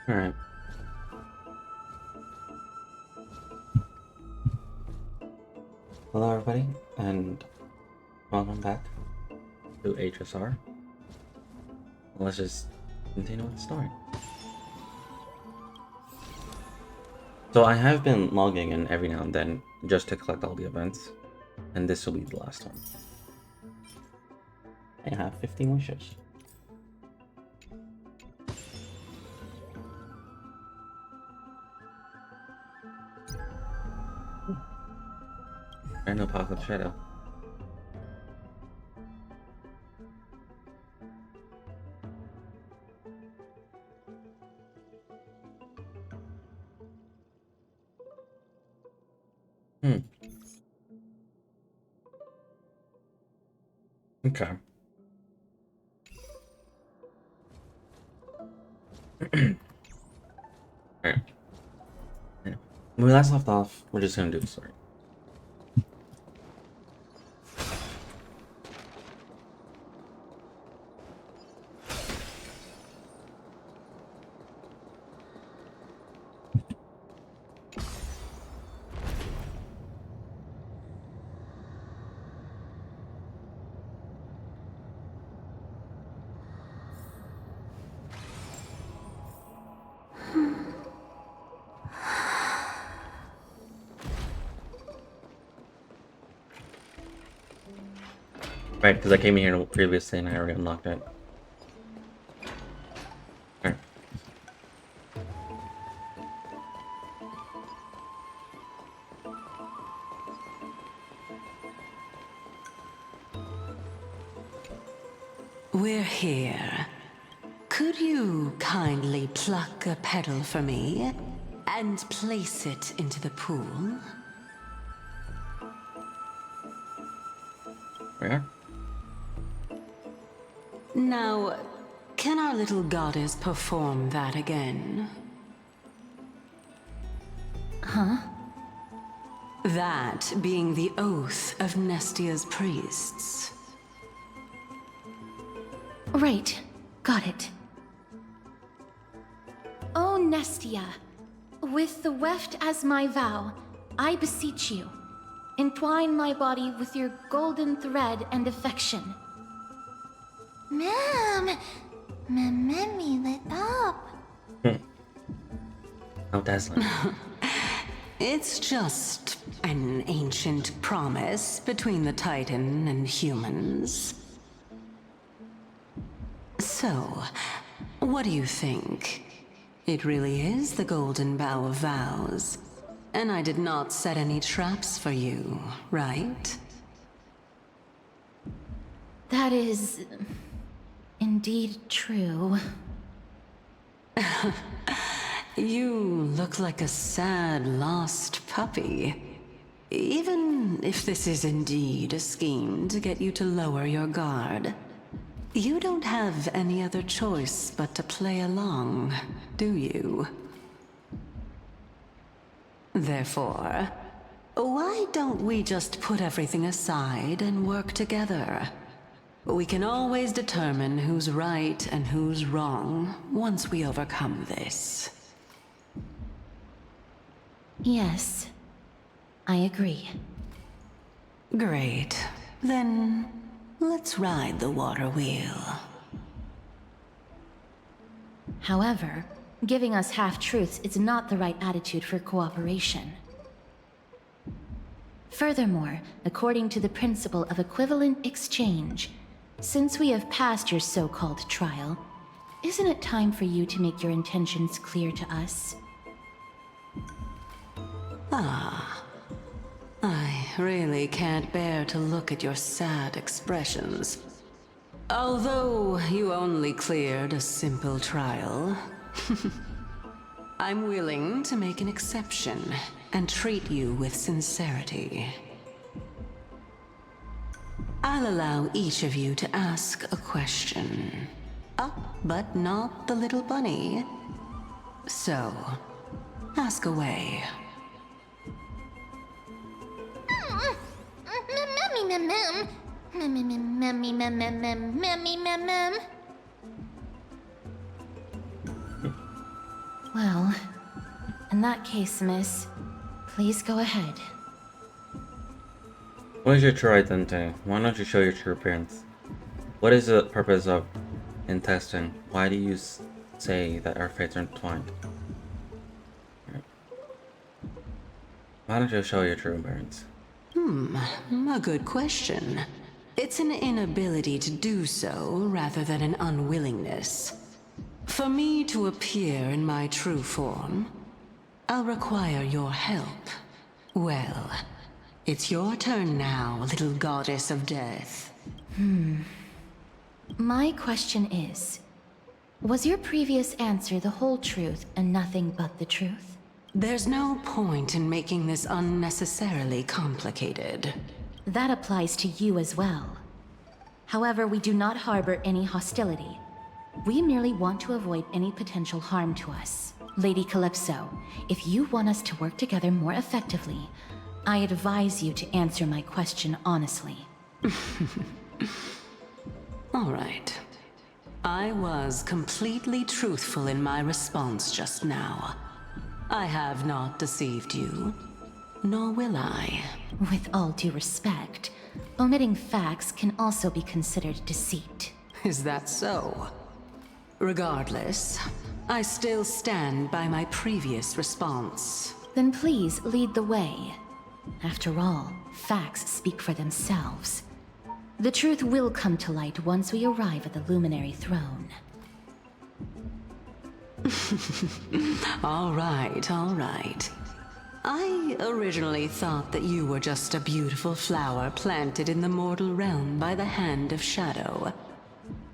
Alright. Hello, everybody, and welcome back to HSR. Let's just continue with the story. So I have been logging in every now and then just to collect all the events, and this will be the last one. I have 15 wishes. Random pop of shadow. Okay. Alright. Anyway, when we last left off, we're just gonna do the story. Right, because I came in here previously and I already unlocked it. Alright. We're here. Could you kindly pluck a petal for me and place it into the pool? Where? Now, can our little goddess perform that again? Huh? That being the oath of Nestia's priests. Right. Got it. O Nestia, with the weft as my vow, I beseech you, entwine my body with your golden thread and affection. Ma'am, Mammy lit up. How dazzling. It's just an ancient promise between the Titan and humans. So, what do you think? It really is the Golden Bough of Vows. And I did not set any traps for you, right? That is... indeed true. You look like a sad, lost puppy. Even if this is indeed a scheme to get you to lower your guard, you don't have any other choice but to play along, do you? Therefore, why don't we just put everything aside and work together? We can always determine who's right and who's wrong once we overcome this. Yes, I agree. Great. Then, let's ride the water wheel. However, giving us half-truths is not the right attitude for cooperation. Furthermore, according to the principle of equivalent exchange, since we have passed your so-called trial, isn't it time for you to make your intentions clear to us? Ah. I really can't bear to look at your sad expressions. Although you only cleared a simple trial, I'm willing to make an exception and treat you with sincerity. I'll allow each of you to ask a question. Up, but not the little bunny. So, ask away. Well, in that case, miss, please go ahead. What is your true identity? Why don't you show your true appearance? What is the purpose of intestine? Why do you say that our fates are entwined? Why don't you show your true appearance? A good question. It's an inability to do so rather than an unwillingness. For me to appear in my true form, I'll require your help. Well, it's your turn now, little goddess of death. My question is, was your previous answer the whole truth and nothing but the truth? There's no point in making this unnecessarily complicated. That applies to you as well. However, we do not harbor any hostility. We merely want to avoid any potential harm to us. Lady Calypso, if you want us to work together more effectively, I advise you to answer my question honestly. All right. I was completely truthful in my response just now. I have not deceived you, nor will I. With all due respect, omitting facts can also be considered deceit. Is that so? Regardless, I still stand by my previous response. Then please lead the way. After all, facts speak for themselves. The truth will come to light once we arrive at the Luminary Throne. All right, all right. I originally thought that you were just a beautiful flower planted in the mortal realm by the hand of Shadow.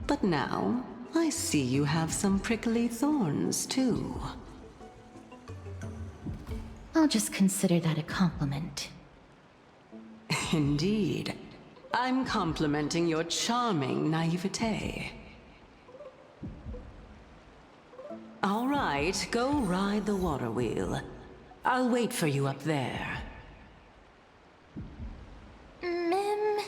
But now, I see you have some prickly thorns, too. I'll just consider that a compliment. Indeed. I'm complimenting your charming naivete. All right, go ride the water wheel. I'll wait for you up there. Mem.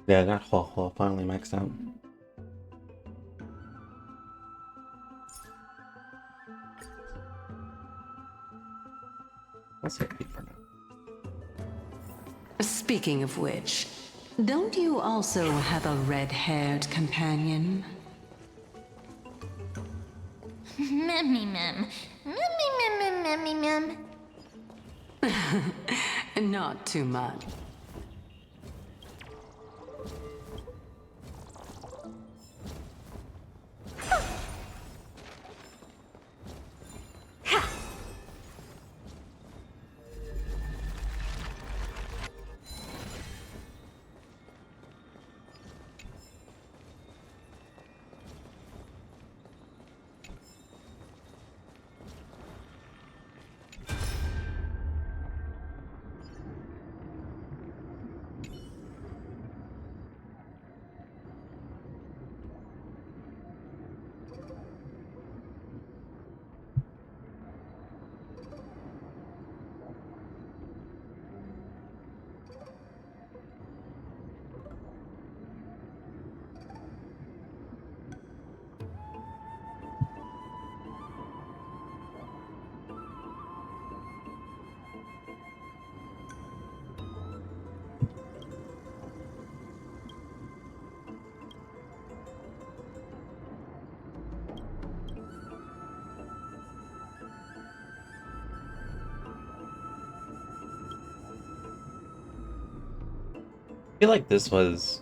Yeah, I got Ho finally maxed out. Let's hit B for now. Speaking of which, don't you also have a red-haired companion? Mem. Not too much. I feel like this was...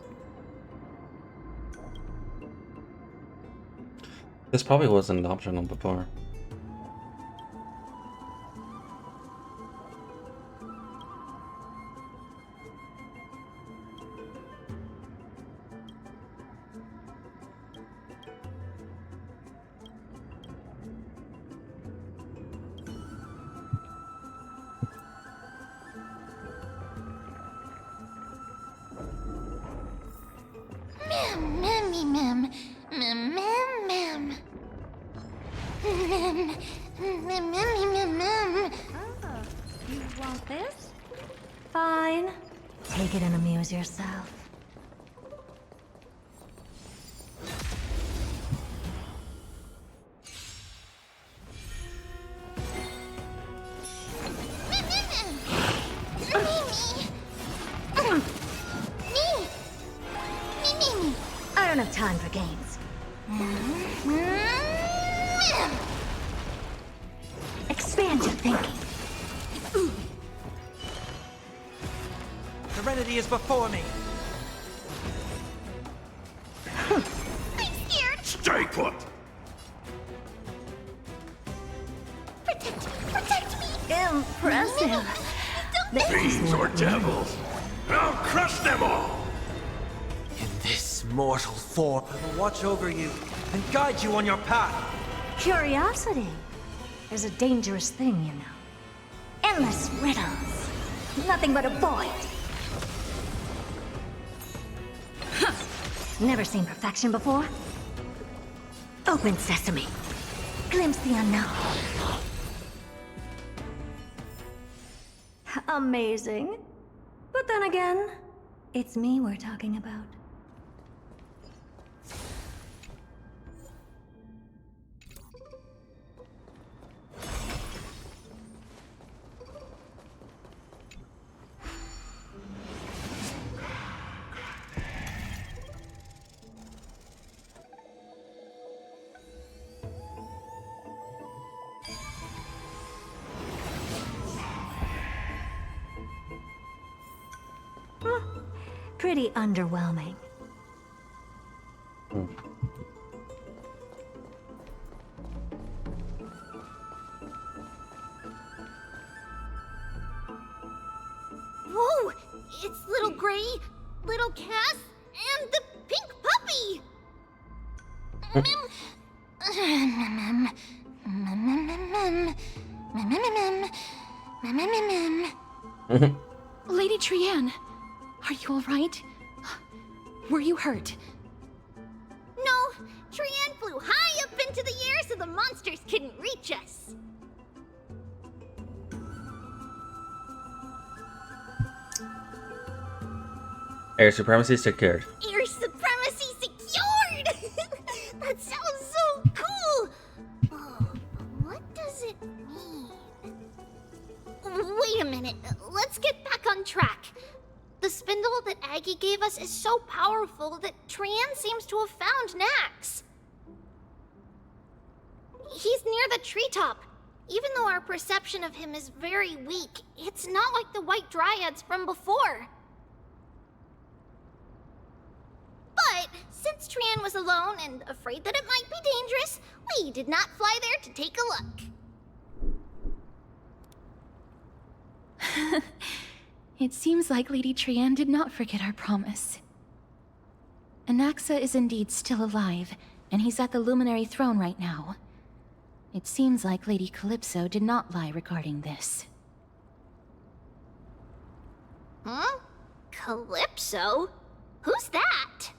This probably wasn't optional before. Mammy mem. Mem mem mem. Mem. Mem. Oh, you want this? Fine. Take it and amuse yourself. I don't have time for games. Expand your thinking. Serenity is before me. I'm scared. Stay put! Protect me. Impressive. Fiends or devils! I'll crush them all! In this mortal form, I will watch over you and guide you on your path. Curiosity is a dangerous thing, you know. Endless riddles. Nothing but a void. Never seen perfection before? Open sesame. Glimpse the unknown. Amazing. But then again, it's me we're talking about. Pretty underwhelming. Whoa! It's little Gray, little Cass, and the pink puppy! Lady Trianne, are you all right? Were you hurt? No, Trianne flew high up into the air so the monsters couldn't reach us. Air supremacy secured. Air supremacy secured! That sounds so cool! Oh, what does it mean? Wait a minute, let's get back on track. The spindle that Aggie gave us is so powerful that Trianne seems to have found Nax. He's near the treetop. Even though our perception of him is very weak, it's not like the White Dryads from before. But since Trianne was alone and afraid that it might be dangerous, we did not fly there to take a look. It seems like Lady Trianne did not forget our promise. Anaxa is indeed still alive, and he's at the Luminary Throne right now. It seems like Lady Calypso did not lie regarding this. Huh? Calypso? Who's that?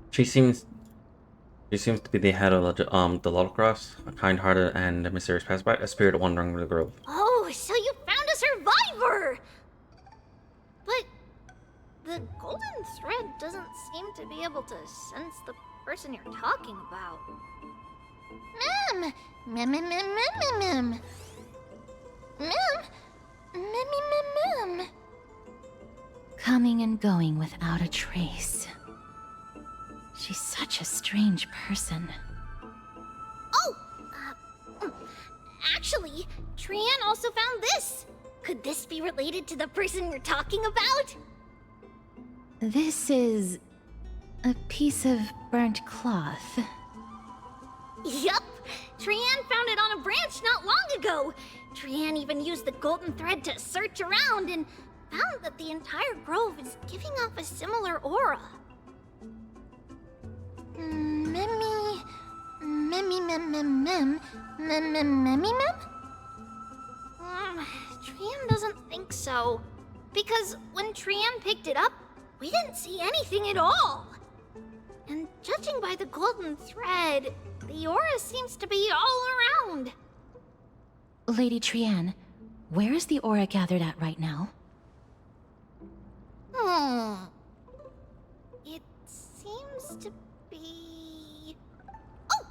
She seems to be the head of the Lulcross, a kind-hearted and mysterious passerby, a spirit wandering the grove. Oh, so you found a survivor! But the golden thread doesn't seem to be able to sense the person you're talking about. Mem! Mem, mem, mem, mem, mem, mem. Mem! Mem, mem, mem. Coming and going without a trace. She's such a strange person. Oh! Actually, Trian also found this. Could this be related to the person you're talking about? This is a piece of burnt cloth. Yup! Trian found it on a branch not long ago. Trian even used the golden thread to search around and found that the entire grove is giving off a similar aura. Trian doesn't think so. Because when Trian picked it up, we didn't see anything at all. And judging by the golden thread, the aura seems to be all around. Lady Trian, where is the aura gathered at right now? It seems to be... Oh!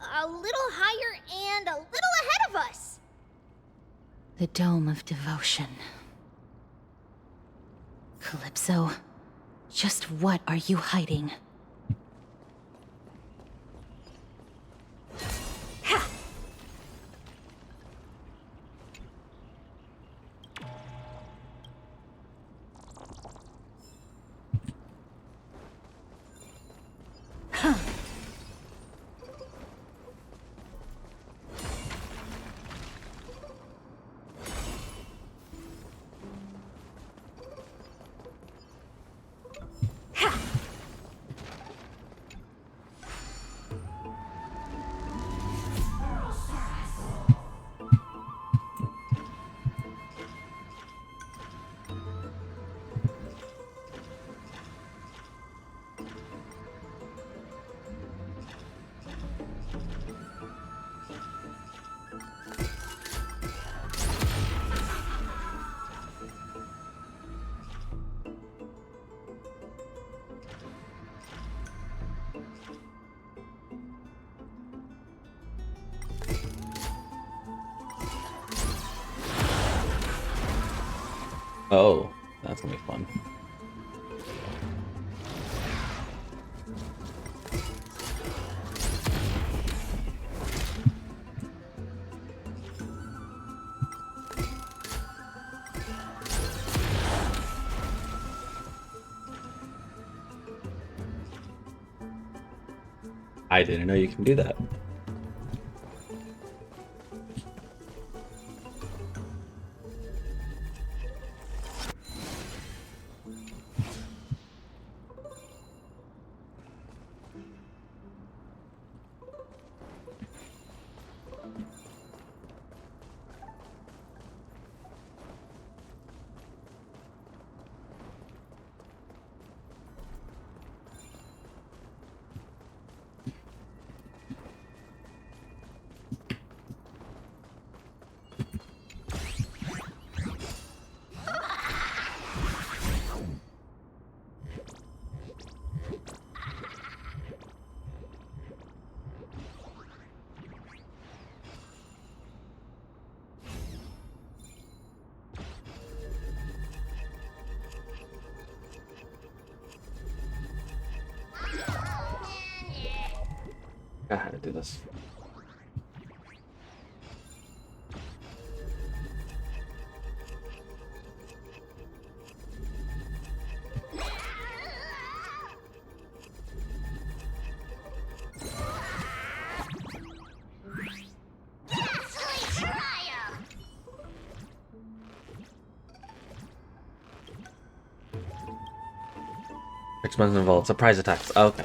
A little higher and a little ahead of us! The Dome of Devotion. Calypso, just what are you hiding? Oh, that's gonna be fun. I didn't know you can do that. I had to do this. Expense involved. Surprise attacks. Oh, okay.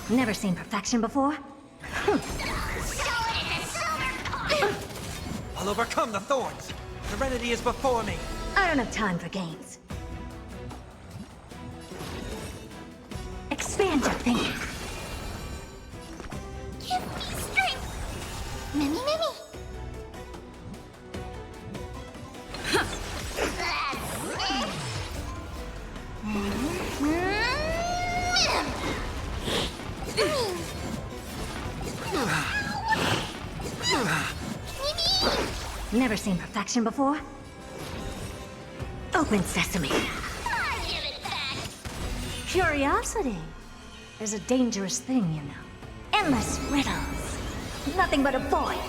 Never seen perfection before? I'll overcome the thorns. Serenity is before me. I don't have time for games. Expand your thinking. Give me strength! Mimi, Mimi! Mimi! Never seen perfection before? Open sesame. Curiosity is a dangerous thing, you know. Endless riddles. Nothing but a void.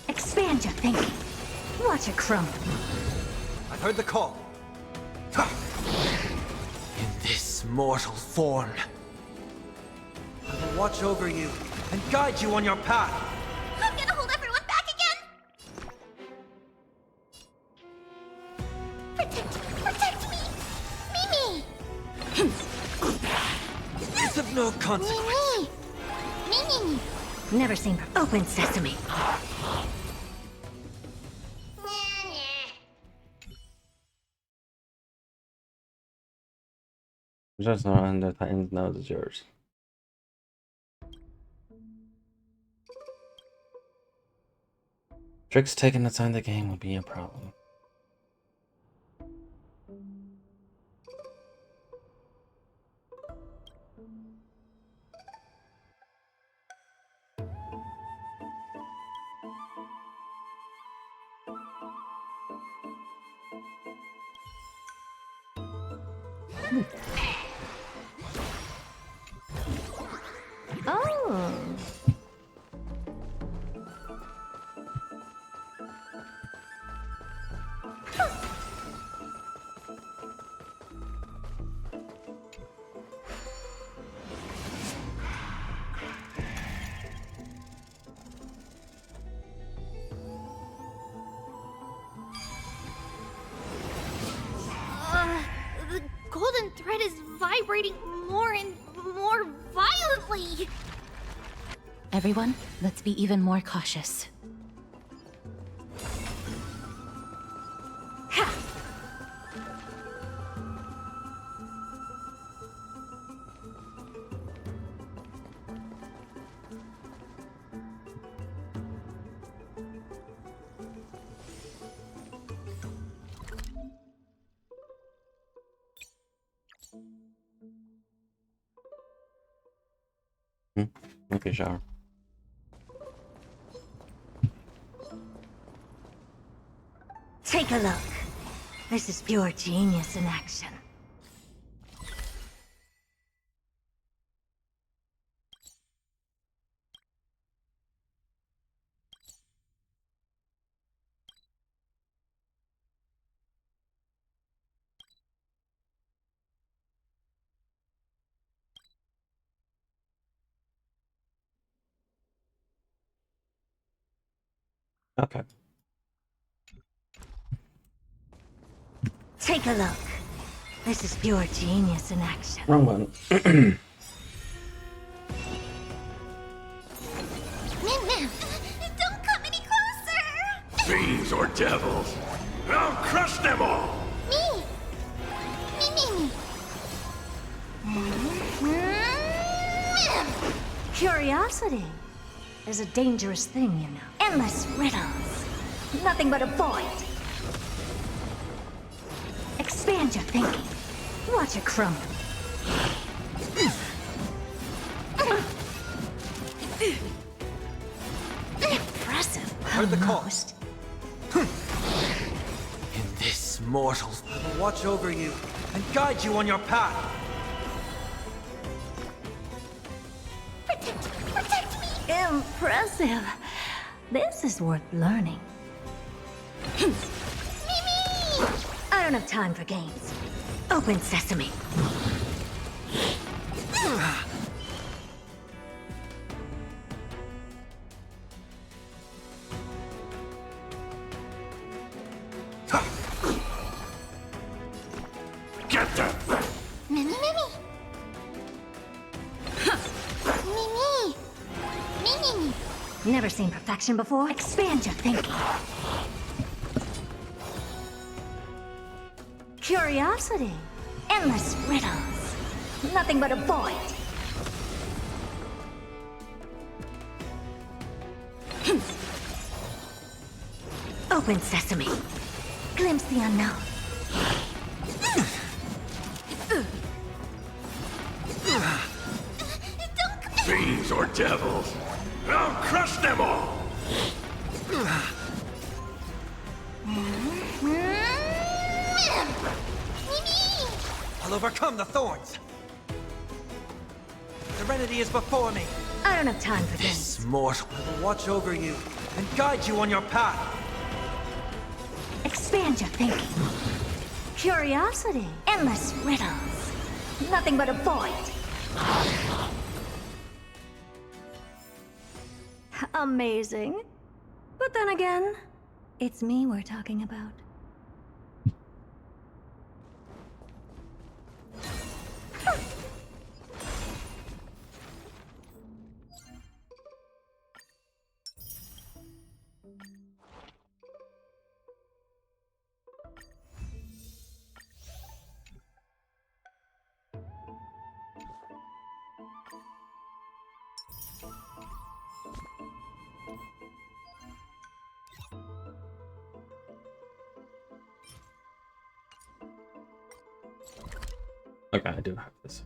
Expand your thinking. Watch it crumble. I've heard the call. In this mortal form, I will watch over you and guide you on your path. I'm gonna hold everyone back again! Protect me! Mimi! It's of no consequence. Mimi! Never seen open sesame. Just not under Titan's nose is yours. Tricks taking the time the game would be a problem. Oh. The golden thread is vibrating more and more violently. Everyone, let's be even more cautious. Okay, shower. Take a look. This is pure genius in action. Okay. Take a look. This is pure genius in action. Wrong one. Man, don't come any closer! Fiends or devils, I'll crush them all! Me! Curiosity is a dangerous thing, you know. Endless riddles. Nothing but a void. Expand your thinking. Watch it crumble. Impressive. Heard the call. Almost. In this mortal, I will watch over you and guide you on your path. Protect me! Impressive. This is worth learning. Mimi! I don't have time for games. Open sesame. Get them! Mimi! Mimi! Never seen perfection before? Expand your thinking. Curiosity. Endless riddles. Nothing but a void. Open sesame. Glimpse the unknown. Fiends or devils, I'll crush them all! I'll overcome the thorns. Serenity is before me. I don't have time for this. This mortal. I will watch over you and guide you on your path. Expand your thinking. Curiosity. Endless riddles. Nothing but a void. Amazing. But then again, it's me we're talking about. Okay, I do have this.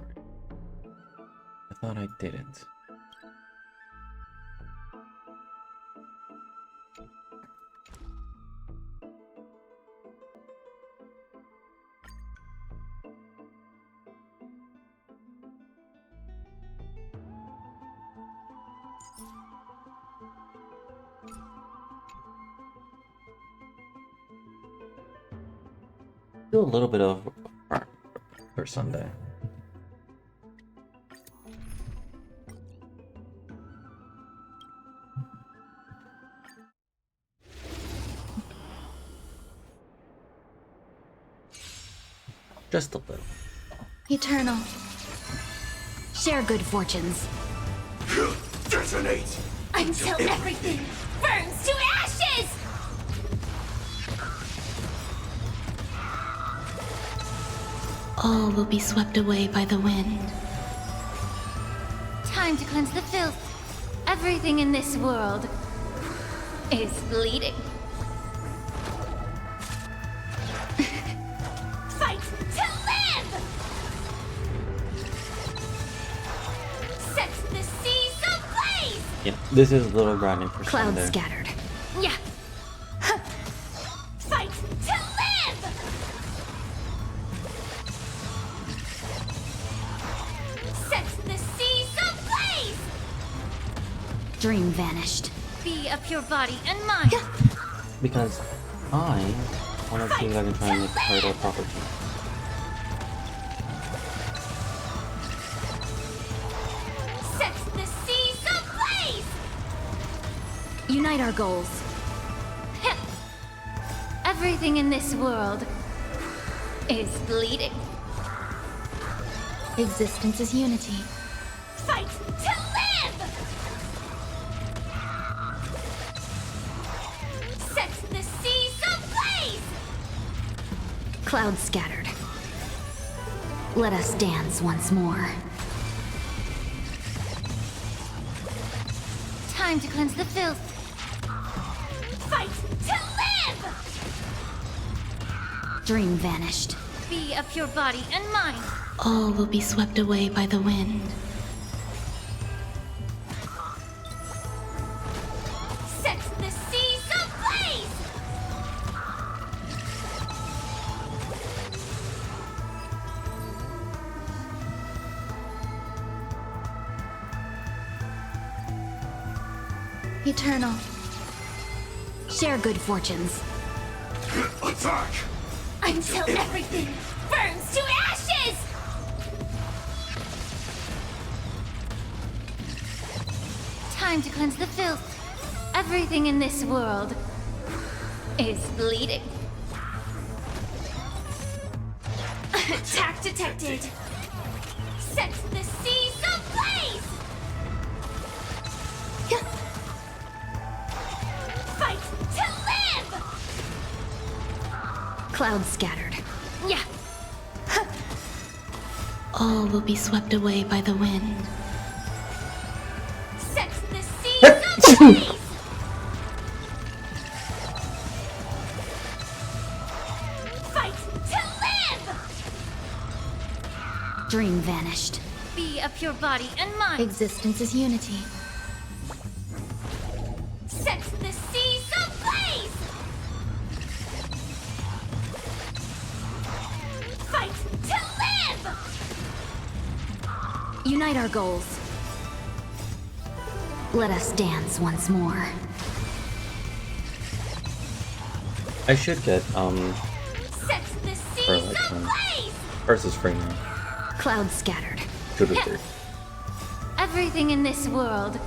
I thought I didn't. Do a little bit of art for Sunday. Just a little. Eternal. Share good fortunes. Detonate! Until everything burns to ashes! All will be swept away by the wind. Time to cleanse the filth. Everything in this world is bleeding. Fight to live! Set the seas ablaze! Yeah, this is a little grinding for Clouds Sunday. scattered. Yeah. Fight to live! Set the seas ablaze! Dream vanished. Be of pure body and mind. Because I want to see if I can try and make the title property. Set the seas ablaze! Unite our goals. Everything in this world is bleeding. Existence is unity. Fight to live! Set the seas ablaze! Clouds scattered. Let us dance once more. Time to cleanse the filth. Fight to live! Dream vanished. Be of pure body and mind. All will be swept away by the wind. Set the seas ablaze! Eternal. Share good fortunes. Attack! Until everything burns to ashes! Time to cleanse the filth. Everything in this world is bleeding. Attack detected! Set the seas ablaze! Fight to live! Clouds scattered. Yeah. All will be swept away by the wind. Set the seas ablaze! Fight to live! Dream vanished. Be of pure body and mind. Existence is unity. Set the seas Unite our goals. Let us dance once more. I should get Set the for seas like ablaze! versus free now. Clouds scattered. 2 to 3. Everything in this world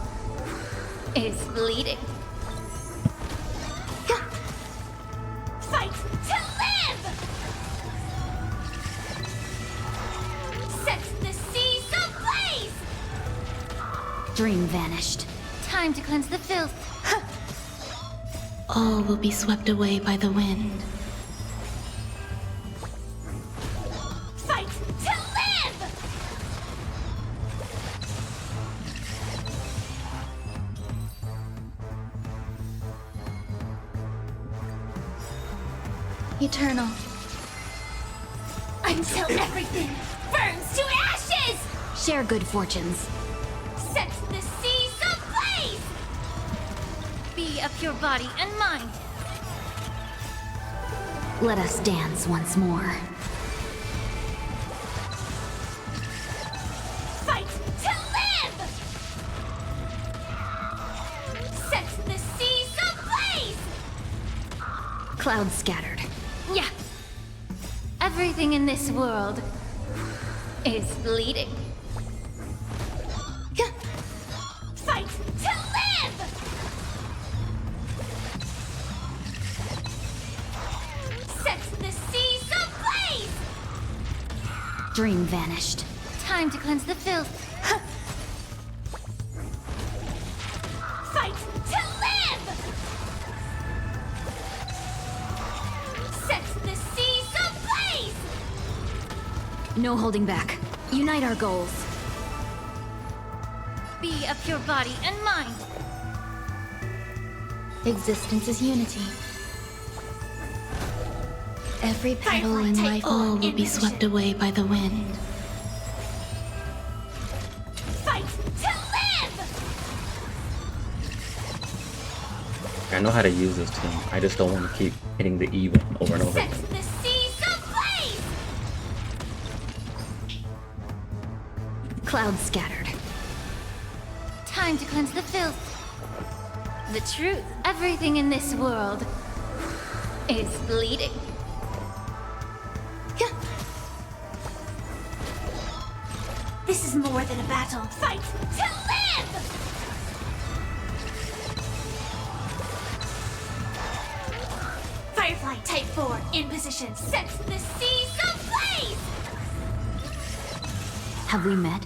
is bleeding. Fight to live! Set the seas ablaze! Dream vanished. Time to cleanse the filth. All will be swept away by the wind. Fight to live! Eternal. Until everything burns to ashes! Share good fortunes. Set the seas ablaze! Be a pure body and mind. Let us dance once more. Fight to live! Set the seas ablaze! Clouds scattered. Yeah. Everything in this world is bleeding. Fight to live! Set the seas ablaze! Dream vanished. Time to cleanse the filth. Fight to live! Set the seas ablaze! No holding back. Unite our goals. Be a pure body and mind. Existence is unity. Every petal Firefly, in take life, all all will in be position. swept away by the wind. Fight to live! I know how to use this team. I just don't want to keep hitting the E button over and over Set again. the seas ablaze! Clouds scattered. Time to cleanse the filth. The truth. Everything in this world is bleeding. This is more than a battle. Fight to live! Firefly Type 4 in position. Set the seas ablaze! Have we met?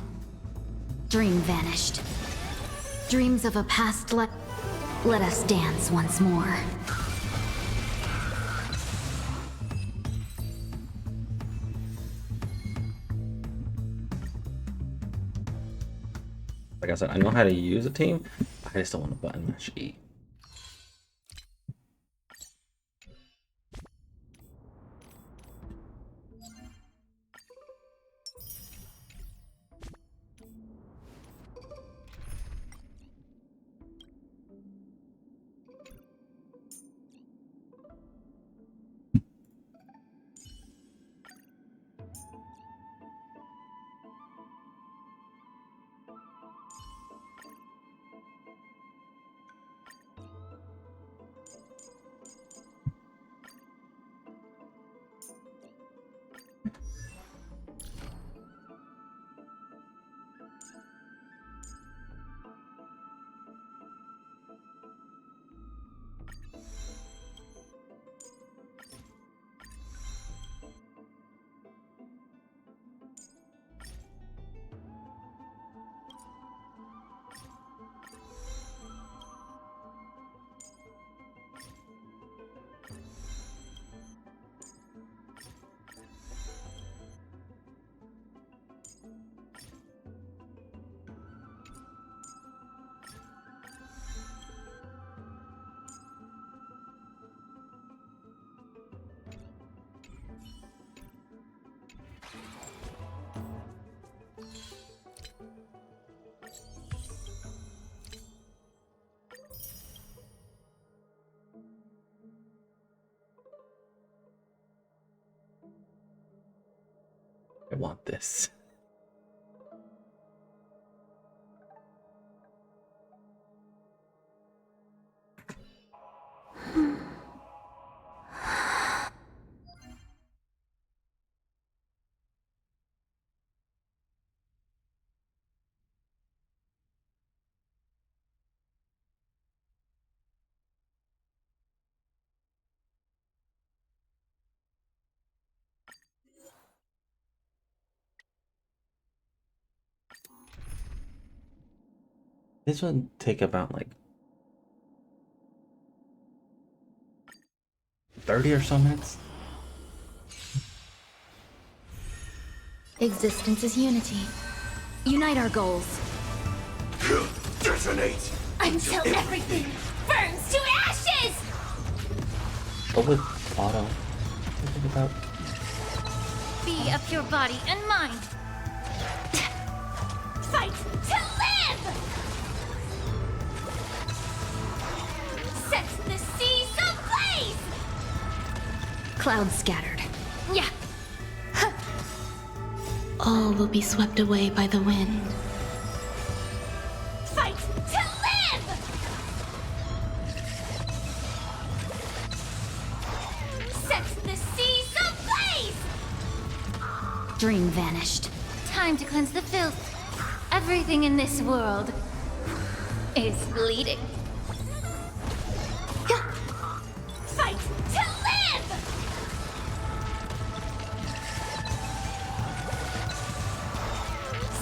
Dream vanished. Dreams of a past let us dance once more. Like I said, I know how to use a team. I just don't want to button mash E. I want this. This would take about like 30 or so minutes. Existence is unity. Unite our goals. Detonate! Until everything burns to ashes! But with auto, I think about Be of your body and mind. Fight to live! Set the seas ablaze! Clouds scattered. Yeah. All will be swept away by the wind. Fight to live! Set the seas ablaze! Dream vanished. Time to cleanse the filth. Everything in this world is bleeding. Fight to live!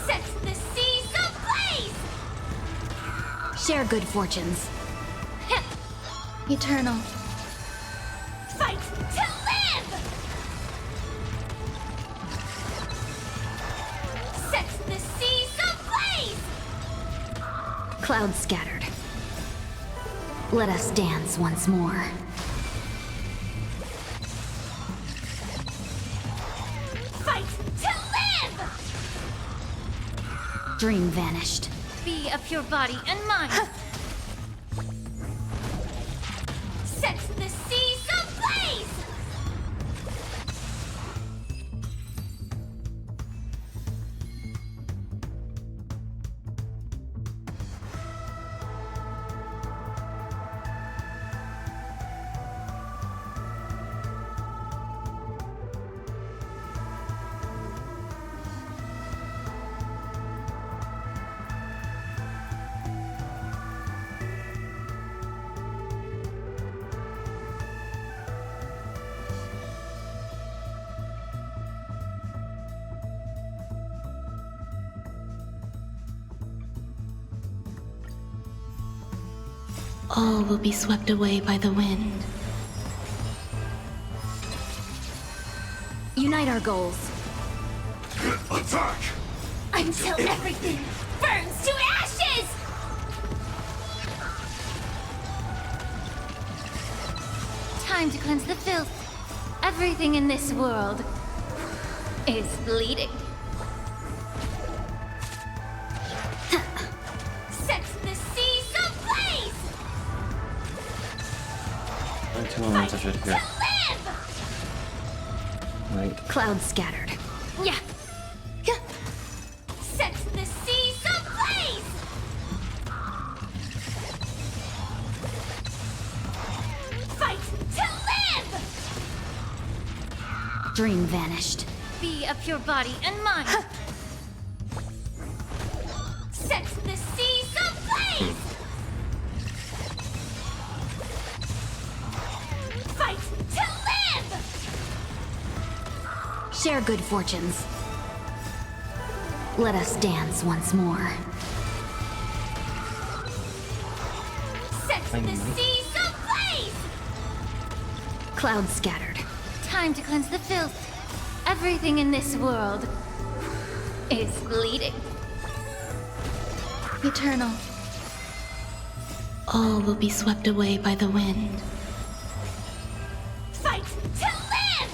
Set the seas ablaze! Share good fortunes. Eternal. Fight to live! Set the seas ablaze! Clouds scattered. Let us dance once more. Fight to live! Dream vanished. Be of your body and mind. Set the seas ablaze! All will be swept away by the wind. Unite our goals. Attack! Until everything burns to ashes! Time to cleanse the filth. Everything in this world is bleeding. Set the seas ablaze! only 2 moments I should To hear. live! Right. Clouds scattered. Yeah. Set the seas ablaze! Fight to live! Dream vanished. Be of your body and mind. Set the seas ablaze! Fight to live! Share good fortunes. Let us dance once more. Set the seas ablaze! Clouds scattered. Time to cleanse the filth. Everything in this world is bleeding. Eternal. All will be swept away by the wind. Fight to live!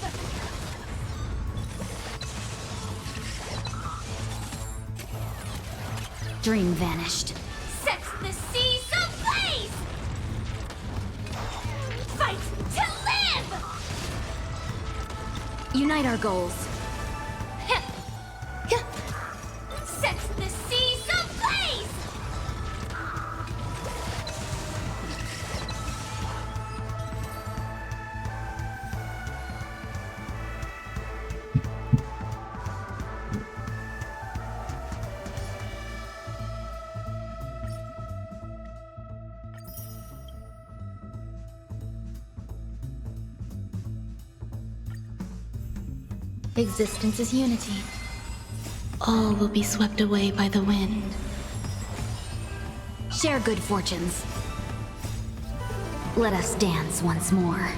Dream vanished. Set the seas ablaze! Fight to live! Unite our goals. Set the seas ablaze! Existence is unity. All will be swept away by the wind. Share good fortunes. Let us dance once more.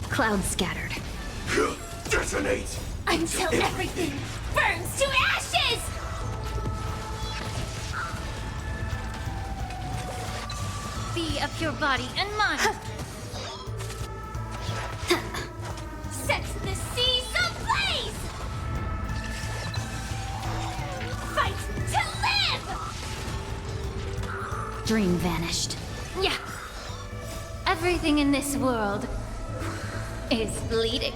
Clouds scattered. Detonate! Until everything burns to ashes! Be of your body and mind. Set the seas ablaze! Fight to live! Dream vanished. Yeah. Everything in this world is bleeding.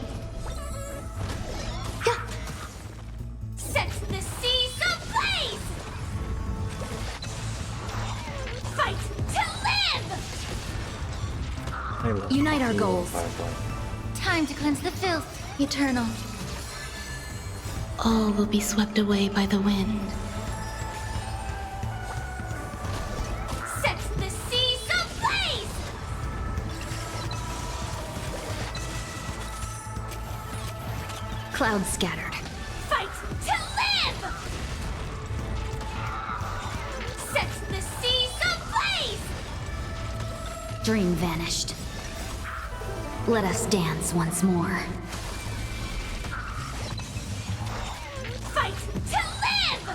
Set the seas ablaze! Fight to live! Unite our goals. Time to cleanse the filth. Eternal. All will be swept away by the wind. Set the seas ablaze! Clouds scattered. Fight to live! Set the seas ablaze! Dream vanished. Let us dance once more. Fight to live!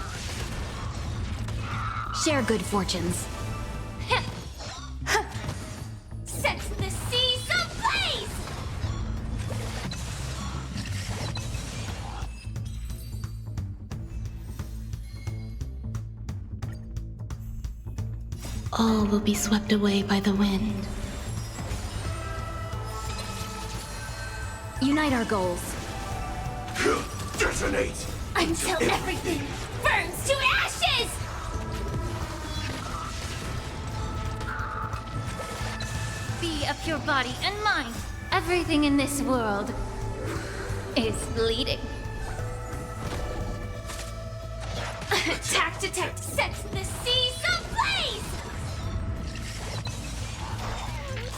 Share good fortunes. Set the seas ablaze! All will be swept away by the wind. Unite our goals. Detonate! Until everything burns to ashes! Be of your body and mind. Everything in this world is bleeding. Attack, detect, set the seas ablaze!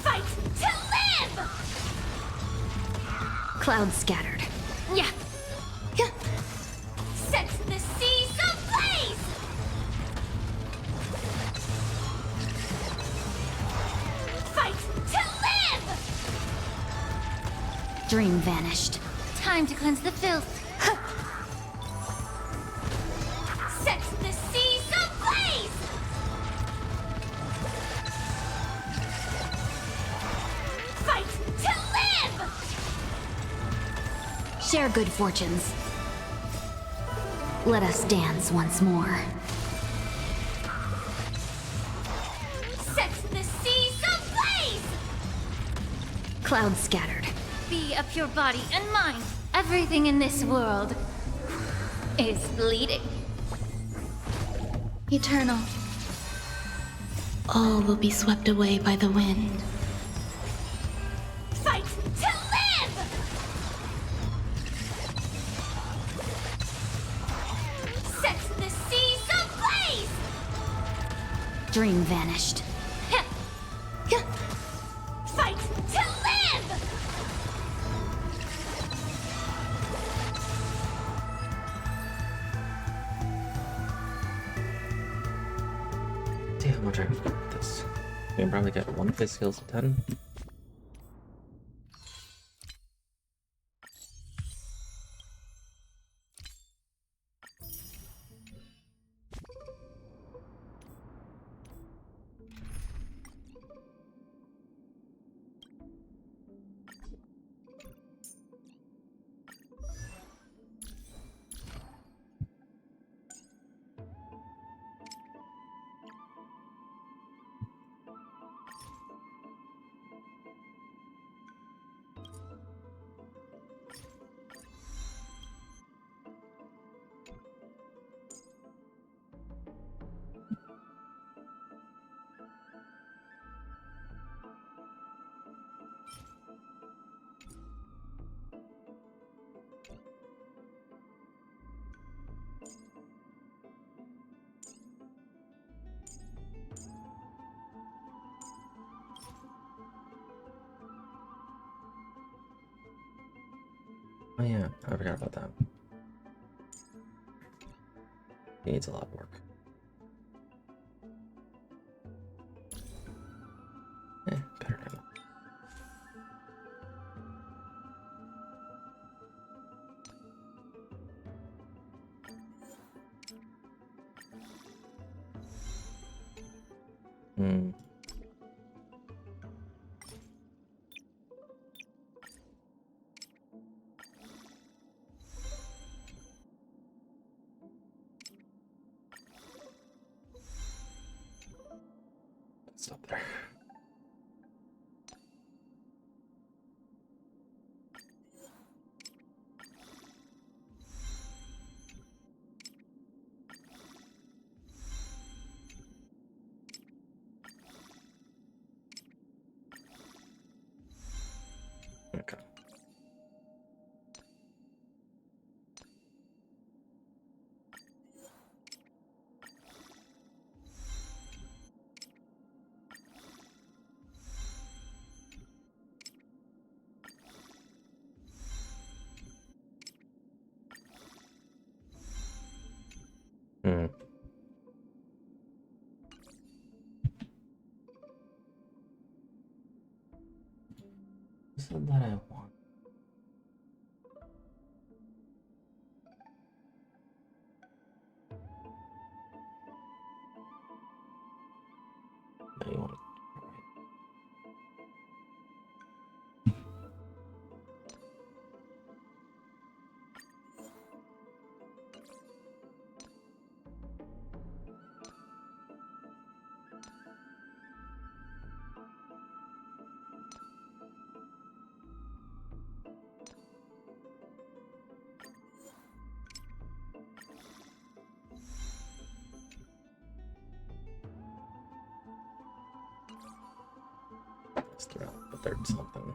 Fight to live! Clouds scattered. Yeah. Yeah. Set the seas ablaze! Fight to live! Dream vanished. Time to cleanse the filth. Set the seas ablaze! Fight to live! Share good fortunes. Let us dance once more. Set the seas ablaze! Clouds scattered. Be of your body and mind. Everything in this world is bleeding. Eternal. All will be swept away by the wind. Fight to live! Set the seas ablaze! Dream vanished. Fight to live! See how much I can do with this. We can probably get 1 face skills of 10. Oh yeah, I forgot about that. He needs a lot of work. Better now. Stop there. Okay. This is what I want. No, you want it. Let's throw out the third something.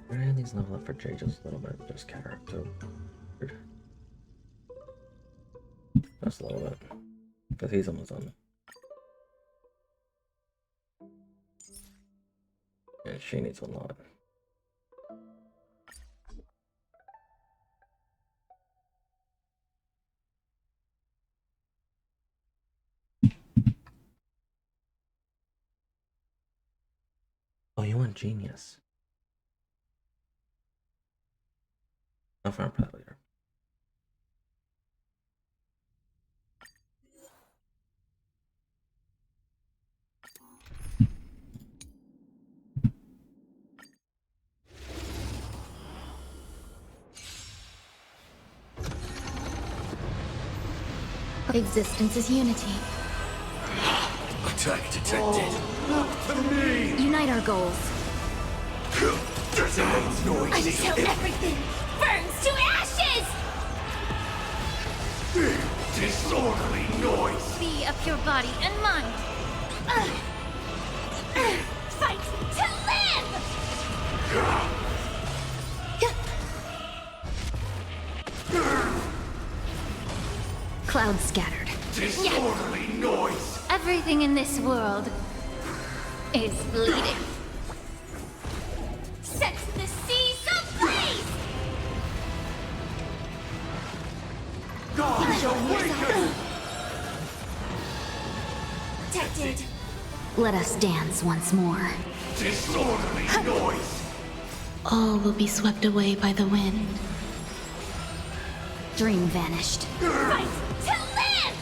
Randy's level up for Jay just a little bit, just character. Just a little bit. Because he's almost on. Yeah, she needs a lot. Oh, you want genius. I'll find for that later. Existence is unity. Attack detected. To me! Unite our goals. Until everything burns to ashes! disorderly noise! Be of your body and mind. Fight to live! Clouds scattered. Disorderly noise! Everything in this world is bleeding. Set the seas ablaze! Gods awaken! Protected. Let us dance once more. Disorderly noise! All will be swept away by the wind. Dream vanished. Fight to live!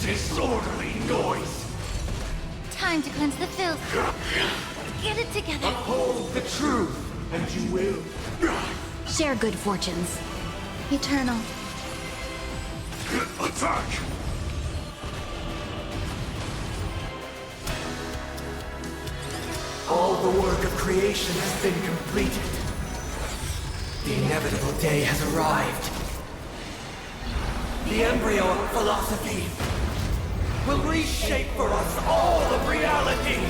Disorderly noise! Time to cleanse the filth. Get it together. Uphold the truth, and you will. Share good fortunes. Eternal. Attack! All the work of creation has been completed. The inevitable day has arrived. The embryo of philosophy will reshape for us all of reality.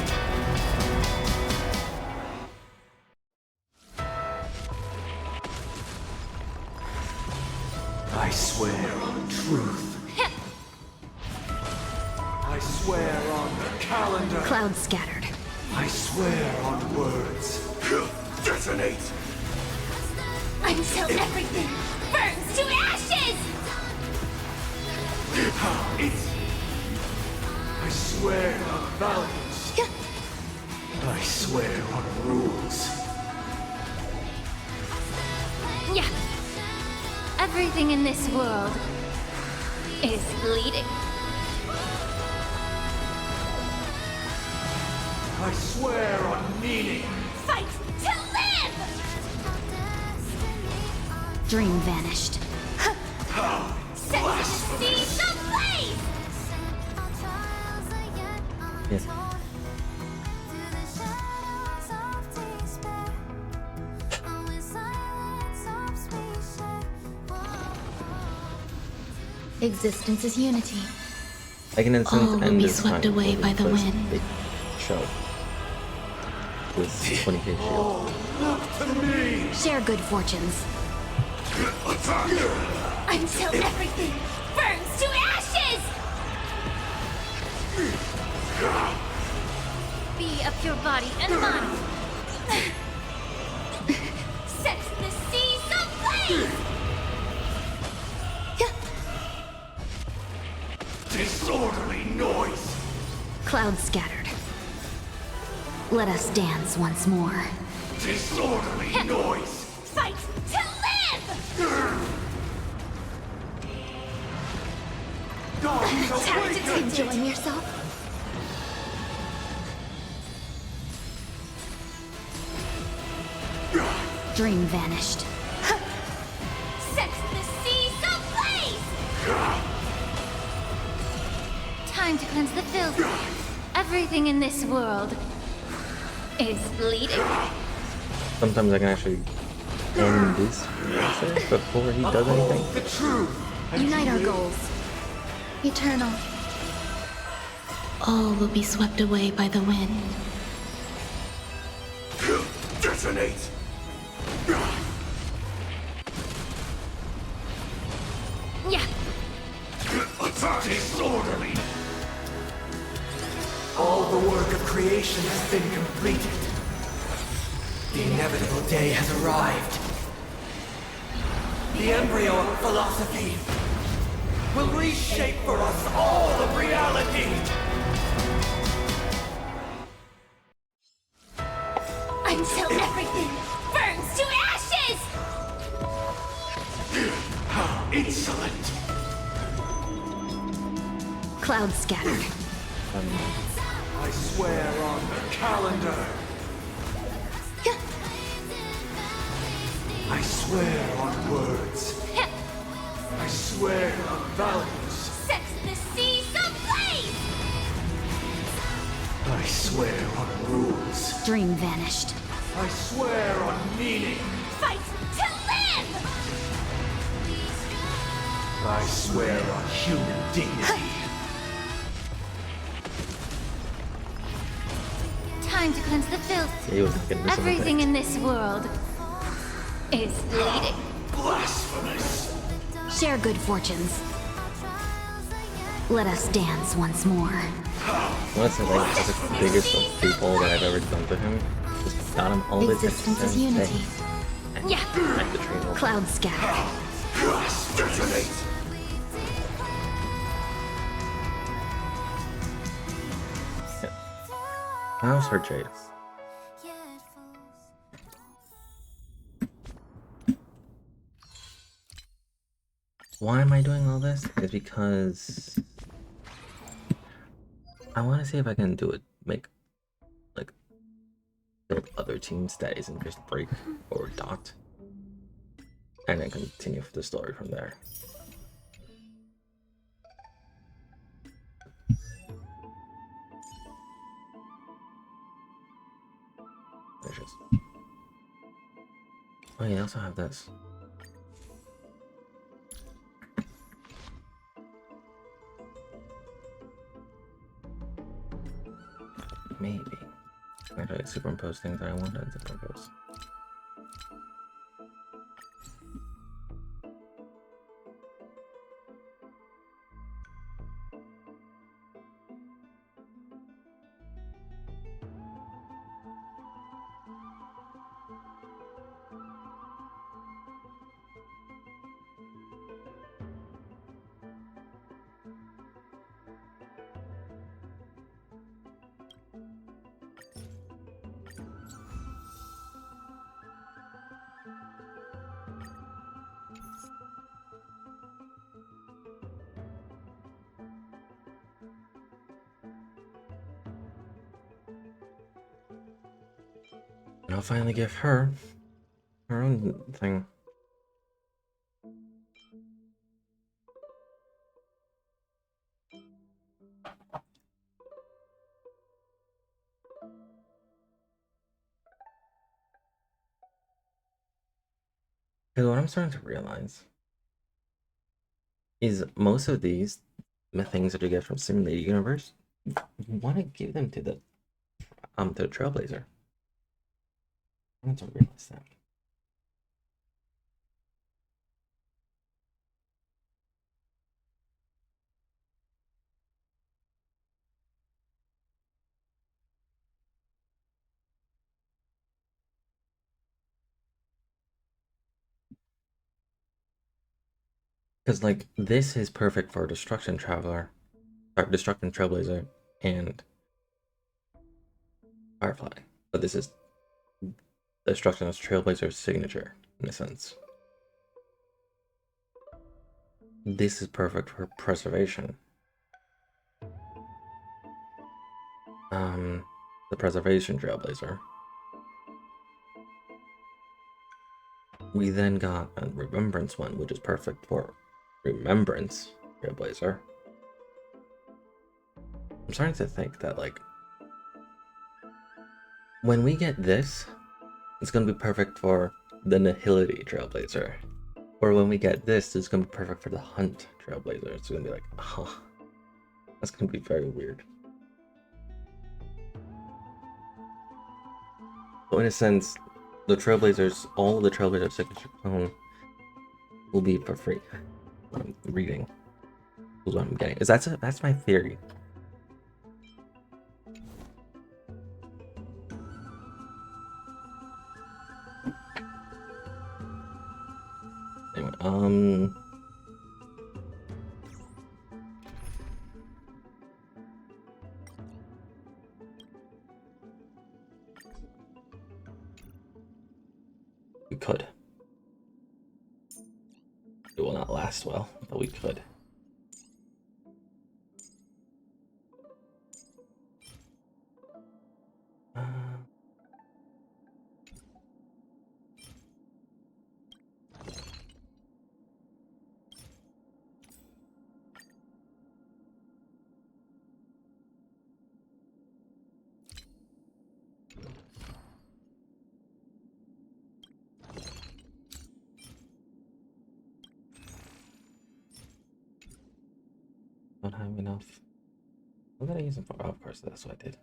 I swear on truth. I swear on the calendar. Cloud scattered. I swear on words. Detonate! Until everything burns to ashes! I swear on values. I swear on rules. Yeah. Everything in this world is bleeding. I swear on meaning. Fight to live! Dream vanished. Set the seas ablaze! Yes. Existence is unity. I can instant All will end be this swept time away for by the this wind. big show. This 20k shield. Look to me! Share good fortunes. Until everything burns to ashes! Be of your body and mind. Set the seas ablaze! Disorderly noise! Cloud scattered. Let us dance once more. Disorderly noise! Fight to live! Enjoying yourself? Dream vanished. Set the seas ablaze! Time to cleanse the filth. Everything in this world is bleeding. Sometimes I can actually end this process before he does anything. The truth! Unite our goals. Eternal. All will be swept away by the wind. Detonate! Yeah. Attack! Disorderly! All the work of creation has been completed. The inevitable day has arrived. The embryo of philosophy will reshape for us all of reality. Until everything burns to ashes! How insolent! Cloud scattered. I swear on the calendar. I swear on words. I swear on values. Set the seas ablaze! I swear on rules. Dream vanished. I swear on meaning. Fight to live! I swear on human dignity. Time to cleanse the filth. He was getting this Everything in this world is bleeding. Blasphemous! Share good fortunes. Let us dance once more. Honestly, like, that's the biggest of people that I've ever done to him. Just got him all this Existence is unity. Yeah. Like the train over. Cloud scattered. Detonate! How's her Jade? Why am I doing all this? It's because I want to see if I can do it, build other teams that isn't just Break or Dot, and then continue the story from there. Delicious. Oh yeah, I also have this. Maybe. I try to superimpose things that I want to superimpose. And I'll finally give her her own thing. Because what I'm starting to realize is most of these things that you get from Simulated Universe, you want to give them to the Trailblazer. I want to realize that. Because like this is perfect for Destruction Traveler, or Destruction Trailblazer, and Firefly. But this is Destruction Trailblazer's signature, in a sense. This is perfect for Preservation. The Preservation Trailblazer. We then got a Remembrance one, which is perfect for Remembrance Trailblazer. I'm starting to think that, like, when we get this, it's gonna be perfect for the Nihility Trailblazer. Or when we get this, it's gonna be perfect for the Hunt Trailblazer. It's gonna be like, oh, that's gonna be very weird. So in a sense, the Trailblazers, all of the Trailblazer signature clone will be for free. What I'm reading is what I'm getting. That's my theory. Anyway, we could. It will not last well, but we could. Uh, don't have enough. I'm gonna use them for, oh, of course, that's what I did.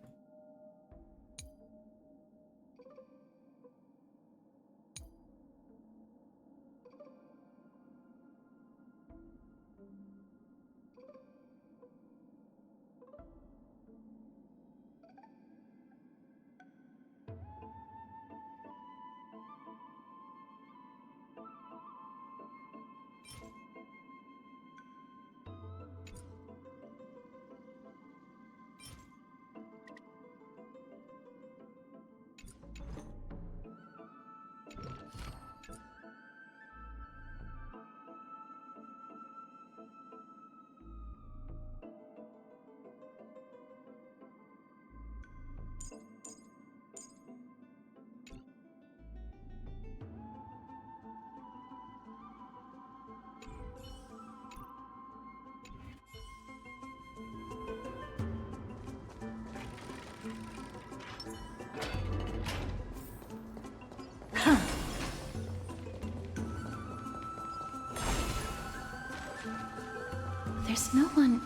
There's no one...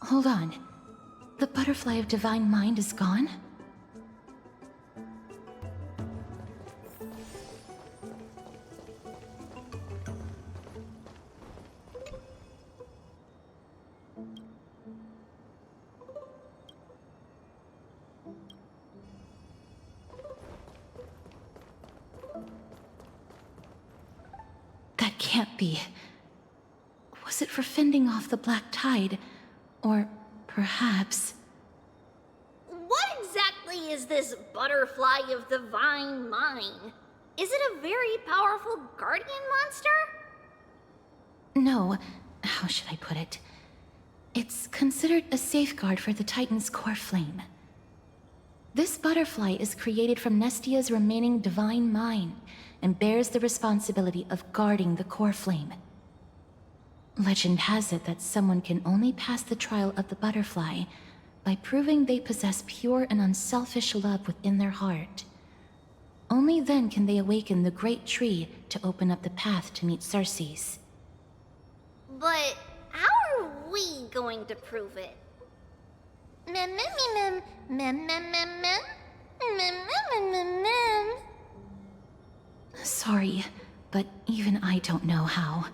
Hold on. The Butterfly of Divine Mind is gone? That can't be. Was it for fending off the Black Tide? Or perhaps... What exactly is this butterfly of divine mind? Is it a very powerful guardian monster? No, how should I put it? It's considered a safeguard for the Titan's core flame. This butterfly is created from Nestia's remaining divine mind and bears the responsibility of guarding the core flame. Legend has it that someone can only pass the trial of the butterfly by proving they possess pure and unselfish love within their heart. Only then can they awaken the great tree to open up the path to meet Circes. But how are we going to prove it? Mem mem mem mem mem mem mem mem mem mem mem. Sorry, but even I don't know how.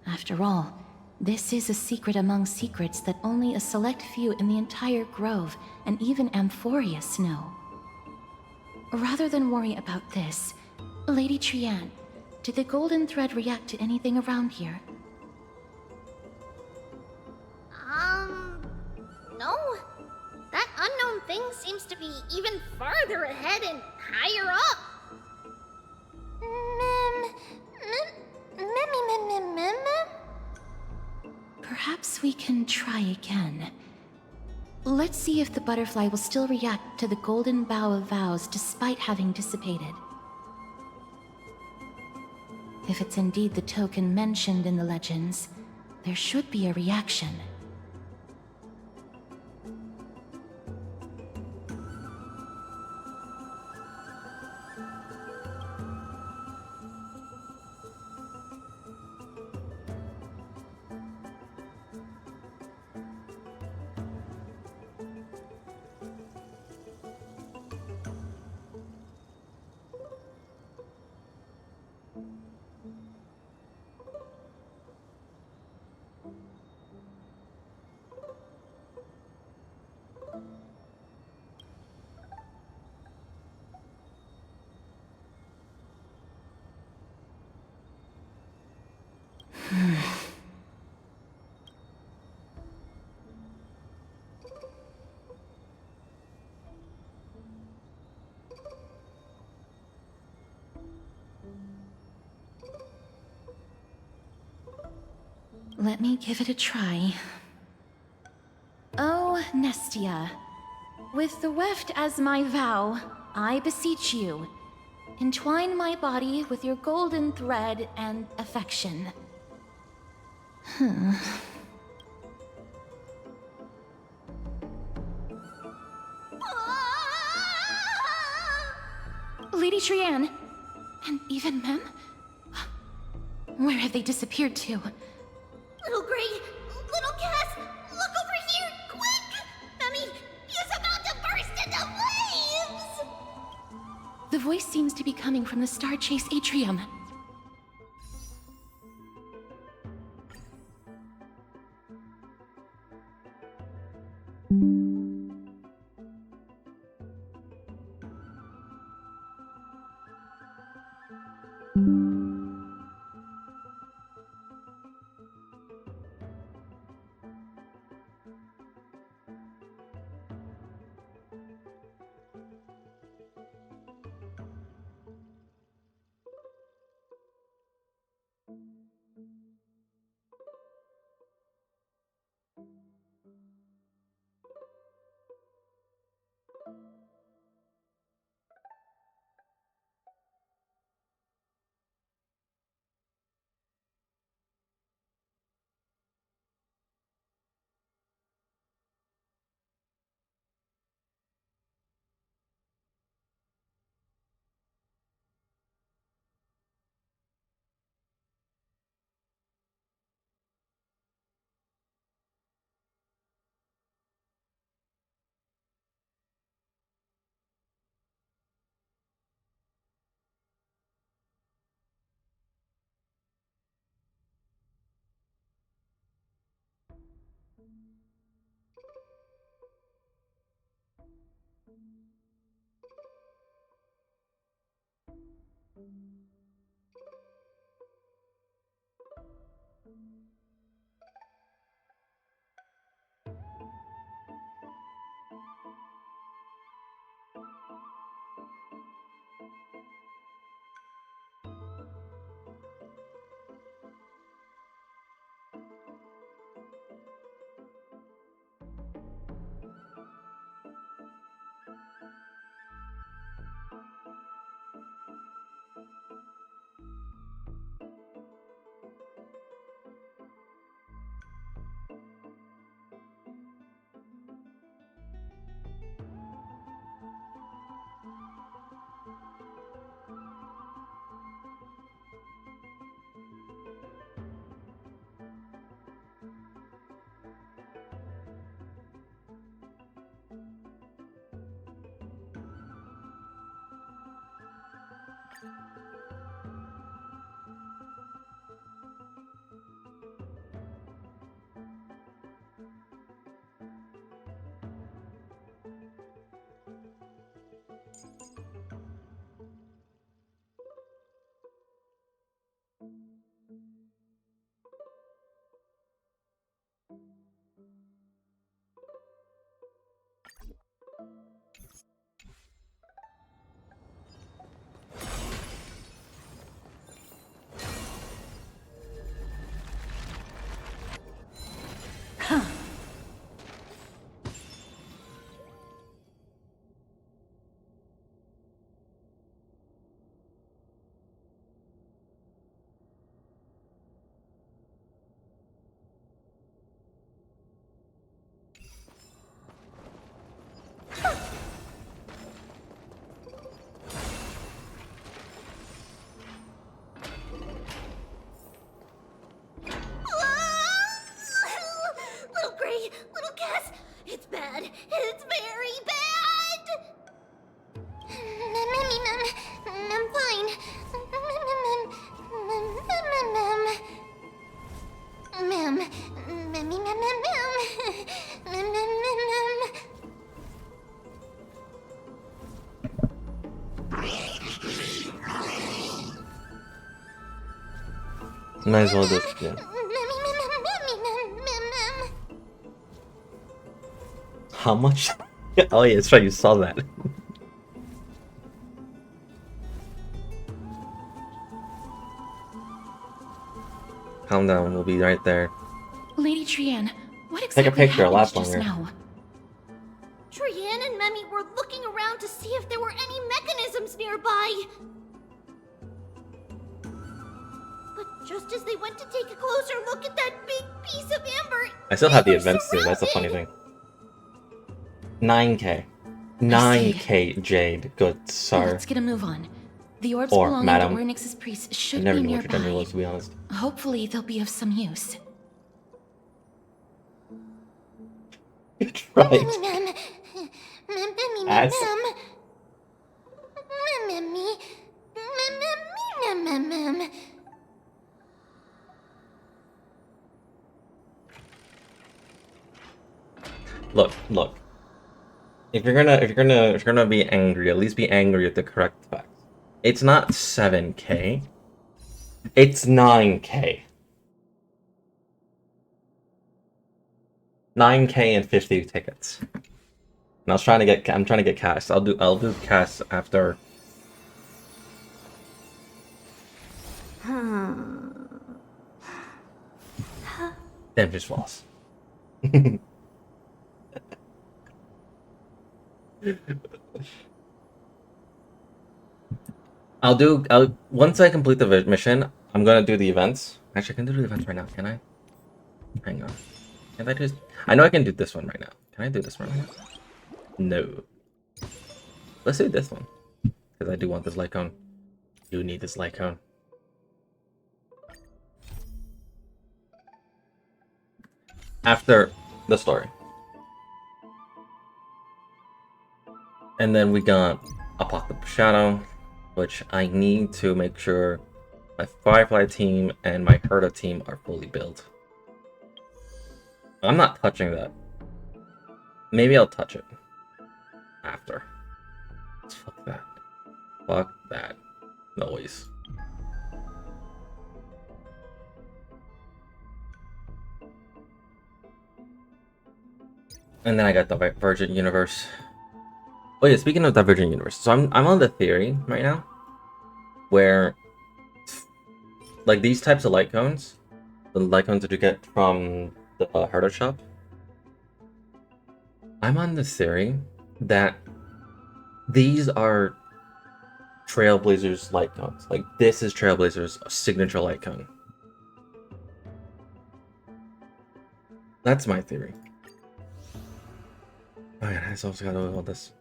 After all, this is a secret among secrets that only a select few in the entire grove and even Amphorius know. Rather than worry about this, Lady Trian, did the golden thread react to anything around here? No. That unknown thing seems to be even farther ahead and higher up. Mem. Perhaps we can try again. Let's see if the butterfly will still react to the golden bough of vows despite having dissipated. If it's indeed the token mentioned in the legends, there should be a reaction. Let me give it a try. Oh, Nestia, with the weft as my vow, I beseech you, entwine my body with your golden thread and affection. Lady Trian, and even Mem? Where have they disappeared to? Little Gray, little Cass, look over here, quick! Mummy, he's about to burst into flames! The voice seems to be coming from the Star Chase atrium. Little Gray, little Cass, it's bad. It's very bad. I'm fine. Might as well just, yeah. How much? Oh yeah, that's right, you saw that. Calm down, we'll be right there. Lady Trian, what Take a exactly picture, it'll last happened just longer. now? Trian and Memi were looking around to see if there were any mechanisms nearby. But just as they went to take a closer look at that big piece of amber, I still have the they were events too, that's the funny surrounded. thing. 9k. 9k, Jade, good sir. Let's get a move on. The orbs Or belonging madam. to Ornyx's priests I should never be knew what your gender nearby. was, to be honest. Hopefully, they'll be of some use. Right. As look. If you're gonna be angry, at least be angry at the correct facts. It's not 7k. It's 9k. 9k and 50 tickets. And I'm trying to get Cass. I'll do Cass after. Damn, just lost. Once I complete the mission, I'm gonna do the events. Actually, I can do the events right now, can I? Hang on. Can I just... I know I can do this one right now. Can I do this one right now? No. Let's do this one. Because I do want this light cone. You need this light cone. After the story. And then we got Apocalypse Shadow, which I need to make sure my Firefly team and my Herda team are fully built. I'm not touching that. Maybe I'll touch it after. Fuck that. Fuck that noise. And then I got the Virgin Universe. Oh yeah, speaking of Divergent Universe, so I'm on the theory right now where like these types of light cones, the light cones that you get from the Herda shop, I'm on the theory that these are Trailblazer's light cones. Like, this is Trailblazer's signature light cone. That's my theory. Oh yeah, I also gotta do all this.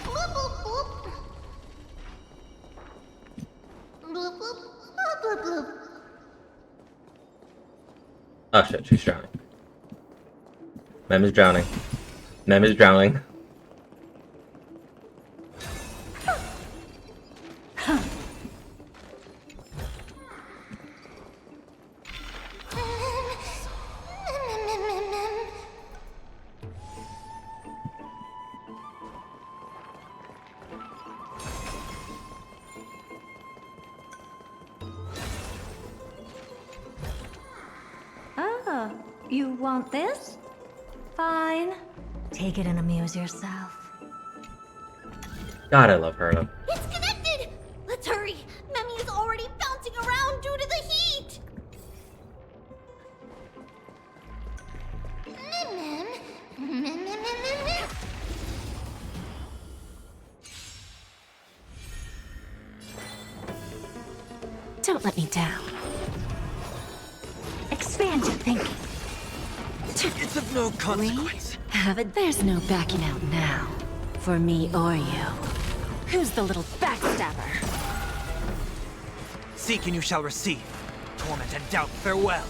Bloop, bloop, bloop. Bloop, bloop, bloop, bloop, bloop. Oh shit, she's drowning. Mem is drowning. Mem is drowning. Ah, you want this? Fine. Take it and amuse yourself. God, I love her. It's connected! Let's hurry! Memmy is already bouncing around due to the heat! Don't let me down. Expand your thinking. It's of no consequence. Have it. There's no backing out now. For me or you. Who's the little backstabber? Seek and you shall receive. Torment and doubt, farewell.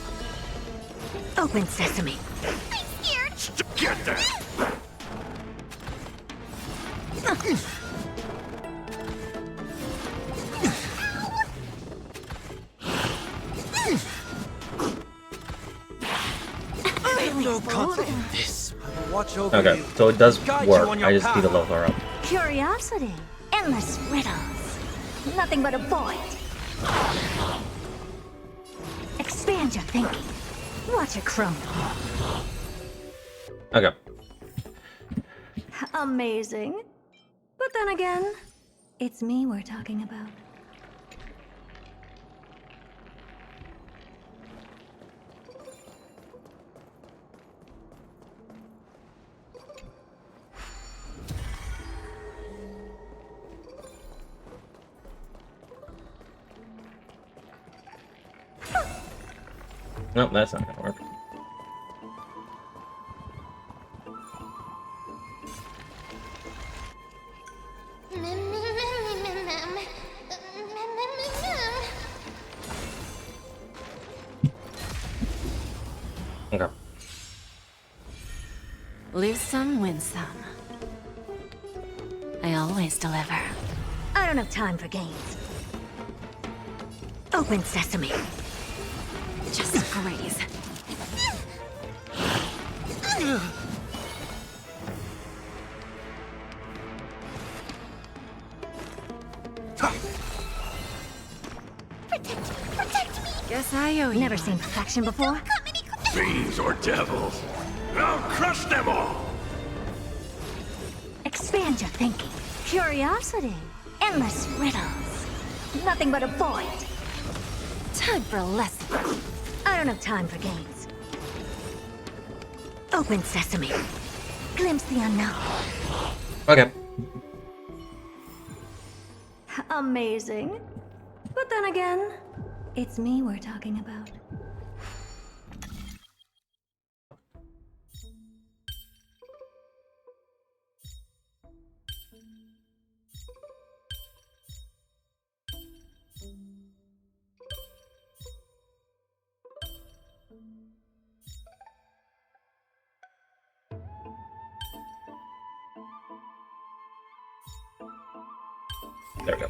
Open sesame. I'm scared! Get there! No consequence. This. I will watch over Okay, you. so it does Guide you work. on your I just need to path. level her up. Curiosity. Endless riddles. Nothing but a void. Expand your thinking. Watch it crumble. Okay. Amazing. But then again, it's me we're talking about. Nope, that's not gonna work. Okay. Lose some, win some. I always deliver. I don't have time for games. Open sesame. Just graze. Protect me! Guess I owe you. Never seen perfection before? Come any Fiends or devils! I'll crush them all! Expand your thinking. Curiosity. Endless riddles. Nothing but a void. Time for a lesson. I don't have time for games. Open sesame. Glimpse the unknown. Okay. Amazing. But then again, it's me we're talking about. There we go.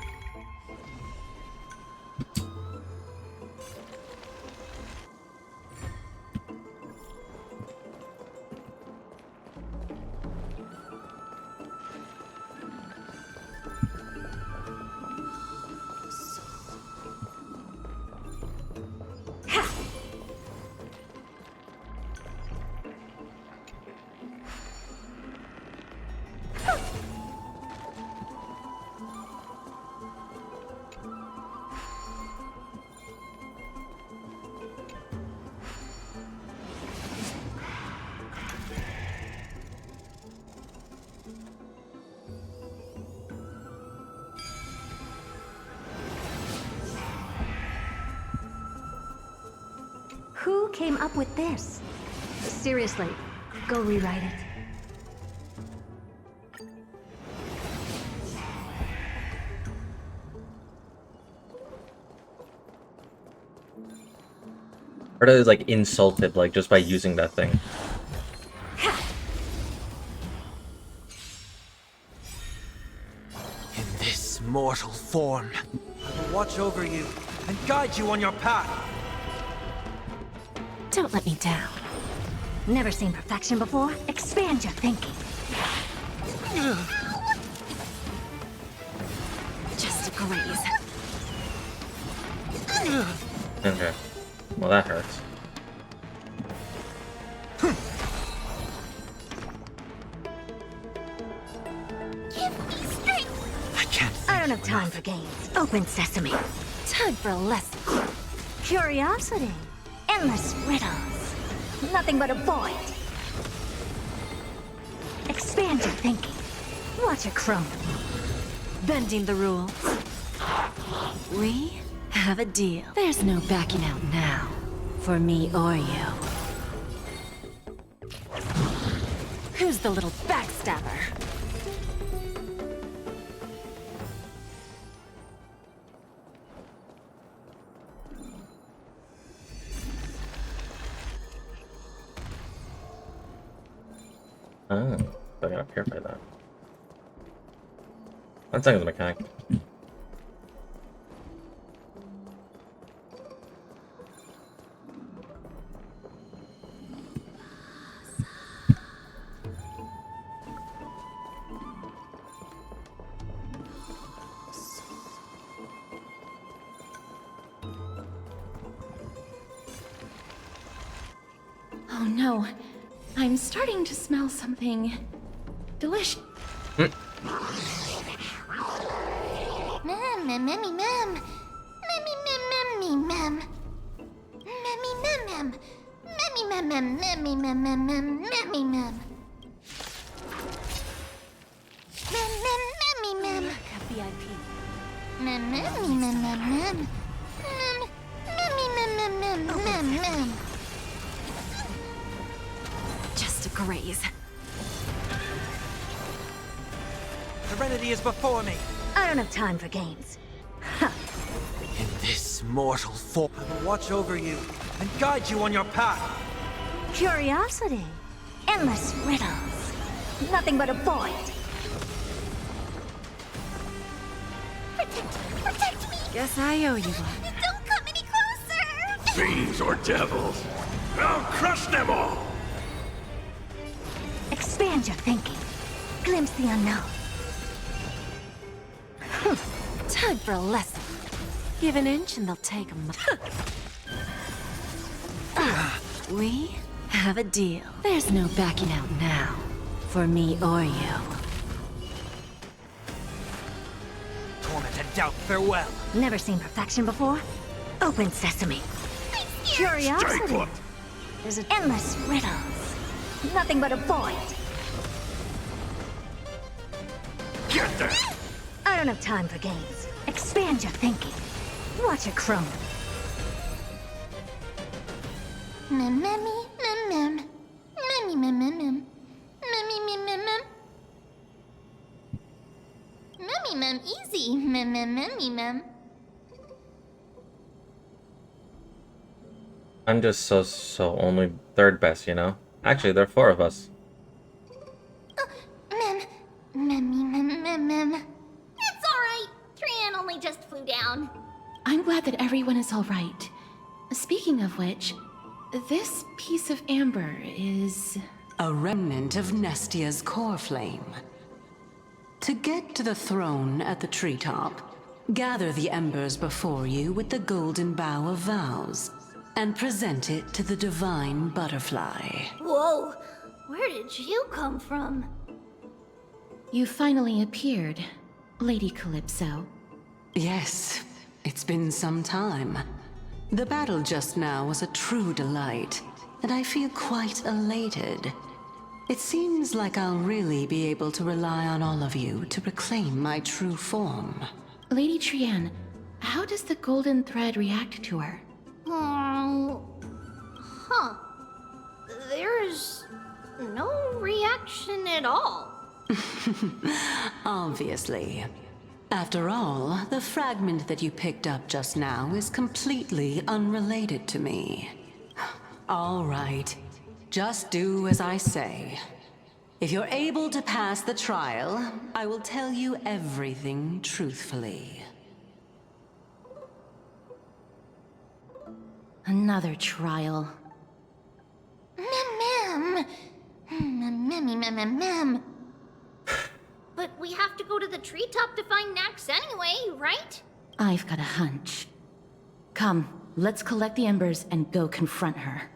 Who came up with this? Seriously, go rewrite it. Or is like insulted like just by using that thing. In this mortal form, I will watch over you and guide you on your path. Don't let me down. Never seen perfection before? Expand your thinking. Just a graze. Okay. Well, that hurts. Give me strength! I can't. I don't have time for games. Open sesame. Time for a lesson. Curiosity. Endless riddles. Nothing but a void. Expand your thinking. Watch it crumble. Bending the rules. We have a deal. There's no backing out now, for me or you. Who's the little backstabber? Oh, I gotta purify that. One second, the mechanic. Oh no. I'm starting to smell something delicious. Mem, mem, memmy, mem. Memmy, mem, memmy, mem. Memmy, mem, mem. Memmy, mem, mem, memmy, mem, mem, mem, memmy, mem. Mem, mem, memmy, mem. VIP. Mem, memmy, mem, mem, mem. Mem, memmy, mem, mem, mem, mem, mem. Just a graze. Serenity is before me. I don't have time for games. In this mortal form, I will watch over you and guide you on your path. Curiosity. Endless riddles. Nothing but a void. Protect me! Guess I owe you one. Don't come any closer! Fiends or devils. I'll crush them all! Expand your thinking. Glimpse the unknown. Time for a lesson. Give an inch and they'll take a mile. We have a deal. There's no backing out now, for me or you. Torment and doubt, farewell. Never seen perfection before? Open sesame. Stay Curiosity. put! There's endless riddles. Nothing but a void. Get there! I don't have time for games. Expand your thinking. Watch it crumble. Mem, memmy, mem, mem. Memmy, mem, mem, mem. Memmy, mem, mem, mem. Memmy, mem, easy. Mem, mem, memmy, mem. I'm just so only third best, you know? Actually, there are 4 of us. Mem, memmy, mem, mem, mem. It's alright. Trian only just flew down. I'm glad that everyone is all right. Speaking of which, this piece of amber is... A remnant of Nestia's core flame. To get to the throne at the treetop, gather the embers before you with the golden bough of vows, and present it to the divine butterfly. Whoa, where did you come from? You finally appeared, Lady Calypso. Yes, it's been some time. The battle just now was a true delight, and I feel quite elated. It seems like I'll really be able to rely on all of you to reclaim my true form. Lady Trian, how does the golden thread react to her? Oh, reaction at all. Obviously. After all, the fragment that you picked up just now is completely unrelated to me. All right. Just do as I say. If you're able to pass the trial, I will tell you everything truthfully. Another trial. Mem. But we have to go to the treetop to find Nax anyway, right? I've got a hunch. Come, let's collect the embers and go confront her.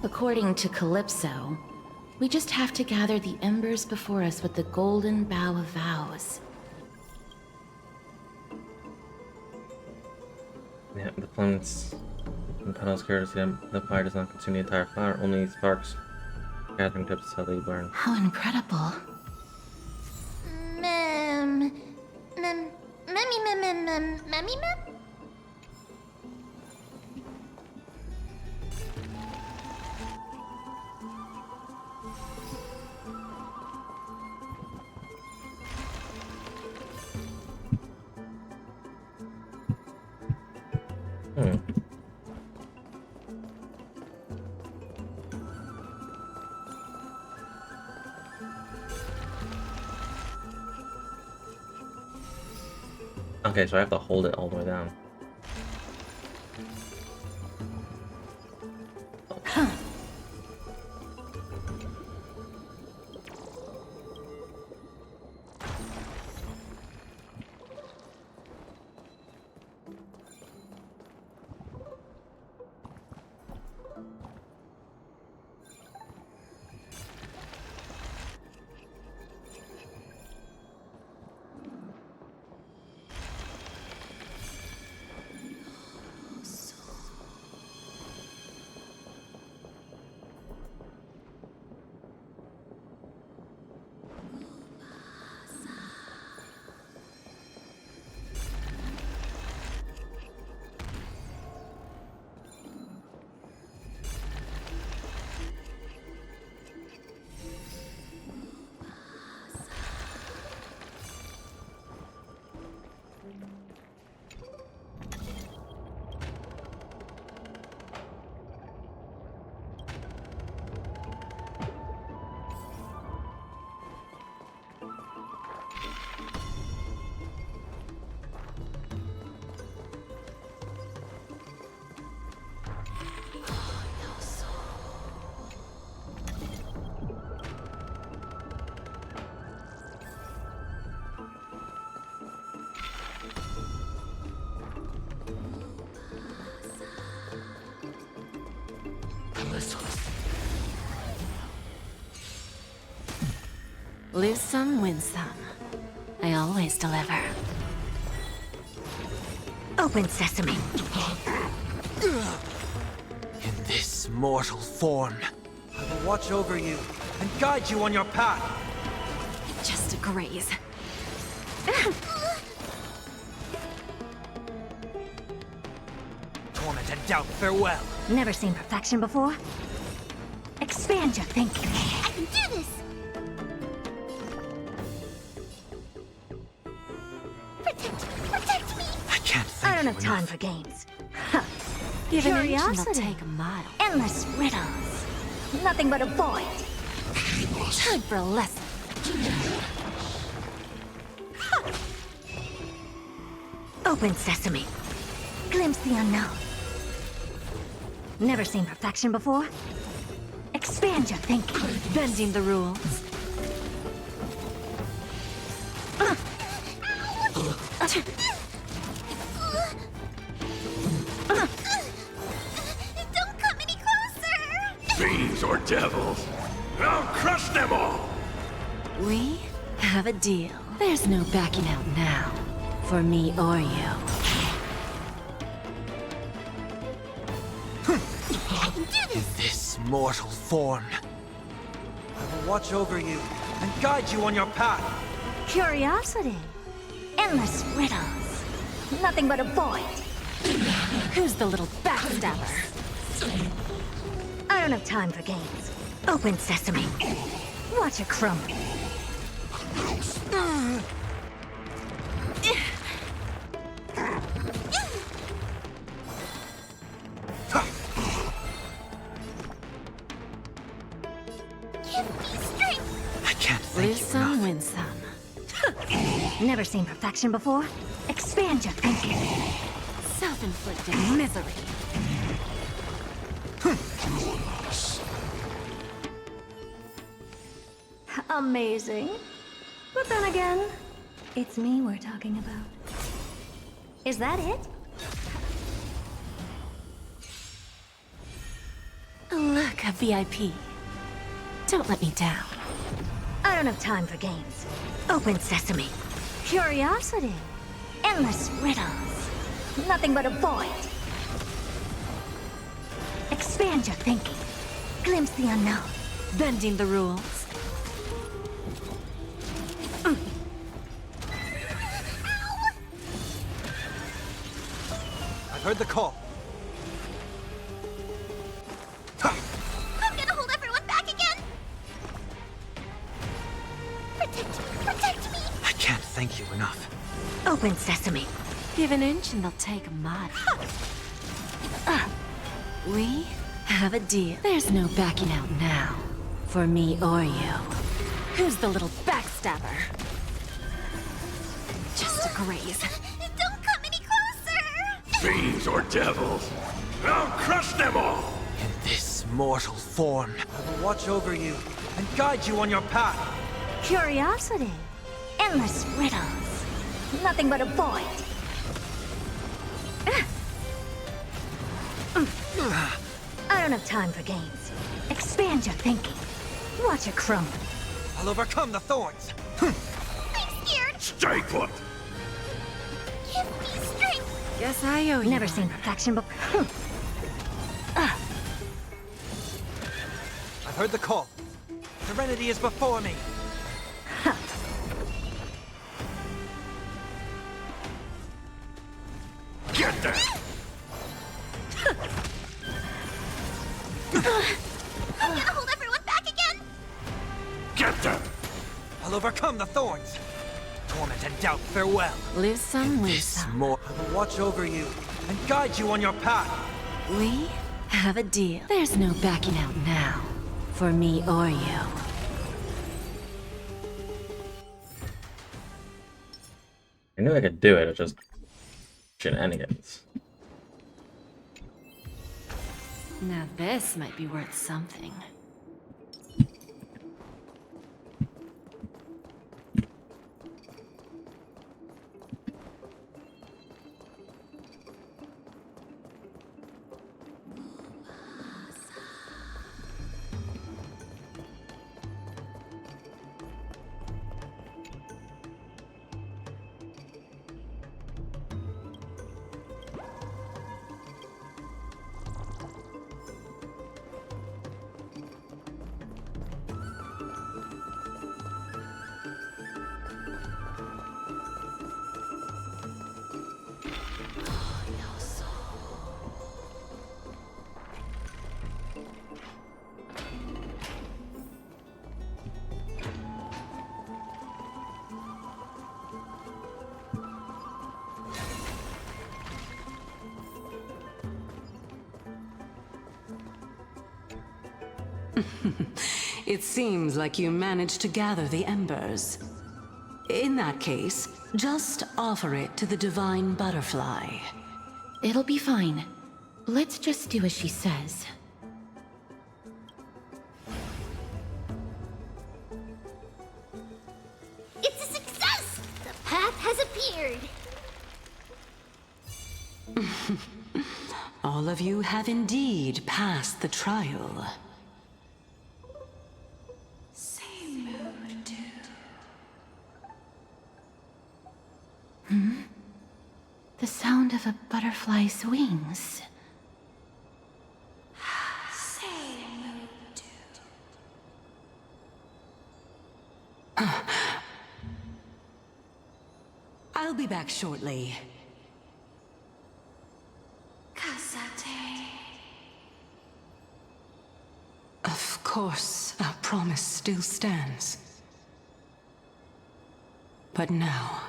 According to Calypso, we just have to gather the embers before us with the golden bough of vows. Yeah, the flames and petals courtesy the fire does not consume the entire flower, only sparks. Gathering tips how they burn. How incredible. Memmy? Okay, so I have to hold it all the way down. Lose some, win some. I always deliver. Open sesame. In this mortal form, I will watch over you and guide you on your path. Just a graze. Torment and doubt, farewell. Never seen perfection before? Expand your thinking. I can do this! Protect me! I can't thank I don't you have time enough. for games. Give an inch and they'll Curiosity. take a mile. Endless riddles. Nothing but a void. Time for a lesson. Open sesame. Glimpse the unknown. Never seen perfection before? Expand your thinking. Bending the rules. Don't come any closer! Fiends or devils, I'll crush them all! We have a deal. There's no backing out now, for me or you. In this mortal form, I will watch over you and guide you on your path. Curiosity. Endless riddles. Nothing but a void. Who's the little backstabber? I don't have time for games. Open sesame. Watch it crumble. Give me strength! I can't thank Lose you some, enough. win some. Never seen perfection before? Expand your thinking. Self-inflicted misery. Amazing. But then again, it's me we're talking about. Is that it? Look, a VIP. Don't let me down. I don't have time for games. Open sesame. Curiosity. Endless riddles. Nothing but a void. Expand your thinking. Glimpse the unknown. Bending the rules. I've heard the call. I'm gonna hold everyone back again! Protect me! I can't thank you enough. Open sesame. Give an inch and they'll take a mile. We have a deal. There's no backing out now, for me or you. Who's the little backstabber? Just a graze. Don't come any closer! Fiends or devils, I'll crush them all! In this mortal form, I will watch over you and guide you on your path. Curiosity. Endless riddles. Nothing but a void. I don't have time for games. Expand your thinking. Watch it crumble. I'll overcome the thorns. I'm scared! Stay put! Give me strength! Guess I owe you Never one. seen perfection before. I've heard the call. Serenity is before me. Get them! I'm gonna hold everyone back again! Get them! I'll overcome the thorns. Torment and doubt, farewell. Lose some, lose This some. more, I will watch over you and guide you on your path. We have a deal. There's no backing out now, for me or you. I knew I could do it, it's just shenanigans. Now this might be worth something. It seems like you managed to gather the embers. In that case, just offer it to the divine butterfly. It'll be fine. Let's just do as she says. It's a success! The path has appeared! All of you have indeed passed the trial. Same mood, too. The sound of a butterfly's wings. Same mood, too. I'll be back shortly. Of course, our promise still stands. But now,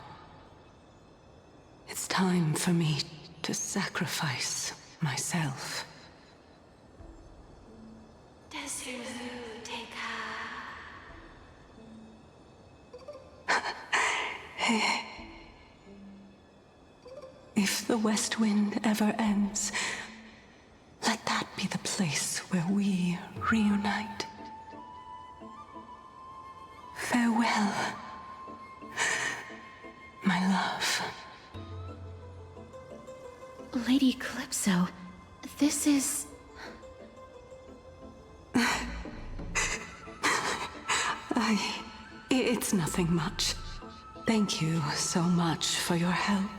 it's time for me to sacrifice myself. If the West Wind ever ends, let that be the place where we reunite. Farewell, my love. Lady Calypso, this is... It's nothing much. Thank you so much for your help.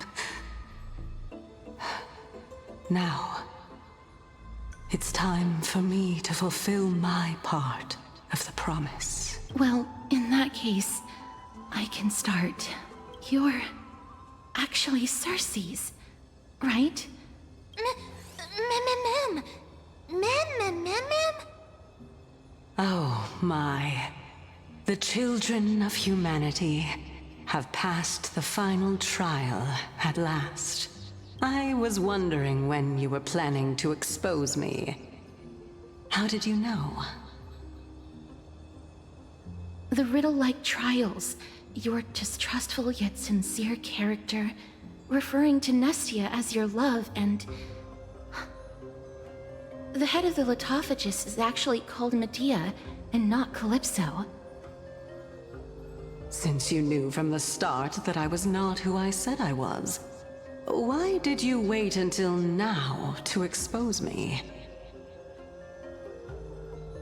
Now, it's time for me to fulfill my part of the promise. Well, in that case, I can start. You're actually Cersei's, right? Oh my. The children of humanity have passed the final trial at last. I was wondering when you were planning to expose me. How did you know? The riddle-like trials, your distrustful yet sincere character, referring to Nestia as your love, and... The head of the Litophagus is actually called Medea, and not Calypso. Since you knew from the start that I was not who I said I was, why did you wait until now to expose me?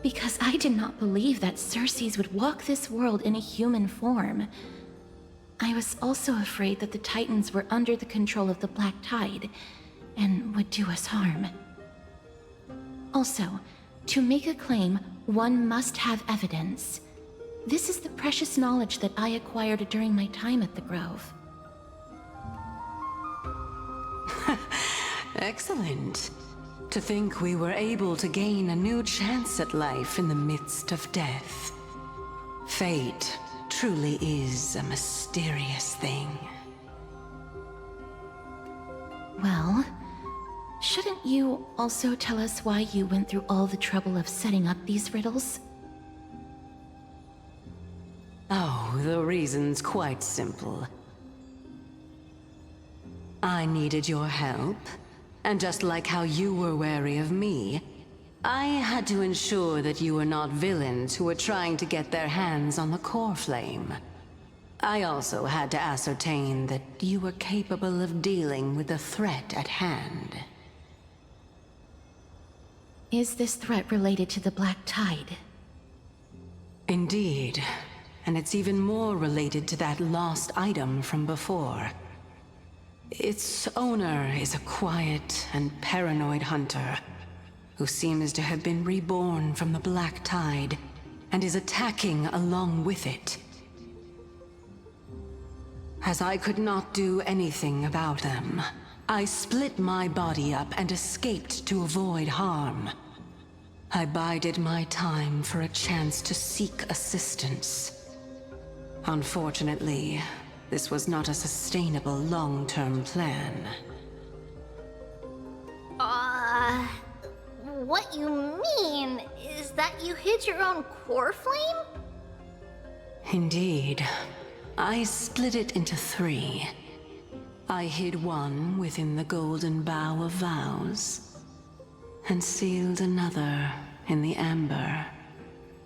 Because I did not believe that Cersei's would walk this world in a human form. I was also afraid that the Titans were under the control of the Black Tide, and would do us harm. Also, to make a claim, one must have evidence. This is the precious knowledge that I acquired during my time at the Grove. Excellent. To think we were able to gain a new chance at life in the midst of death. Fate truly is a mysterious thing. Well, shouldn't you also tell us why you went through all the trouble of setting up these riddles? Oh, the reason's quite simple. I needed your help, and just like how you were wary of me, I had to ensure that you were not villains who were trying to get their hands on the core flame. I also had to ascertain that you were capable of dealing with the threat at hand. Is this threat related to the Black Tide? Indeed, and it's even more related to that lost item from before. Its owner is a quiet and paranoid hunter who seems to have been reborn from the Black Tide and is attacking along with it. As I could not do anything about them, I split my body up and escaped to avoid harm. I bided my time for a chance to seek assistance. Unfortunately, this was not a sustainable long-term plan. What you mean is that you hid your own core flame? Indeed. I split it into 3. I hid one within the Golden Bough of Vows, and sealed another in the Amber,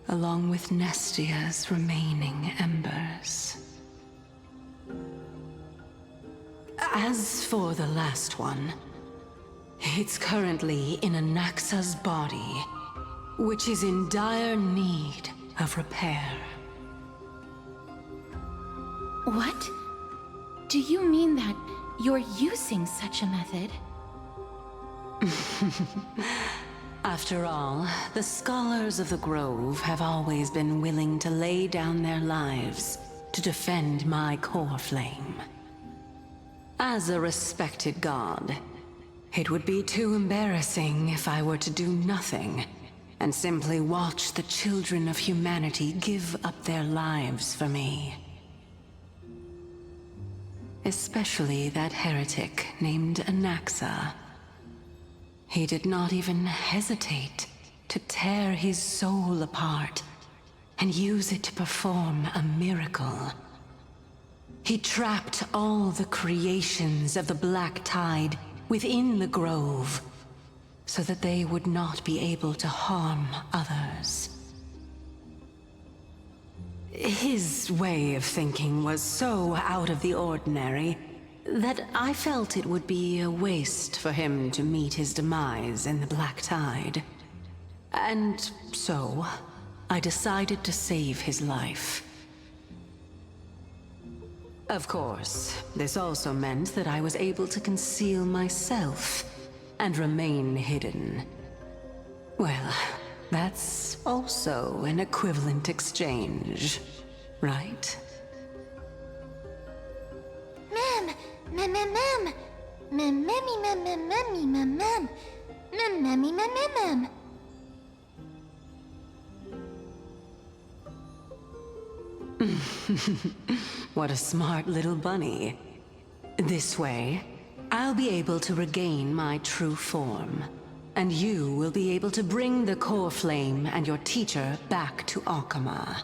along with Nestia's remaining embers. As for the last one, It's currently in Anaxa's body, which is in dire need of repair. What? Do you mean that you're using such a method? After all, the scholars of the Grove have always been willing to lay down their lives to defend my core flame. As a respected god, it would be too embarrassing if I were to do nothing and simply watch the children of humanity give up their lives for me. Especially that heretic named Anaxa. He did not even hesitate to tear his soul apart and use it to perform a miracle. He trapped all the creations of the Black Tide within the Grove so that they would not be able to harm others. His way of thinking was so out of the ordinary that I felt it would be a waste for him to meet his demise in the Black Tide. And so, I decided to save his life. Of course, this also meant that I was able to conceal myself and remain hidden. Well, that's also an equivalent exchange, right? Mem, mem, mem, mem, mem, mem, mem, mem, mem, mem, mem, mem, mem, mem, mem, mem. What a smart little bunny. This way, I'll be able to regain my true form, and you will be able to bring the core flame and your teacher back to Akama.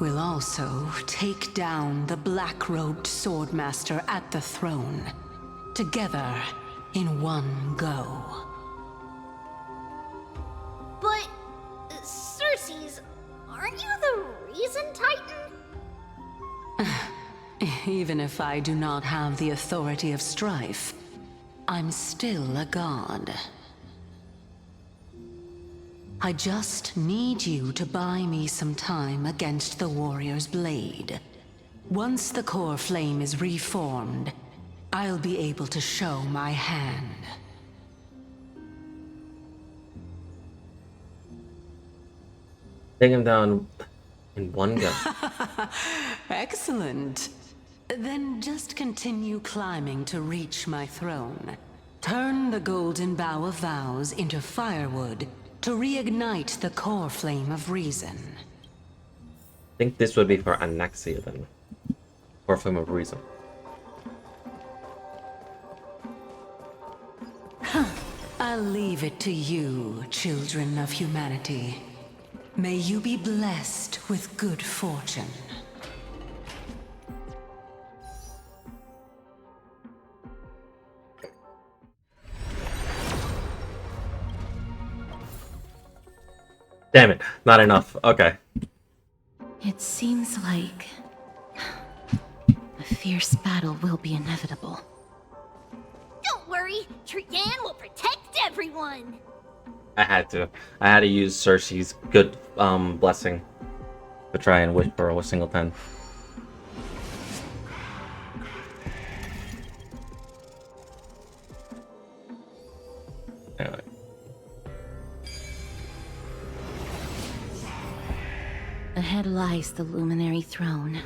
We'll also take down the black-robed swordmaster at the throne, together in one go. But, Cersei's, aren't you the reason, Titan? Even if I do not have the authority of strife, I'm still a god. I just need you to buy me some time against the warrior's blade. Once the core flame is reformed, I'll be able to show my hand. Take him down in one go. Excellent. Then just continue climbing to reach my throne. Turn the golden bough of vows into firewood to reignite the core flame of reason. I think this would be for Anaxia then. Or Flame of Reason. I'll leave it to you, children of humanity. May you be blessed with good fortune. Damn it, not enough. Okay. It seems like a fierce battle will be inevitable. Don't worry, Trian will protect everyone. I had to use Cersei's good blessing to try and whisper a single 10. Anyway. Ahead lies the Luminary Throne.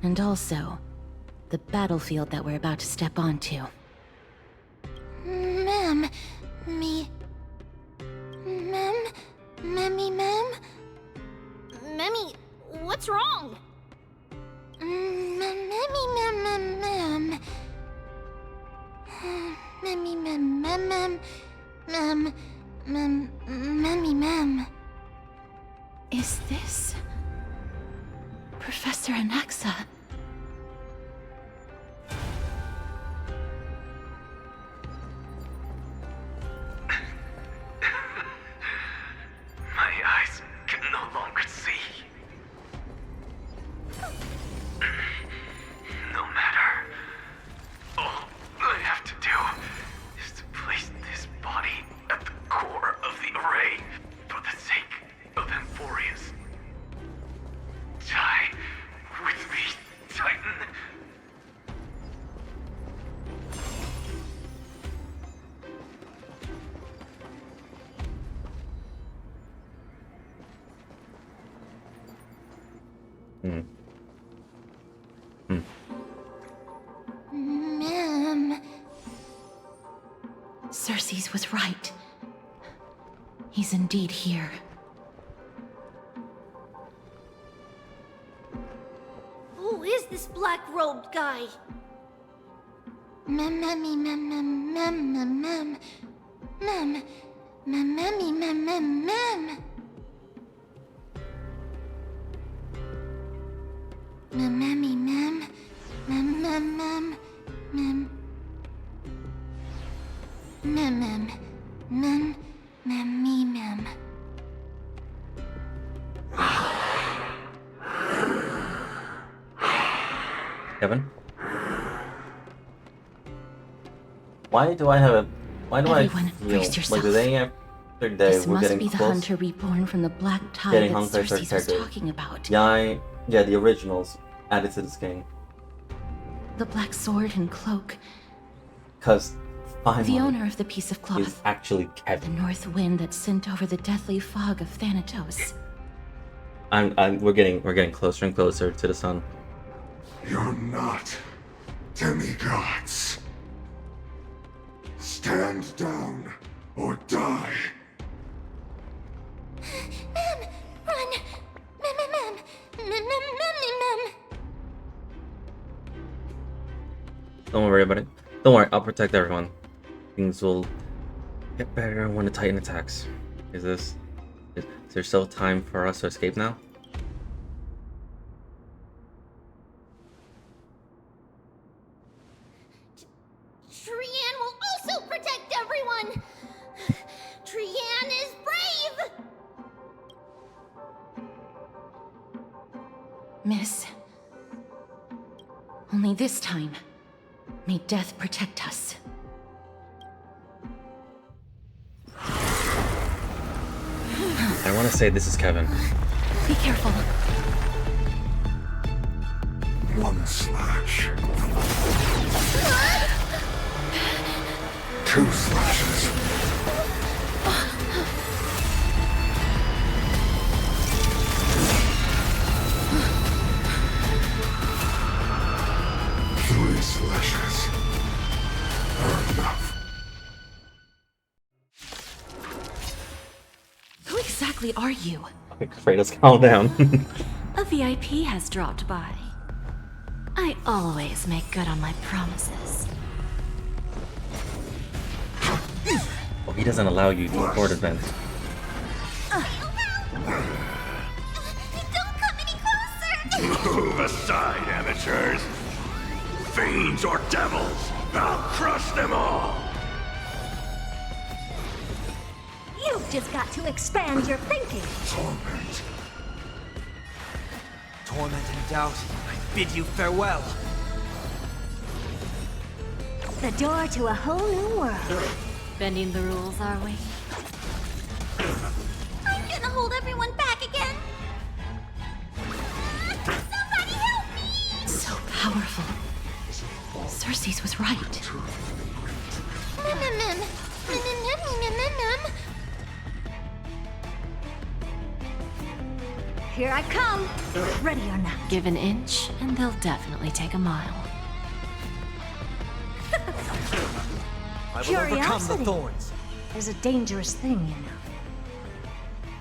And also, the battlefield that we're about to step onto. Mem, me... Mem? Memmy, Mem? Memmy, what's wrong? Memmy, Mem, Mem, Mem. Memmy, Mem, Mem, Mem. Memmy, Mem. Is this... Professor Anaxa? My eyes can no longer see. No matter. All Hmm. Ma'am. Cersei's was right. He's indeed here. Who is this black-robed guy? Mem. Kevin? Why do I have a... Why do Everyone, I feel brace yourself. like day after day This we're must getting be the close? hunter reborn from the black tide Getting that Honkai Star Cersei's was characters. talking about. Yeah, the originals added to this game. The black sword and cloak. Because finally, The owner of the piece of is cloth. actually The Kevin. north wind that sent over the deathly fog of Thanatos. We're getting closer and closer to the sun. You're not demigods. Stand down or die. Ma'am! Run! Ma'am! Don't worry about it. Don't worry, I'll protect everyone. Things will get better when the Titan attacks. Is there still time for us to escape now? Trian will also protect everyone! Trian is brave! Miss. Only this time, may death protect us. I want to say this is Kevin. Be careful. One slash. Two slashes. Three slashes are enough. Who exactly are you? Kratos, calm down. A VIP has dropped by. I always make good on my promises. Oh, he doesn't allow you to record events. Don't come any closer! Move aside, amateurs. Fiends or devils, I'll crush them all. You've just got to expand your thinking. Torment. Torment and doubt, I bid you farewell. The door to a whole new world. Bending the rules, are we? I'm gonna hold everyone back again! Somebody help me! So powerful. Cersei's was right. Here I come. Ready or not. Give an inch, and they'll definitely take a mile. I will overcome the Curiosity. thorns. There's a dangerous thing, you know.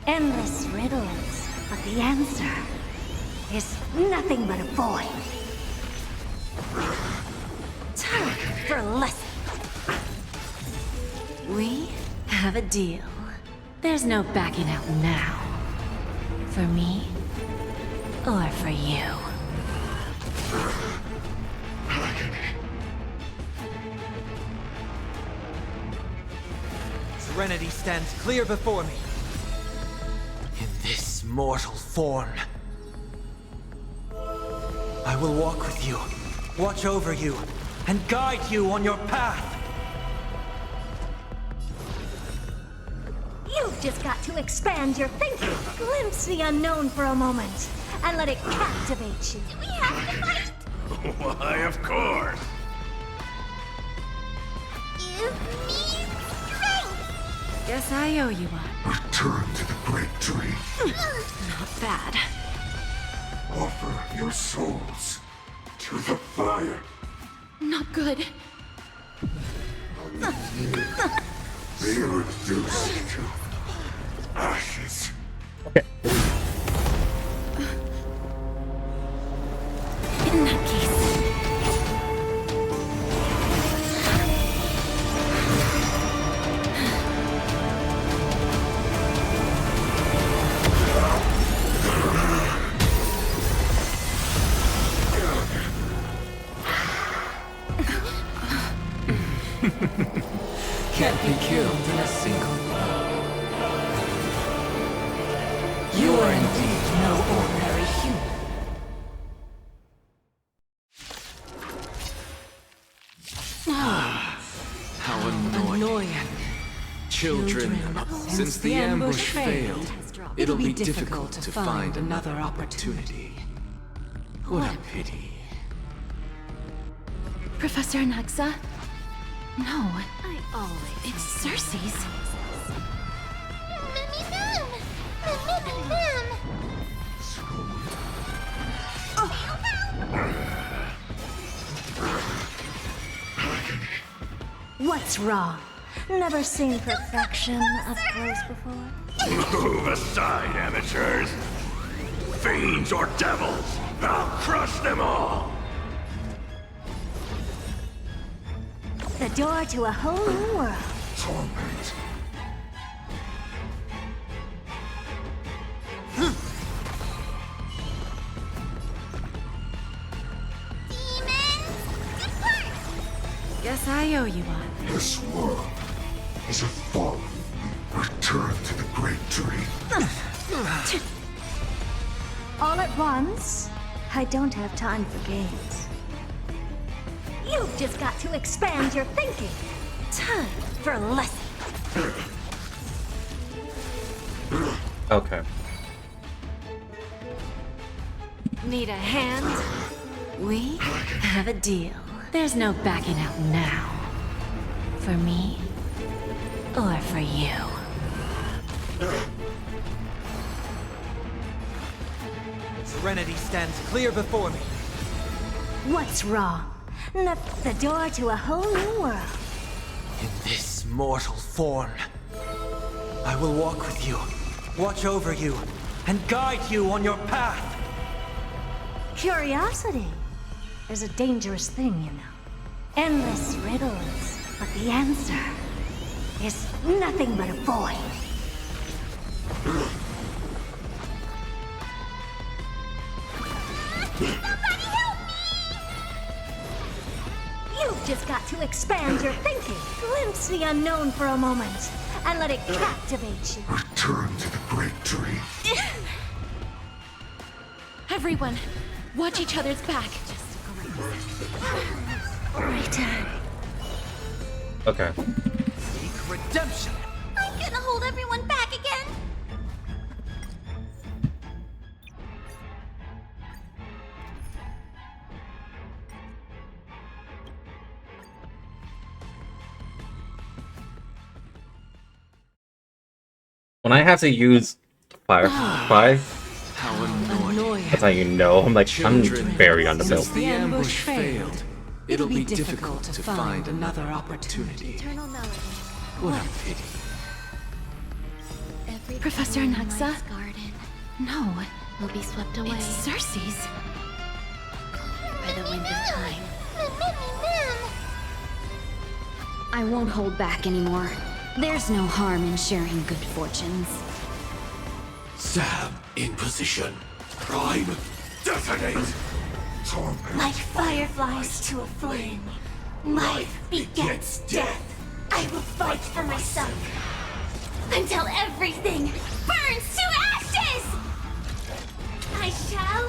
Endless riddles, but the answer is nothing but a void. Time for a lesson. We have a deal. There's no backing out now. For me, or for you. Serenity stands clear before me. In this mortal form. I will walk with you, watch over you, and guide you on your path. You've just got to expand your thinking. Glimpse the unknown for a moment, and let it captivate you. We have to fight! Why, of course. Give me strength! Guess I owe you one. Return to the great tree. Not bad. Offer your souls to the fire. Not good. Be reduced to ashes. In that case. Can't be killed in a single blow. You are indeed no ordinary human. How annoying. Children, since the ambush failed, it'll be difficult to find another opportunity. What a pity. Professor Anaxa? No, I always it's Cersei's. What's wrong? Never seen perfection up close before? Move aside, amateurs. Fiends or devils, I'll crush them all. The door to a whole new world. Torment. Guess I owe you one. This world is a fallen. Return to the great tree. All at once? I don't have time for games. You've just got to expand your thinking. Time for a lesson. Okay. Need a hand? We have a deal. There's no backing out now. For me, or for you. Serenity stands clear before me. What's wrong? The door to a whole new world. In this mortal form, I will walk with you, watch over you, and guide you on your path. Curiosity is a dangerous thing, you know. Endless riddles, but the answer is nothing but a void. You've just got to expand your thinking. Glimpse the unknown for a moment, and let it captivate you. Return to the great tree. Everyone, watch each other's back. Return. Okay. Seek redemption. I'm gonna hold everyone back again. When I have to use Firefly, How annoying. that's how you know. I'm like, I'm very Since underbuilt. the ambush failed, it'll be difficult to find another opportunity. Eternal melody. What a pity. Every Professor Anaxa? garden No, will be swept away it's Cersei's. by the wind of time. I won't hold back anymore. There's no harm in sharing good fortunes. Sam in position. Prime. Detonate. Torment. Like fireflies to a flame, life begets death. I will fight for myself until everything burns to ashes! I shall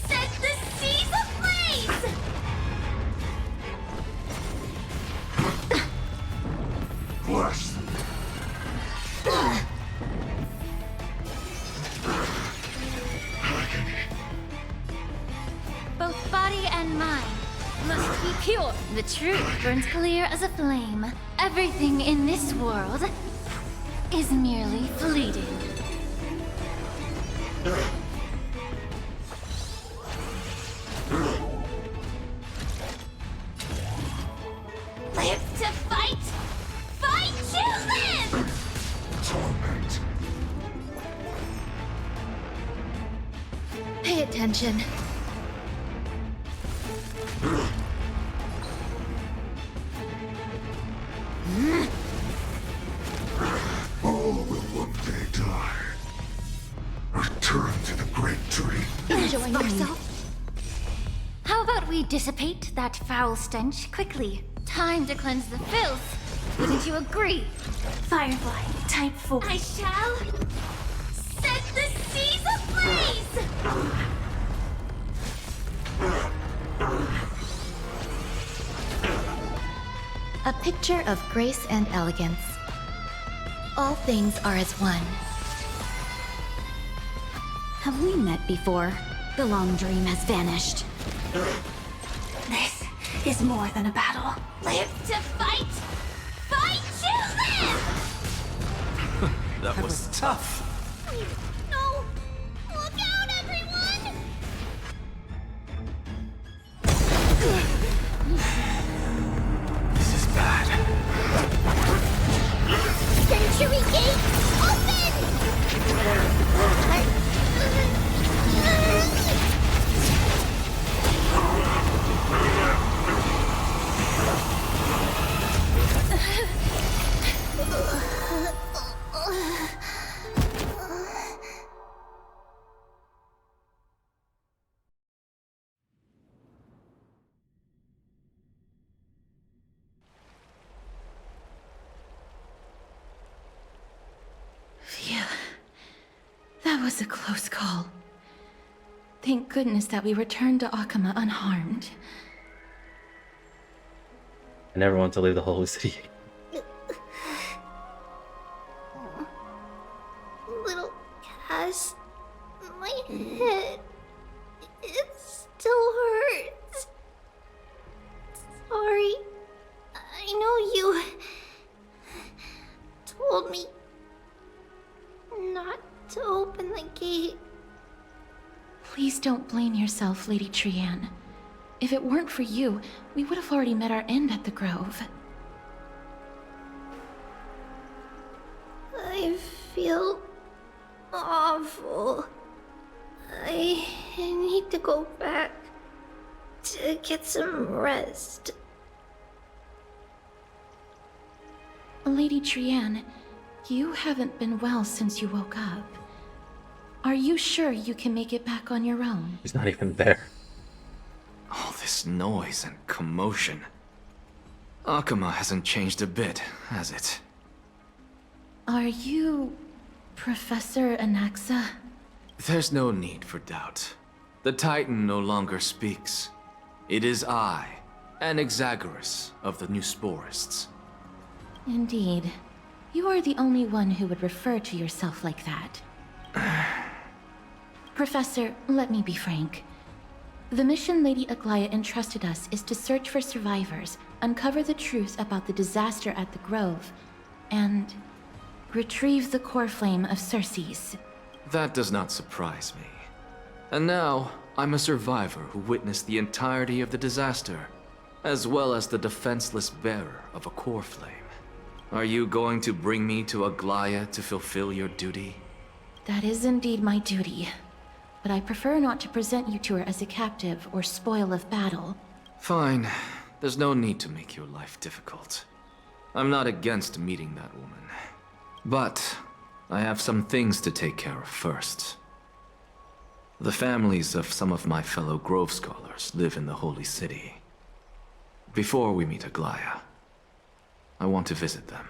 set the seas ablaze! Bless. Both body and mind must be pure. The truth burns clear as a flame. Everything in this world is merely fleeting. attention. All will one day die. Return to the great tree. Enjoy yourself. How about we dissipate that foul stench quickly? Time to cleanse the filth. Wouldn't you agree? Firefly, type 4. I shall set the seas ablaze! A picture of grace and elegance. All things are as one. Have we met before? The long dream has vanished. This is more than a battle. Live to fight! Fight to live! That was tough. No! Look out, everyone! This is bad. Century Gate, open! Phew. That was a close call. Thank goodness that we returned to Akama unharmed. I never want to leave the holy city. Little Cass, my head, it still hurts. Sorry, I know you told me not to open the gate. Please don't blame yourself, Lady Trianne. If it weren't for you, we would have already met our end at the Grove. I feel awful. I need to go back to get some rest. Lady Trianne, you haven't been well since you woke up. Are you sure you can make it back on your own? He's not even there. All this noise and commotion. Akama hasn't changed a bit, has it? Are you Professor Anaxa? There's no need for doubt. The Titan no longer speaks. It is I, Anaxagoras of the New Sporists. Indeed. You are the only one who would refer to yourself like that. Professor, let me be frank. The mission Lady Aglaya entrusted us is to search for survivors, uncover the truth about the disaster at the Grove, and retrieve the core flame of Circes. That does not surprise me. And now, I'm a survivor who witnessed the entirety of the disaster, as well as the defenseless bearer of a core flame. Are you going to bring me to Aglaya to fulfill your duty? That is indeed my duty. But I prefer not to present you to her as a captive or spoil of battle. Fine. There's no need to make your life difficult. I'm not against meeting that woman. But I have some things to take care of first. The families of some of my fellow Grove Scholars live in the Holy City. Before we meet Aglaya, I want to visit them.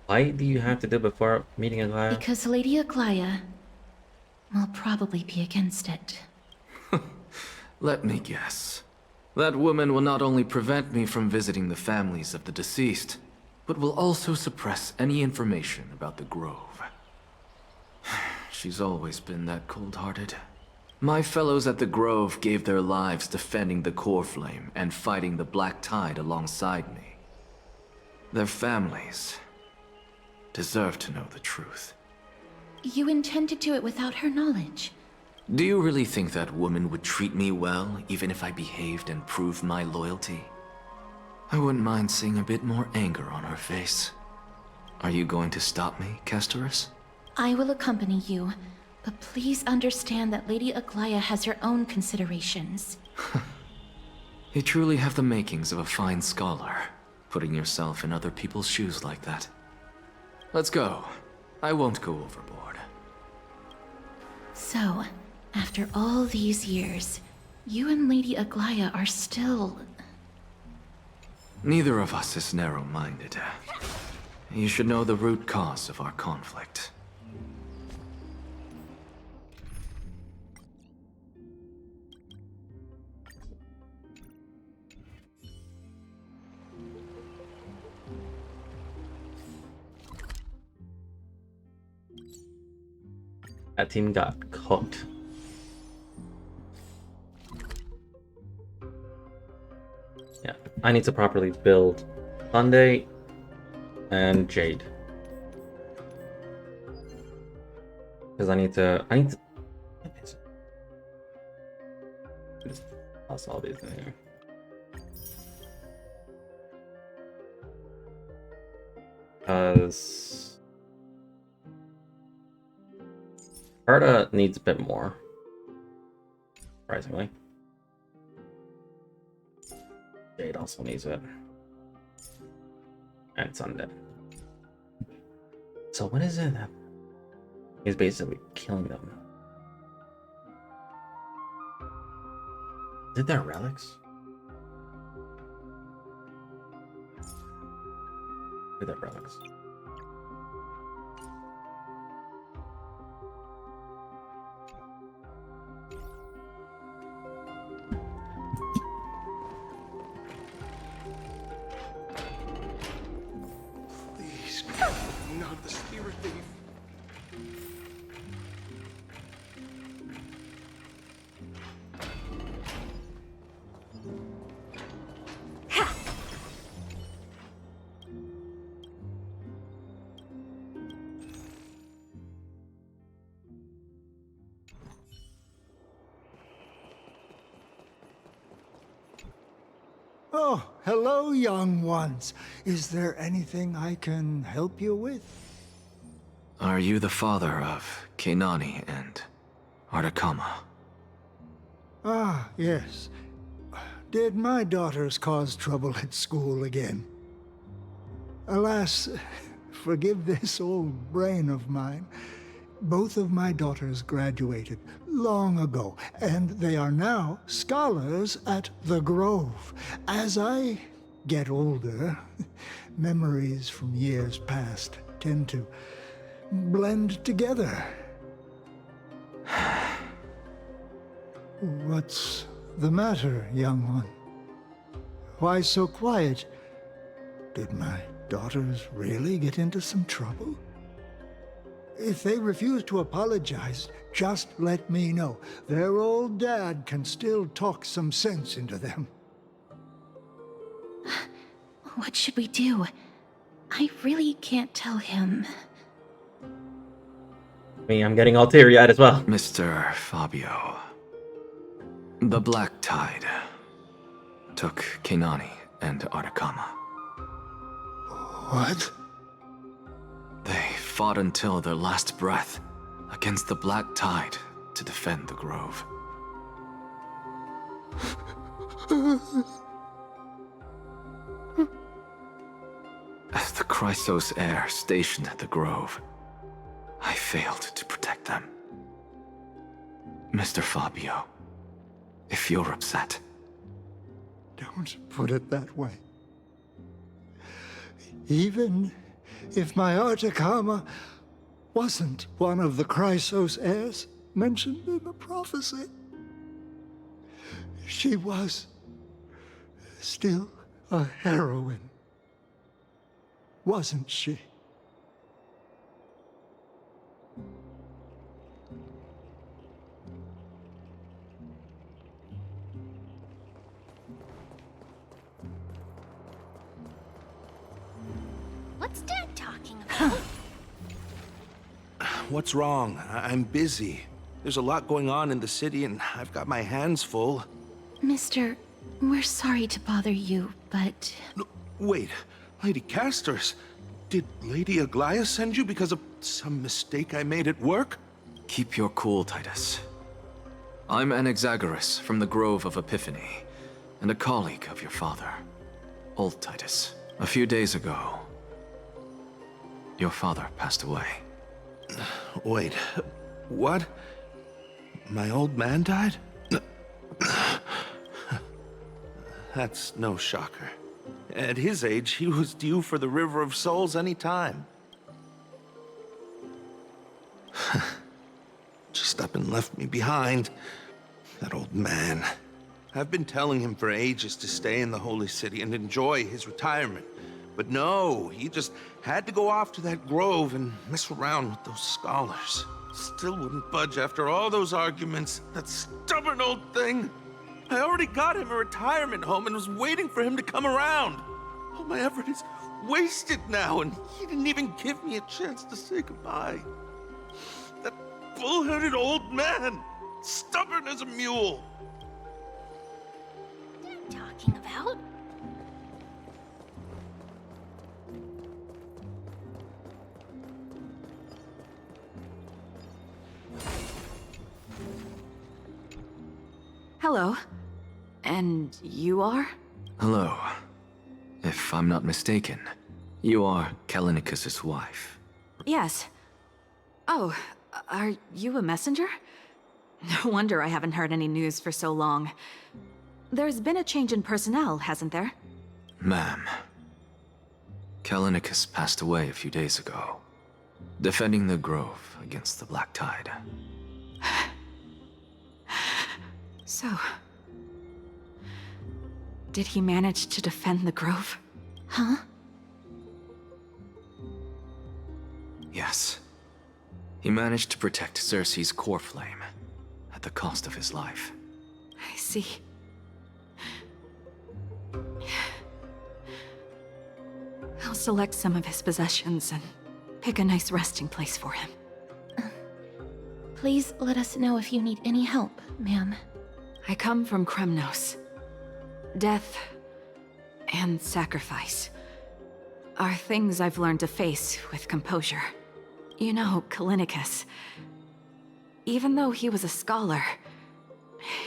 Why do you have to do it before meeting Aglaya? Because Lady Aglaya will probably be against it. Let me guess. That woman will not only prevent me from visiting the families of the deceased, but will also suppress any information about the Grove. She's always been that cold-hearted. My fellows at the Grove gave their lives defending the core flame and fighting the Black Tide alongside me. Their families deserve to know the truth. You intend to do it without her knowledge. Do you really think that woman would treat me well, even if I behaved and proved my loyalty? I wouldn't mind seeing a bit more anger on her face. Are you going to stop me, Castorus? I will accompany you, But please understand that Lady Aglaya has her own considerations. You truly have the makings of a fine scholar, putting yourself in other people's shoes like that. Let's go. I won't go overboard. So, after all these years, you and Lady Aglaya are still... Neither of us is narrow-minded. You should know the root cause of our conflict. That team got cooked. Yeah, I need to properly build Sunday and Jade. Because I need to just toss all these in here. Because Arta needs a bit more, surprisingly. Jade also needs it. And Sunday. So what is it that is basically killing them? Is it their relics? Are their relics? Please, not the spirit thief. Oh, hello, young ones. Is there anything I can help you with? Are you the father of Keinani and Artakama? Ah, yes. Did my daughters cause trouble at school again? Alas, forgive this old brain of mine. Both of my daughters graduated long ago, and they are now scholars at the Grove. As I get older, memories from years past tend to blend together. What's the matter, young one? Why so quiet? Did my daughters really get into some trouble? If they refuse to apologize, just let me know. Their old dad can still talk some sense into them. What should we do? I really can't tell him. I'm getting all teary-eyed as well. Mr. Fabio. The Black Tide took Keinani and Artakama. What? They fought until their last breath against the Black Tide to defend the Grove. As the Chrysos heir stationed at the Grove, I failed to protect them. Mr. Fabio, if you're upset... Don't put it that way. Even if my Artakama wasn't one of the Chrysos heirs mentioned in the prophecy, she was still a heroine, wasn't she? What's Dad talking about? What's wrong? I'm busy. There's a lot going on in the city, and I've got my hands full. Mister, we're sorry to bother you, but... No, wait, Lady Casters, did Lady Aglaya send you because of some mistake I made at work? Keep your cool, Titus. I'm Anaxagoras from the Grove of Epiphany, and a colleague of your father, old Titus. A few days ago, your father passed away. Wait, what? My old man died? That's no shocker. At his age, he was due for the River of Souls any time. Just up and left me behind. That old man. I've been telling him for ages to stay in the Holy City and enjoy his retirement. But no, he just had to go off to that grove and mess around with those scholars. Still wouldn't budge after all those arguments. That stubborn old thing. I already got him a retirement home and was waiting for him to come around. All my effort is wasted now, and he didn't even give me a chance to say goodbye. That bull-headed old man, stubborn as a mule. What are you talking about? Hello. And you are? Hello. If I'm not mistaken, you are Callinicus's wife. Yes. Oh, are you a messenger? No wonder I haven't heard any news for so long. There's been a change in personnel, hasn't there? Ma'am, Callinicus passed away a few days ago, defending the Grove against the Black Tide. So, did he manage to defend the Grove? Huh? Yes. He managed to protect Cersei's core flame, at the cost of his life. I see. I'll select some of his possessions and pick a nice resting place for him. Please let us know if you need any help, ma'am. I come from Kremnos. Death and sacrifice are things I've learned to face with composure. You know, Callinicus, even though he was a scholar,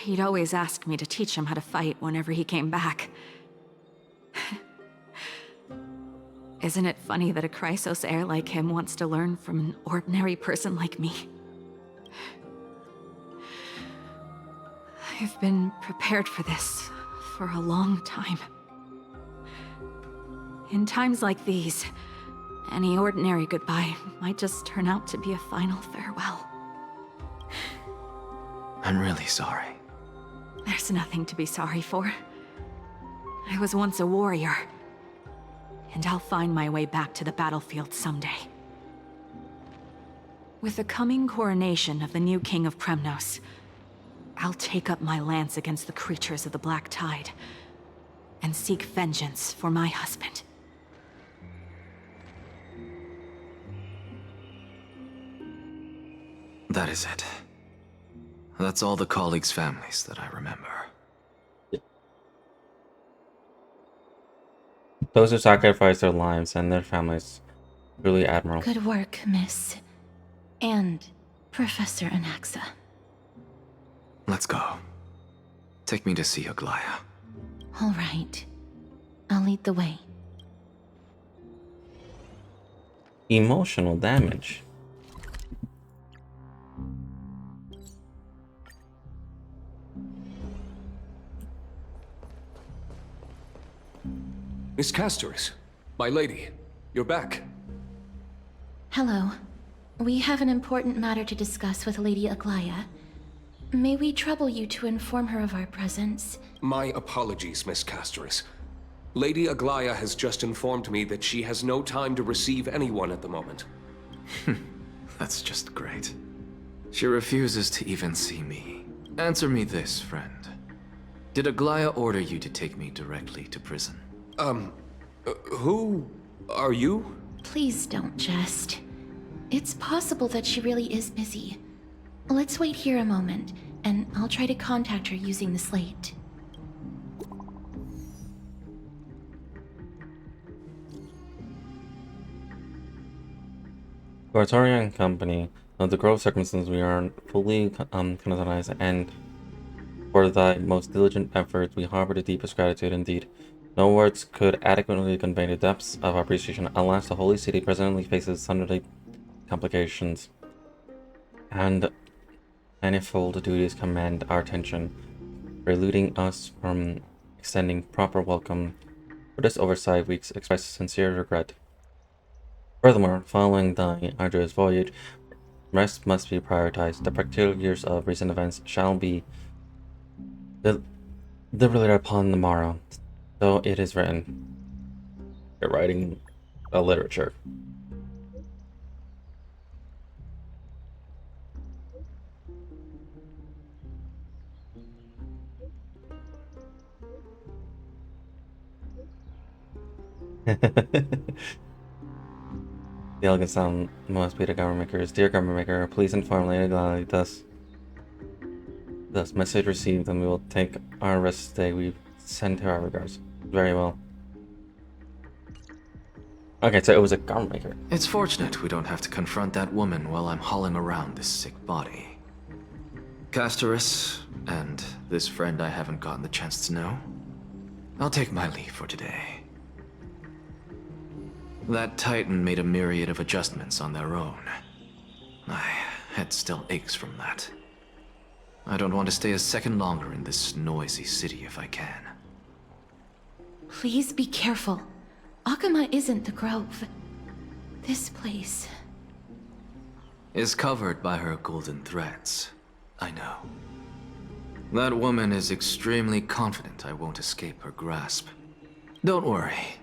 he'd always ask me to teach him how to fight whenever he came back. Isn't it funny that a Chrysos heir like him wants to learn from an ordinary person like me? I've been prepared for this for a long time. In times like these, any ordinary goodbye might just turn out to be a final farewell. I'm really sorry. There's nothing to be sorry for. I was once a warrior, and I'll find my way back to the battlefield someday. With the coming coronation of the new king of Kremnos, I'll take up my lance against the creatures of the Black Tide and seek vengeance for my husband. That is it. That's all the colleagues' families that I remember. Those who sacrifice their lives and their families, really admirable. Good work, Miss. And Professor Anaxa. Let's go. Take me to see Aglaya. All right. I'll lead the way. Emotional damage. Miss Castoris, my lady, you're back. Hello. We have an important matter to discuss with Lady Aglaya. May we trouble you to inform her of our presence? My apologies, Miss Castoris. Lady Aglaya has just informed me that she has no time to receive anyone at the moment. That's just great. She refuses to even see me. Answer me this, friend. Did Aglaya order you to take me directly to prison? Who are you? Please don't jest. It's possible that she really is busy. Let's wait here a moment, and I'll try to contact her using the slate. Gortorian Company Of the grove circumstances we are fully cognizant, and for thy most diligent efforts we harbor the deepest gratitude indeed. No words could adequately convey the depths of our appreciation. Alas, the holy city presently faces sundry complications, and manifold duties command our attention, precluding us from extending proper welcome. For this oversight we express sincere regret. Furthermore, following thy arduous voyage, rest must be prioritized. The particulars of recent events shall be deliberated upon the morrow. So it is written. You're writing a literature. The elegant sound must be the government makers. Dear government maker, please inform Lady Glally thus message received, and we will take our rest day. We send her our regards. Very well. Okay, so it was a government maker. It's fortunate we don't have to confront that woman while I'm hauling around this sick body. Castorus, and this friend I haven't gotten the chance to know, I'll take my leave for today. That Titan made a myriad of adjustments on their own. My head still aches from that. I don't want to stay a second longer in this noisy city if I can. Please be careful. Akama isn't the Grove. This place... is covered by her golden threads. I know. That woman is extremely confident I won't escape her grasp. Don't worry.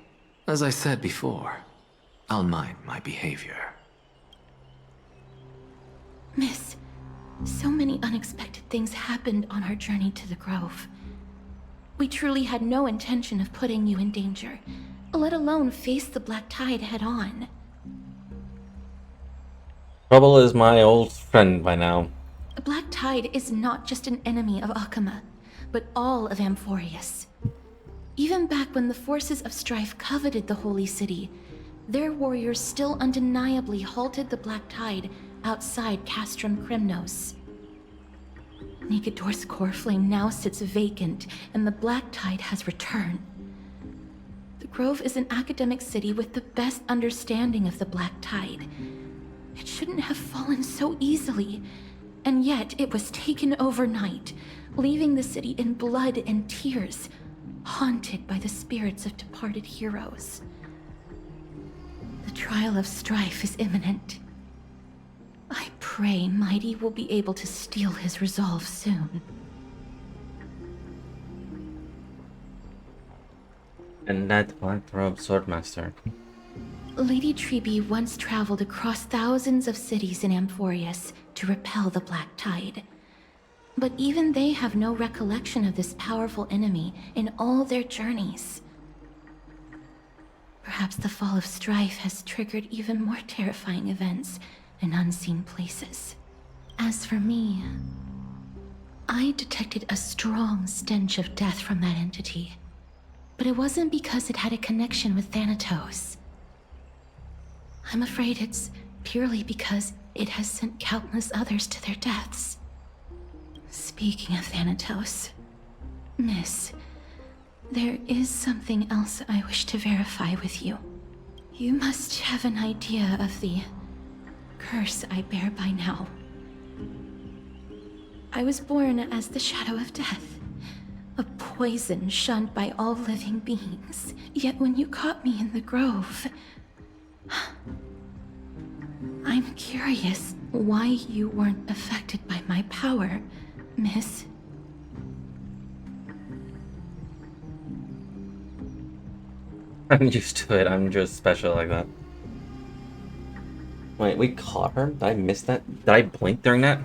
As I said before, I'll mind my behavior. Miss, so many unexpected things happened on our journey to the Grove. We truly had no intention of putting you in danger, let alone face the Black Tide head-on. Trouble is my old friend by now. The Black Tide is not just an enemy of Akama, but all of Amphorius. Even back when the forces of strife coveted the Holy City, their warriors still undeniably halted the Black Tide outside Castrum Krymnos. Nikedor's core flame now sits vacant, and the Black Tide has returned. The Grove is an academic city with the best understanding of the Black Tide. It shouldn't have fallen so easily, and yet it was taken overnight, leaving the city in blood and tears, haunted by the spirits of departed heroes. The trial of strife is imminent. I pray Mighty will be able to steel his resolve soon. And that black-robed swordmaster. Lady Treeby once traveled across thousands of cities in Amphorius to repel the Black Tide. But even they have no recollection of this powerful enemy in all their journeys. Perhaps the fall of strife has triggered even more terrifying events in unseen places. As for me, I detected a strong stench of death from that entity. But it wasn't because it had a connection with Thanatos. I'm afraid it's purely because it has sent countless others to their deaths. Speaking of Thanatos, Miss, there is something else I wish to verify with you. You must have an idea of the curse I bear by now. I was born as the shadow of death, a poison shunned by all living beings. Yet when you caught me in the grove, I'm curious why you weren't affected by my power, Miss. I'm used to it. I'm just special like that. Wait, we caught her? Did I miss that? Did I blink during that?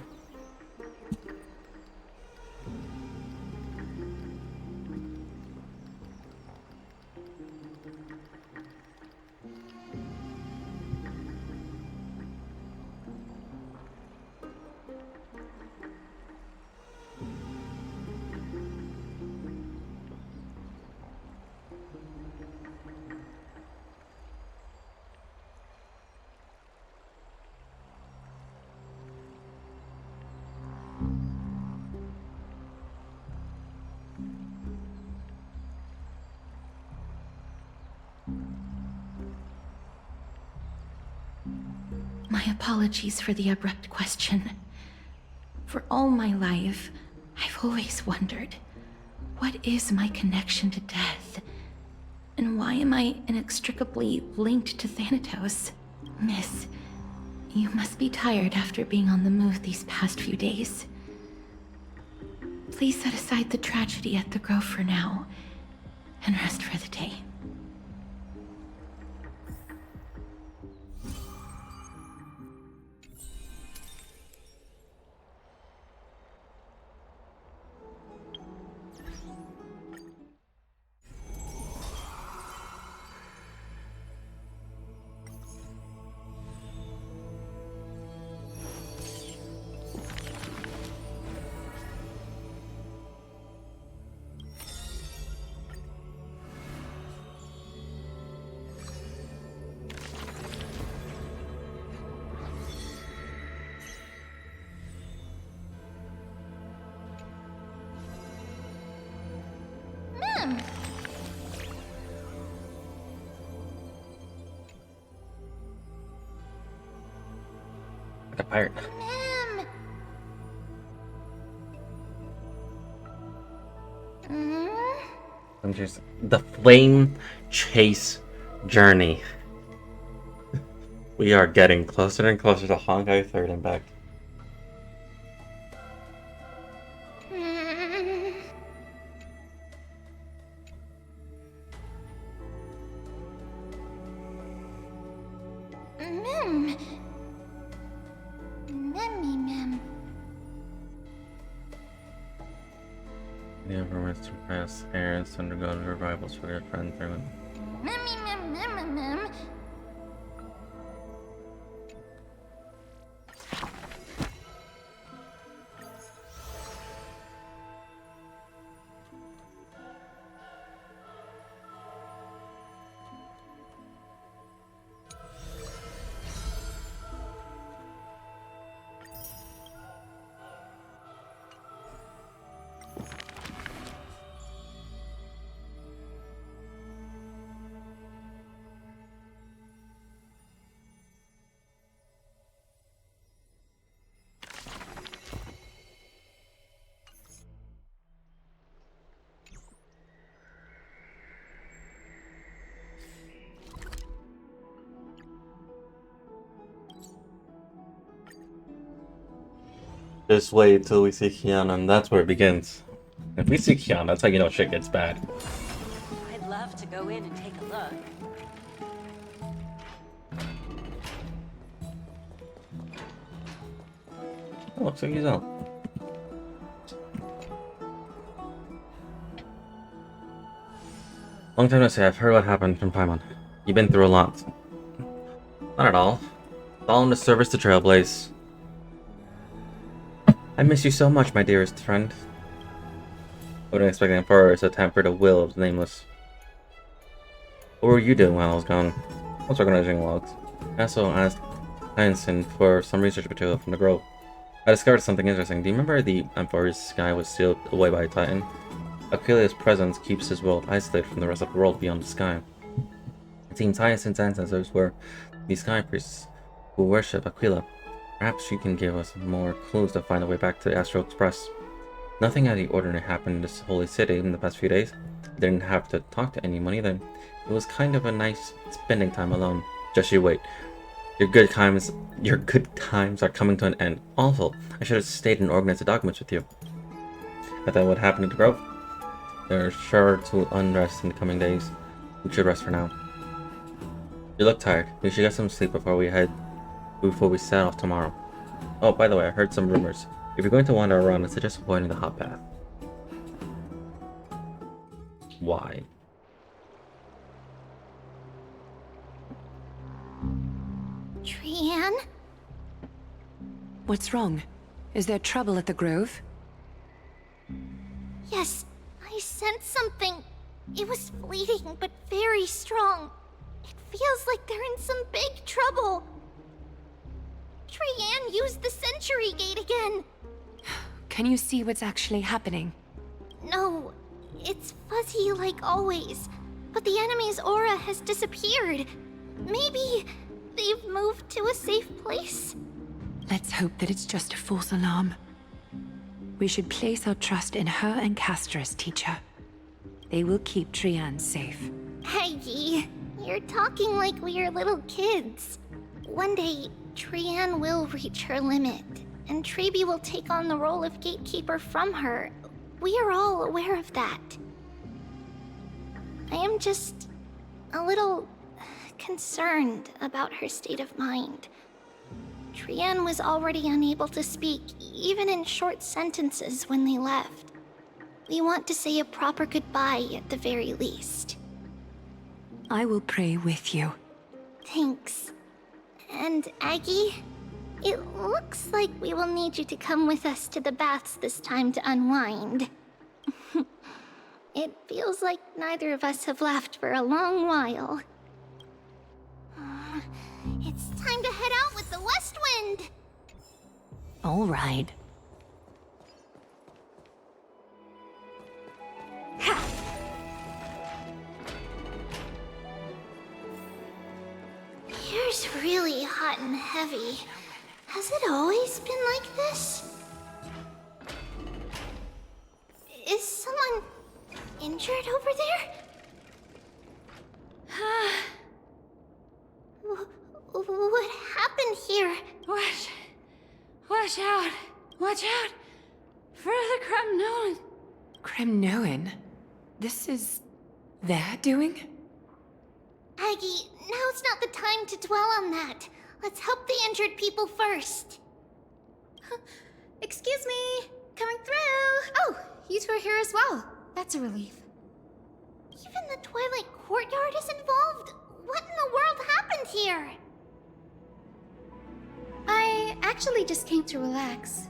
My apologies for the abrupt question. For all my life, I've always wondered, what is my connection to death? And why am I inextricably linked to Thanatos? Miss, you must be tired after being on the move these past few days. Please set aside the tragedy at the Grove for now, and rest for the day. Like a pirate. Ma'am. I'm just the flame chase journey. We are getting closer and closer to Honkai 3rd and back. The Emperor wants to pass parents undergo the revivals for their friend through. Just wait till we see Kiana, and that's where it begins. If we see Kiana, that's how you know shit gets bad. I'd love to go in and take a look. Oh, looks like he's out. Long time no say, I've heard what happened from Paimon. You've been through a lot. Not at all. It's all in the service to Trailblaze. I miss you so much, my dearest friend. I wouldn't expect the Emperor to tamper the will of the Nameless. What were you doing while I was gone? I was organizing logs. I also asked Hyacinth for some research material from the Grove. I discovered something interesting. Do you remember the Emperor's sky was sealed away by a Titan? Aquila's presence keeps his world isolated from the rest of the world beyond the sky. It seems Hyacinth's ancestors were the sky priests who worship Aquila. Perhaps she can give us more clues to find a way back to the Astral Express. Nothing out of the ordinary happened in this holy city in the past few days. I didn't have to talk to anyone either. It was kind of a nice spending time alone. Just you wait. Your good times are coming to an end. Awful. I should have stayed and organized the documents with you. I thought what happened at the Grove? They're sure to unrest in the coming days. We should rest for now. You look tired. We should get some sleep before we set off tomorrow. Oh, by the way, I heard some rumors. If you're going to wander around, I suggest avoiding the hot path. Why? Trian? What's wrong? Is there trouble at the Grove? Yes, I sensed something. It was fleeting, but very strong. It feels like they're in some big trouble. Trian used the Century Gate again. Can you see what's actually happening? No, it's fuzzy like always. But the enemy's aura has disappeared. Maybe they've moved to a safe place? Let's hope that it's just a false alarm. We should place our trust in her and Castor's teacher. They will keep Trian safe. Aggie, you're talking like we are little kids. One day, Trian will reach her limit, and Trebi will take on the role of gatekeeper from her. We are all aware of that. I am just a little concerned about her state of mind. Trian was already unable to speak, even in short sentences when they left. We want to say a proper goodbye at the very least. I will pray with you. Thanks. And Aggie, it looks like we will need you to come with us to the baths this time to unwind. It feels like neither of us have laughed for a long while. It's time to head out with the West Wind! All right. Here's really hot and heavy. Has it always been like this? Is someone injured over there? What happened here? Watch out! Watch out! For the Kremnoan! Kremnoan? This is their doing? Aggie, now's not the time to dwell on that. Let's help the injured people first. Excuse me! Coming through! Oh, you two are here as well. That's a relief. Even the Twilight Courtyard is involved? What in the world happened here? I actually just came to relax.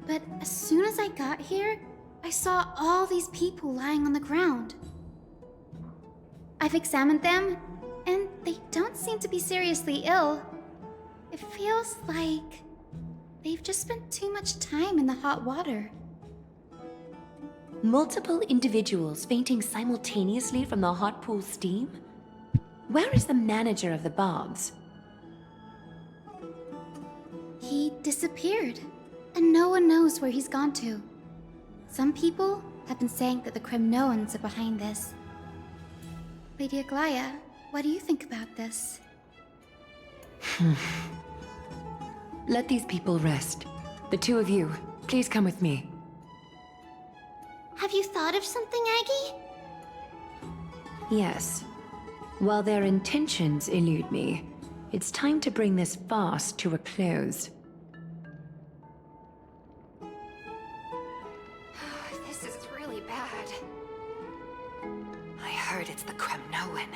But as soon as I got here, I saw all these people lying on the ground. I've examined them, and they don't seem to be seriously ill. It feels like they've just spent too much time in the hot water. Multiple individuals fainting simultaneously from the hot pool steam? Where is the manager of the baths? He disappeared, and no one knows where he's gone to. Some people have been saying that the Kremnoans are behind this. Lady Aglaya, what do you think about this? Let these people rest. The two of you, please come with me. Have you thought of something, Aggie? Yes. While their intentions elude me, it's time to bring this farce to a close. This is really bad. I heard it's the Kremnoan.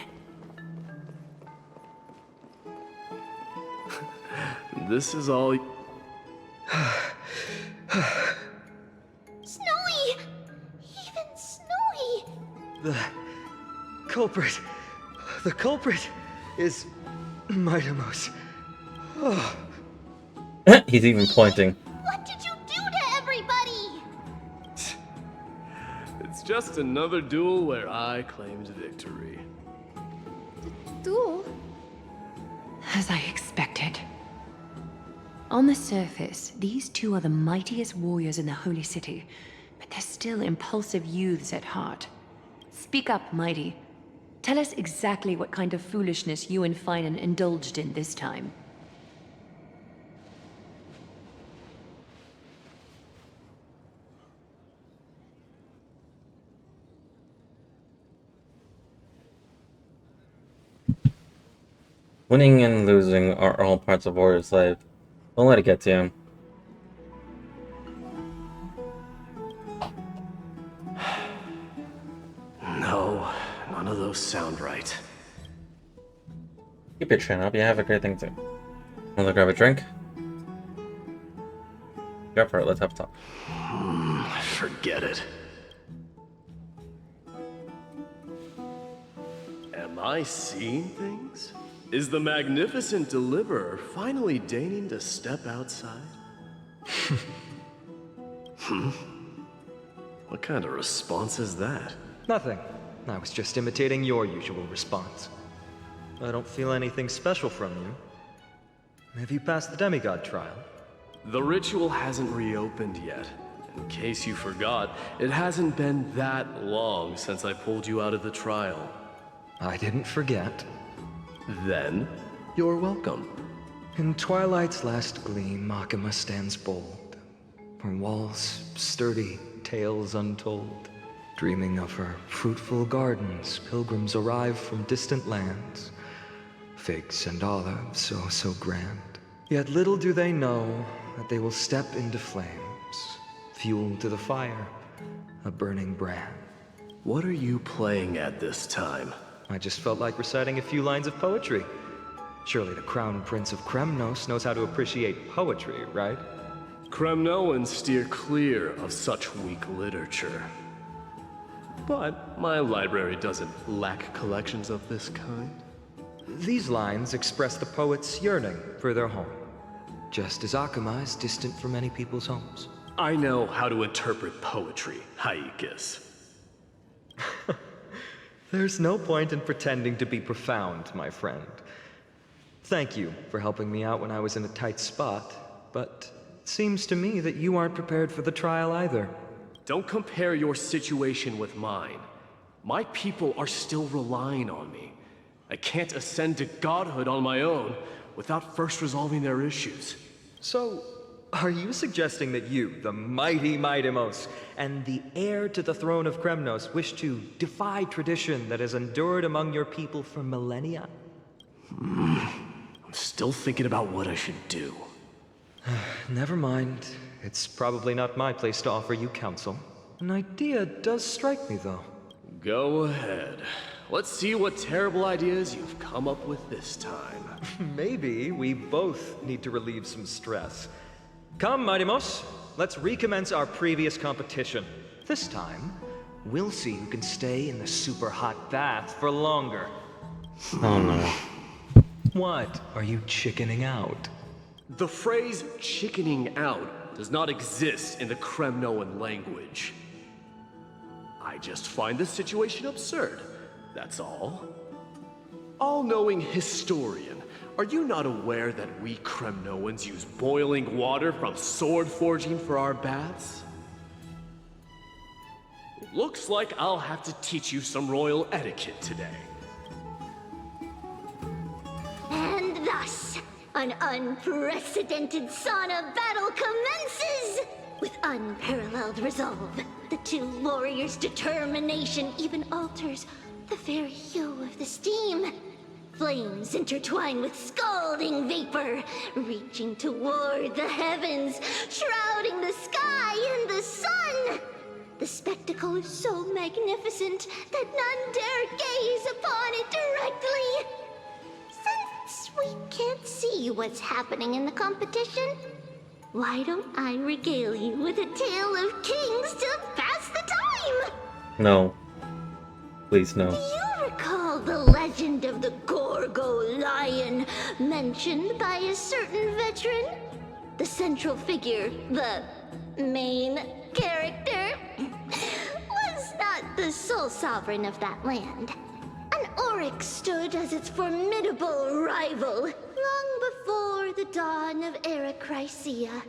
This is all... Snowy! Even Snowy! The culprit is Mightimos. Oh. He's even pointing. What did you do to everybody? It's just another duel where I claimed victory. Duel? As I expected. On the surface, these two are the mightiest warriors in the Holy City, but they're still impulsive youths at heart. Speak up, Mighty. Tell us exactly what kind of foolishness you and Finan indulged in this time. Winning and losing are all parts of warrior's life. Don't let it get to you. No, none of those sound right. Keep your chin up. You have a great thing too. Wanna grab a drink? Go for it. Let's have a talk. Forget it. Am I seeing things? Is the magnificent deliverer finally deigning to step outside? What kind of response is that? Nothing. I was just imitating your usual response. I don't feel anything special from you. Have you passed the demigod trial? The ritual hasn't reopened yet. In case you forgot, it hasn't been that long since I pulled you out of the trial. I didn't forget. Then, you're welcome. In twilight's last gleam, Makima stands bold. Her walls sturdy, tales untold. Dreaming of her fruitful gardens, pilgrims arrive from distant lands. Figs and olives, so grand. Yet little do they know that they will step into flames. Fuel to the fire, a burning brand. What are you playing at this time? I just felt like reciting a few lines of poetry. Surely the Crown Prince of Kremnos knows how to appreciate poetry, right? Kremnoans steer clear of such weak literature. But my library doesn't lack collections of this kind. These lines express the poet's yearning for their home, just as Akuma is distant from many people's homes. I know how to interpret poetry, Haikis. There's no point in pretending to be profound, my friend. Thank you for helping me out when I was in a tight spot, but it seems to me that you aren't prepared for the trial either. Don't compare your situation with mine. My people are still relying on me. I can't ascend to godhood on my own without first resolving their issues. So, are you suggesting that you, the mighty Mightimos, and the heir to the throne of Kremnos, wish to defy tradition that has endured among your people for millennia? I'm still thinking about what I should do. Never mind. It's probably not my place to offer you counsel. An idea does strike me, though. Go ahead. Let's see what terrible ideas you've come up with this time. Maybe we both need to relieve some stress. Come, Mightimos, let's recommence our previous competition. This time, we'll see who can stay in the super hot bath for longer. Oh no. What? Are you chickening out? The phrase chickening out does not exist in the Kremnoan language. I just find this situation absurd, that's all. All-knowing historian, are you not aware that we Kremnoans use boiling water from sword forging for our baths? Looks like I'll have to teach you some royal etiquette today. And thus, an unprecedented sauna battle commences! With unparalleled resolve, the two warriors' determination even alters the very hue of the steam. Flames intertwine with scalding vapor, reaching toward the heavens, shrouding the sky and the sun. The spectacle is so magnificent that none dare gaze upon it directly. Since we can't see what's happening in the competition, why don't I regale you with a tale of kings to pass the time? No. Please, no. Do you recall the legend of the Gorgo lion mentioned by a certain veteran? The central figure, the main character, was not the sole sovereign of that land. An Oryx stood as its formidable rival. Long before the dawn of Era Chrysia,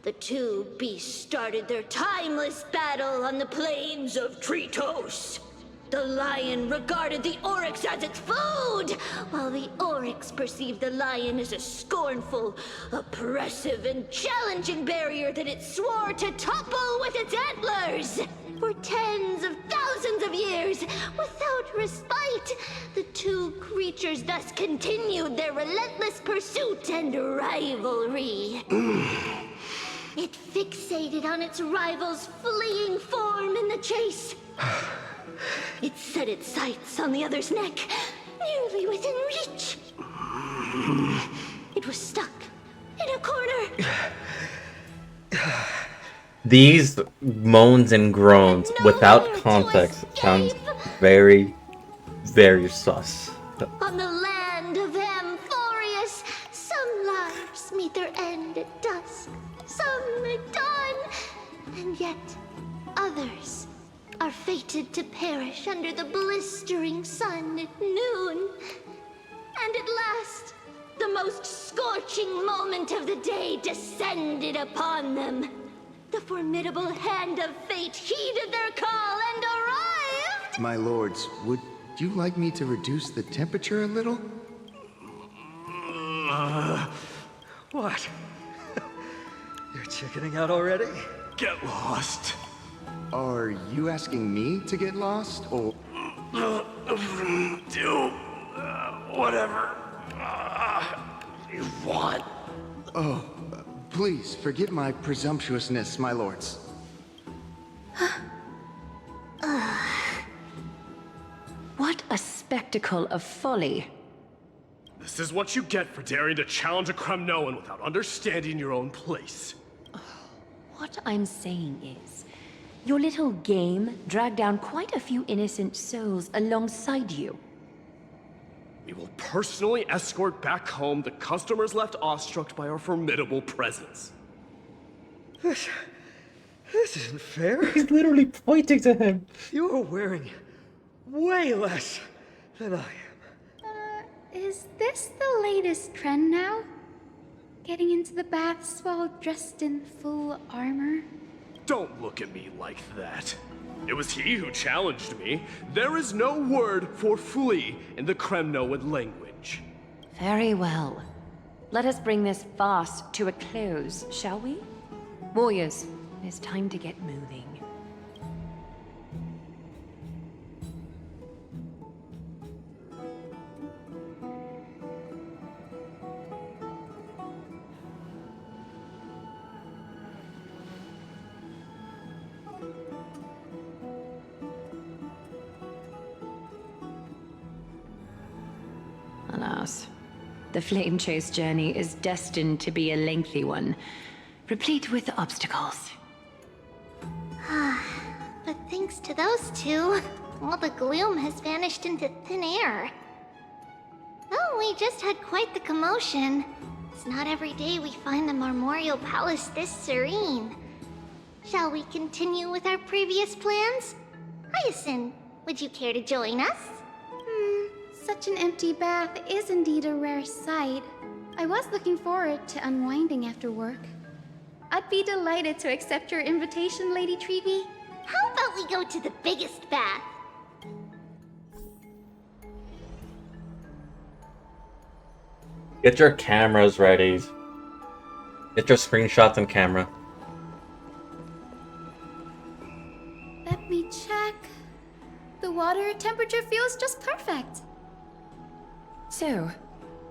the two beasts started their timeless battle on the plains of Tritos. The lion regarded the Oryx as its food, while the Oryx perceived the lion as a scornful, oppressive, and challenging barrier that it swore to topple with its antlers. For tens of thousands of years, without respite, the two creatures thus continued their relentless pursuit and rivalry. It fixated on its rival's fleeing form in the chase. It set its sights on the other's neck, nearly within reach. It was stuck in a corner. These moans and groans without context sounds very, very sus. On the land of Amphorius, some lives meet their end at dusk, some at dawn, and yet others are fated to perish under the blistering sun at noon. And at last, the the most scorching moment of the day descended upon them. The formidable hand of fate heeded their call and arrived! My lords, would you like me to reduce the temperature a little? What? You're chickening out already? Get lost. Are you asking me to get lost, or... Do whatever you want. Oh, please forgive my presumptuousness, my lords. What a spectacle of folly. This is what you get for daring to challenge a Kremnoan without understanding your own place. What I'm saying is, your little game dragged down quite a few innocent souls alongside you. We will personally escort back home the customers left awestruck by our formidable presence. This isn't fair. He's literally pointing to him. You're wearing way less than I am. Is this the latest trend now? Getting into the baths while dressed in full armor? Don't look at me like that. It was he who challenged me. There is no word for flee in the Kremnoan language. Very well. Let us bring this farce to a close, shall we? Warriors, it's time to get moving. Alas, the flame chase journey is destined to be a lengthy one, replete with obstacles. But thanks to those two, all the gloom has vanished into thin air. Oh, we just had quite the commotion. It's not every day we find the Marmorial Palace this serene. Shall we continue with our previous plans? Hyacinth, would you care to join us? Such an empty bath is indeed a rare sight. I was looking forward to unwinding after work. I'd be delighted to accept your invitation, Lady Treevee. How about we go to the biggest bath? Get your cameras ready. Get your screenshots and camera. Let me check. The water temperature feels just perfect. So,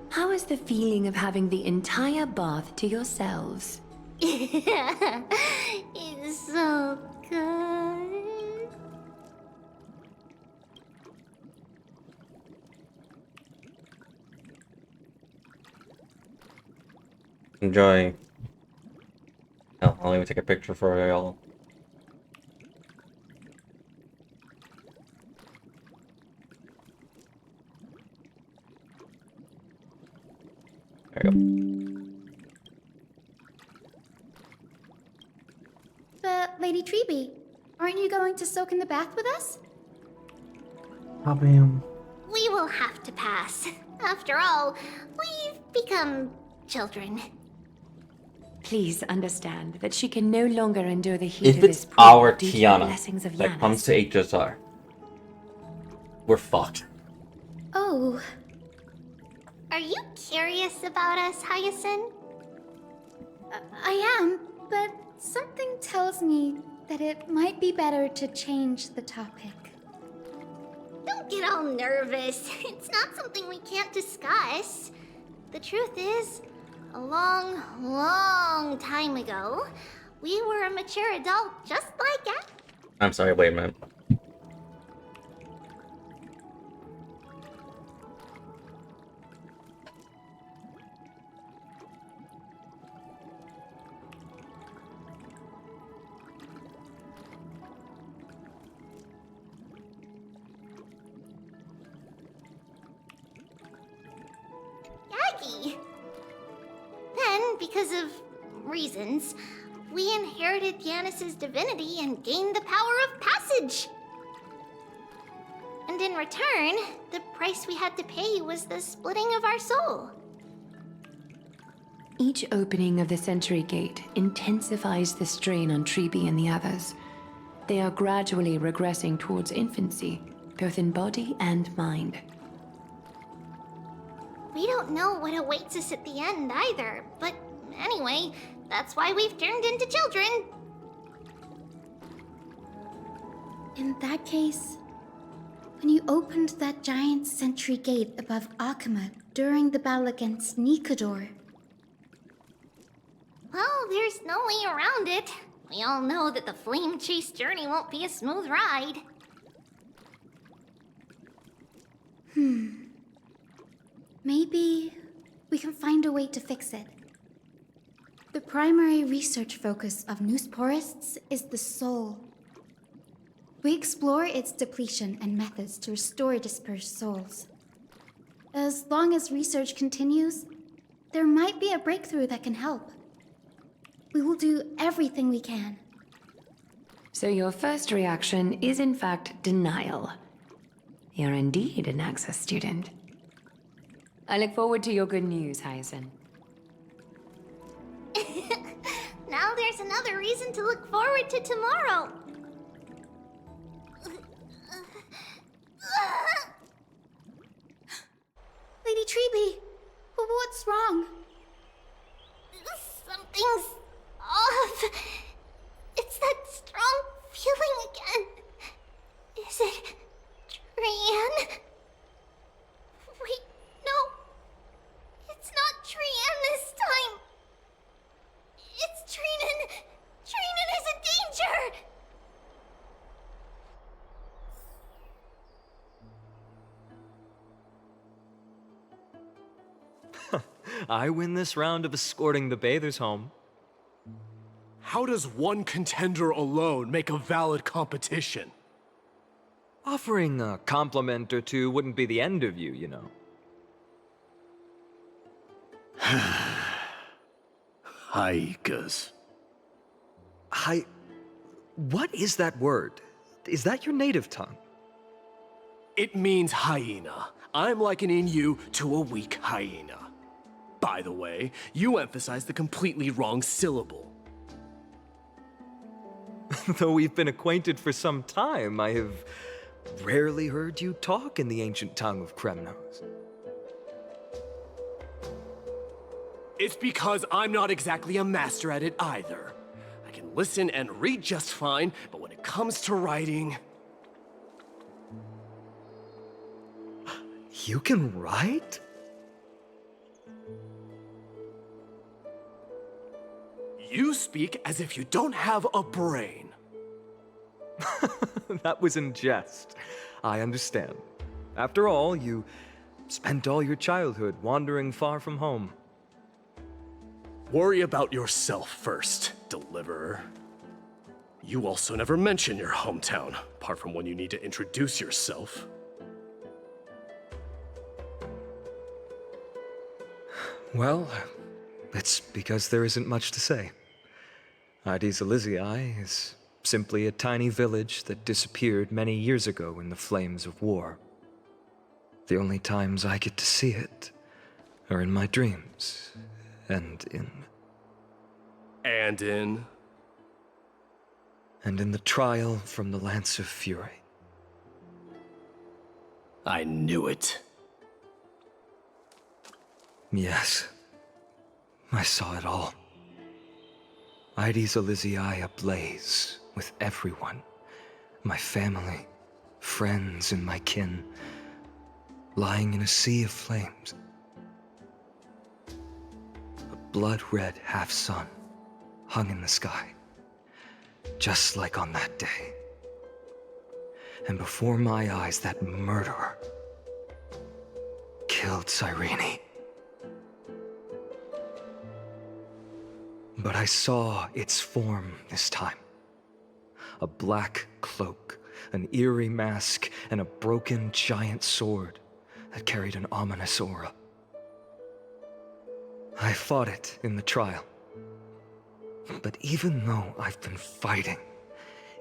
how is the feeling of having the entire bath to yourselves? It's so good. Enjoy. Oh, I'll even take a picture for y'all. There you go. But, Lady Treevee, aren't you going to soak in the bath with us? We will have to pass. After all, we've become children. Please understand that she can no longer endure the heat If of it's this pool our due to the Tiana blessings of that Yanis. comes to HSR, we're fucked. Oh. Are you curious about us, Hyacinth? I am, but something tells me that it might be better to change the topic. Don't get all nervous. It's not something we can't discuss. The truth is, a long, long time ago, we were a mature adult just like us. I'm sorry, wait a minute. Aggie. Then, because of reasons, we inherited Yanis's divinity and gained the power of passage. And in return, the price we had to pay was the splitting of our soul. Each opening of the Sentry Gate intensifies the strain on Treeby and the others. They are gradually regressing towards infancy, both in body and mind. We don't know what awaits us at the end either, but anyway, that's why we've turned into children. In that case, when you opened that giant sentry gate above Akuma during the battle against Nikador, Well, there's no way around it. We all know that the flame chase journey won't be a smooth ride. maybe we can find a way to fix it. The primary research focus of Noosporists is the soul. We explore its depletion and methods to restore dispersed souls. As long as research continues, there might be a breakthrough that can help. We will do everything we can. So your first reaction is in fact denial. You're indeed an Access student. I look forward to your good news, Hyacinth. Now there's another reason to look forward to tomorrow. Lady Treeby, what's wrong? Something's off. It's that strong feeling again. Is it Trian? Wait, no. It's not Trian this time. It's Trinan. Trinan is in danger. I win this round of escorting the bathers home. How does one contender alone make a valid competition? Offering a compliment or two wouldn't be the end of you, you know. Haikas. What is that word? Is that your native tongue? It means hyena. I'm likening you to a weak hyena. By the way, you emphasize the completely wrong syllable. Though we've been acquainted for some time, I have rarely heard you talk in the ancient tongue of Kremnos. It's because I'm not exactly a master at it either. I can listen and read just fine, but when it comes to writing... You can write? You speak as if you don't have a brain. That was in jest. I understand. After all, you spent all your childhood wandering far from home. Worry about yourself first, Deliverer. You also never mention your hometown, apart from when you need to introduce yourself. Well, it's because there isn't much to say. Aedes Elysiae is simply a tiny village that disappeared many years ago in the flames of war. The only times I get to see it are in my dreams, and in the trial from the Lance of Fury. I knew it. Yes, I saw it all. Aedes Elysiae ablaze with everyone. My family, friends, and my kin, lying in a sea of flames. A blood-red half-sun hung in the sky, just like on that day. And before my eyes, that murderer killed Cyrene. But I saw its form this time. A black cloak, an eerie mask, and a broken giant sword that carried an ominous aura. I fought it in the trial. But even though I've been fighting,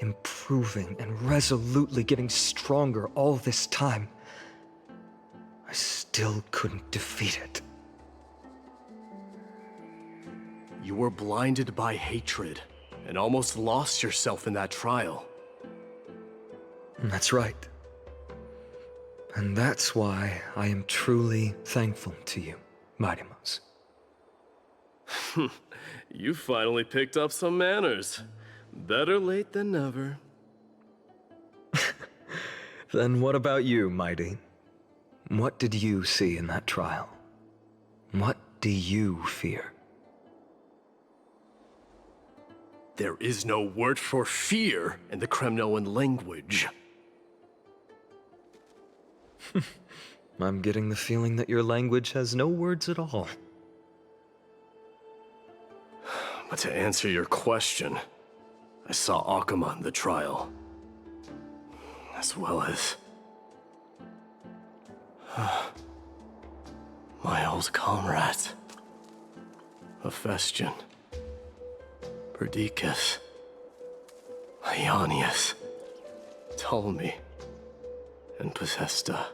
improving, and resolutely getting stronger all this time, I still couldn't defeat it. You were blinded by hatred and almost lost yourself in that trial. That's right. And that's why I am truly thankful to you, Mightymouse. You finally picked up some manners. Better late than never. Then what about you, Mighty? What did you see in that trial? What do you fear? There is no word for fear in the Kremnoan language. I'm getting the feeling that your language has no words at all. But to answer your question, I saw Akuma in the trial. As well as... my old comrades. Hephaestion. Perdiccas. Ionius. Ptolemy. And Possesta.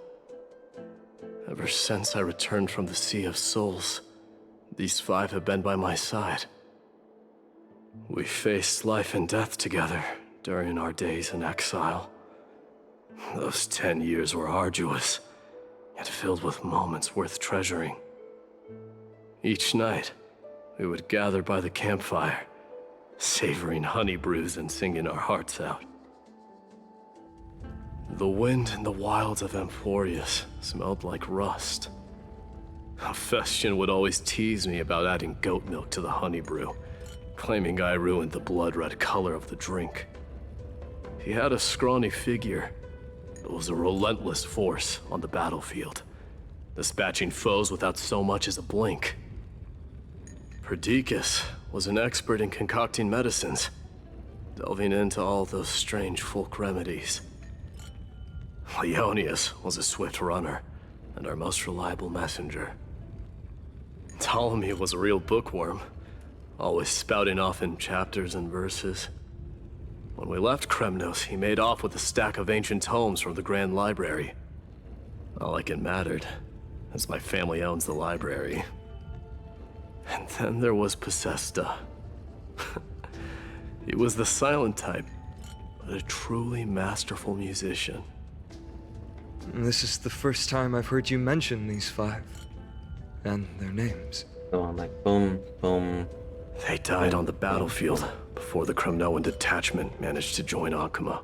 Ever since I returned from the Sea of Souls, these 5 have been by my side. We faced life and death together during our days in exile. Those 10 years were arduous, yet filled with moments worth treasuring. Each night, we would gather by the campfire, savoring honey brews and singing our hearts out. The wind in the wilds of Amphorius smelled like rust. Hephaestion would always tease me about adding goat milk to the honey brew, claiming I ruined the blood-red color of the drink. He had a scrawny figure, but was a relentless force on the battlefield, dispatching foes without so much as a blink. Perdiccas was an expert in concocting medicines, delving into all those strange folk remedies. Leonius was a swift runner and our most reliable messenger. Ptolemy was a real bookworm, always spouting off in chapters and verses. When we left Kremnos, he made off with a stack of ancient tomes from the Grand Library. Not like it mattered, as my family owns the library. And then there was Possesta. He was the silent type, but a truly masterful musician. This is the first time I've heard you mention these 5. And their names. Go on, like, boom, boom. They died on the battlefield before the Kremnoan detachment managed to join Akuma.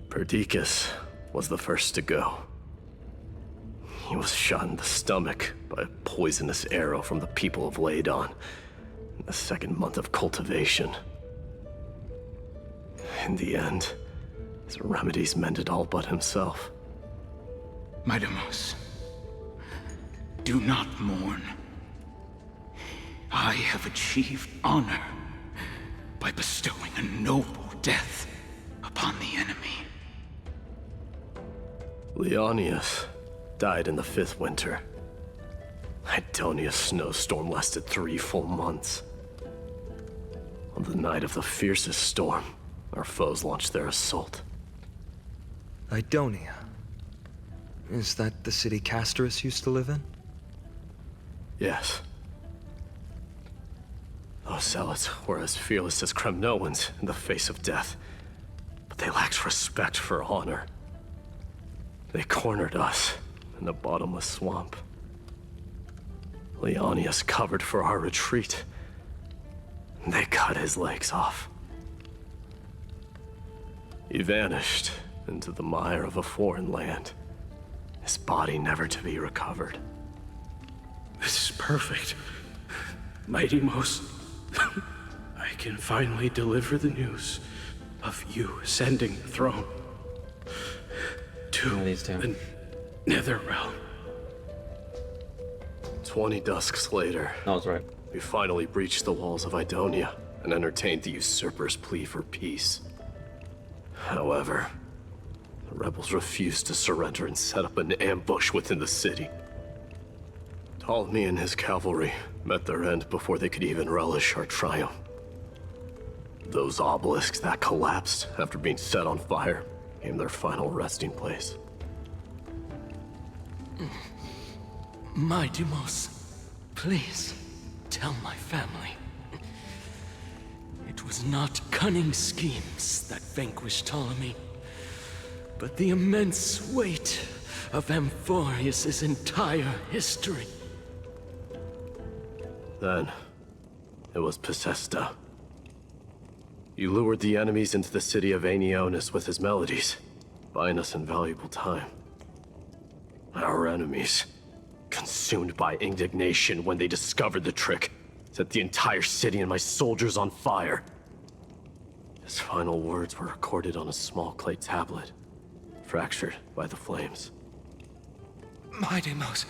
Perdiccas was the first to go. He was shot in the stomach by a poisonous arrow from the people of Ladon in the 2nd month of cultivation. In the end, his remedies mended all but himself. Mightymouse, do not mourn. I have achieved honor by bestowing a noble death upon the enemy. Leonius died in the 5th winter. Idonia's snowstorm lasted 3 full months. On the night of the fiercest storm, our foes launched their assault. Idonia. Is that the city Castorus used to live in? Yes. Those zealots were as fearless as Kremnoans in the face of death, but they lacked respect for honor. They cornered us in a bottomless swamp. Leonius covered for our retreat, and they cut his legs off. He vanished into the mire of a foreign land, his body never to be recovered. This is perfect. Mightymouse, I can finally deliver the news of you ascending the throne to the Netherrealm. 20 dusks later, that's right. We finally breached the walls of Idonia and entertained the usurper's plea for peace. However, the rebels refused to surrender and set up an ambush within the city. Ptolemy and his cavalry met their end before they could even relish our triumph. Those obelisks that collapsed after being set on fire became their final resting place. My Deimos, please, tell my family. It was not cunning schemes that vanquished Ptolemy, but the immense weight of Amphorius' entire history. Then, it was Pacesta. He lured the enemies into the city of Aeneonis with his melodies, buying us invaluable time. Our enemies, consumed by indignation when they discovered the trick, set the entire city and my soldiers on fire. His final words were recorded on a small clay tablet, fractured by the flames. My Deimos,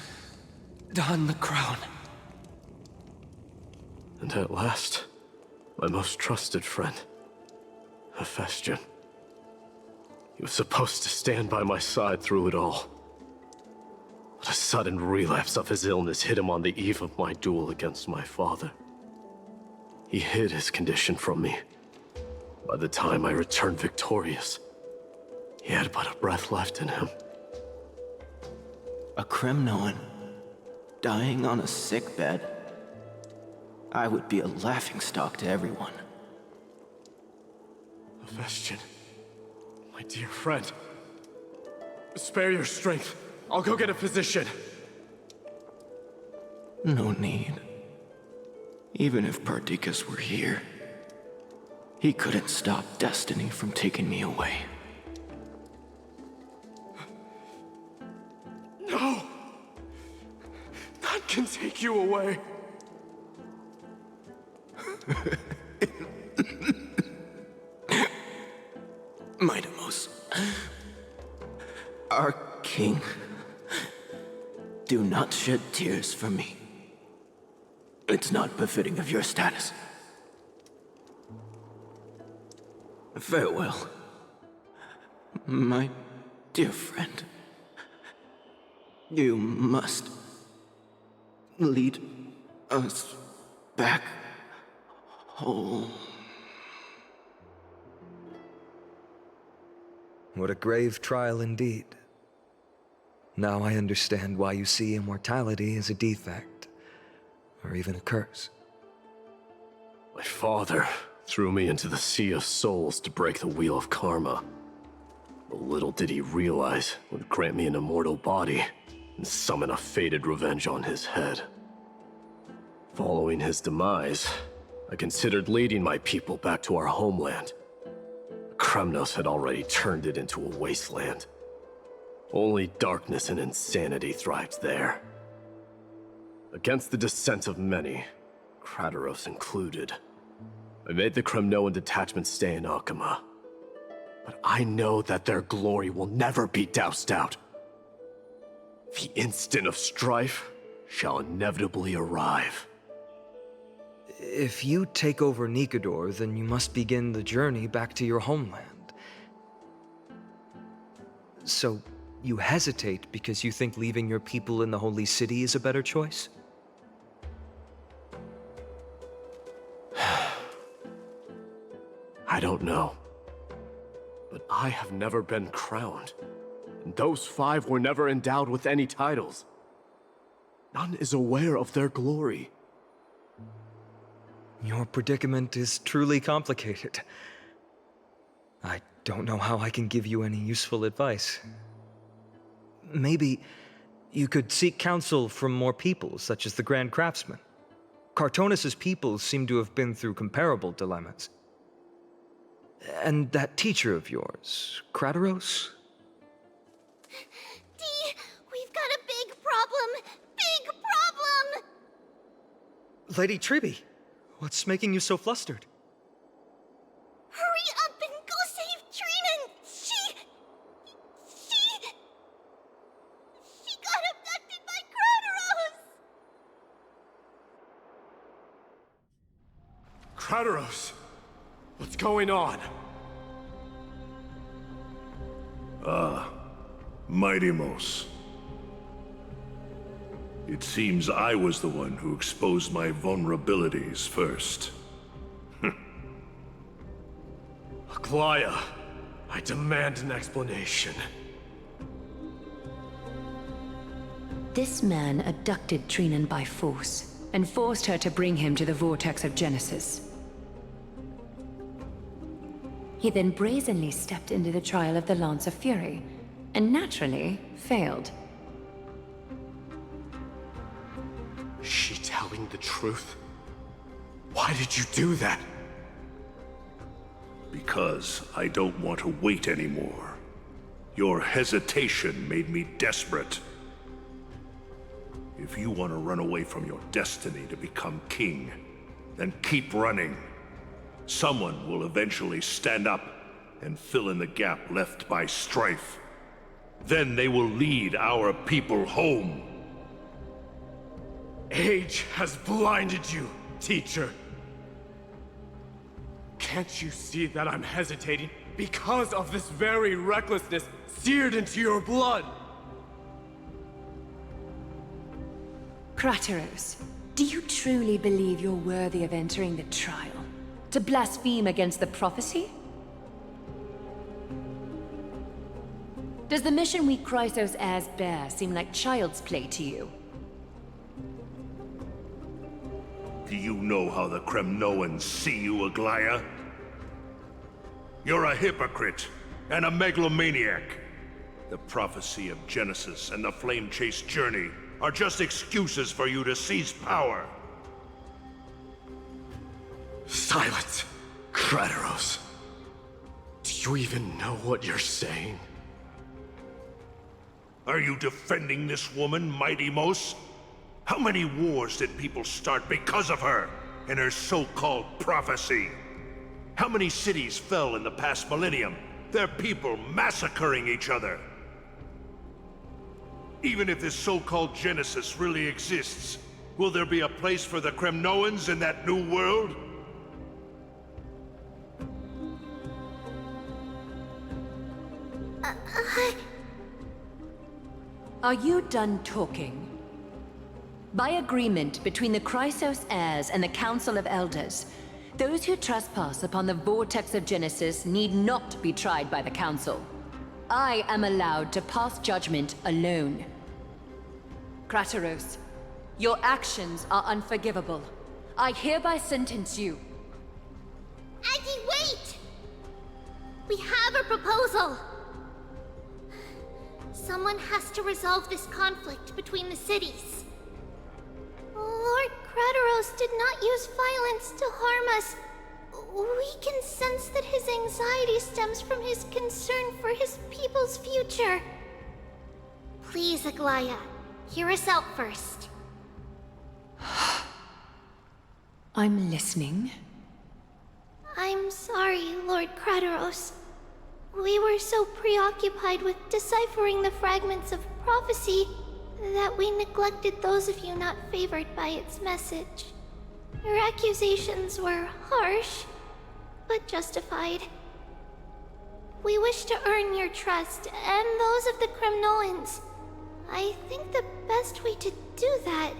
don the crown. And at last, my most trusted friend, Hephaestion. He was supposed to stand by my side through it all. But a sudden relapse of his illness hit him on the eve of my duel against my father. He hid his condition from me. By the time I returned victorious, he had but a breath left in him. A Kremnoan, dying on a sickbed. I would be a laughingstock to everyone. Hephaestion, my dear friend. Spare your strength. I'll go get a physician. No need. Even if Perdiccas were here, he couldn't stop destiny from taking me away. No! None can take you away. My Deimos, our king, do not shed tears for me. It's not befitting of your status. Farewell, my dear friend. You must lead us back home. What a grave trial indeed. Now I understand why you see immortality as a defect, or even a curse. My father threw me into the sea of souls to break the wheel of karma. But little did he realize it would grant me an immortal body and summon a fated revenge on his head. Following his demise, I considered leading my people back to our homeland. Kremnos had already turned it into a wasteland. Only darkness and insanity thrived there. Against the dissent of many, Crateros included, I made the Kremnoan detachment stay in Akama. But I know that their glory will never be doused out. The instant of strife shall inevitably arrive. If you take over Nikedor, then you must begin the journey back to your homeland. So, you hesitate because you think leaving your people in the Holy City is a better choice? I don't know. But I have never been crowned. And those 5 were never endowed with any titles. None is aware of their glory. Your predicament is truly complicated. I don't know how I can give you any useful advice. Maybe you could seek counsel from more people, such as the Grand Craftsman. Cartonis' people seem to have been through comparable dilemmas. And that teacher of yours, Crateros? Dee, we've got a big problem! Big problem! Lady Tribby, what's making you so flustered? Hurry up and go save Trinan! She got abducted by Crateros! Crateros! What's going on? Mighty Mos. It seems I was the one who exposed my vulnerabilities first. Aglaya, I demand an explanation. this man abducted Trinan by force, and forced her to bring him to the Vortex of Genesis. He then brazenly stepped into the trial of the Lance of Fury, and naturally failed. Is she telling the truth? Why did you do that? Because I don't want to wait anymore. Your hesitation made me desperate. If you want to run away from your destiny to become king, then keep running. Someone will eventually stand up and fill in the gap left by strife. Then they will lead our people home. Age has blinded you, teacher. Can't you see that I'm hesitating because of this very recklessness seared into your blood? Crateros, do you truly believe you're worthy of entering the trial? To blaspheme against the prophecy? Does the mission we Chrysos heirs bear seem like child's play to you? Do you know how the Kremnoans see you, Aglaya? You're a hypocrite and a megalomaniac. The prophecy of Genesis and the Flame Chase journey are just excuses for you to seize power. Silence, Crateros. Do you even know what you're saying? Are you defending this woman, Mighty Mos? How many wars did people start because of her and her so-called prophecy? How many cities fell in the past millennium? Their people massacring each other. Even if this so-called Genesis really exists, will there be a place for the Kremnoans in that new world? Are you done talking? By agreement between the Chrysos heirs and the Council of Elders, those who trespass upon the Vortex of Genesis need not be tried by the Council. I am allowed to pass judgment alone. Crateros, your actions are unforgivable. I hereby sentence you. Aggie, wait! We have a proposal! Someone has to resolve this conflict between the cities. Lord Crateros did not use violence to harm us. We can sense that his anxiety stems from his concern for his people's future. Please, Aglaya, hear us out first. I'm listening. I'm sorry, Lord Crateros. We were so preoccupied with deciphering the fragments of prophecy that we neglected those of you not favored by its message. Your accusations were harsh, but justified. We wish to earn your trust, and those of the Kremnoans. I think the best way to do that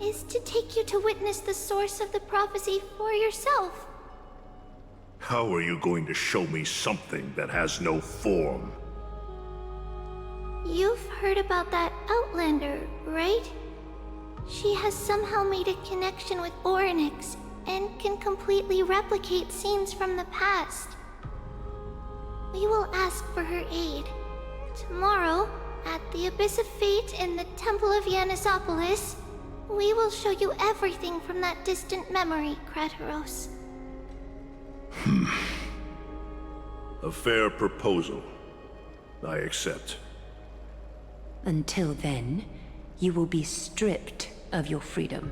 is to take you to witness the source of the prophecy for yourself. How are you going to show me something that has no form? You've heard about that Outlander, right? She has somehow made a connection with Orynyx and can completely replicate scenes from the past. We will ask for her aid. Tomorrow, at the Abyss of Fate in the Temple of Yanisopolis, we will show you everything from that distant memory, Crateros. A fair proposal. I accept. Until then, you will be stripped of your freedom.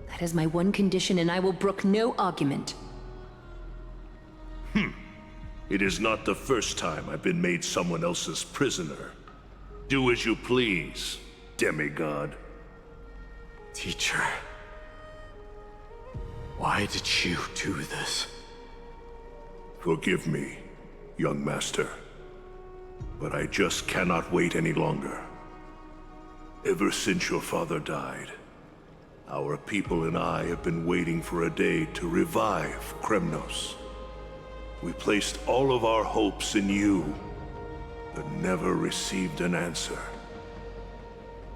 That is my one condition, and I will brook no argument. It is not the first time I've been made someone else's prisoner. Do as you please, demigod. Teacher, why did you do this? Forgive me, young master. But I just cannot wait any longer. Ever since your father died, our people and I have been waiting for a day to revive Kremnos. We placed all of our hopes in you, but never received an answer.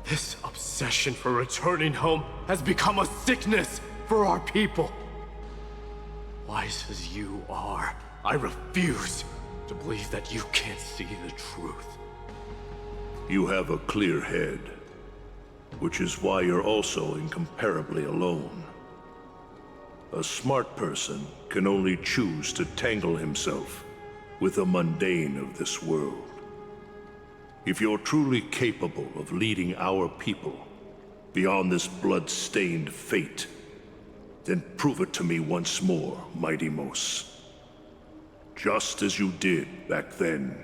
This obsession for returning home has become a sickness for our people. Wise as you are, I refuse to believe that you can't see the truth. You have a clear head, which is why you're also incomparably alone. A smart person can only choose to tangle himself with the mundane of this world. If you're truly capable of leading our people beyond this blood-stained fate, then prove it to me once more, Mighty Mos. Just as you did back then.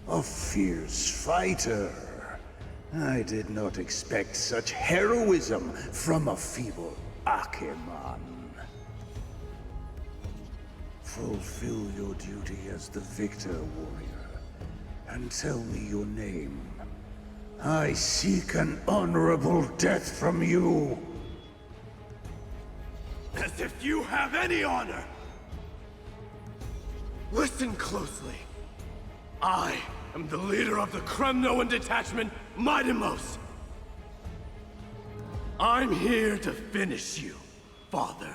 A fierce fighter. I did not expect such heroism from a feeble Akeman. Fulfill your duty as the victor, warrior, and tell me your name. I seek an honorable death from you. As if you have any honor! Listen closely. I am the leader of the Kremnoan detachment, Mighty Mos. I'm here to finish you, Father.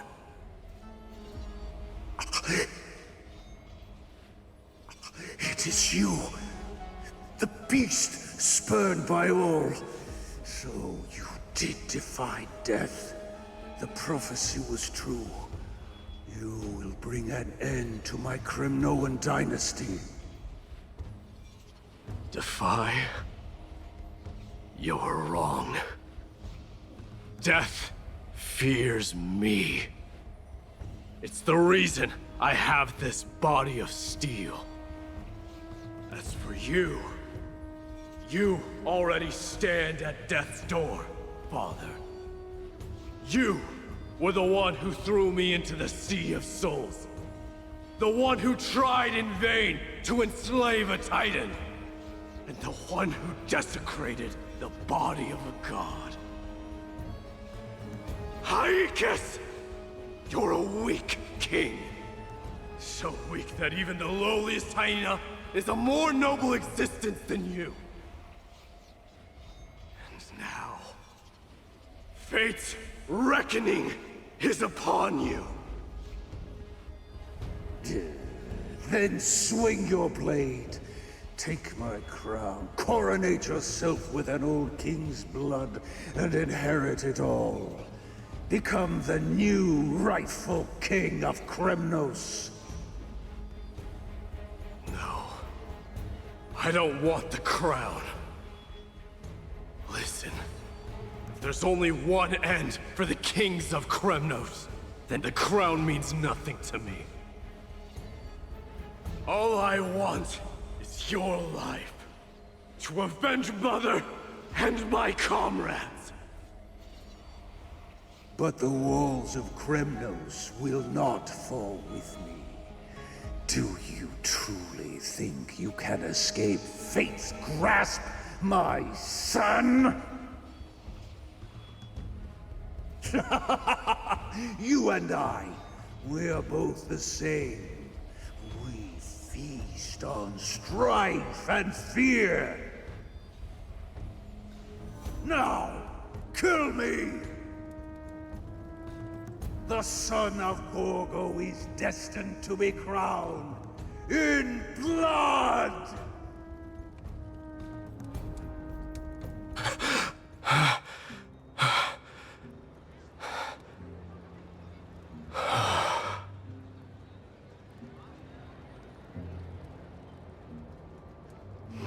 It is you, the beast spurned by all. So you did defy death. The prophecy was true. You will bring an end to my Kremnoan dynasty. Defy? You're wrong. Death fears me. It's the reason I have this body of steel. As for you, you already stand at death's door, Father. You were the one who threw me into the Sea of Souls. The one who tried in vain to enslave a Titan. And the one who desecrated the body of a god. Haikis! You're a weak king. So weak that even the lowliest hyena is a more noble existence than you. And now, fate's reckoning is upon you. Then swing your blade. Take my crown, coronate yourself with an old king's blood, and inherit it all. Become the new rightful king of Kremnos. No. I don't want the crown. Listen. If there's only one end for the kings of Kremnos, then the crown means nothing to me. All I want is your life. To avenge Mother and my comrades. But the walls of Kremnos will not fall with me. Do you truly think you can escape fate's grasp, my son? You and I, we're both the same. We feast on strife and fear. Now, kill me! The son of Gorgo is destined to be crowned in blood!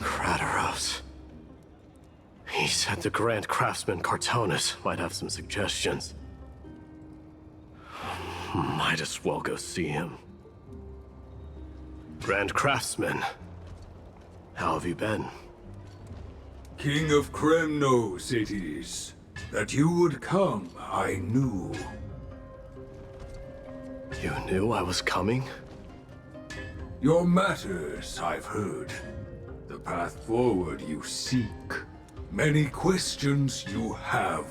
Kratos. He said the Grand Craftsman Cartonus might have some suggestions. Might as well go see him. Grand Craftsman, how have you been? King of Kremnos it is. That you would come, I knew. You knew I was coming? Your matters, I've heard. The path forward you seek. Many questions you have.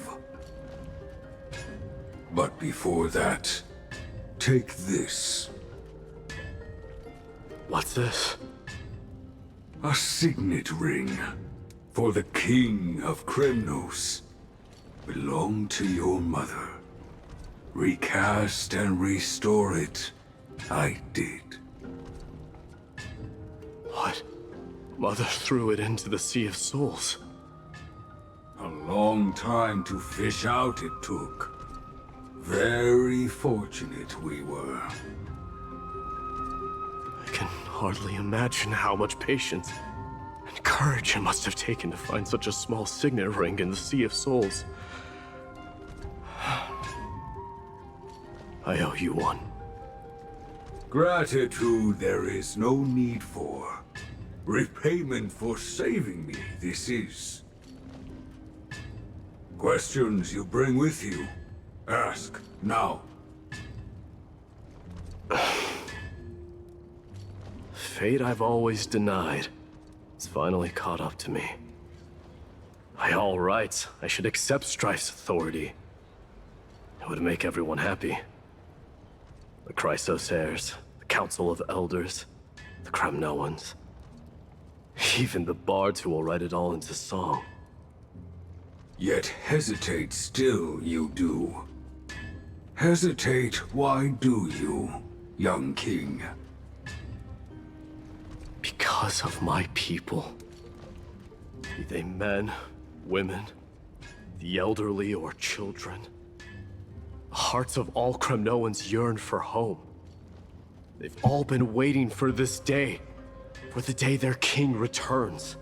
But before that, take this. What's this? A signet ring for the King of Kremnos. Belonged to your mother. Recast and restore it. I did. What? Mother threw it into the Sea of Souls. A long time to fish out it took. Very fortunate we were. I can hardly imagine how much patience and courage it must have taken to find such a small signet ring in the Sea of Souls. I owe you one. Gratitude there is no need for. Repayment for saving me, this is. Questions you bring with you? Ask, now. Fate I've always denied has finally caught up to me. By all rights, I should accept Strife's authority. It would make everyone happy. The Chrysos heirs, the Council of Elders, the Kremnoans. Even the bards who will write it all into song. Yet hesitate still you do. Hesitate, why do you, young king? Because of my people. Be they men, women, the elderly or children. The hearts of all Kremnoans yearn for home. They've all been waiting for this day. For the day their king returns.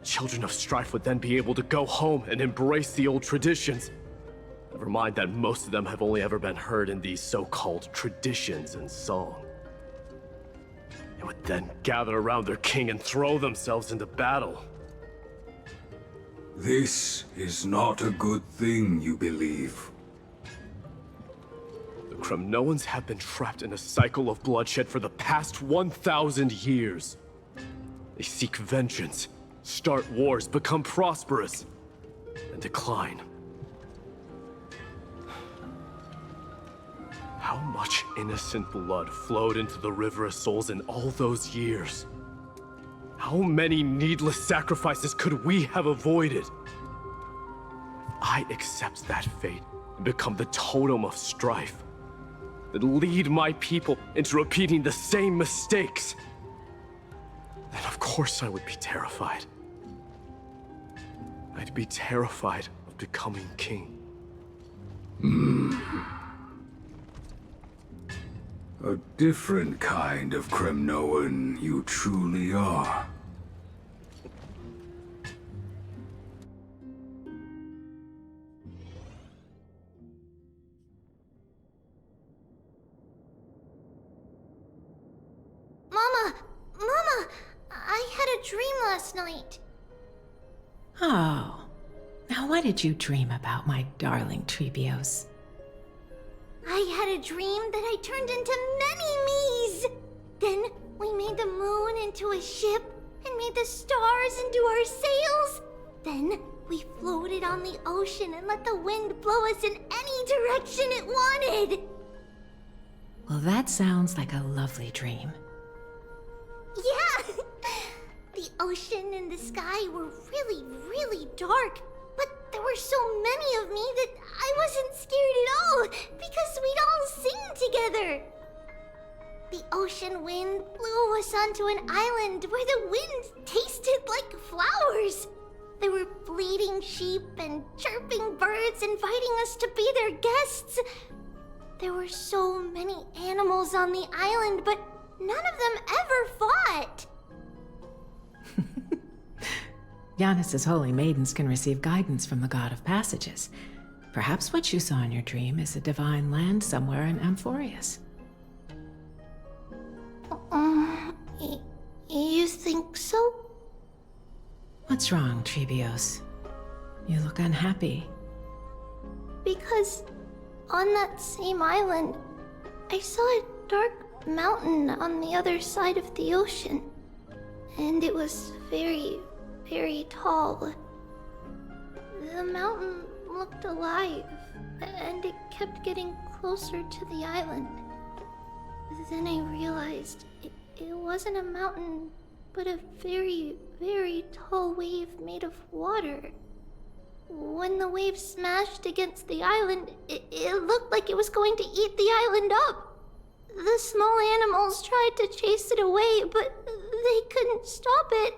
Children of Strife would then be able to go home and embrace the old traditions. Never mind that most of them have only ever been heard in these so-called traditions and song. They would then gather around their king and throw themselves into battle. This is not a good thing, you believe. The Kremnoans have been trapped in a cycle of bloodshed for the past 1,000 years. They seek vengeance, start wars, become prosperous, and decline. How much innocent blood flowed into the River of Souls in all those years? How many needless sacrifices could we have avoided? If I accept that fate and become the totem of strife, that lead my people into repeating the same mistakes, then of course I would be terrified. I'd be terrified of becoming king. A different kind of Kremnoan you truly are. Mama, I had a dream last night. Oh. Now what did you dream about, my darling Trebios? I had a dream that I turned into many me's. Then we made the moon into a ship and made the stars into our sails. Then we floated on the ocean and let the wind blow us in any direction it wanted. Well, that sounds like a lovely dream. Yeah! The ocean and the sky were really, really dark, but there were so many of me that I wasn't scared at all because we'd all sing together. The ocean wind blew us onto an island where the wind tasted like flowers. There were bleating sheep and chirping birds inviting us to be their guests. There were so many animals on the island, but none of them ever fought. Giannis's holy maidens can receive guidance from the God of Passages. Perhaps what you saw in your dream is a divine land somewhere in Amphorius. You think so? What's wrong, Trebios? You look unhappy. Because on that same island, I saw a dark mountain on the other side of the ocean. And it was very, very tall. The mountain looked alive, and it kept getting closer to the island. Then I realized It wasn't a mountain, but a very, very tall wave made of water. When the wave smashed against the island, it looked like it was going to eat the island up. The small animals tried to chase it away, but they couldn't stop it.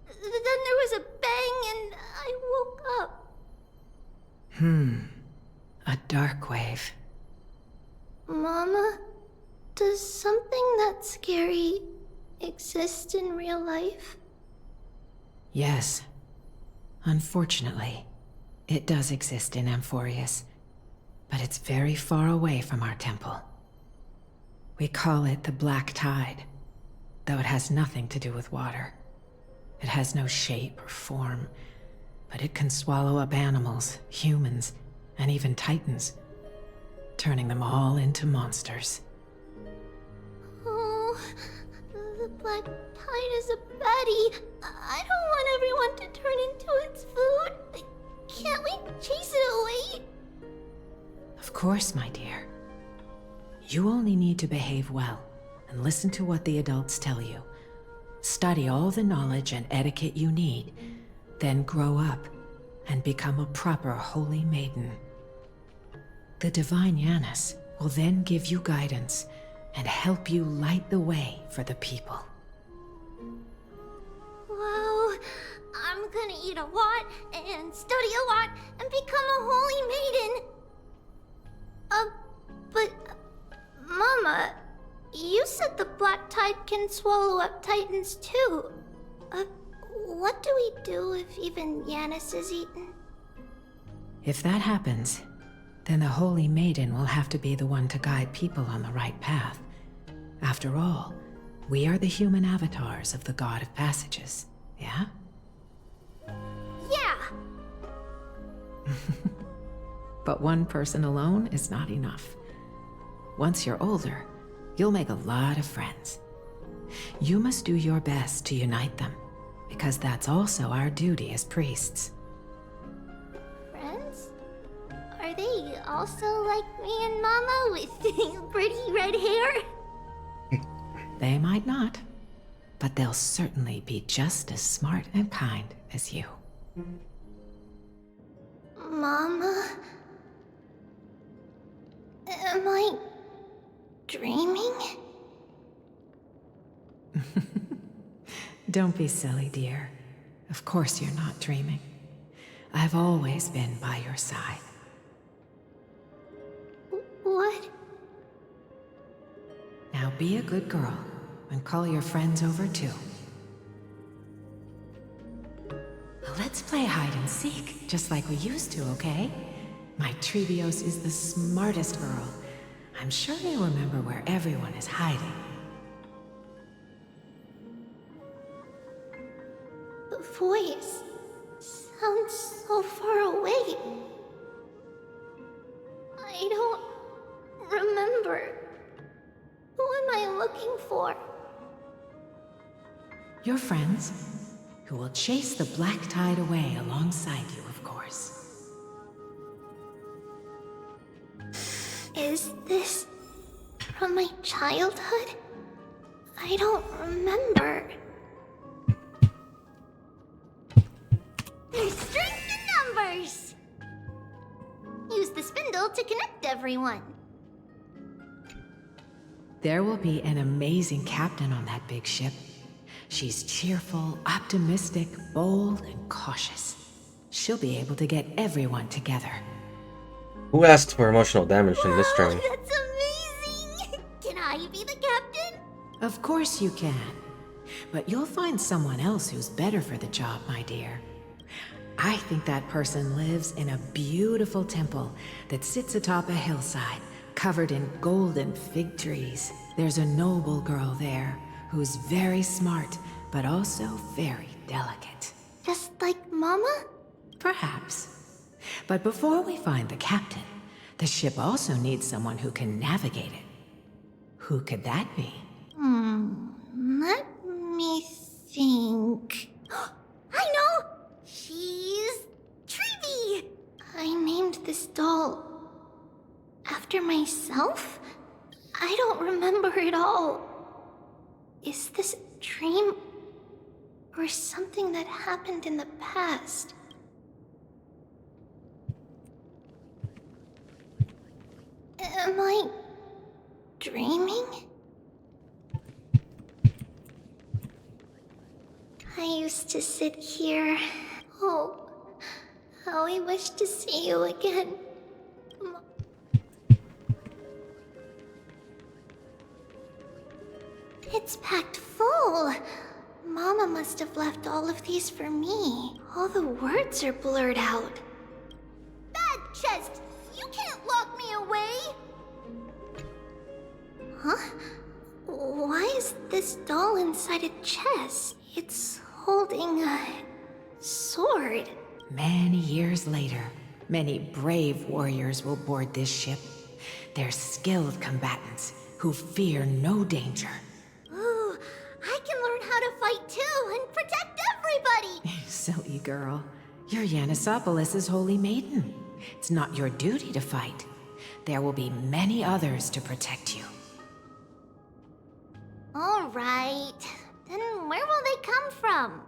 Then there was a bang and I woke up. A dark wave. Mama, does something that scary exist in real life? Yes. Unfortunately, it does exist in Amphorius, but it's very far away from our temple. We call it the Black Tide, though it has nothing to do with water. It has no shape or form, but it can swallow up animals, humans, and even titans, turning them all into monsters. Oh, the Black Tide is a baddie. I don't want everyone to turn into its food. Can't we chase it away? Of course, my dear. You only need to behave well and listen to what the adults tell you. Study all the knowledge and etiquette you need, then grow up and become a proper holy maiden. The divine Yanis will then give you guidance and help you light the way for the people. Wow, I'm gonna eat a lot and study a lot and become a holy maiden. But Mama, you said the Black Tide can swallow up titans too. What do we do if even Yanis is eaten? If that happens, then the Holy Maiden will have to be the one to guide people on the right path. After all, we are the human avatars of the God of Passages, yeah? Yeah! But one person alone is not enough. Once you're older, you'll make a lot of friends. You must do your best to unite them, because that's also our duty as priests. Friends? Are they also like me and Mama with pretty red hair? They might not, but they'll certainly be just as smart and kind as you. Mama? Am I dreaming? Don't be silly, dear. Of course you're not dreaming. I've always been by your side. What? Now be a good girl and call your friends over too. Let's play hide and seek, just like we used to, okay? My Trebios is the smartest girl. I'm sure you remember where everyone is hiding. The voice sounds so far away. I don't remember. Who am I looking for? Your friends, who will chase the Black Tide away alongside you, of course. Is this from my childhood? I don't remember. There's strength in numbers! Use the spindle to connect everyone. There will be an amazing captain on that big ship. She's cheerful, optimistic, bold, and cautious. She'll be able to get everyone together. Who asked for emotional damage in this train? That's amazing! Can I be the captain? Of course you can. But you'll find someone else who's better for the job, my dear. I think that person lives in a beautiful temple that sits atop a hillside, covered in golden fig trees. There's a noble girl there who's very smart, but also very delicate. Just like Mama? Perhaps. But before we find the captain, the ship also needs someone who can navigate it. Who could that be? Let me think. I know! She's Treeby! I named this doll after myself? I don't remember it all. Is this a dream? Or something that happened in the past? Am I dreaming? I used to sit here. Oh, how I wish to see you again. It's packed full. Mama must have left all of these for me. All the words are blurred out. Bad chest! You can't lock me away! Huh? Why is this doll inside a chest? It's holding a sword. Many years later, many brave warriors will board this ship. They're skilled combatants who fear no danger. Ooh, I can learn how to fight too and protect everybody! Silly girl. You're Yanisopoulos' holy maiden. It's not your duty to fight. There will be many others to protect you. Alright. Then where will they come from?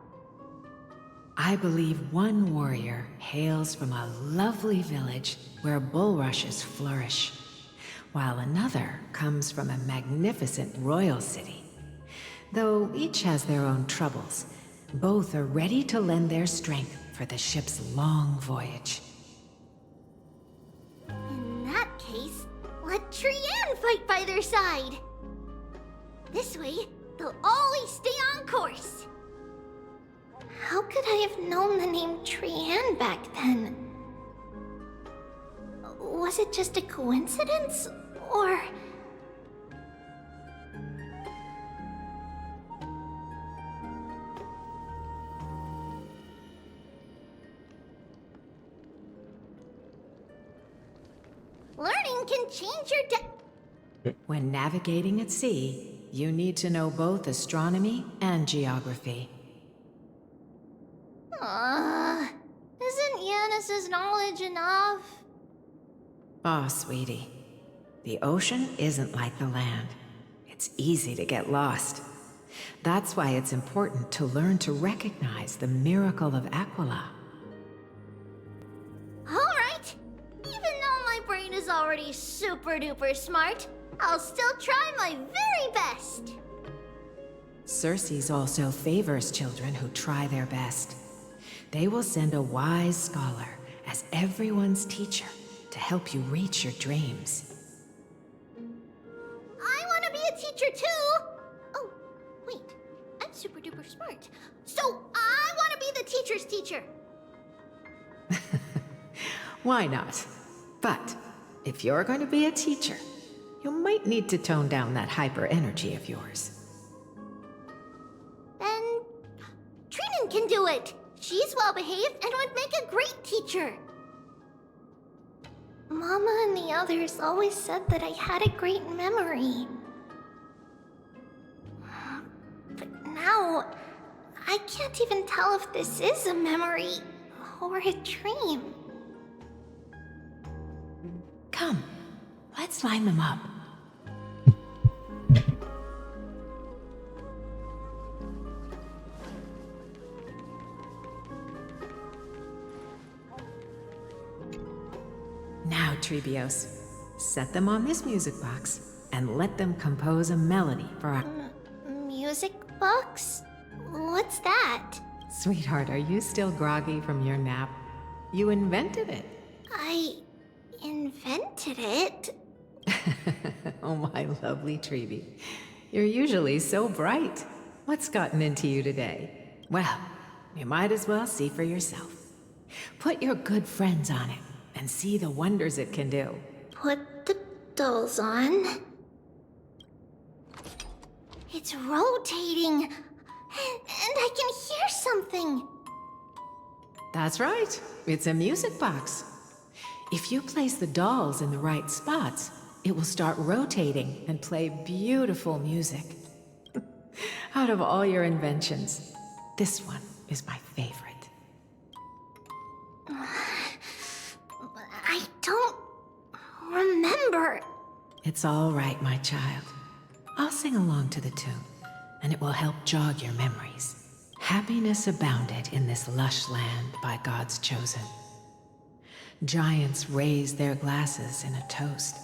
I believe one warrior hails from a lovely village where bulrushes flourish, while another comes from a magnificent royal city. Though each has their own troubles, both are ready to lend their strength for the ship's long voyage. In that case, let Trianne fight by their side! This way, they'll always stay on course! How could I have known the name Trianne back then? Was it just a coincidence, or... Learning can change your When navigating at sea, you need to know both astronomy and geography. Isn't Yanis's knowledge enough? Oh, sweetie. The ocean isn't like the land. It's easy to get lost. That's why it's important to learn to recognize the miracle of Aquila. Alright! Even though my brain is already super duper smart, I'll still try my very best! Circe also favors children who try their best. They will send a wise scholar as everyone's teacher to help you reach your dreams. I want to be a teacher too! Oh, wait. I'm super duper smart. So I want to be the teacher's teacher! Why not? But if you're going to be a teacher, you might need to tone down that hyper energy of yours. Then Trinan can do it! She's well behaved and would make a great teacher! Mama and the others always said that I had a great memory. But now, I can't even tell if this is a memory or a dream. Come, let's line them up. Now, Trebios, set them on this music box and let them compose a melody for our... Music box? What's that? Sweetheart, are you still groggy from your nap? You invented it. I invented it? Oh, my lovely Trebi. You're usually so bright. What's gotten into you today? Well, you might as well see for yourself. Put your good friends on it and see the wonders it can do. Put the dolls on. It's rotating, and I can hear something. That's right. It's a music box. If you place the dolls in the right spots, it will start rotating and play beautiful music. Out of all your inventions, this one is my favorite. I don't remember. It's all right, my child. I'll sing along to the tune. and it will help jog your memories. Happiness abounded in this lush land by God's chosen. Giants raised their glasses in a toast,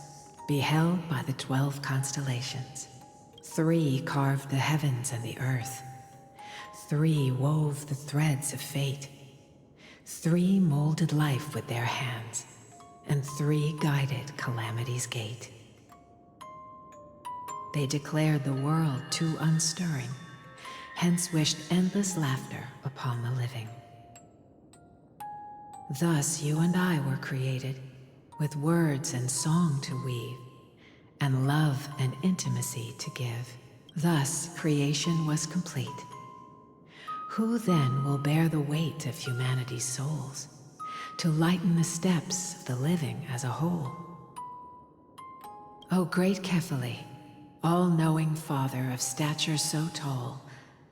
beheld by the 12 constellations. 3 carved the heavens and the earth. 3 wove the threads of fate. 3 molded life with their hands, and 3 guided calamity's gate. They declared the world too unstirring, hence wished endless laughter upon the living. Thus you and I were created, with words and song to weave, and love and intimacy to give. Thus creation was complete. Who then will bear the weight of humanity's souls, to lighten the steps of the living as a whole? O great Kephalli, all-knowing Father of stature so tall,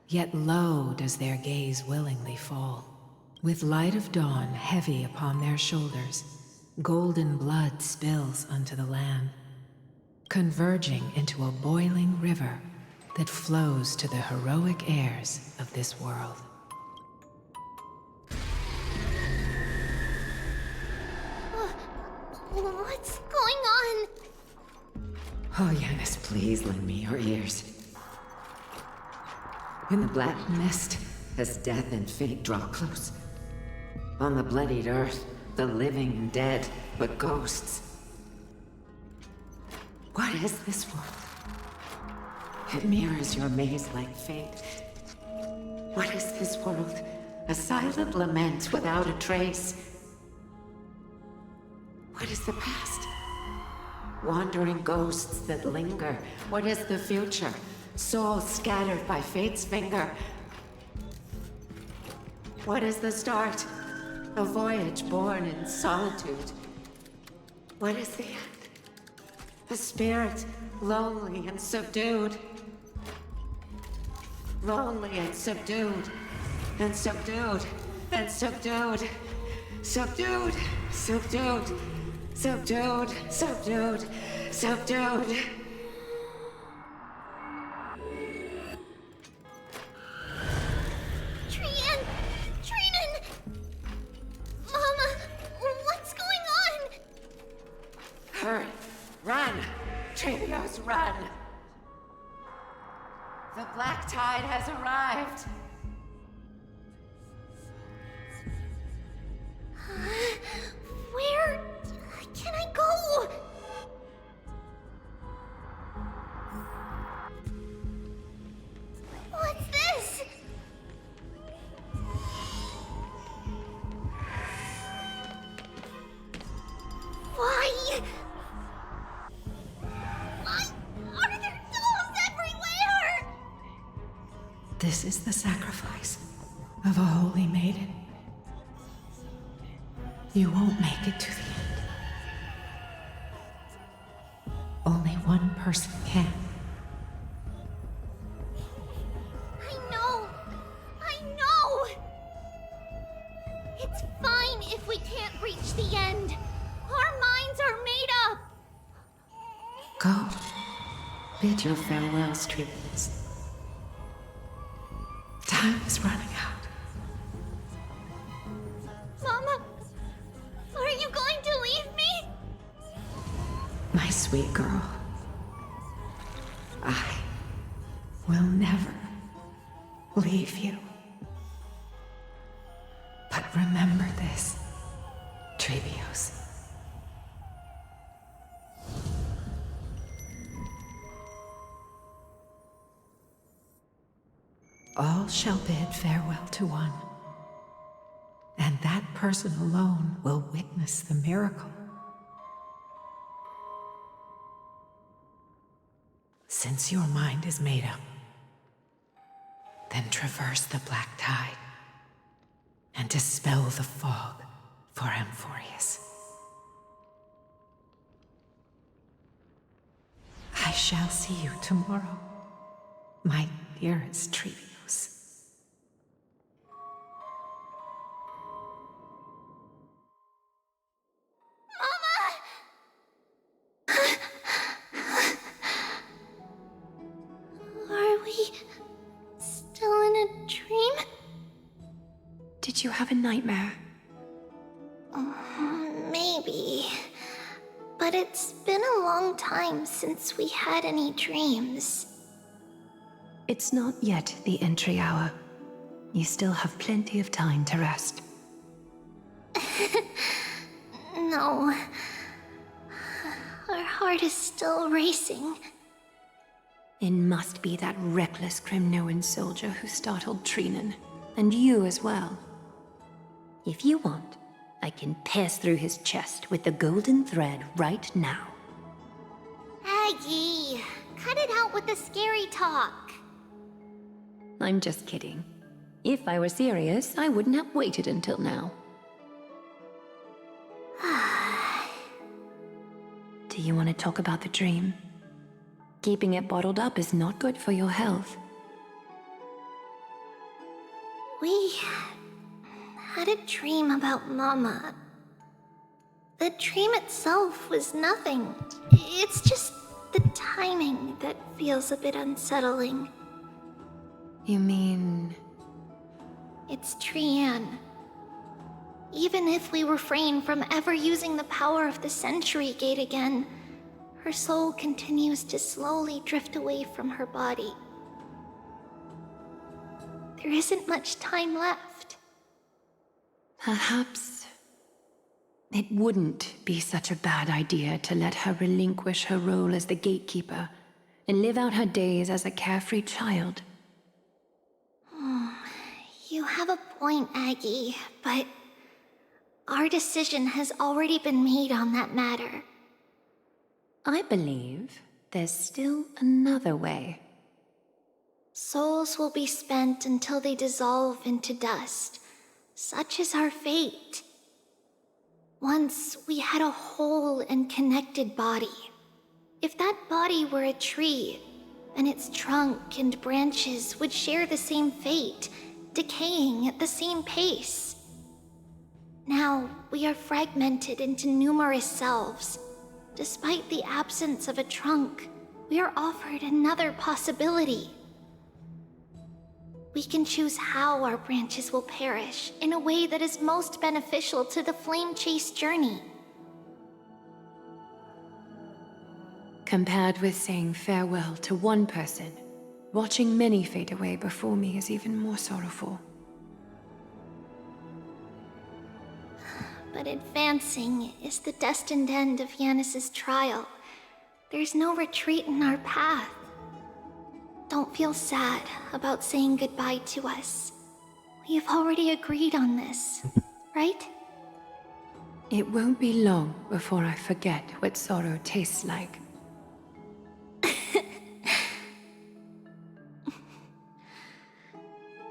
yet low does their gaze willingly fall. With light of dawn heavy upon their shoulders, golden blood spills unto the land, converging into a boiling river that flows to the heroic heirs of this world. What's going on? Oh, Yanis, please lend me your ears. In the black mist, as death and fate draw close, on the bloodied earth, the living and dead, but ghosts. What is this world? It mirrors your maze-like fate. What is this world? A silent lament without a trace. What is the past? Wandering ghosts that linger. What is the future? Souls scattered by fate's finger. What is the start? A voyage born in solitude. What is the end? A spirit, lonely and subdued. Lonely and subdued. And subdued. And subdued. Subdued. Subdued. Subdued. Subdued. Subdued. Hurry! Run! Trevios, run! The black tide has arrived! Where can I go? What's this? Why? Why are there dolls everywhere? This is the sacrifice of a holy maiden. You won't make it to the end. Only one person can. I know. It's fine if we can't reach the end. Our minds are made up. Go. Bid your farewells, Trevios. Time is running out. Mama, are you going to leave me? My sweet girl. I will never leave you. But remember this, Trevios. All shall bid farewell to one, and that person alone will witness the miracle. Since your mind is made up, then traverse the black tide and dispel the fog for Amphorius. I shall see you tomorrow, my dearest Trevios. Are we Did you have a nightmare? Maybe. But it's been a long time since we had any dreams. It's not yet the entry hour. You still have plenty of time to rest. No. Our heart is still racing. It must be that reckless Kremnoan soldier who startled Trinan. And you as well. If you want, I can pass through his chest with the golden thread right now. Aggie, cut it out with the scary talk. I'm just kidding. If I were serious, I wouldn't have waited until now. Do you want to talk about the dream? Keeping it bottled up is not good for your health. We had a dream about Mama. The dream itself was nothing. It's just the timing that feels a bit unsettling. You mean... It's Trian. Even if we refrain from ever using the power of the Century Gate again, her soul continues to slowly drift away from her body. There isn't much time left. Perhaps it wouldn't be such a bad idea to let her relinquish her role as the gatekeeper and live out her days as a carefree child. You have a point, Aggie, but our decision has already been made on that matter. I believe there's still another way. Souls will be spent until they dissolve into dust. Such is our fate. Once we had a whole and connected body. If that body were a tree, then its trunk and branches would share the same fate, decaying at the same pace. Now, we are fragmented into numerous selves. Despite the absence of a trunk, we are offered another possibility. We can choose how our branches will perish in a way that is most beneficial to the Flame Chase journey. Compared with saying farewell to one person, watching many fade away before me is even more sorrowful. But advancing is the destined end of Yanis's trial. There's no retreat in our path. Don't feel sad about saying goodbye to us. We have already agreed on this, right? It won't be long before I forget what sorrow tastes like.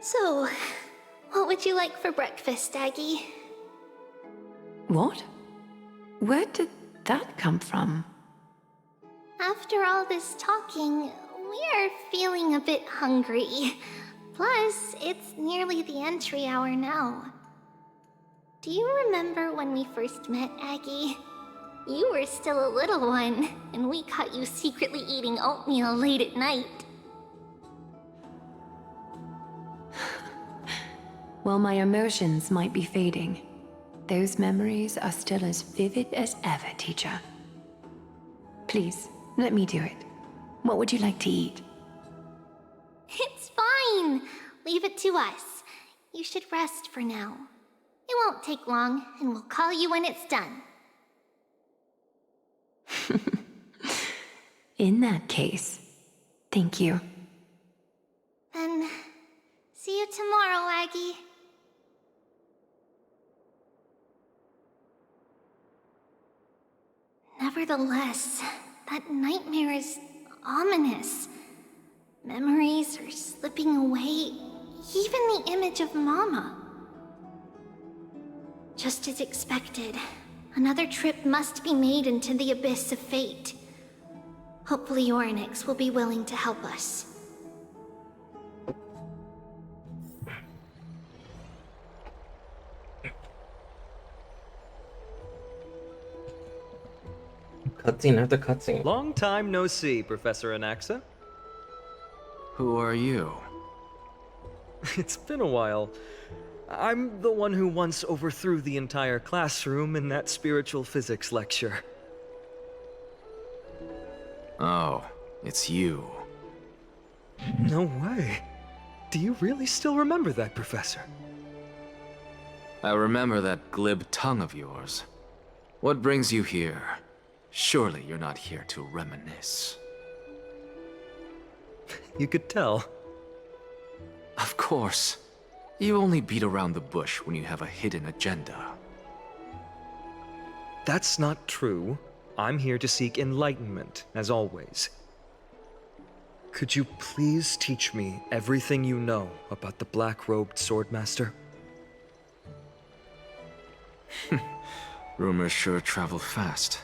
So, what would you like for breakfast, Aggie? What? Where did that come from? After all this talking, we are feeling a bit hungry. Plus, it's nearly the entry hour now. Do you remember when we first met, Aggie? You were still a little one, and we caught you secretly eating oatmeal late at night. While my emotions might be fading, those memories are still as vivid as ever, teacher. Please, let me do it. What would you like to eat? It's fine. Leave it to us. You should rest for now. It won't take long, and we'll call you when it's done. In that case, thank you. Then, see you tomorrow, Aggie. Nevertheless, that nightmare is ominous. Memories are slipping away, even the image of Mama. Just as expected, another trip must be made into the abyss of fate. Hopefully Orynyx will be willing to help us. Cutscene after cutscene. Long time no see, Professor Anaxa. Who are you? It's been a while. I'm the one who once overthrew the entire classroom in that spiritual physics lecture. Oh, it's you. No way. Do you really still remember that, Professor? I remember that glib tongue of yours. What brings you here? Surely you're not here to reminisce. You could tell. Of course. You only beat around the bush when you have a hidden agenda. That's not true. I'm here to seek enlightenment, as always. Could you please teach me everything you know about the black-robed swordmaster? Rumors sure travel fast.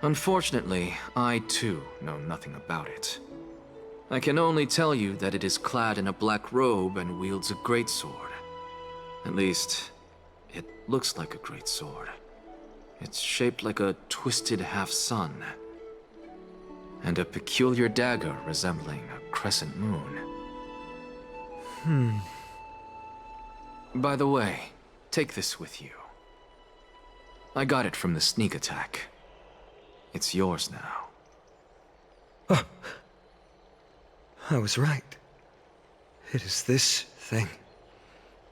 Unfortunately, I too know nothing about it. I can only tell you that it is clad in a black robe and wields a greatsword. At least, it looks like a greatsword. It's shaped like a twisted half-sun, and a peculiar dagger resembling a crescent moon. By the way, take this with you. I got it from the sneak attack. It's yours now. I was right. It is this thing.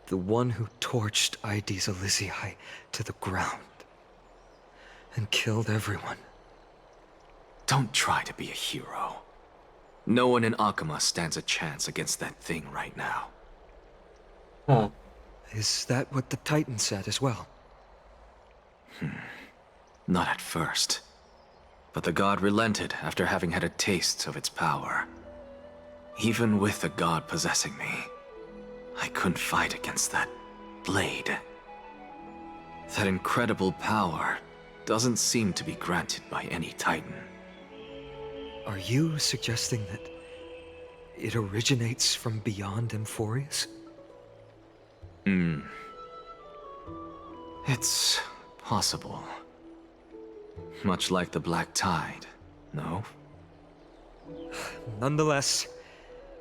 The one who torched Aedes Elysiae to the ground. And killed everyone. Don't try to be a hero. No one in Akuma stands a chance against that thing right now. Huh. Is that what the Titan said as well? Not at first. But the god relented after having had a taste of its power. Even with the god possessing me, I couldn't fight against that blade. That incredible power doesn't seem to be granted by any Titan. Are you suggesting that it originates from beyond Amphorius? It's possible. Much like the Black Tide, no? Nonetheless,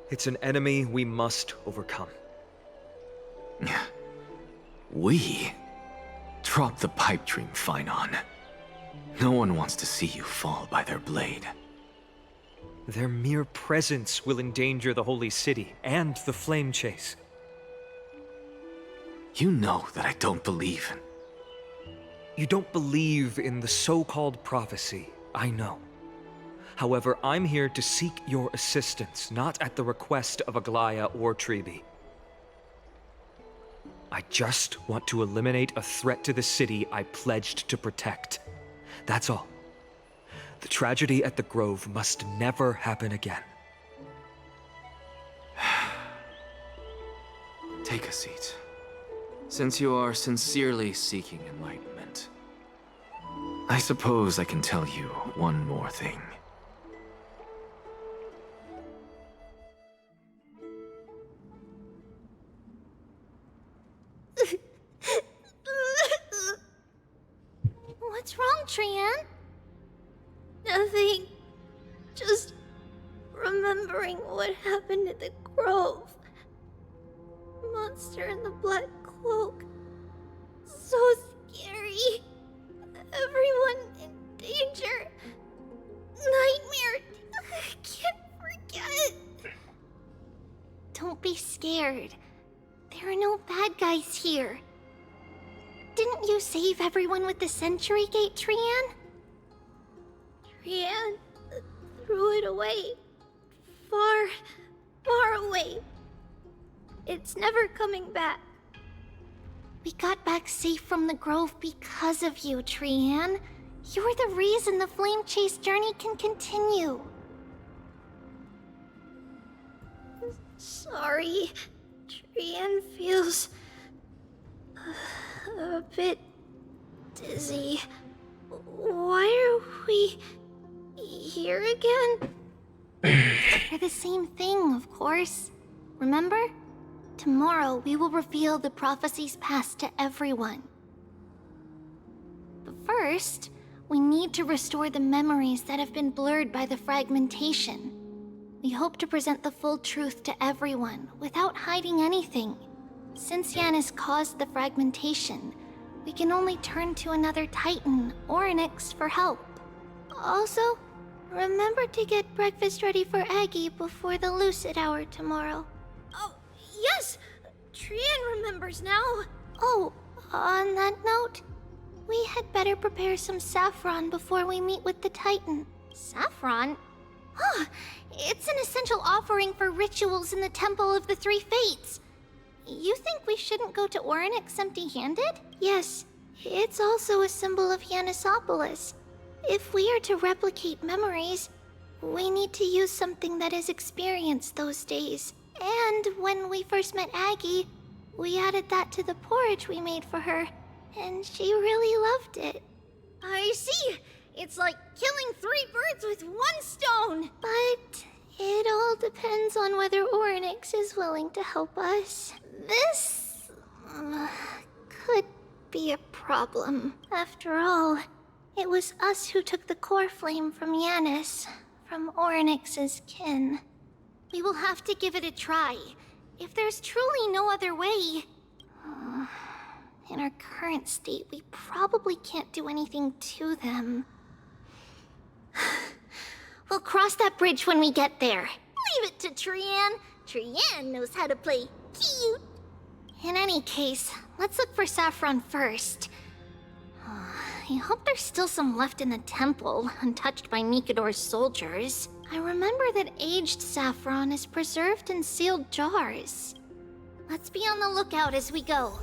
it's an enemy we must overcome. We? Drop the pipe dream, Phainon. No one wants to see you fall by their blade. Their mere presence will endanger the Holy City and the Flame Chase. You know that I don't believe in... You don't believe in the so-called prophecy, I know. However, I'm here to seek your assistance, not at the request of Aglaya or Tribi. I just want to eliminate a threat to the city I pledged to protect. That's all. The tragedy at the Grove must never happen again. Take a seat. Since you are sincerely seeking enlightenment, I suppose I can tell you one more thing. What's wrong, Trian? Nothing. Just remembering what happened at the Grove. Monster in the black cloak. So scary. Everyone in danger. Nightmare. I can't forget. Don't be scared. There are no bad guys here. Didn't you save everyone with the Century Gate, Trian? Trian threw it away. Far, far away. It's never coming back. We got back safe from the Grove because of you, Trian. You're the reason the Flame Chase journey can continue. Sorry. Trian feels a bit dizzy. Why are we here again? For the same thing, of course. Remember? Tomorrow we will reveal the prophecies past to everyone. But first, we need to restore the memories that have been blurred by the fragmentation. We hope to present the full truth to everyone without hiding anything. Since Yanis caused the fragmentation, we can only turn to another Titan, Orynyx, for help. Also, remember to get breakfast ready for Aggie before the lucid hour tomorrow. Oh, yes! Trian remembers now. Oh, on that note, we had better prepare some saffron before we meet with the Titan. Saffron? Huh, it's an essential offering for rituals in the Temple of the Three Fates. You think we shouldn't go to Orynyx empty-handed? Yes, it's also a symbol of Yanisopolis. If we are to replicate memories, we need to use something that has experienced those days. And when we first met Aggie, we added that to the porridge we made for her, and she really loved it. I see! It's like killing 3 birds with 1 stone! But it all depends on whether Orynyx is willing to help us. This could be a problem. After all, it was us who took the core flame from Yanis, from Orynyx's kin. We will have to give it a try. If there's truly no other way... in our current state, we probably can't do anything to them. We'll cross that bridge when we get there. Leave it to Trian. Trian knows how to play cute. In any case, let's look for saffron first. I hope there's still some left in the temple, untouched by Nikador's soldiers. I remember that aged saffron is preserved in sealed jars. Let's be on the lookout as we go.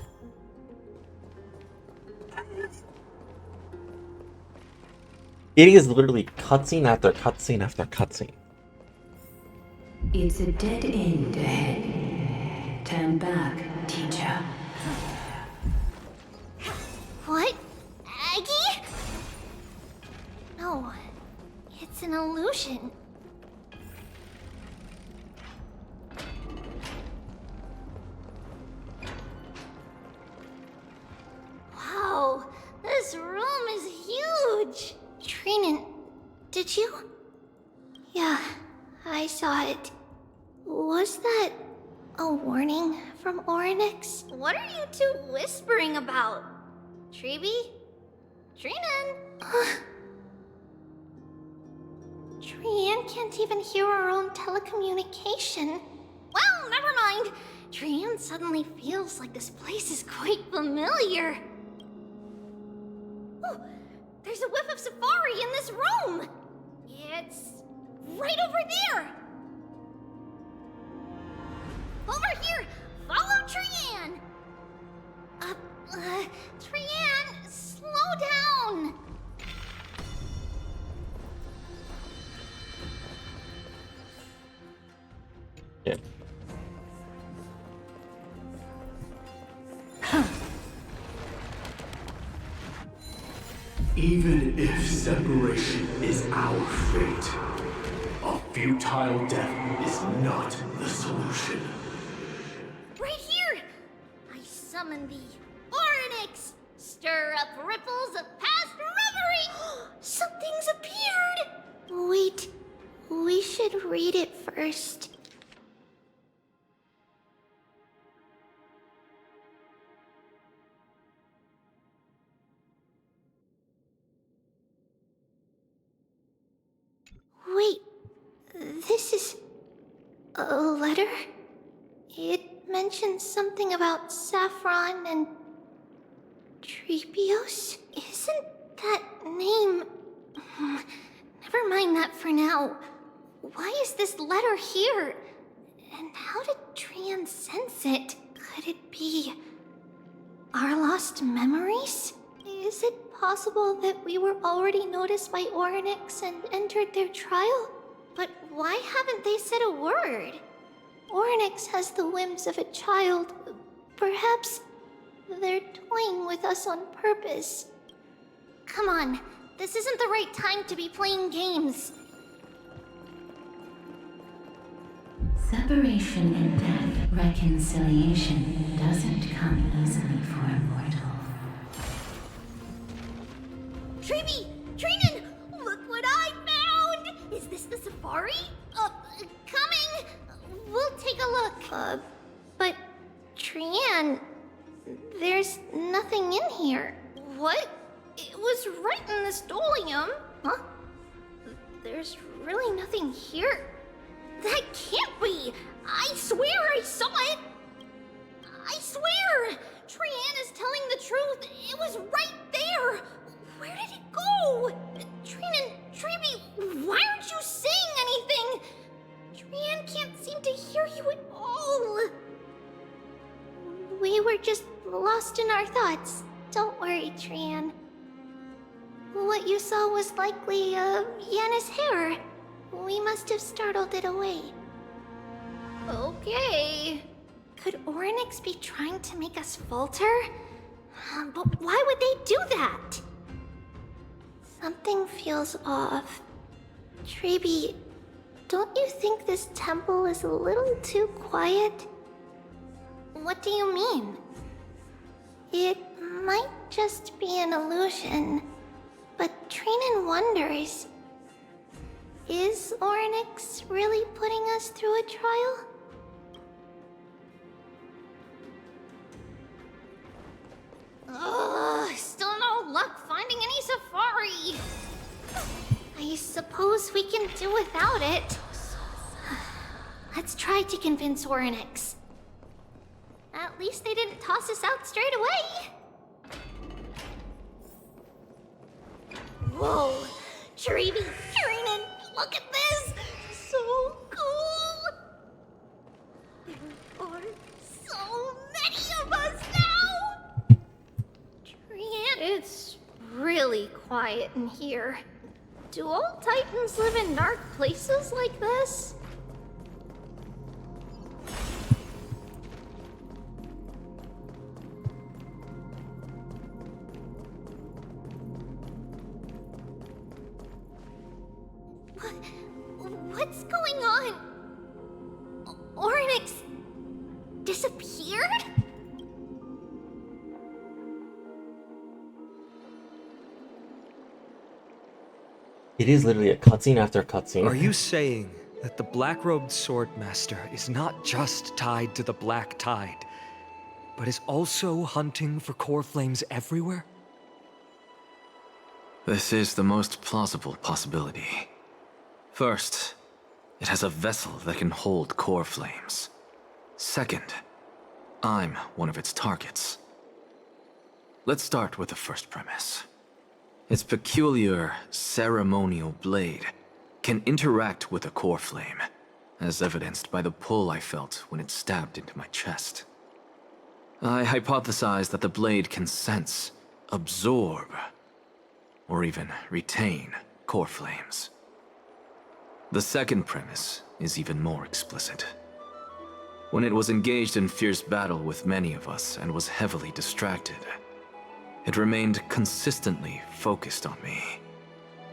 It is literally cutscene after cutscene after cutscene. It's a dead end ahead. Turn back, teacher. What? Aggie? No, it's an illusion. Wow, this room is huge! Trinan, did you? Yeah, I saw it. Was that a warning from Orynyx? What are you two whispering about? Treeby? Trinan? Trian can't even hear our own telecommunication. Well, never mind. Trian suddenly feels like this place is quite familiar. Oh, there's a whiff of safari in this room! It's right over there! Over here! Follow Trian! Trian, slow down! Yeah. Even if separation is our fate, a futile death is not the solution. Right here! I summon thee, Orynyx! Stir up ripples of past reverie! Something's appeared! Wait, we should read it first. Wait, this is a letter? It mentions something about saffron and Treebios? Isn't that name... Never mind that for now. Why is this letter here? And how did Trian sense it? Could it be our lost memories? Is it possible that we were already noticed by Orynyx and entered their trial? But why haven't they said a word? Orynyx has the whims of a child. Perhaps they're toying with us on purpose. Come on, this isn't the right time to be playing games. Separation and death, reconciliation doesn't come easily for a mortal. Treeby! Trinan! Look what I found! Is this the safari? Coming! We'll take a look. But Trian, there's nothing in here. What? It was right in the stolium. Huh? There's really nothing here. That can't be! I swear I saw it! I swear! Trian is telling the truth. It was right there. Where did it go? Trian, Treeby, why aren't you saying anything? Trian can't seem to hear you at all. We were just lost in our thoughts. Don't worry, Trian. What you saw was likely, Yanna's hair. We must have startled it away. Okay. Could Orynyx be trying to make us falter? But why would they do that? Something feels off. Treeby, don't you think this temple is a little too quiet? What do you mean? It might just be an illusion, but Trinan wonders, is Orynyx really putting us through a trial? Ugh, still no luck finding any safari. I suppose we can do without it. Let's try to convince Orynyx. At least they didn't toss us out straight away. Whoa, Treeby, Trinan, look at this! So cool! There are so many of us now! Trian, it's really quiet in here. Do all Titans live in dark places like this? What's going on? Orynyx disappeared? It is literally a cutscene after cutscene. Are you saying that the black-robed swordmaster is not just tied to the Black Tide, but is also hunting for core flames everywhere? This is the most plausible possibility. First, it has a vessel that can hold core flames. Second, I'm one of its targets. Let's start with the first premise. Its peculiar ceremonial blade can interact with a core flame, as evidenced by the pull I felt when it stabbed into my chest. I hypothesized that the blade can sense, absorb, or even retain core flames. The second premise is even more explicit. When it was engaged in fierce battle with many of us and was heavily distracted, it remained consistently focused on me.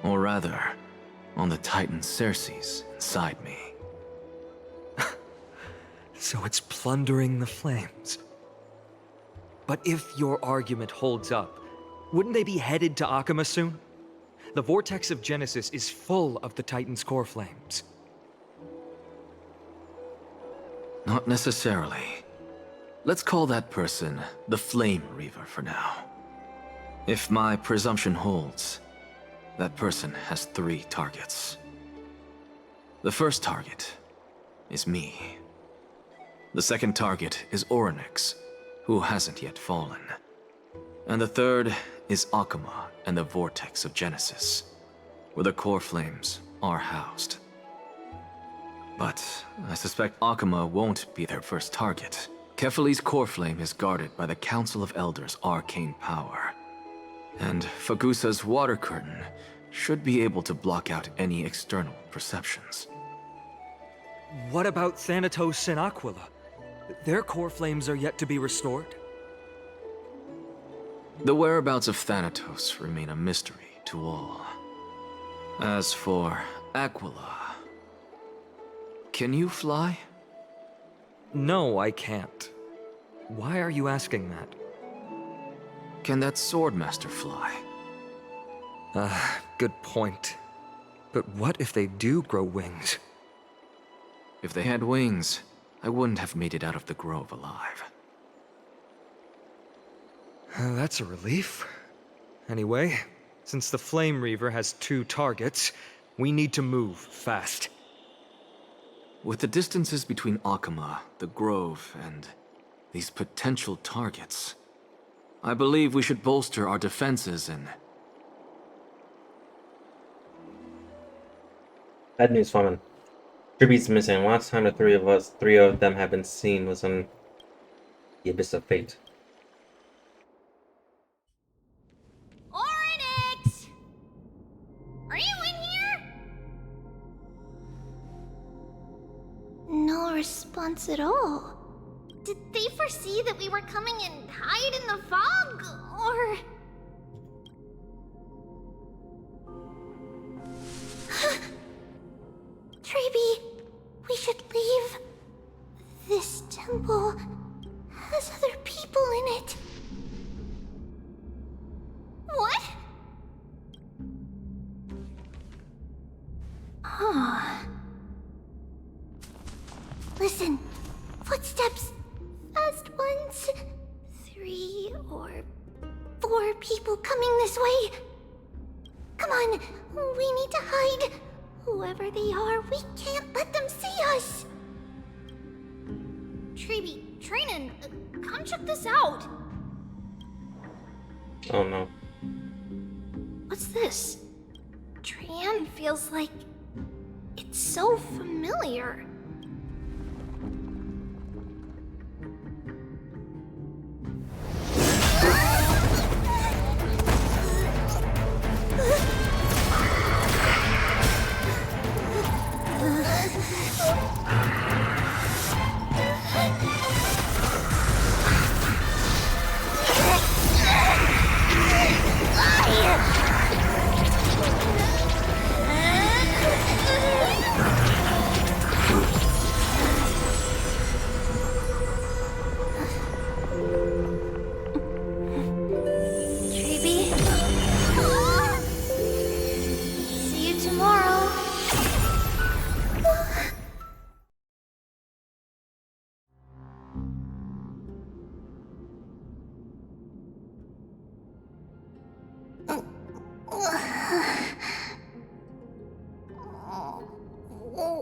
Or rather, on the Titan Circes inside me. So it's plundering the flames. But if your argument holds up, wouldn't they be headed to Akama soon? The vortex of Genesis is full of the Titan's core flames. Not necessarily. Let's call that person the Flame Reaver for now. If my presumption holds, that person has 3 targets. The first target is me. The second target is Orynyx, who hasn't yet fallen. And the third is Akama and the Vortex of Genesis, where the core flames are housed. But I suspect Akama won't be their first target. Kefali's core flame is guarded by the Council of Elders' arcane power. And Fagusa's water curtain should be able to block out any external perceptions. What about Thanatos and Aquila? Their core flames are yet to be restored? The whereabouts of Thanatos remain a mystery to all. As for Aquila, can you fly? No, I can't. Why are you asking that? Can that Swordmaster fly? Good point. But what if they do grow wings? If they had wings, I wouldn't have made it out of the grove alive. That's a relief. Anyway, since the Flame Reaver has 2 targets, we need to move fast. With the distances between Akama, the Grove, and these potential targets, I believe we should bolster our defenses and... Bad news, Foreman. Tribby's missing. Last time the three of them have been seen was on the Abyss of Fate. Oryx! Are you in here? No response at all. Did they foresee that we were coming and hide in the fog? Or... Treeby, we should leave. This temple has other people in it. What? Huh. Listen, footsteps. Fast ones. 3 or 4 people coming this way. Come on, we need to hide. Whoever they are, we can't let them see us. Treeby, Trainin, come check this out. Oh no. What's this? Trian feels like it's so familiar.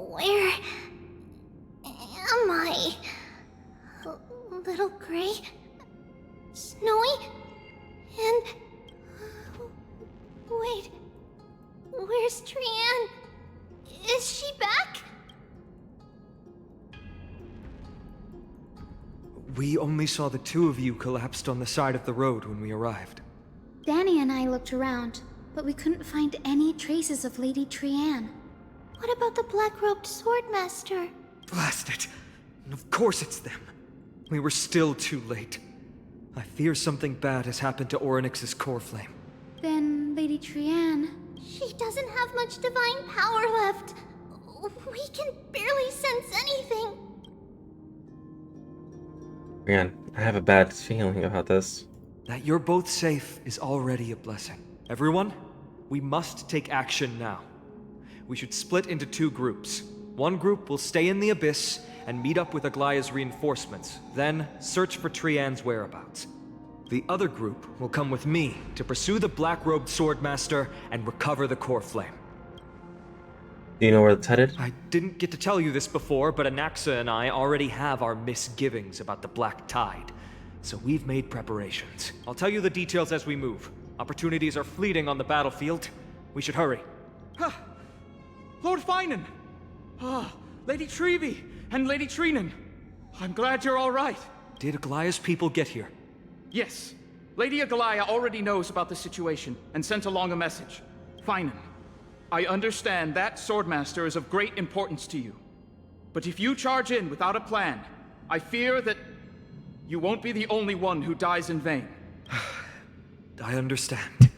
Where am I? Little gray, snowy, and wait, where's Trian? Is she back? We only saw the 2 of you collapsed on the side of the road when we arrived. Danny and I looked around, but we couldn't find any traces of Lady Trian. What about the black-robed swordmaster? Blast it! Of course it's them. We were still too late. I fear something bad has happened to Oryx's core flame. Then Lady Trian... She doesn't have much divine power left. We can barely sense anything. Man, I have a bad feeling about this. That you're both safe is already a blessing. Everyone, we must take action now. We should split into 2 groups. One group will stay in the Abyss and meet up with Aglaya's reinforcements, then search for Trian's whereabouts. The other group will come with me to pursue the black-robed swordmaster and recover the core flame. Do you know where it's headed? I didn't get to tell you this before, but Anaxa and I already have our misgivings about the Black Tide, so we've made preparations. I'll tell you the details as we move. Opportunities are fleeting on the battlefield. We should hurry. Lord Finan! Lady Treeby and Lady Trinan. I'm glad you're all right. Did Aglaya's people get here? Yes. Lady Aglaya already knows about the situation and sent along a message. Finan, I understand that swordmaster is of great importance to you. But if you charge in without a plan, I fear that you won't be the only one who dies in vain. I understand.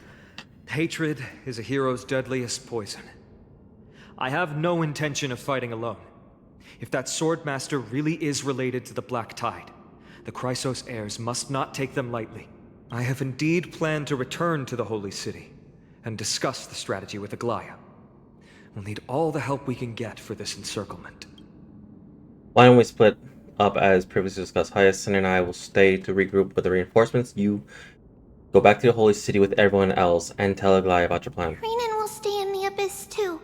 Hatred is a hero's deadliest poison. I have no intention of fighting alone. If that swordmaster really is related to the Black Tide, the Chrysos heirs must not take them lightly. I have indeed planned to return to the Holy City and discuss the strategy with Aglaya. We'll need all the help we can get for this encirclement. Why don't we split up as previously discussed? Hyacinth and I will stay to regroup with the reinforcements. You Go back to the Holy City with everyone else and tell Aglaya about your plan. Renan will stay in the Abyss too.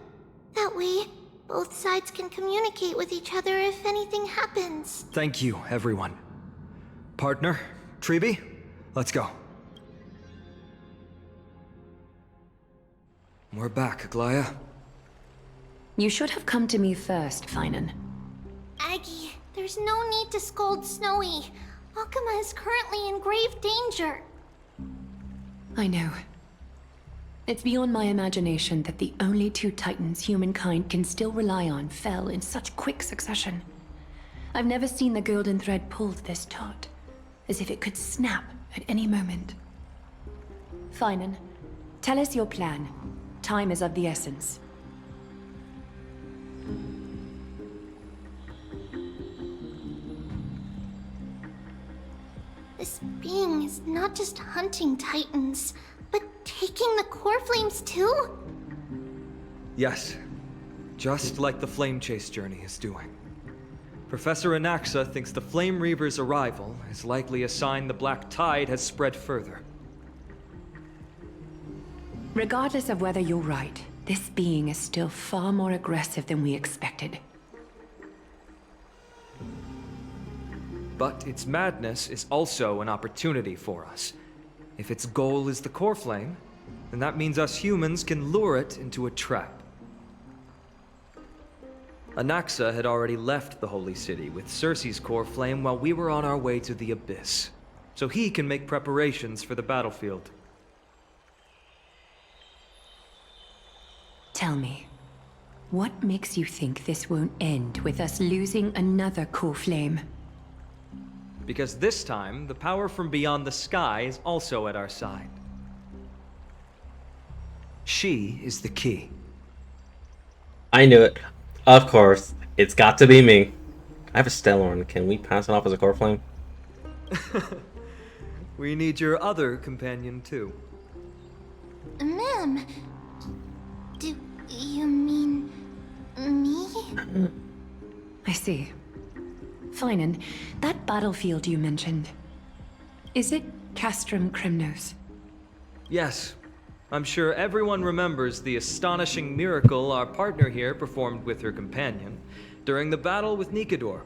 That way, both sides can communicate with each other if anything happens. Thank you, everyone. Partner, Treeby, let's go. We're back, Aglaya. You should have come to me first, Finan. Aggie, there's no need to scold Snowy. Akuma is currently in grave danger. I know. It's beyond my imagination that the only two titans humankind can still rely on fell in such quick succession. I've never seen the golden thread pulled this taut, as if it could snap at any moment. Finan, tell us your plan. Time is of the essence. This being is not just hunting titans, but taking the core flames too? Yes, just like the Flame Chase journey is doing. Professor Anaxa thinks the Flame Reaver's arrival is likely a sign the Black Tide has spread further. Regardless of whether you're right, this being is still far more aggressive than we expected. But its madness is also an opportunity for us. If its goal is the core flame, then that means us humans can lure it into a trap. Anaxa had already left the Holy City with Cersei's core flame while we were on our way to the Abyss, so he can make preparations for the battlefield. Tell me, what makes you think this won't end with us losing another core flame? Because this time, the power from beyond the sky is also at our side. She is the key. I knew it. Of course. It's got to be me. I have a Stellorn. Can we pass it off as a core flame? We need your other companion, too. Ma'am, do you mean me? I see. Finan, that battlefield you mentioned, is it Castrum Kremnos? Yes. I'm sure everyone remembers the astonishing miracle our partner here performed with her companion during the battle with Nikador,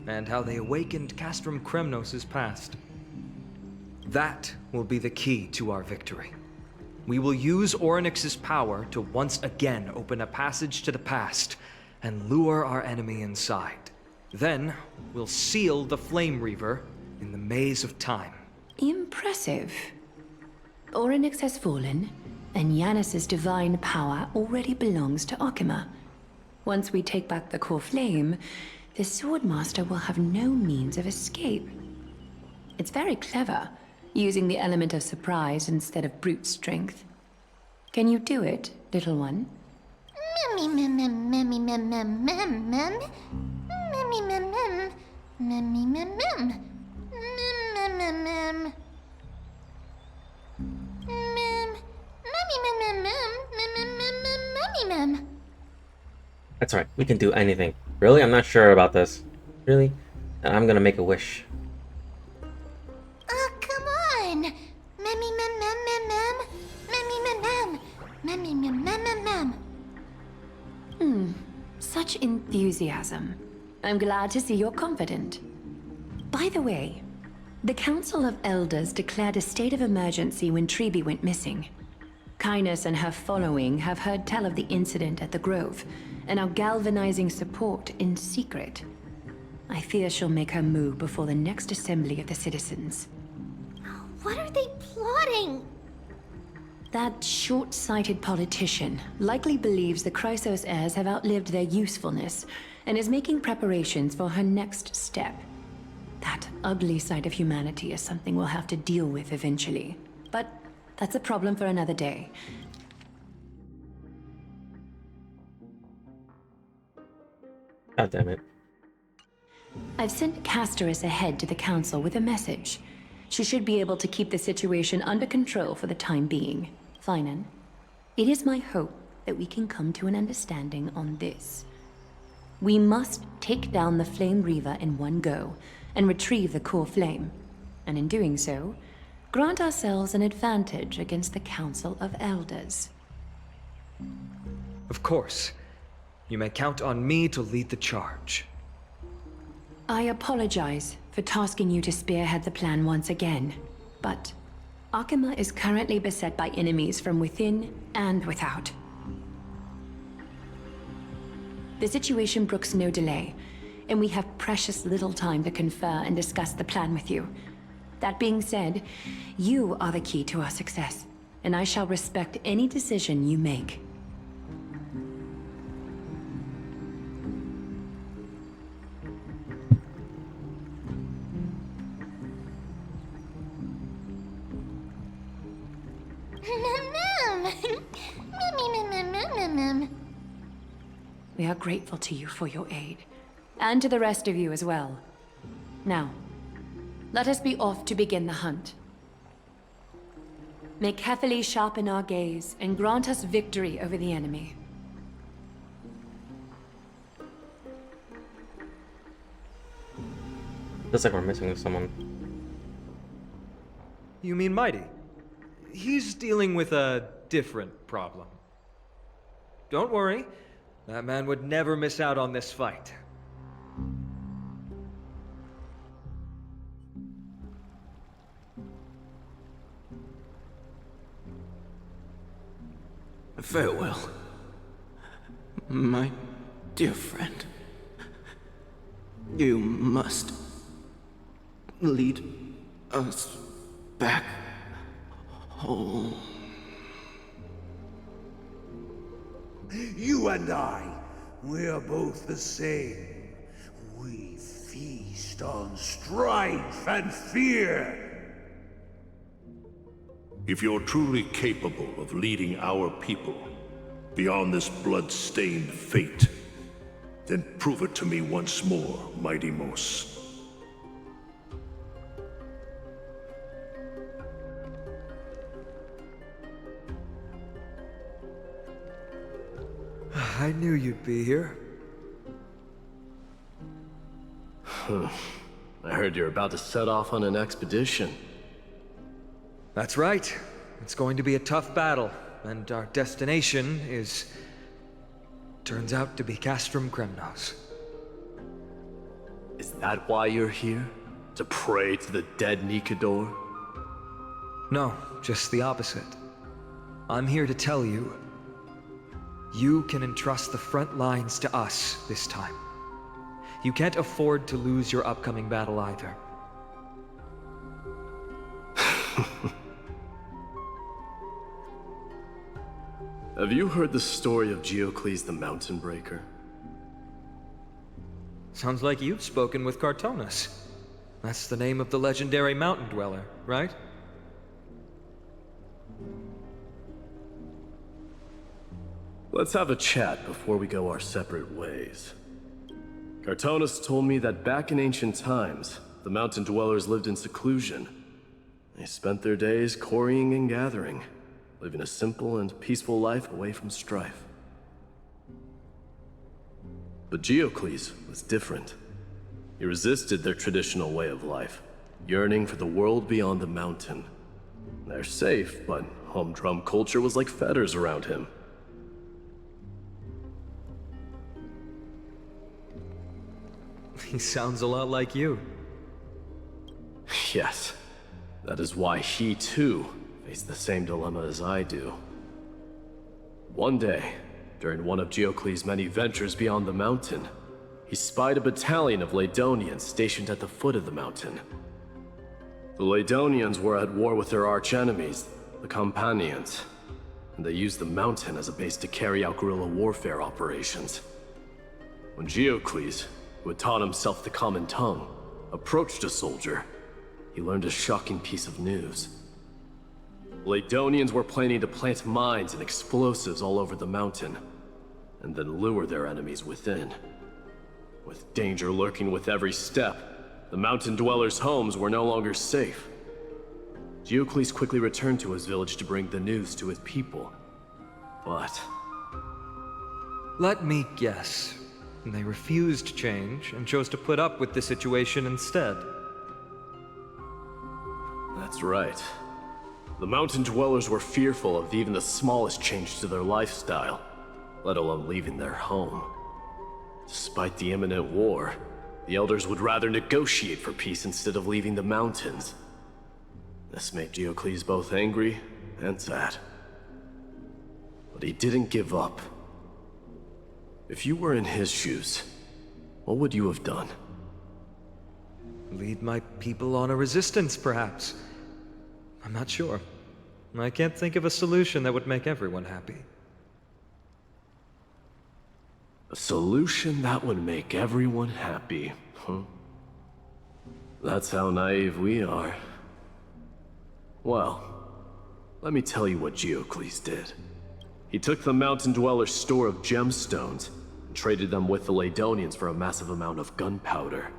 and how they awakened Castrum Kremnos' past. That will be the key to our victory. We will use Orynyx's power to once again open a passage to the past and lure our enemy inside. Then, we'll seal the Flame Reaver in the maze of time. Impressive. Orynyx has fallen, and Yanis's divine power already belongs to Akuma. Once we take back the core flame, the Swordmaster will have no means of escape. It's very clever, using the element of surprise instead of brute strength. Can you do it, little one? That's right. We can do anything. Really? I'm not sure about this. Really? I'm gonna make a wish. Come on! Such enthusiasm. I'm glad to see you're confident. By the way, the Council of Elders declared a state of emergency when Treeby went missing. Kynus and her following have heard tell of the incident at the Grove, and are galvanizing support in secret. I fear she'll make her move before the next assembly of the citizens. What are they plotting? That short-sighted politician likely believes the Chrysos heirs have outlived their usefulness, and is making preparations for her next step. That ugly side of humanity is something we'll have to deal with eventually. But that's a problem for another day. God damn it. I've sent Castorus ahead to the council with a message. She should be able to keep the situation under control for the time being. Finan, it is my hope that we can come to an understanding on this. We must take down the Flame Reaver in one go, and retrieve the core flame. And in doing so, grant ourselves an advantage against the Council of Elders. Of course. You may count on me to lead the charge. I apologize for tasking you to spearhead the plan once again, but Akima is currently beset by enemies from within and without. The situation brooks no delay, and we have precious little time to confer and discuss the plan with you. That being said, you are the key to our success, and I shall respect any decision you make. We are grateful to you for your aid, and to the rest of you as well. Now, let us be off to begin the hunt. May Kethely sharpen our gaze and grant us victory over the enemy. Looks like we're missing someone. You mean Mighty? He's dealing with a different problem. Don't worry, that man would never miss out on this fight. Farewell, my dear friend. You must lead us back home. You and I, we're both the same. We feast on strife and fear. If you're truly capable of leading our people beyond this blood-stained fate, then prove it to me once more, Mighty Mos. I knew you'd be here. I heard you're about to set off on an expedition. That's right. It's going to be a tough battle, and our destination is... turns out to be Castrum Kremnos. Is that why you're here? To pray to the dead Nikador? No, just the opposite. I'm here to tell you, you can entrust the front lines to us this time. You can't afford to lose your upcoming battle either. Have you heard the story of Geocles the Mountain Breaker? Sounds like you've spoken with Cartonus. That's the name of the legendary mountain dweller, right? Let's have a chat before we go our separate ways. Cartonus told me that back in ancient times, the mountain dwellers lived in seclusion. They spent their days quarrying and gathering, living a simple and peaceful life away from strife. But Geocles was different. He resisted their traditional way of life, yearning for the world beyond the mountain. They're safe, but humdrum culture was like fetters around him. He sounds a lot like you. Yes. That is why he, too, faced the same dilemma as I do. One day, during one of Geocles' many ventures beyond the mountain, he spied a battalion of Ladonians stationed at the foot of the mountain. The Ladonians were at war with their arch-enemies, the Companions, and they used the mountain as a base to carry out guerrilla warfare operations. When Geocles, who had taught himself the common tongue, approached a soldier, he learned a shocking piece of news. Ladonians were planning to plant mines and explosives all over the mountain, and then lure their enemies within. With danger lurking with every step, the mountain dwellers' homes were no longer safe. Geocles quickly returned to his village to bring the news to his people. But... let me guess. They refused change and chose to put up with the situation instead. That's right. The mountain dwellers were fearful of even the smallest change to their lifestyle, let alone leaving their home. Despite the imminent war, the elders would rather negotiate for peace instead of leaving the mountains. This made Diocles both angry and sad. But he didn't give up. If you were in his shoes, what would you have done? Lead my people on a resistance, perhaps. I'm not sure. I can't think of a solution that would make everyone happy. A solution that would make everyone happy, huh? That's how naive we are. Well, let me tell you what Diocles did. He took the mountain dwellers' store of gemstones and traded them with the Ladonians for a massive amount of gunpowder.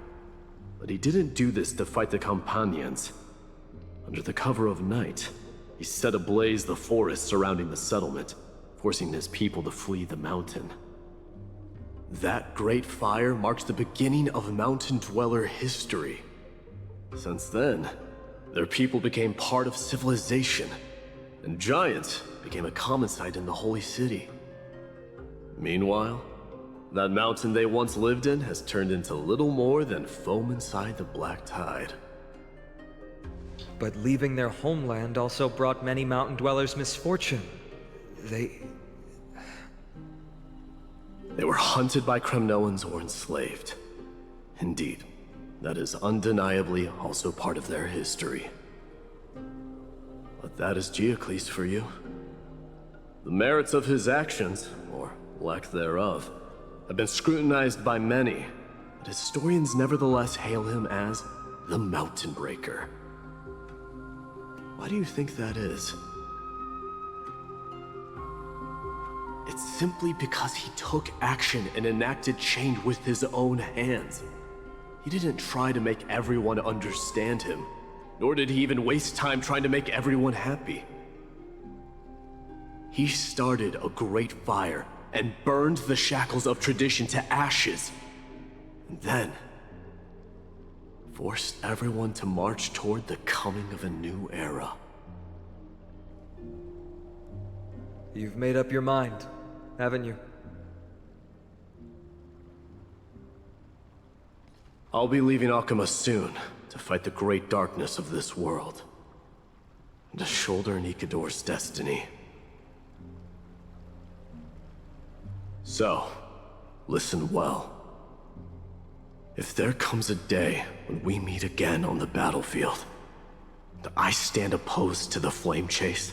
But he didn't do this to fight the Companions. Under the cover of night, he set ablaze the forest surrounding the settlement, forcing his people to flee the mountain. That great fire marked the beginning of mountain dweller history. Since then, their people became part of civilization, and giants became a common sight in the holy city. Meanwhile, that mountain they once lived in has turned into little more than foam inside the black tide. But leaving their homeland also brought many mountain dwellers misfortune. They were hunted by Kremnoans or enslaved. Indeed, that is undeniably also part of their history. But that is Diocles for you. The merits of his actions, or lack thereof, have been scrutinized by many, but historians nevertheless hail him as the Mountain Breaker. Why do you think that is? It's simply because he took action and enacted change with his own hands. He didn't try to make everyone understand him, nor did he even waste time trying to make everyone happy. He started a great fire and burned the shackles of tradition to ashes, and then forced everyone to march toward the coming of a new era. You've made up your mind, haven't you? I'll be leaving Akuma soon to fight the great darkness of this world, and to shoulder Nikador's destiny. So, listen well. If there comes a day when we meet again on the battlefield, and I stand opposed to the flame chase,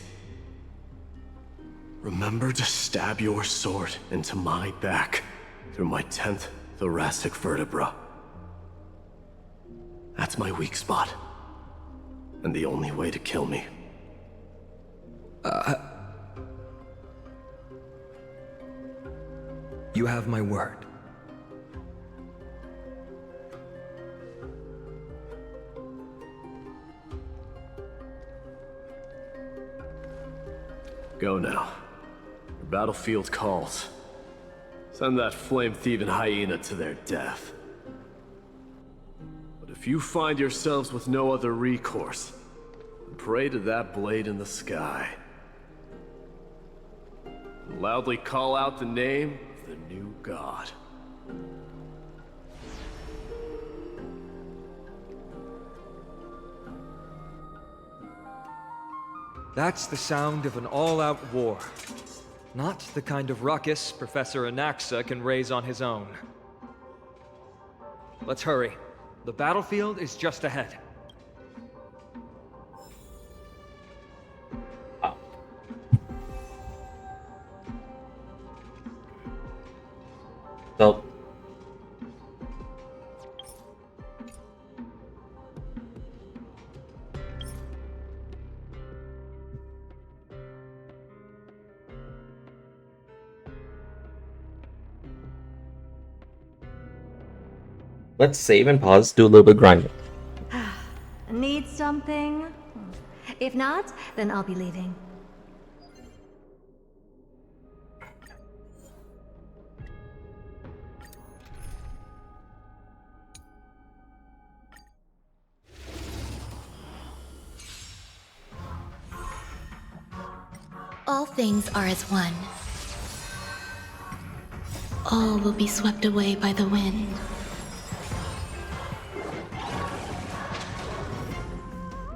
remember to stab your sword into my back through my 10th thoracic vertebra. That's my weak spot, and the only way to kill me. You have my word. Go now. Your battlefield calls. Send that flame-thieving hyena to their death. But if you find yourselves with no other recourse, then pray to that blade in the sky. And loudly call out the name of the new god. That's the sound of an all-out war. Not the kind of ruckus Professor Anaxa can raise on his own. Let's hurry. The battlefield is just ahead. So, let's save and pause, do a little bit of grinding. Need something? If not, then I'll be leaving. All things are as one. All will be swept away by the wind.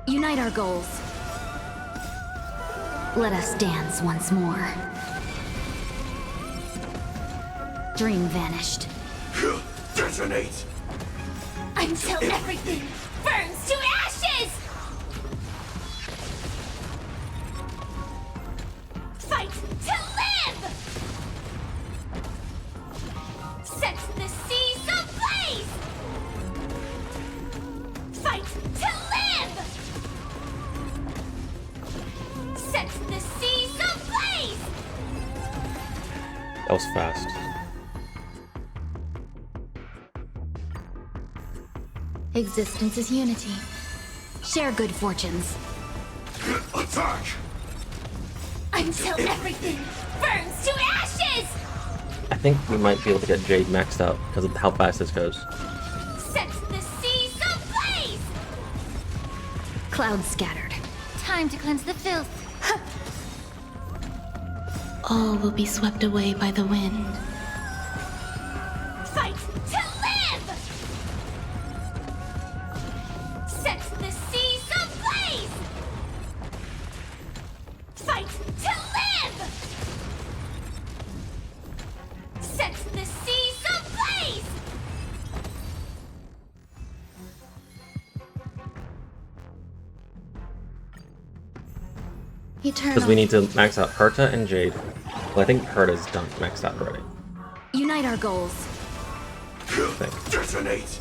Unite our goals. Let us dance once more. Dream vanished. Detonate! Until everything burns to ashes! Fight to live! Set the seas ablaze! Fight to live! Set the seas ablaze! That was fast. Existence is unity. Share good fortunes. Attack! Until everything burns to ashes! I think we might be able to get Jade maxed out because of how fast this goes. Set the seas ablaze! Clouds scattered. Time to cleanse the filth. All will be swept away by the wind. Fight to live! Set the seas ablaze! Fight to live! Set the seas ablaze! Eternal. Because we need to max out Herta and Jade. Well, I think Herta's done maxed out already. Unite our goals. Detonate!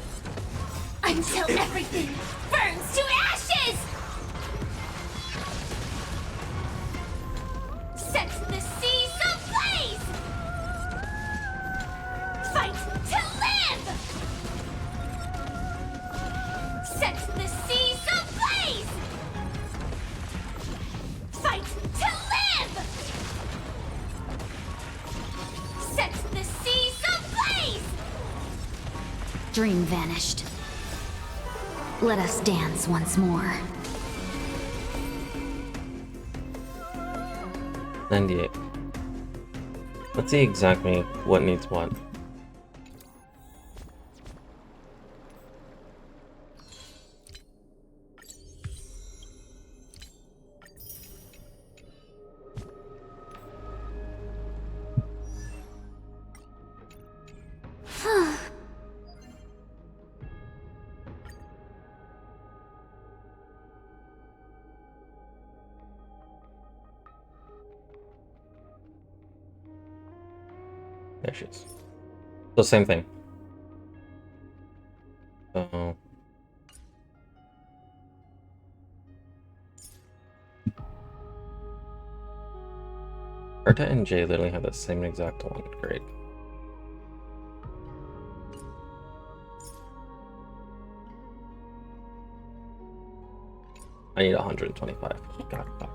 Until everything burns to ashes! Set the seas ablaze! Fight to live! Set the seas ablaze! Fight to live! Set the seas ablaze! Dream vanished. Let us dance once more. 98. Let's see exactly what needs what. There she is. So same thing. So Herta and Jay literally have the same exact one. Great. I need 125. Got it. Okay.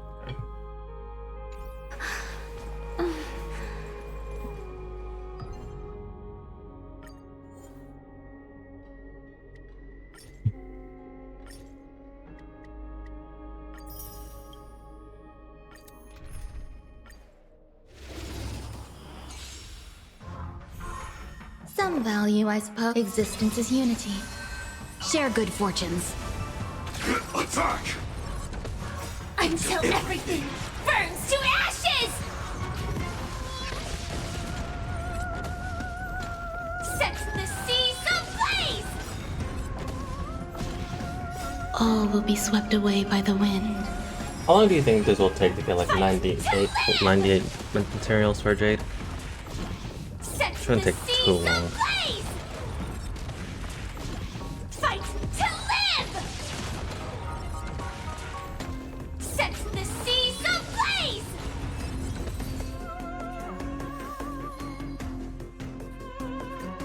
Some value, I suppose. Existence is unity. Share good fortunes. Attack! Until everything burns to ashes! Set the seas ablaze! All will be swept away by the wind. How long do you think this will take to get like 98 materials for Jade? Shouldn't take too long. Fight to live! Set the seas ablaze!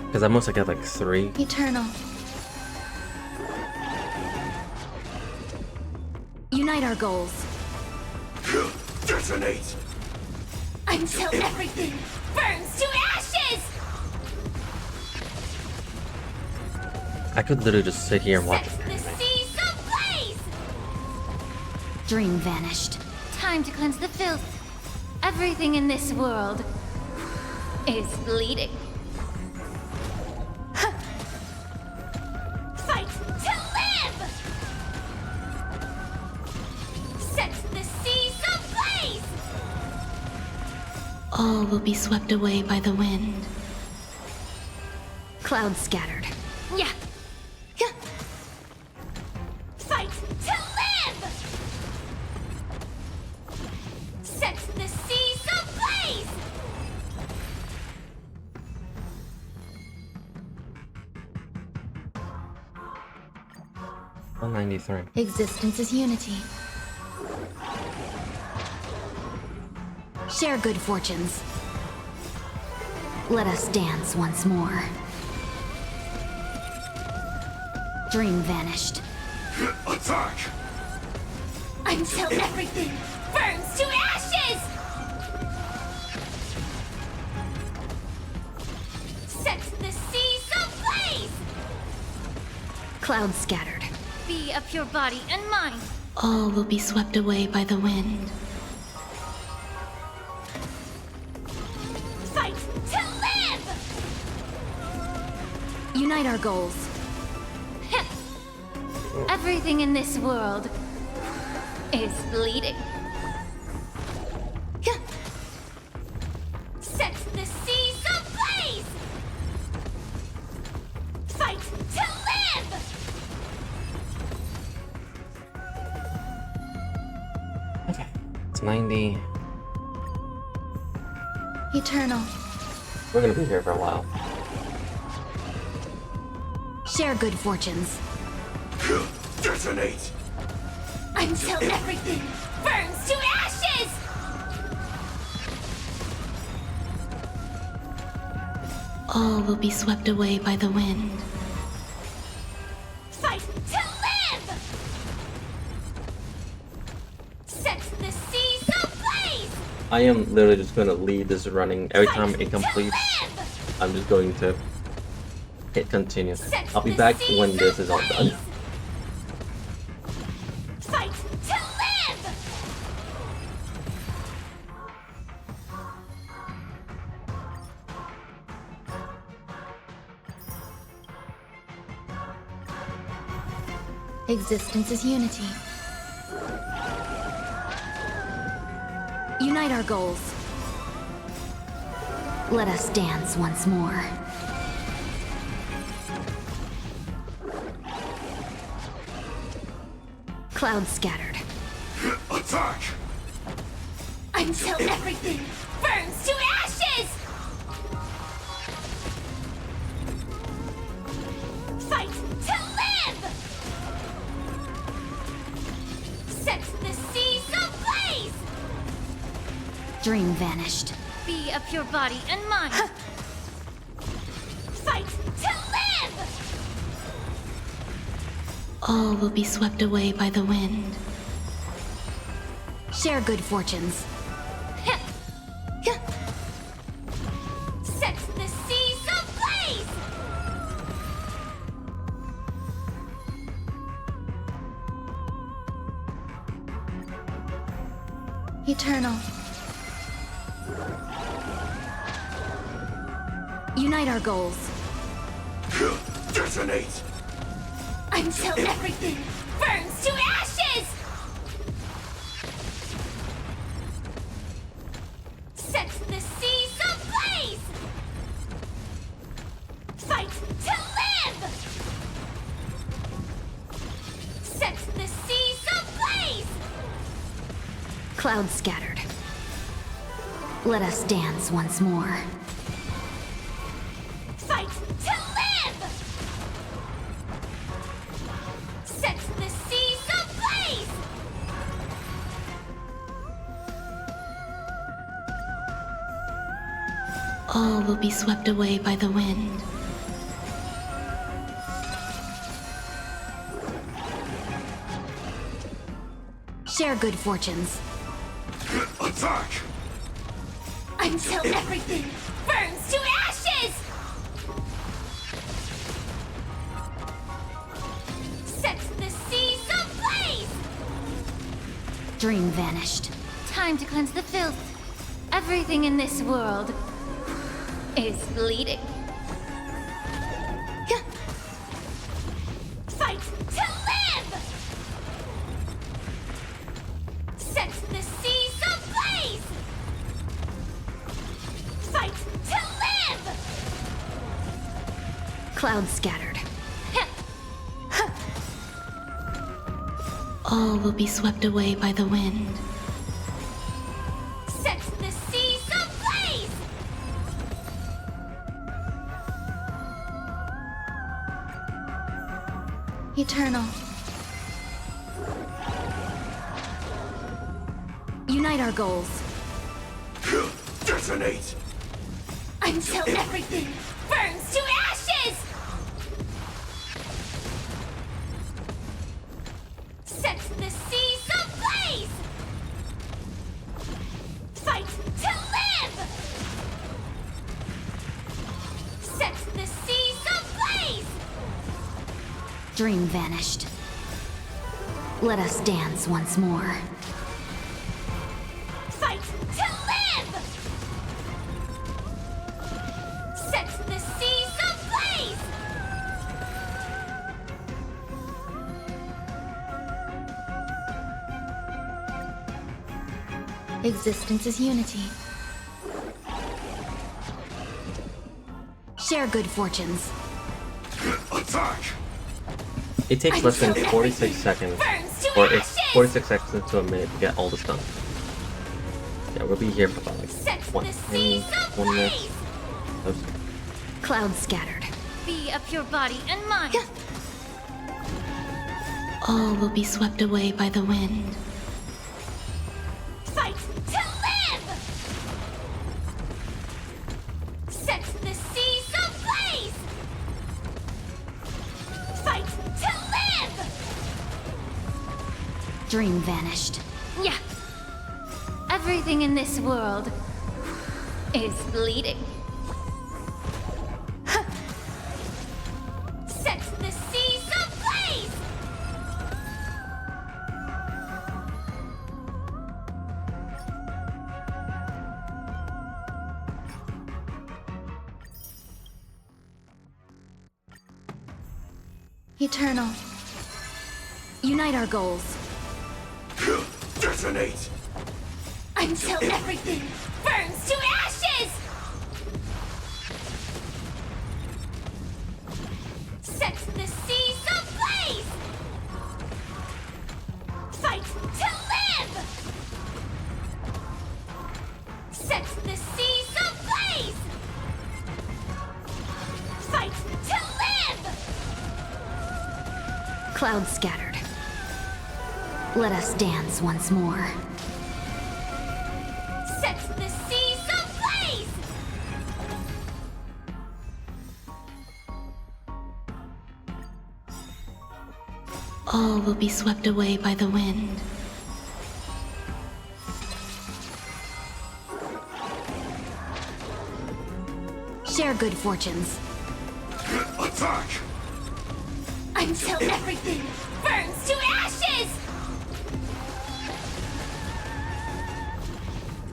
Because at most I get like 3. Eternal. Unite our goals. Detonate! Until everything burns to ashes! I could literally just sit here and watch it. The seas ablaze! Dream vanished. Time to cleanse the filth. Everything in this world is bleeding. Fight to live! Set the seas ablaze! All will be swept away by the wind. Clouds scattered. Yeah. Yeah. Fight to live! Set the seas ablaze! 193. Existence is unity. Share good fortunes. Let us dance once more. Dream vanished. Attack! Until everything burns to ashes! Set the seas ablaze! Clouds scattered. Be of your body and mind. All will be swept away by the wind. Fight to live! Unite our goals. Everything in this world is bleeding. Set the seas ablaze! Fight to live! Okay. It's 90. Eternal. We're gonna be here for a while. Share good fortunes. Detonate! Until everything burns to ashes! All will be swept away by the wind. Fight to live! Set the seas ablaze! I am literally just gonna leave this running. Every time it completes, I'm just going to hit continue. I'll be back when this is all done. Fight to live! Existence is unity. Unite our goals. Let us dance once more. Clouds scattered. Attack! Until everything burns to ashes! Fight to live! Set the seas ablaze! Dream vanished. Be of your body and mind. Fight to live! All will be swept away by the wind. Share good fortunes. Set the seas ablaze! Eternal. Unite our goals. Detonate! Until everything burns to ashes! Set the seas ablaze! Fight to live! Set the seas ablaze! Clouds scattered. Let us dance once more. Fight to live! Set the seas ablaze! All will be swept away by the wind. Share good fortunes. Attack! Until everything burns to ashes! Set the seas ablaze! Dream vanished. Time to cleanse the filth. Everything in this world is bleeding. Fight to live! Set the seas ablaze! Fight to live! Clouds scattered. All will be swept away by the wind. Set the seas ablaze! Eternal. Unite our goals. Detonate! Until everything burns to ashes! Set the seas ablaze! Fight to live! Set the seas ablaze! Dream vanished. Let us dance once more. Fight to live! Set the seas ablaze! Existence is unity. Share good fortunes. Attack! It takes less than 46 seconds, or it's 46 seconds to a minute to get all this done. Yeah, we'll be here for about like 1 minute. Clouds scattered. Be a pure body and mind. All will be swept away by the wind. Fight to live! Set the seas ablaze! Fight to live! Dream vanished. Yeah. Everything in this world is bleeding. Set the seas ablaze! Eternal. Unite our goals. Detonate! Until everything burns to ashes! Set the seas ablaze! Fight to live! Set the seas ablaze! Fight to live! Clouds scattered. Let us dance once more. Set the seas ablaze! All will be swept away by the wind. Share good fortunes. Attack! Until everything burns to ashes!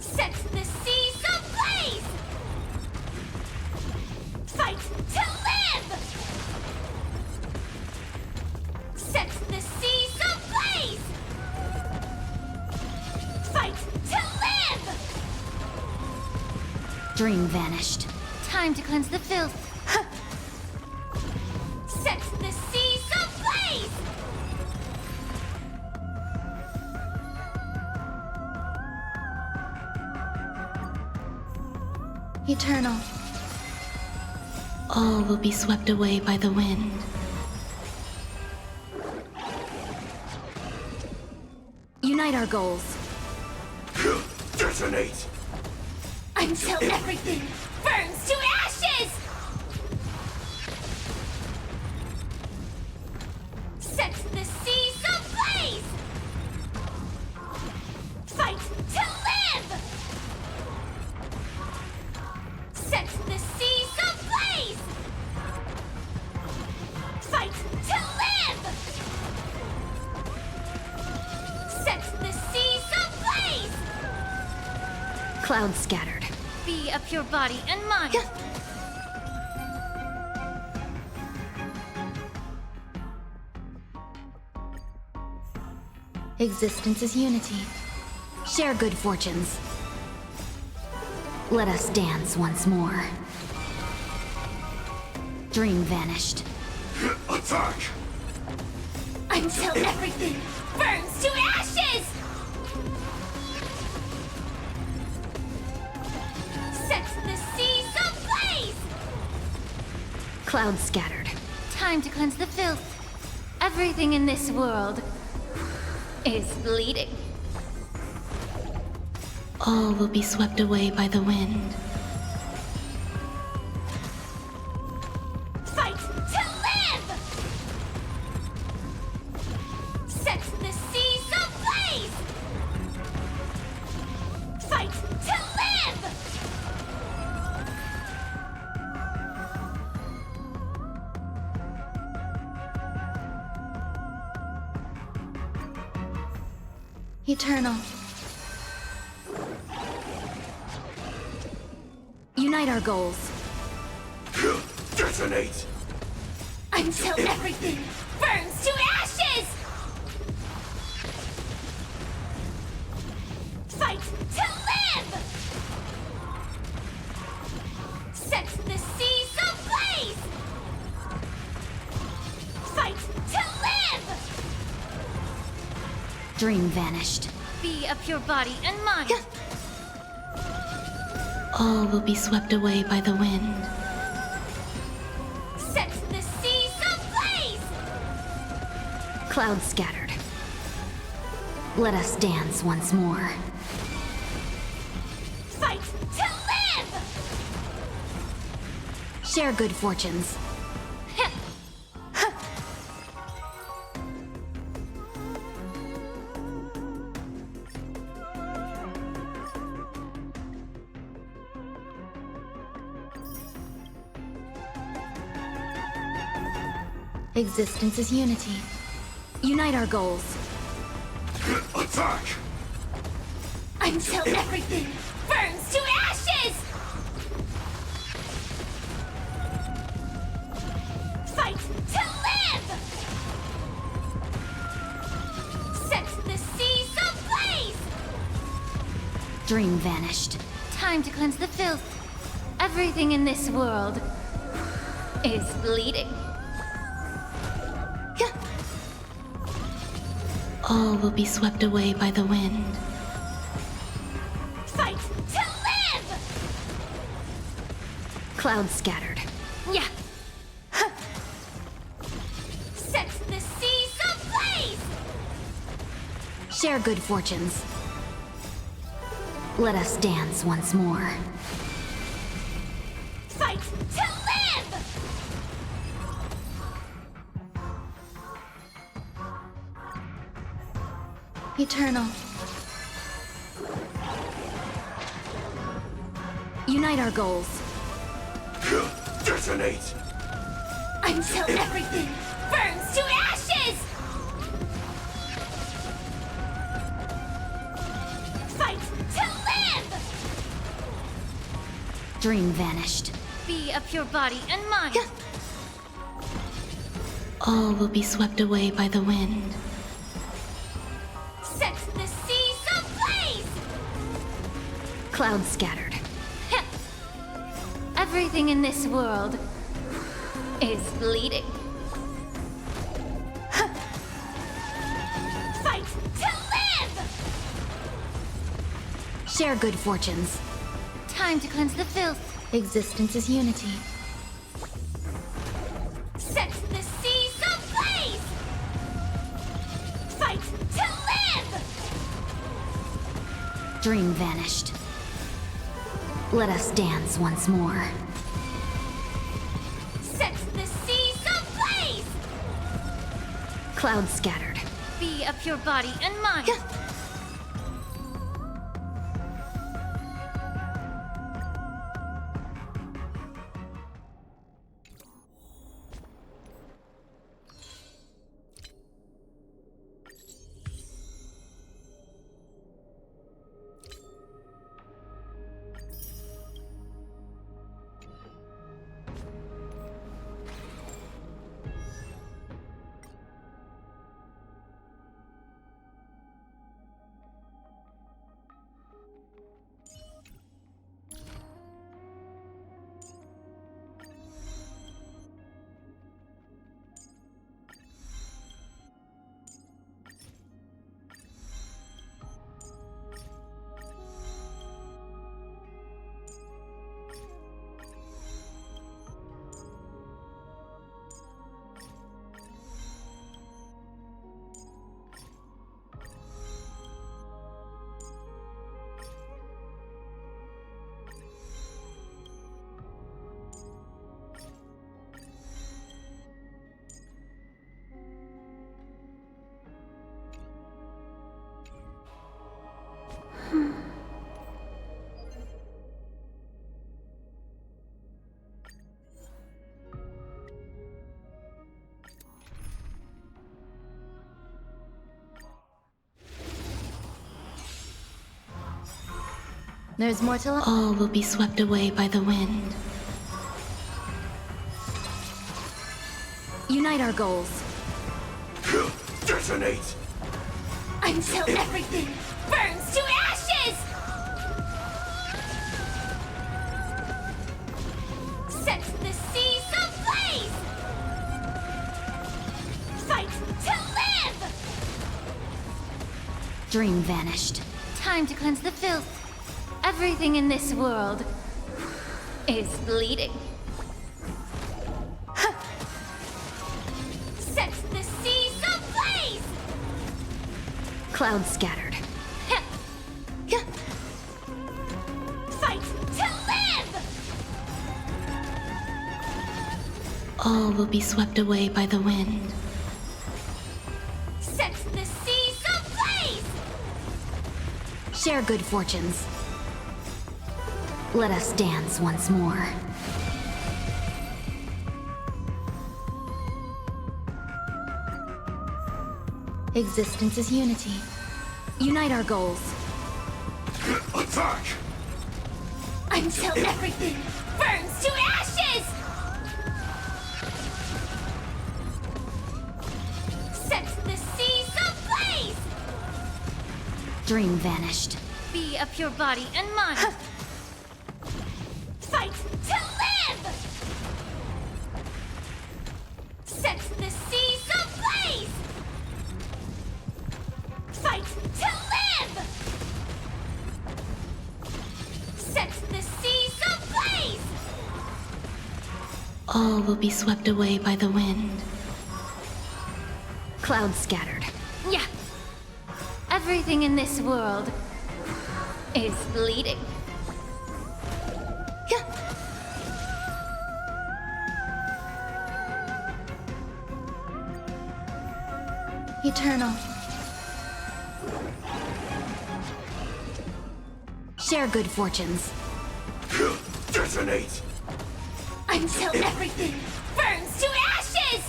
Set the seas ablaze! Fight to live! Set the seas ablaze! Fight to live! Dream vanished. Time to cleanse the filth. Set the seas ablaze! Eternal. All will be swept away by the wind. Unite our goals. Detonate! Until everything burns to ashes! Set the seas ablaze! Fight to live! Set the seas ablaze! Fight to live! Set the seas ablaze! Clouds scattered. Be a pure body and mind. Existence is unity. Share good fortunes. Let us dance once more. Dream vanished. Attack! Until everything burns to ashes! Set the seas ablaze! Clouds scattered. Time to cleanse the filth. Everything in this world is bleeding. All will be swept away by the wind. Fight to live! Set the seas ablaze! Fight to live! Eternal. Unite our goals. Detonate! Until everything burns to ashes! Fight to live! Set the seas ablaze! Fight to live! Dream vanished. Be a pure body and mind. All will be swept away by the wind. Set the seas ablaze! Clouds scattered. Let us dance once more. Fight to live! Share good fortunes. Existence is unity. Unite our goals. Attack! Until everything burns to ashes! Fight to live! Set the seas ablaze! Dream vanished. Time to cleanse the filth. Everything in this world is bleeding. All will be swept away by the wind. Fight to live! Clouds scattered. Yeah. Set the seas ablaze! Share good fortunes. Let us dance once more. Fight to live! Eternal. Unite our goals. Detonate! Until everything burns to ashes! Fight to live! Dream vanished. Be a pure body and mind. All will be swept away by the wind. Set the seas ablaze! Clouds scattered. Everything in this world is bleeding. Fight to live! Share good fortunes. Time to cleanse the filth. Existence is unity. Set the seas ablaze! Fight to live! Dream vanished. Let us dance once more. Set the seas ablaze! Clouds scattered. Be a pure body and mind. There's more to life. All will be swept away by the wind. Unite our goals. Detonate! Until everything burns to ashes! Set the seas ablaze! Fight to live! Dream vanished. Time to cleanse the filth. Everything in this world is bleeding. Set the seas ablaze! Clouds scattered. Fight to live! All will be swept away by the wind. Set the seas ablaze! Share good fortunes. Let us dance once more. Existence is unity. Unite our goals. Attack! Until everything burns to ashes! Set the seas ablaze! Dream vanished. Be a pure body and mind. Fight to live! Set the seas ablaze! Fight to live! Set the seas ablaze! All will be swept away by the wind. Clouds scattered. Yeah. Everything in this world is bleeding. Eternal. Share good fortunes. Detonate! Until everything burns to ashes!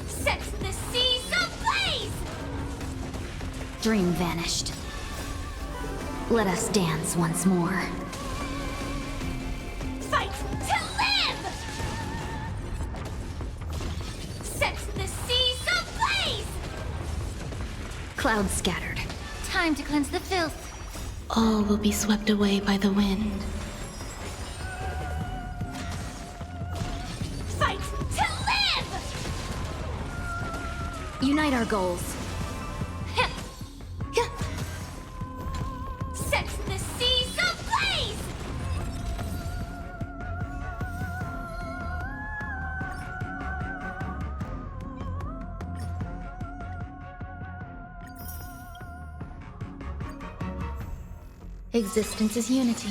Set the seas ablaze! Dream vanished. Let us dance once more. Fight to live! Set the seas ablaze! Clouds scattered. Time to cleanse the filth. All will be swept away by the wind. Fight to live! Unite our goals. Set the seas ablaze! Existence is unity.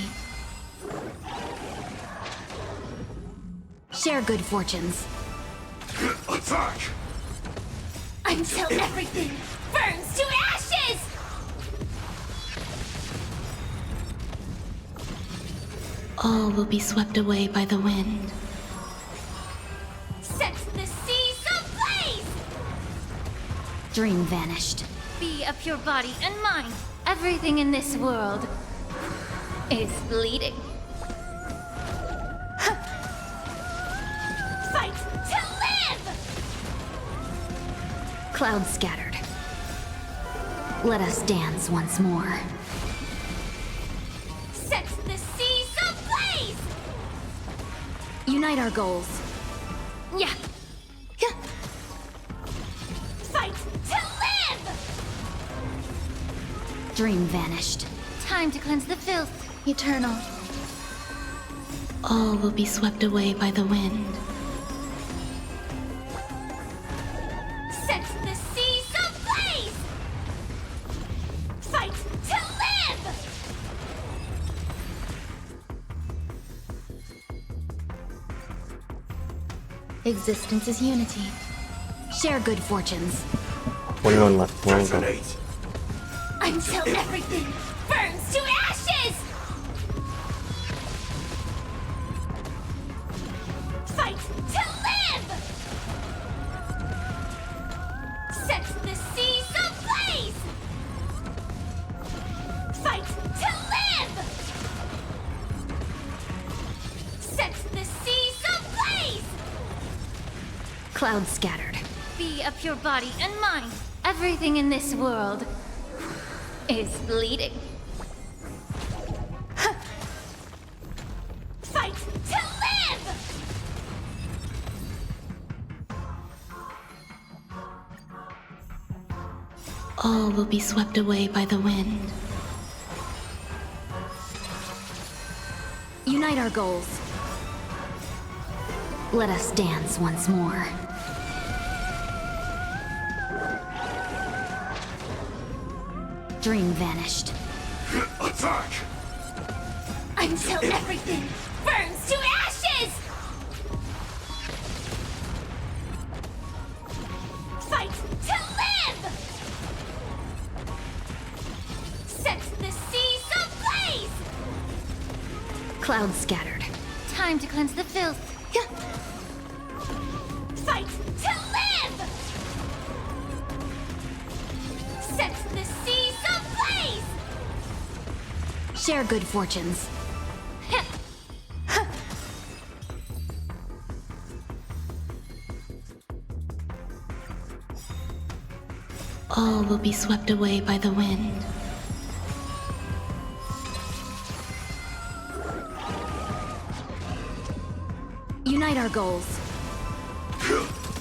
Share good fortunes. Attack! Until everything burns to ashes! All will be swept away by the wind. Set the seas ablaze! Dream vanished. Be a pure body and mind. Everything in this world is bleeding. Fight to live! Clouds scattered. Let us dance once more. Set the seas ablaze! Unite our goals. Yeah. Fight to live! Dream vanished. Time to cleanse the filth. Eternal. All will be swept away by the wind. Set the seas ablaze! Fight to live! Existence is unity. Share good fortunes. 21 left. One go. Until everything burns to ashes! Fight to live! Set the seas ablaze! Clouds scattered. Be of your body and mind. Everything in this world is bleeding. Fight to live! All will be swept away by the wind. Unite our goals. Let us dance once more. Dream vanished. Attack! Until everything burns to ashes! Fight to live! Set the seas ablaze! Clouds scattered. Time to cleanse the filth. Fight to live! Set the seas ablaze! Share good fortunes. All will be swept away by the wind. Unite our goals.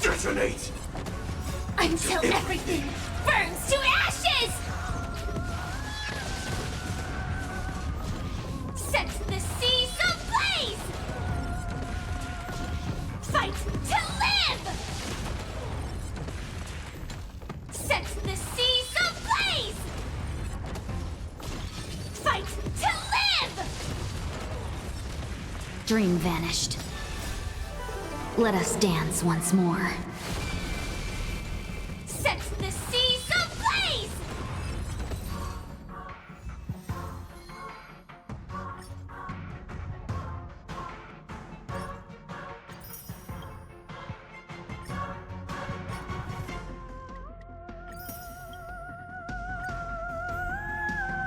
Detonate! Until everything burns to ashes! Set the seas ablaze! Fight to live! Set the seas ablaze! Fight to live! Dream vanished. Let us dance once more. Set the seas ablaze!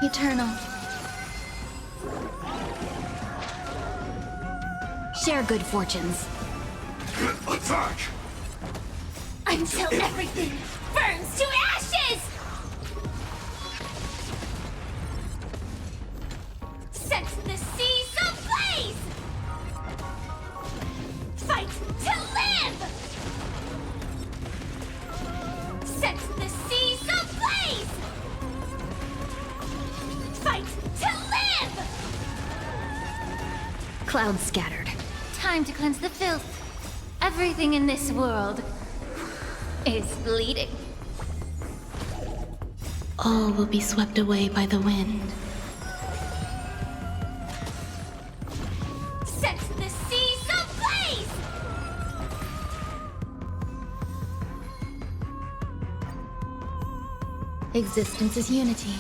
Eternal. Share good fortunes. Attack! Until everything burns to ashes! Set the seas ablaze! Fight to live! Set the seas ablaze! Fight to live! Clouds scattered. Time to cleanse the filth. Everything in this world is bleeding. All will be swept away by the wind. Set the seas ablaze! Existence is unity.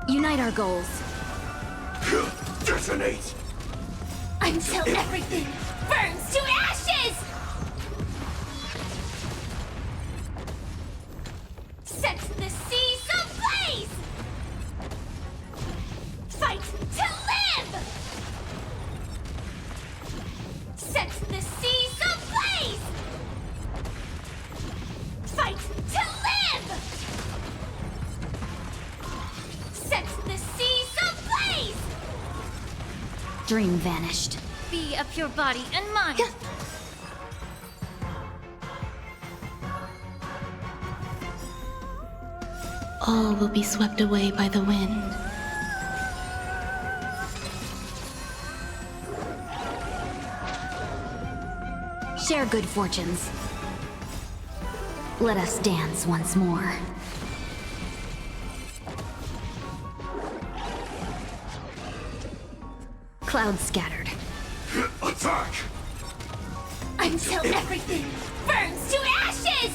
Unite our goals. Detonate! Until everything burns to ashes! Set the seas ablaze! Fight to live! Set the seas ablaze! Fight to live! Set the seas ablaze! Dream vanished. Be of your body and mind. All will be swept away by the wind. Share good fortunes. Let us dance once more. Clouds scattered. Attack! Until everything burns to ashes!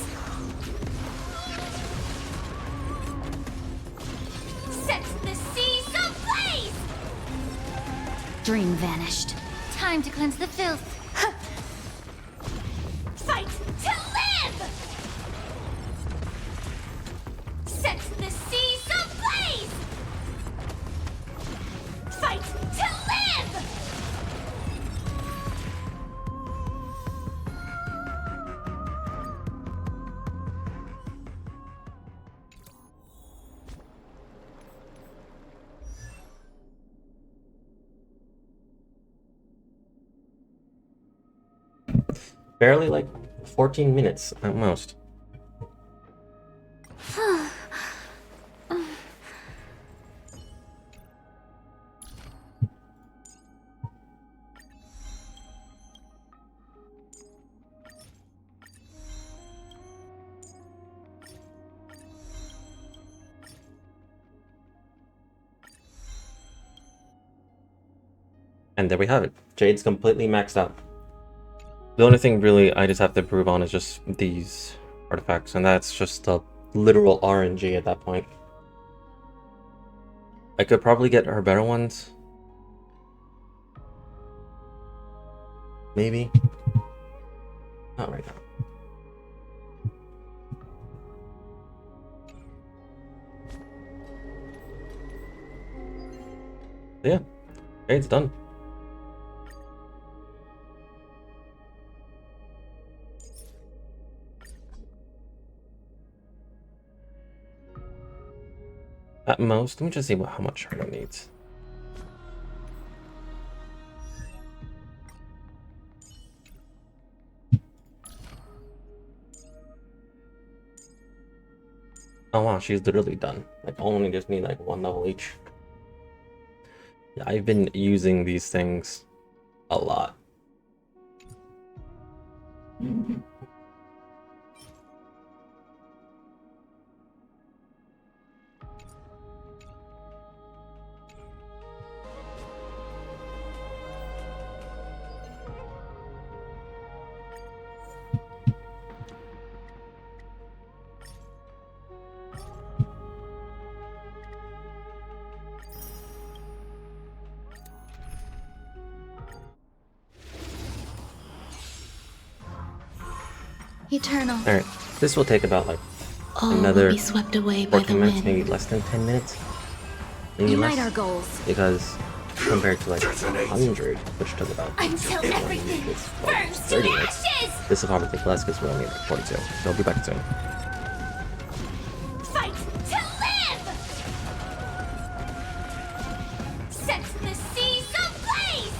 Set the seas ablaze! Dream vanished. Time to cleanse the filth. Fight to live! Set the seas ablaze! Fight to live! barely like 14 minutes at most. And there we have it. Jade's completely maxed out. The only thing really I just have to improve on is just these artifacts, and that's just a literal RNG at that point. I could probably get her better ones. Maybe. Not right now. Yeah. Jade's done. At most, let me just see how much Herno needs. Oh wow, she's literally done. Like, only gives me like 1 level each. Yeah, I've been using these things a lot. Eternal. Alright, this will take about like All will another be swept away by 14 the minutes, wind. maybe less than 10 minutes. Maybe Unite less. our goals. Because compared to like 100, which took about Until everything burns to 30 minutes, ashes! this will probably take less because we only need like 42. So I'll be back soon. Fight to live! Set the seas ablaze!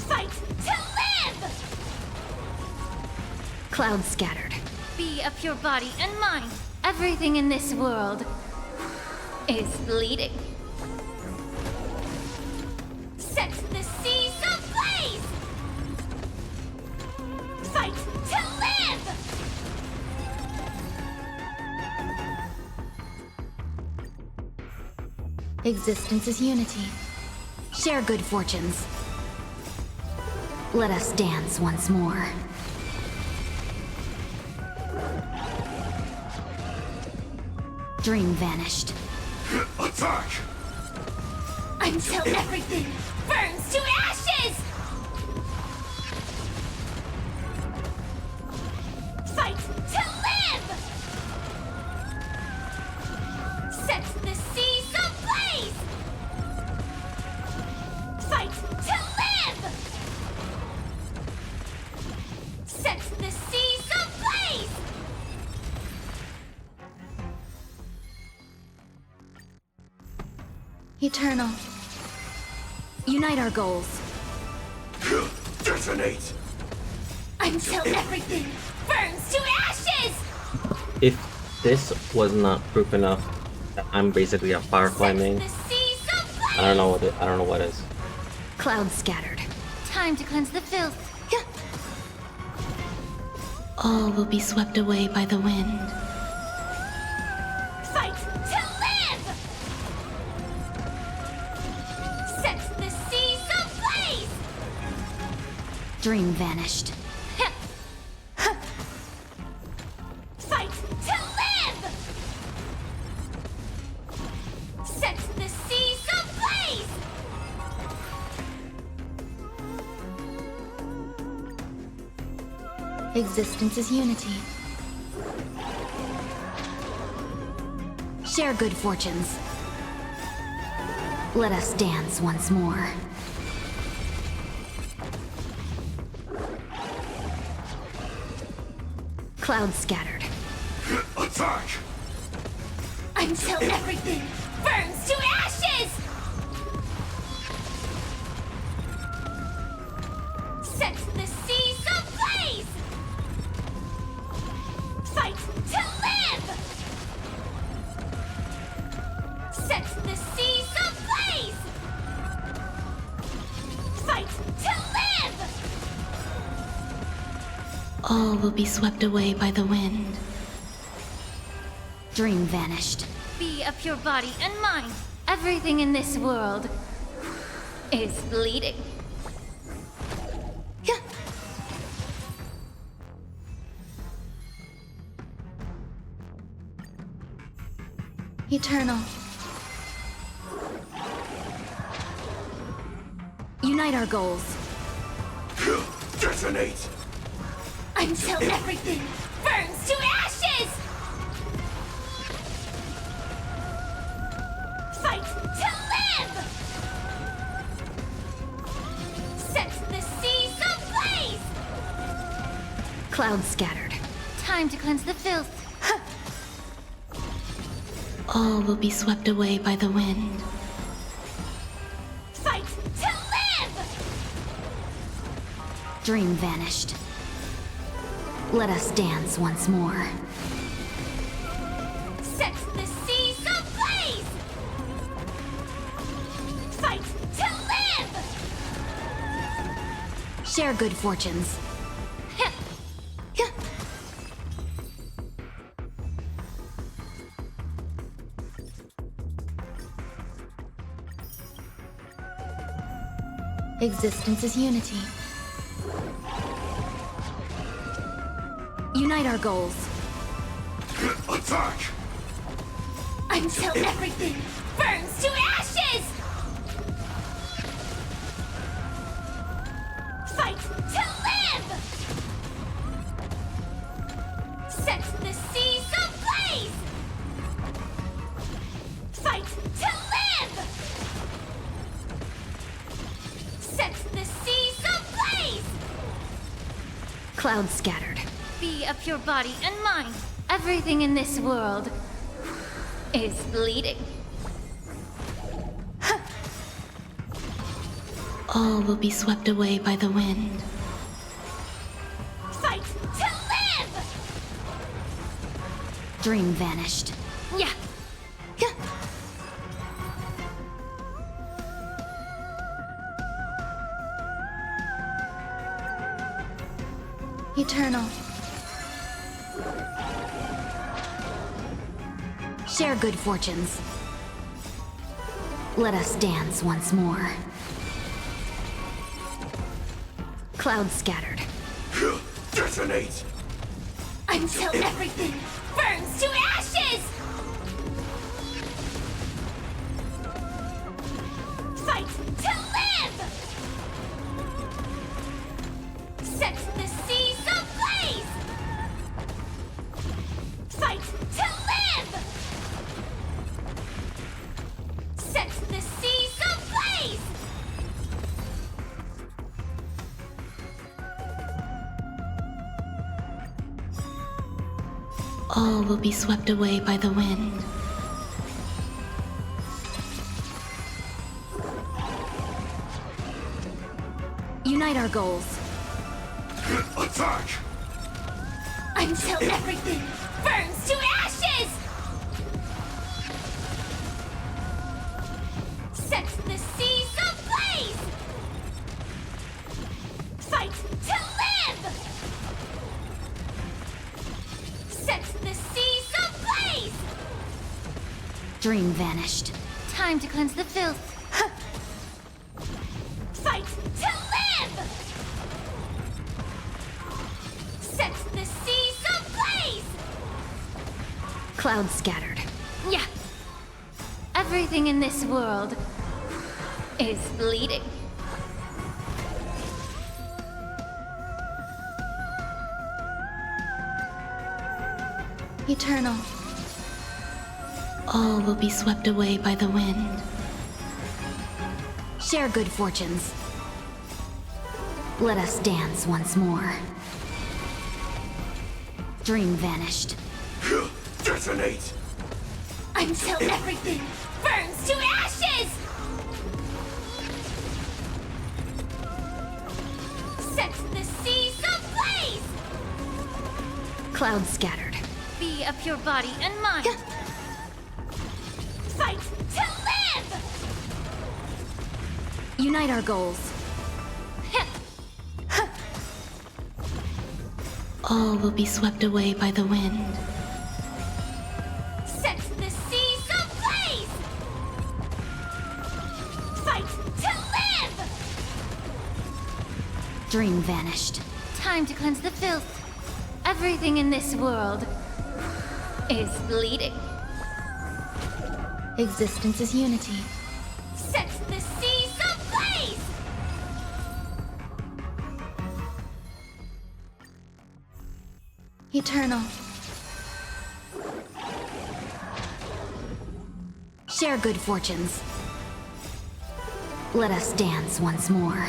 Fight to live! Clouds scattered. Be of your body and mind. Everything in this world is bleeding. Set the seas ablaze! Fight to live! Existence is unity. Share good fortunes. Let us dance once more. Dream vanished. Attack! Until everything burns to ashes! Fight to live! Set the seas ablaze! Fight to live! Set the seas ablaze! Eternal. Unite our goals. Detonate! Until everything burns to ashes! If this was not proof enough that I'm basically a Firefly main, I don't know what is. Clouds scattered. Time to cleanse the filth. All will be swept away by the wind. Fight to live! Set the seas ablaze! Dream vanished. Fight to live! Set the seas ablaze! Existence is unity. Share good fortunes. Let us dance once more. Clouds scattered. Attack! Until everything burns to ashes! Set the All will be swept away by the wind. Dream vanished. Be a pure body and mind. Everything in this world is bleeding. Eternal. Unite our goals. Detonate! Until everything burns to ashes! Fight to live! Set the seas ablaze! Clouds scattered. Time to cleanse the filth. All will be swept away by the wind. Fight to live! Dream vanished. Let us dance once more. Set the seas ablaze! Fight to live! Share good fortunes. Existence is unity. Unite our goals. Attack! Until everything burns to ashes! Fight to live! Set the seas ablaze! Fight to live! Set the seas ablaze! Clouds scattered. Be a pure body and mind. Everything in this world is bleeding. All will be swept away by the wind. Fight to live! Dream vanished. Yeah. Eternal. Share good fortunes. Let us dance once more. Clouds scattered. Detonate! Until everything burns to ashes! Fight to live! Set the seas ablaze! Fight to live! Set the seas ablaze! All will be swept away by the wind. Unite our goals. Attack! Until everything burns to ashes! Set the seas ablaze! Fight to live! Set the seas ablaze! Dream vanished. Time to cleanse the filth. Fight to live! Set the seas ablaze! Clouds scattered. Yeah. Everything in this world is bleeding. Eternal. All will be swept away by the wind. Share good fortunes. Let us dance once more. Dream vanished. Detonate! Until everything burns to ashes! Set the seas ablaze! Clouds scattered. Be a pure body and mind. Fight to live! Unite our goals. All will be swept away by the wind. Set the seas ablaze! Fight to live! Dream vanished. Time to cleanse the filth. Everything in this world is bleeding. Existence is unity. Set the seas ablaze! Eternal. Share good fortunes. Let us dance once more.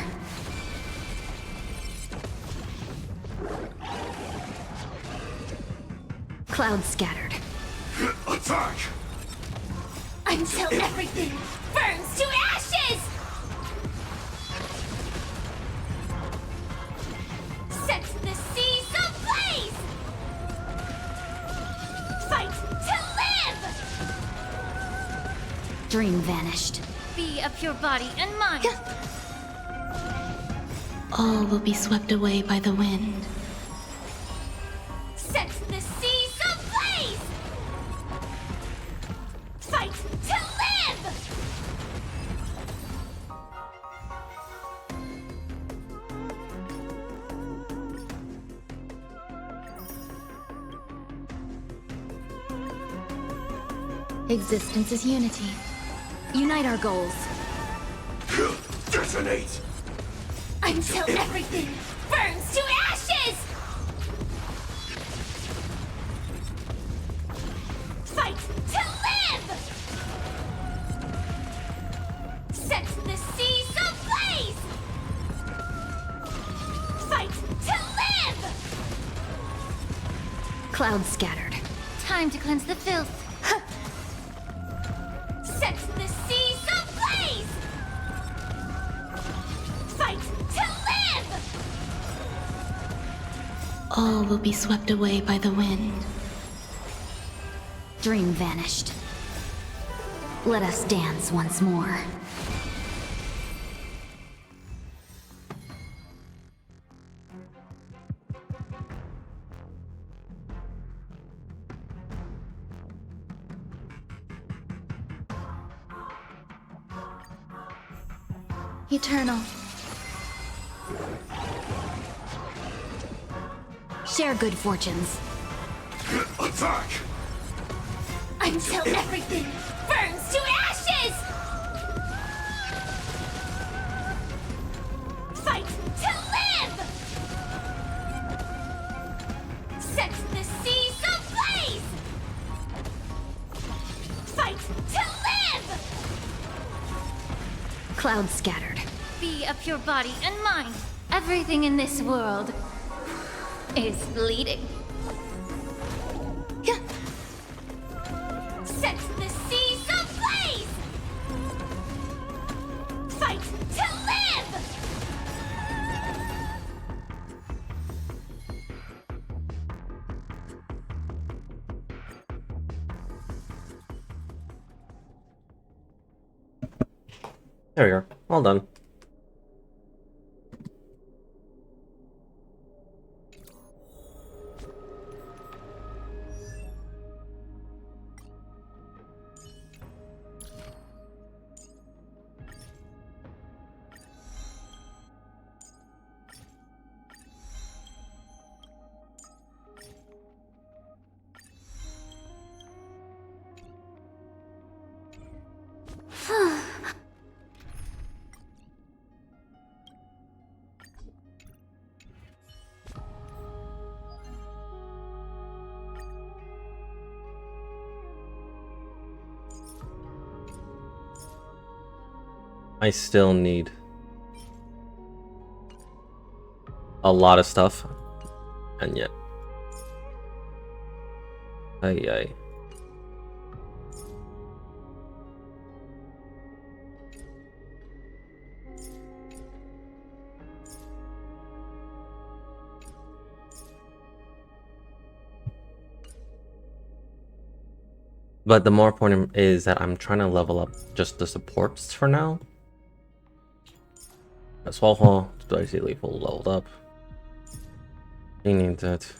Clouds scattered. Attack! Until everything burns to ashes! Set the seas ablaze! Fight to live! Dream vanished. Be of pure body and mind. All will be swept away by the wind. Set the seas ablaze! Fight to live! Existence is unity. Unite our goals. Detonate! Until everything burns to ashes! Fight to live! Set the seas ablaze! Fight to live! Clouds scattered. Time to cleanse the filth. Set the seas ablaze! Fight to live! All will be swept away by the wind. Dream vanished. Let us dance once more. Eternal. Share good fortunes. Attack! Until everything burns to ashes! Fight to live! Set the seas ablaze! Fight to live! Clouds scattered. Be of pure body and mind. Everything in this world is bleeding. Set the seas ablaze! Fight to live! There we go. All done. I still need a lot of stuff, and yet, ay. But the more important is that I'm trying to level up just the supports for now. Swallow is basically full leveled up. He needs it.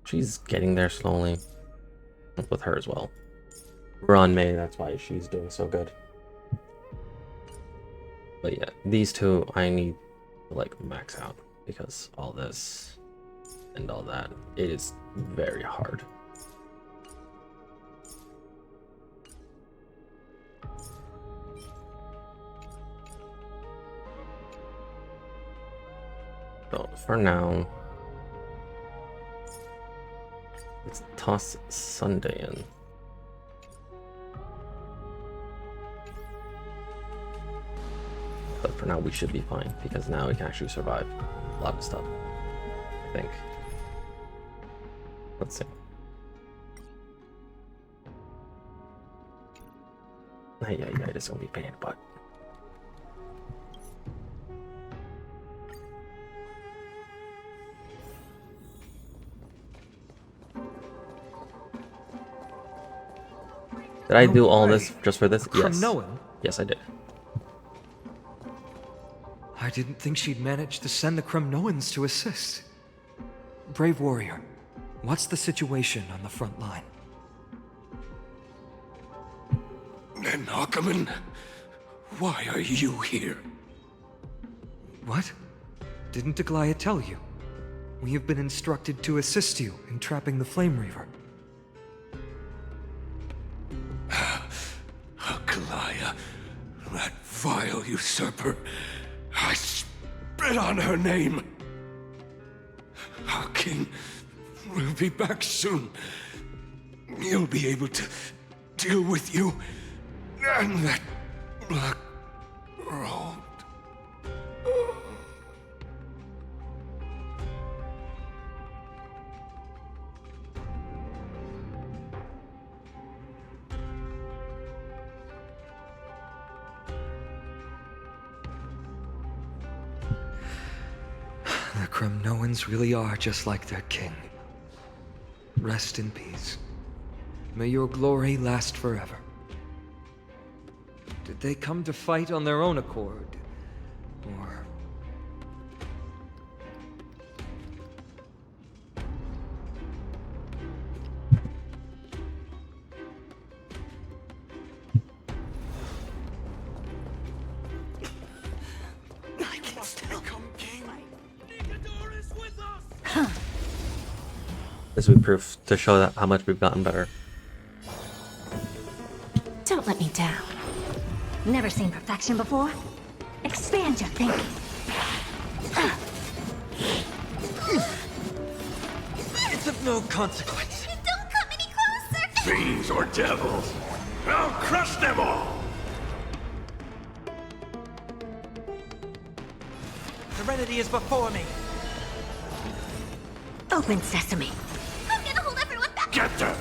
She's getting there slowly. With her as well. We're on May, that's why she's doing so good. But yeah, these two I need to like max out because all this and all that, it is very hard. So for now, let's toss Sunday in. But for now, we should be fine because now we can actually survive a lot of stuff. I think. Let's see. Yeah, it's gonna be pain in the butt. Did I do all this just for this? Yes. Yes, I did. I didn't think she'd manage to send the Kremnoans to assist. Brave warrior, what's the situation on the front line? Ackerman, why are you here? What? Didn't Aglaya tell you? We have been instructed to assist you in trapping the Flame Reaver. Aglaya, that vile usurper. I spit on her name. Our king will be back soon. He'll be able to deal with you and that black robe. The Kremnoans really are just like their king. Rest in peace. May your glory last forever. Did they come to fight on their own accord? Or... I can still become king. This will be proof to show that how much we've gotten better. Don't let me down. Never seen perfection before? Expand your thinking. It's of no consequence. Don't come any closer! Fiends or devils, I'll crush them all! Serenity is before me. Open sesame. I'm gonna hold everyone back! Get them!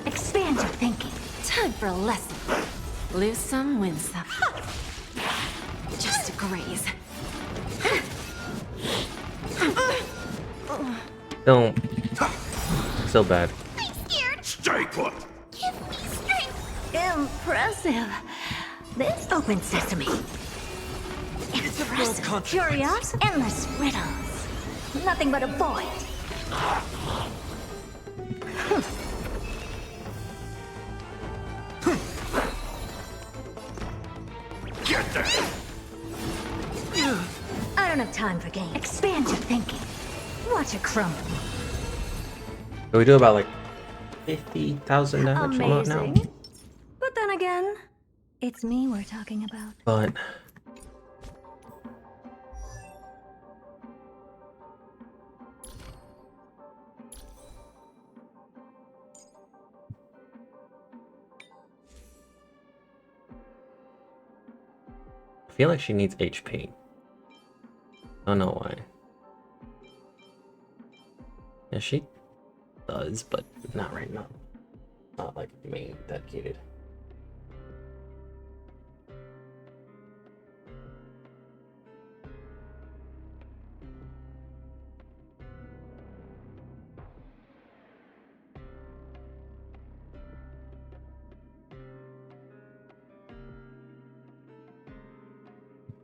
Expand your thinking. Time for a lesson. Lose some, win some. Just a graze. Don't. So bad. I'm scared! Stay put! Give me strength! Impressive. This open sesame. Impressive. Curious, endless riddles. Nothing but a void. Get them! I don't have time for games. Expand your thinking. Watch it crumble. We do about like 50,000 damage now. Amazing. But then again, it's me we're talking about. But I feel like she needs HP. I don't know why. Yeah, she does, but not right now. Not like main dedicated.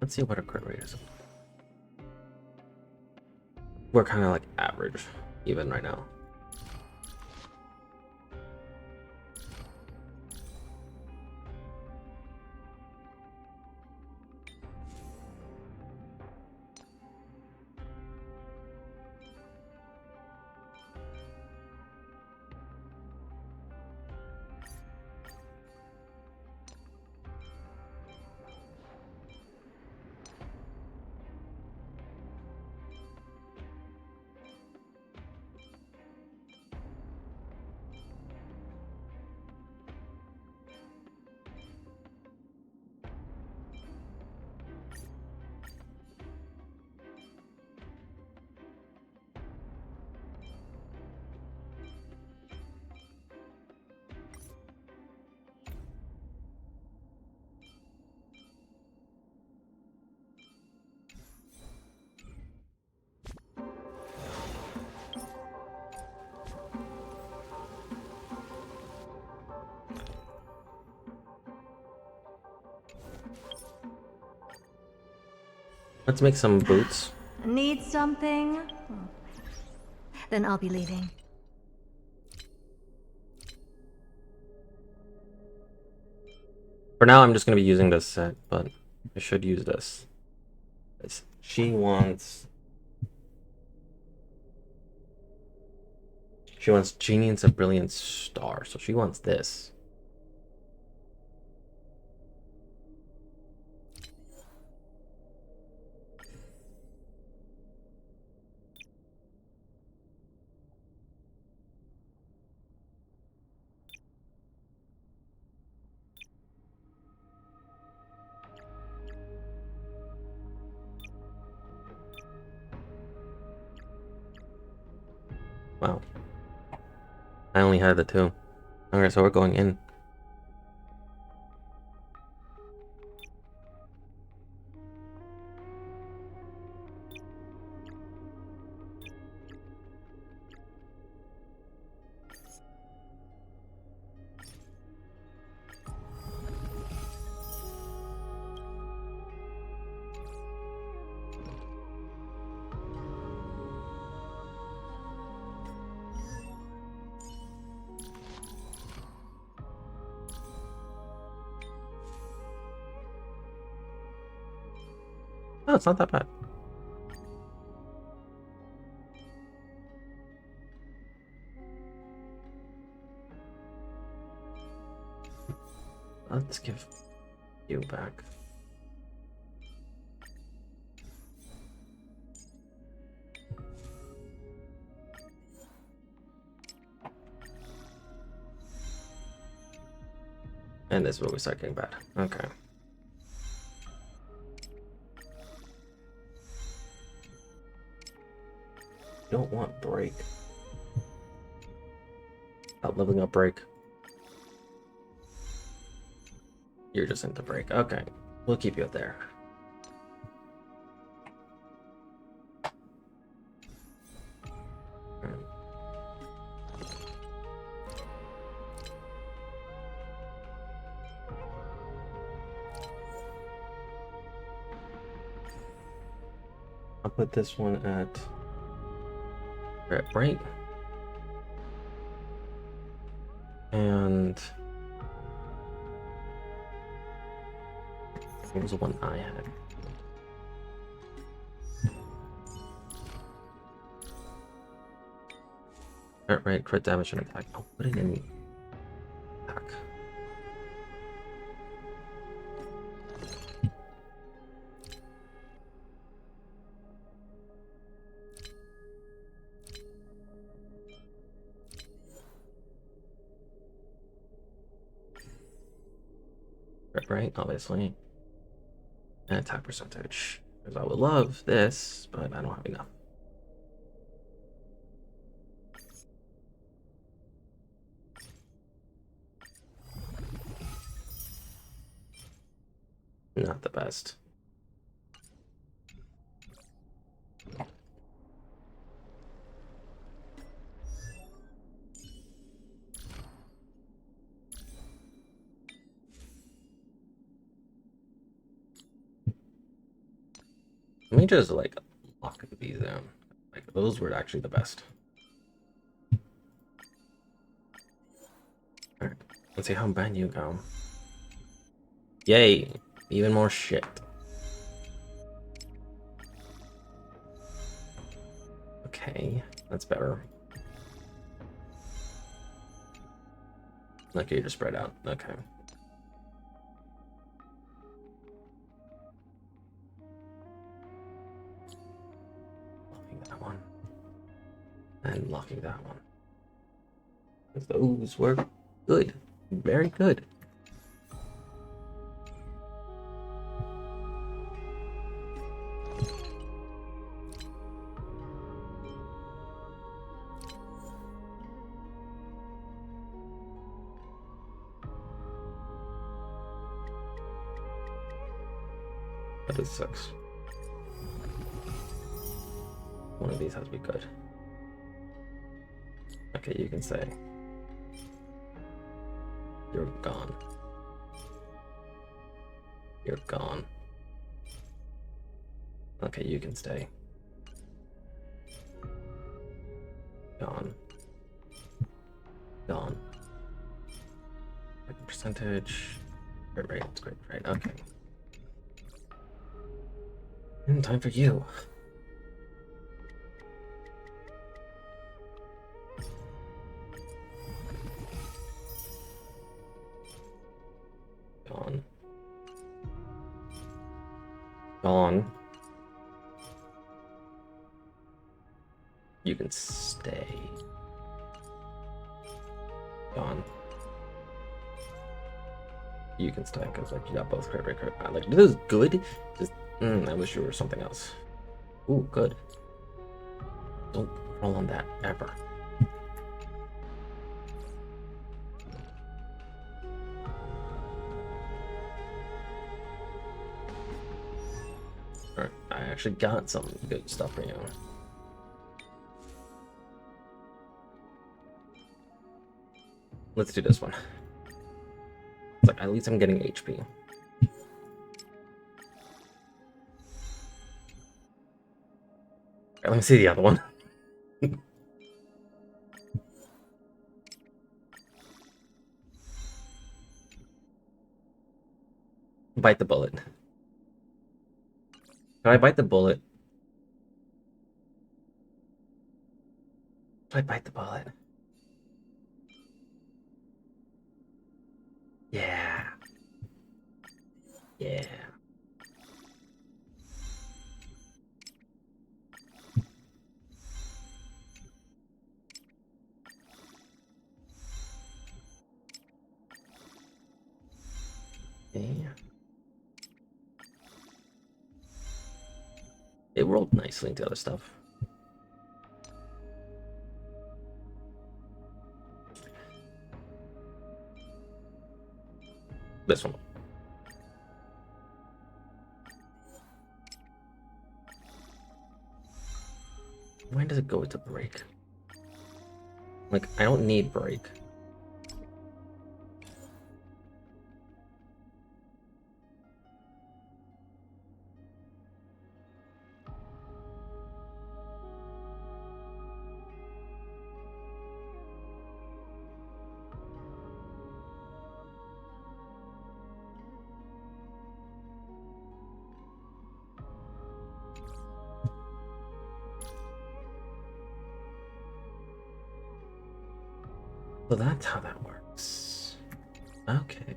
Let's see what our crit rate is. We're kind of like average. even right now. Let's make some boots. Need something? Then I'll be leaving. For now, I'm just going to be using this set, but I should use this. She wants Genius of Brilliant Star, so she wants this. Wow. I only had the two. Alright, so we're going in. Oh, it's not that bad. Let's give you back. And this is where we start getting bad. Okay. Don't want break. Stop leveling up break. You're just into break. Okay. We'll keep you up there. I'll put this one at break. And what was the one I had? Right, crit damage and attack. I'll put it in attack. Right, obviously. And attack percentage. Because I would love this, but I don't have enough. Not the best. Let me just like lock these down. Like those were actually the best. Let's see how bad you go. Yay! Even more shit. Okay, that's better. Okay, you just spread out. Okay. Locking that one. And locking that one. Those were good. Very good. That is 6. One of these has to be good. Okay, you can say. You're gone. You're gone. Okay, you can stay. Gone. Gone. Percentage. Right, it's great, right, okay. Time for you. Gone. Gone. You can stay. Gone. You can stay because like you got both crit rate, crit. Like this is good. Just I wish you were something else. Ooh, good. Don't roll on that ever. Alright, I actually got some good stuff for you. Let's do this one. It's like at least I'm getting HP. Let me see the other one. Bite the bullet. Can I bite the bullet? Can I bite the bullet? Yeah. Yeah. Yeah. It rolled nicely into other stuff. This one. When does it go to break? Like, I don't need break. So that's how that works. Okay.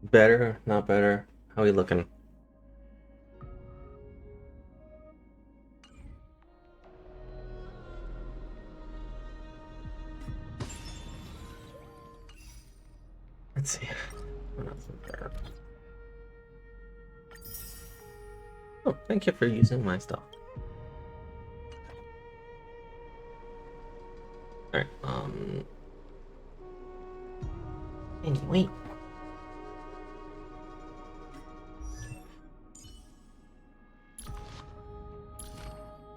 Better, not better. How are we looking? Let's see. What else is there? Oh, thank you for using my stuff. Alright, anyway.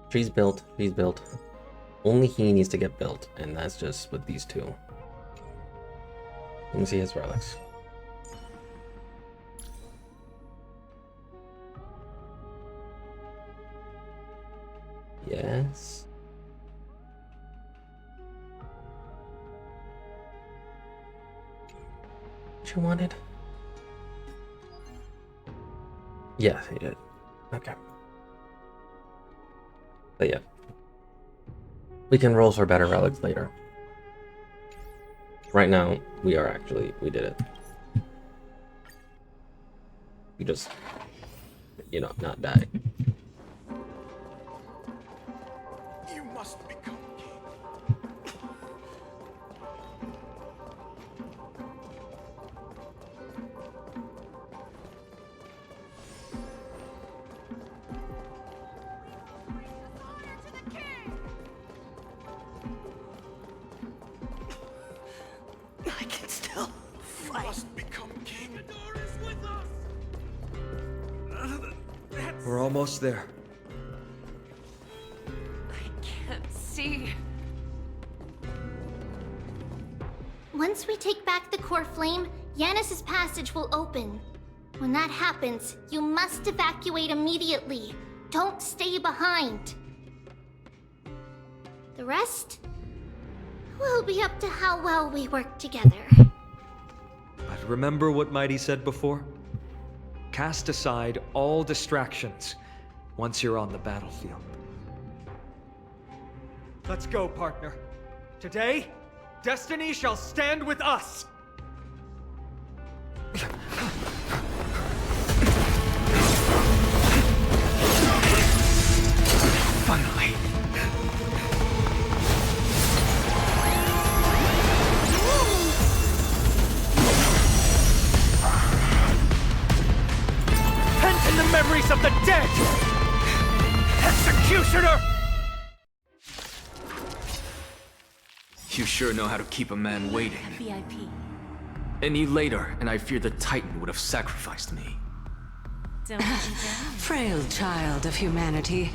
Tree's built, he's built. Only he needs to get built, and that's just with these two. Let me see his relics. Yes. What you wanted? Yes, he did. Okay. But yeah. We can roll for better relics later. Right now, we did it. We just, not die. You must become king. I can still fight. You must become king. We're almost there. Can't see. Once we take back the core flame, Yanis's passage will open. When that happens, you must evacuate immediately. Don't stay behind. The rest will be up to how well we work together. But remember what Mighty said before? Cast aside all distractions once you're on the battlefield. Let's go, partner. Today, destiny shall stand with us. Finally. Pent in the memories of the dead! Executioner! You sure know how to keep a man waiting. VIP. Any later, and I fear the Titan would have sacrificed me. Frail child of humanity,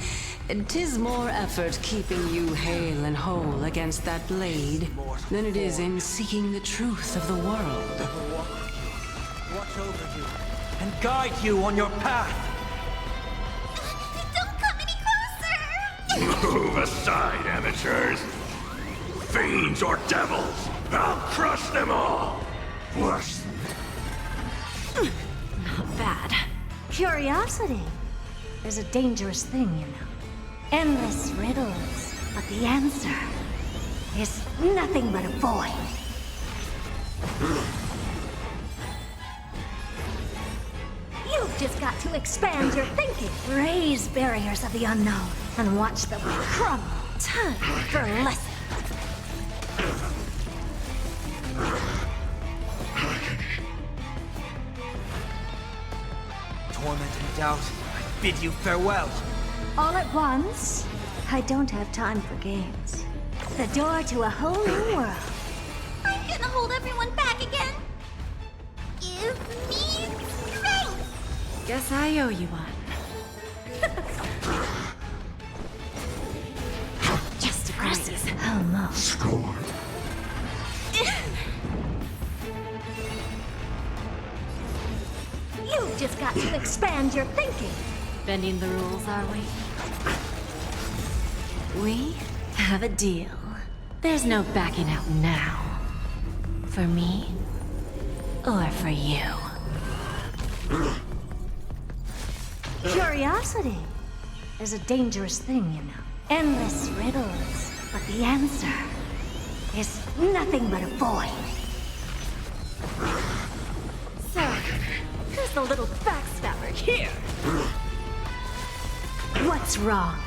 'tis more effort keeping you hale and whole against that blade than it is in seeking the truth of the world. Watch over you and guide you on your path. Don't come any closer! Move aside, amateurs. Fiends or devils, I'll crush them all. Worse. Not bad. Curiosity is a dangerous thing, you know. Endless riddles, but the answer is nothing but a void. You've just got to expand your thinking, raise barriers of the unknown, and watch them crumble time for lesson. Torment and doubt, I bid you farewell. All at once? I don't have time for games. The door to a whole new world. I'm gonna hold everyone back again. Give me strength! Guess I owe you one. Just aggressive. Almost. Score. You've just got to expand your thinking. Bending the rules, are we? We have a deal. There's no backing out now. For me, or for you. Curiosity is a dangerous thing, you know. Endless riddles, but the answer is nothing but a void. So, who's the little backstabber here? What's wrong?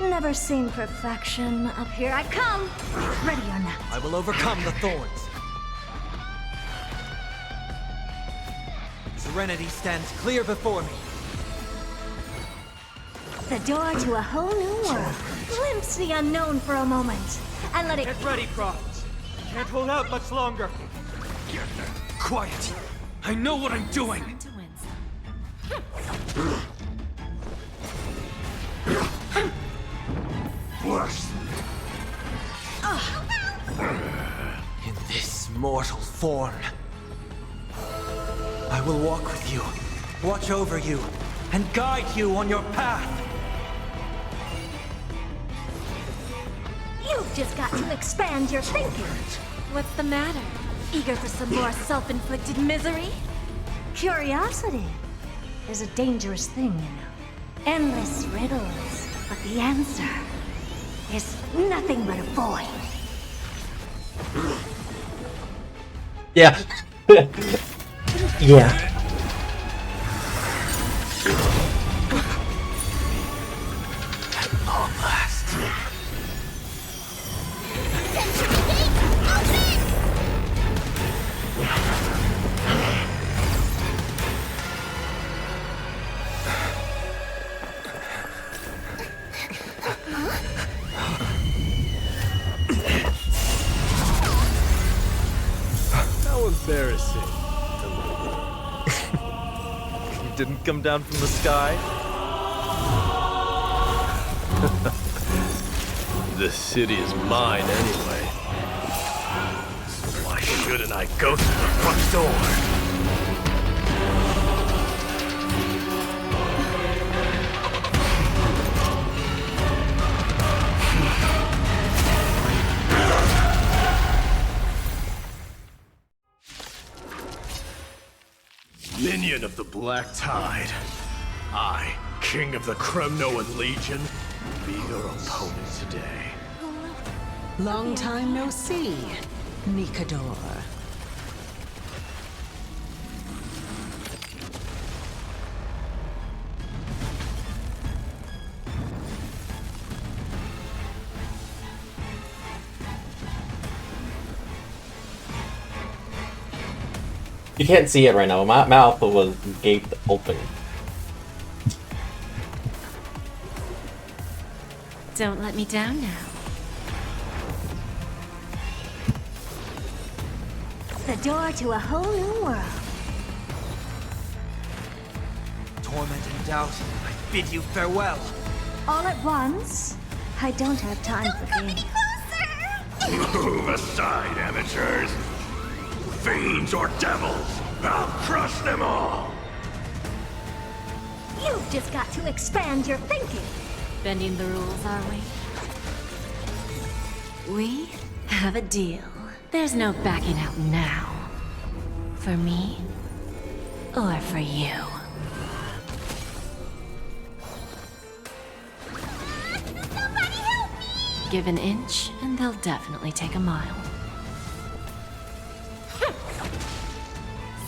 Never seen perfection. Up here I come. Ready or not. I will overcome the thorns. Serenity stands clear before me. The door to a whole new world. Glimpse the unknown for a moment, and let it... Get ready, Croft. Can't hold out much longer. Quiet! I know what I'm doing! Worse. In this mortal form, I will walk with you, watch over you, and guide you on your path. You've just got to expand your thinking. What's the matter? Eager for some more self-inflicted misery? Curiosity is a dangerous thing, you know. Endless riddles, but the answer is nothing but a void. Yeah. Yeah. At long last. How embarrassing. You didn't come down from the sky? This city is mine anyway. So why shouldn't I go through the front door? Minion of the Black Tide. I, King of the Kremnoan Legion, be your opponent today. Long time no see, Nikador. You can't see it right now. My mouth was gaped open. Don't let me down now. The door to a whole new world. Torment and doubt, I bid you farewell. All at once? I don't have time for games. Move aside, amateurs. Fiends or devils, I'll crush them all. You've just got to expand your thinking. Bending the rules, are we? We have a deal. There's no backing out now. For me, or for you. Somebody help me! Give an inch, and they'll definitely take a mile.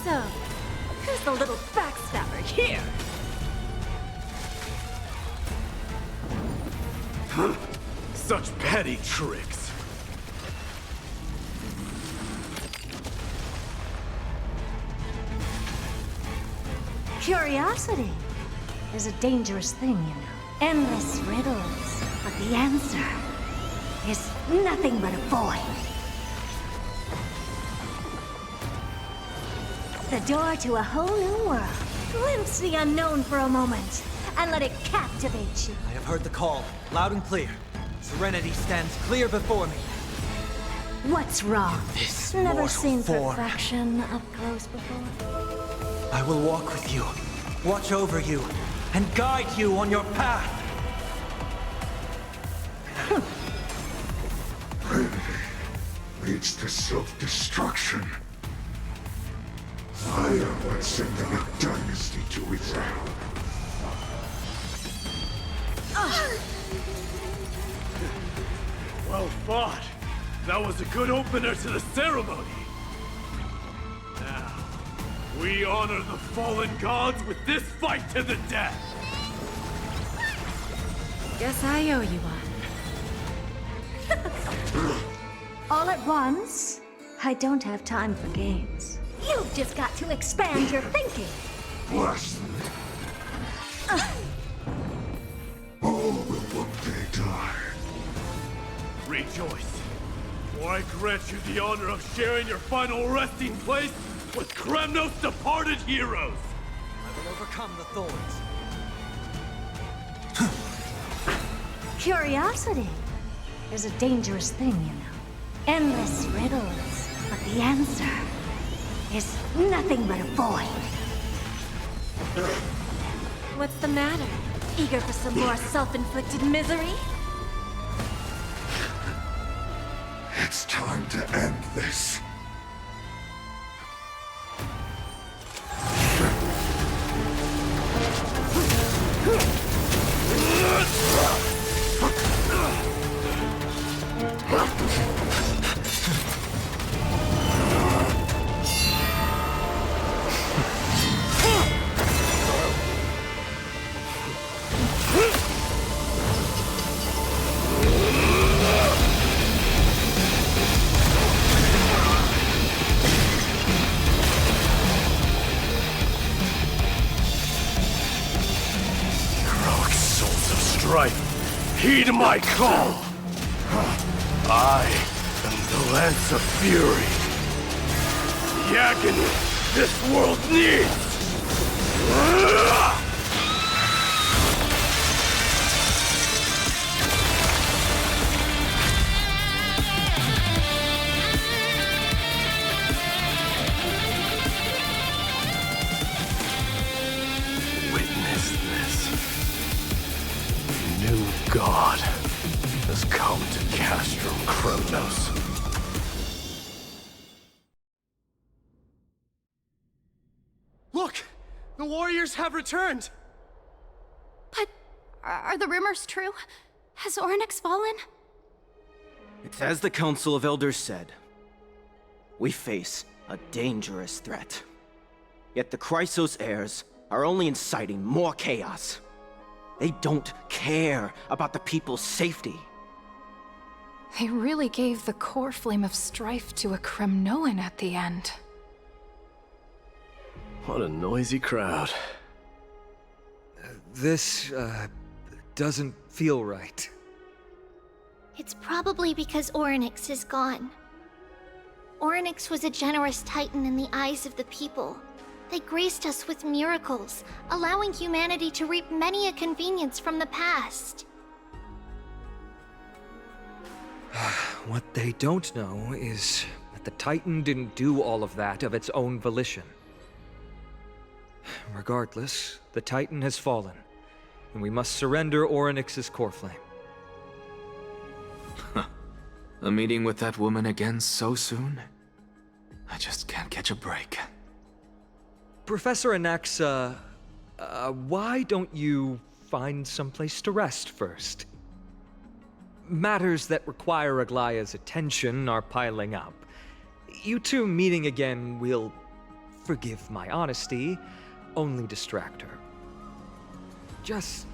So, who's the little backstabber here? Such petty tricks. Curiosity is a dangerous thing, you know. Endless riddles, but the answer is nothing but a void. The door to a whole new world. Glimpse the unknown for a moment, and let it captivate you. I have heard the call, loud and clear. Serenity stands clear before me. What's wrong? This Never mortal seen form. perfection up close before. I will walk with you, watch over you, and guide you on your path. Leads to self-destruction. I am but sending a dynasty to its end. Well fought. That was a good opener to the ceremony. Now, we honor the fallen gods with this fight to the death. Guess I owe you one. All at once? I don't have time for games. You've just got to expand your thinking. Blasphemy. All will one day die. Rejoice, for I grant you the honor of sharing your final resting place with Kremnos' departed heroes. I will overcome the thorns. Curiosity is a dangerous thing, you know. Endless riddles, but the answer is nothing but a void. What's the matter? Eager for some more self-inflicted misery? It's time to end this. Heed my call! I am the Lance of Fury. The agony this world needs! Witness this. New God has come to Castrum Kremnos. Look! The warriors have returned! But are the rumors true? Has Orynyx fallen? It's as the Council of Elders said. We face a dangerous threat. Yet the Chrysos heirs are only inciting more chaos. They don't care about the people's safety. They really gave the core flame of strife to a Kremnoan at the end. What a noisy crowd. This, doesn't feel right. It's probably because Orynyx is gone. Orynyx was a generous titan in the eyes of the people. They graced us with miracles, allowing humanity to reap many a convenience from the past. What they don't know is that the Titan didn't do all of that of its own volition. Regardless, the Titan has fallen, and we must surrender Orynyx's core flame. A meeting with that woman again so soon? I just can't catch a break. Professor Anaxa, why don't you find someplace to rest first? Matters that require Aglaya's attention are piling up. You two meeting again will, forgive my honesty, only distract her. Just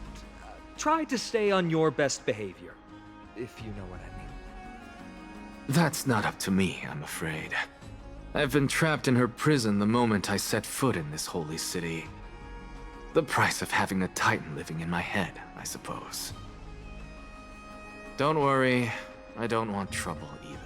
try to stay on your best behavior, if you know what I mean. That's not up to me, I'm afraid. I've been trapped in her prison the moment I set foot in this holy city. The price of having a Titan living in my head, I suppose. Don't worry, I don't want trouble either.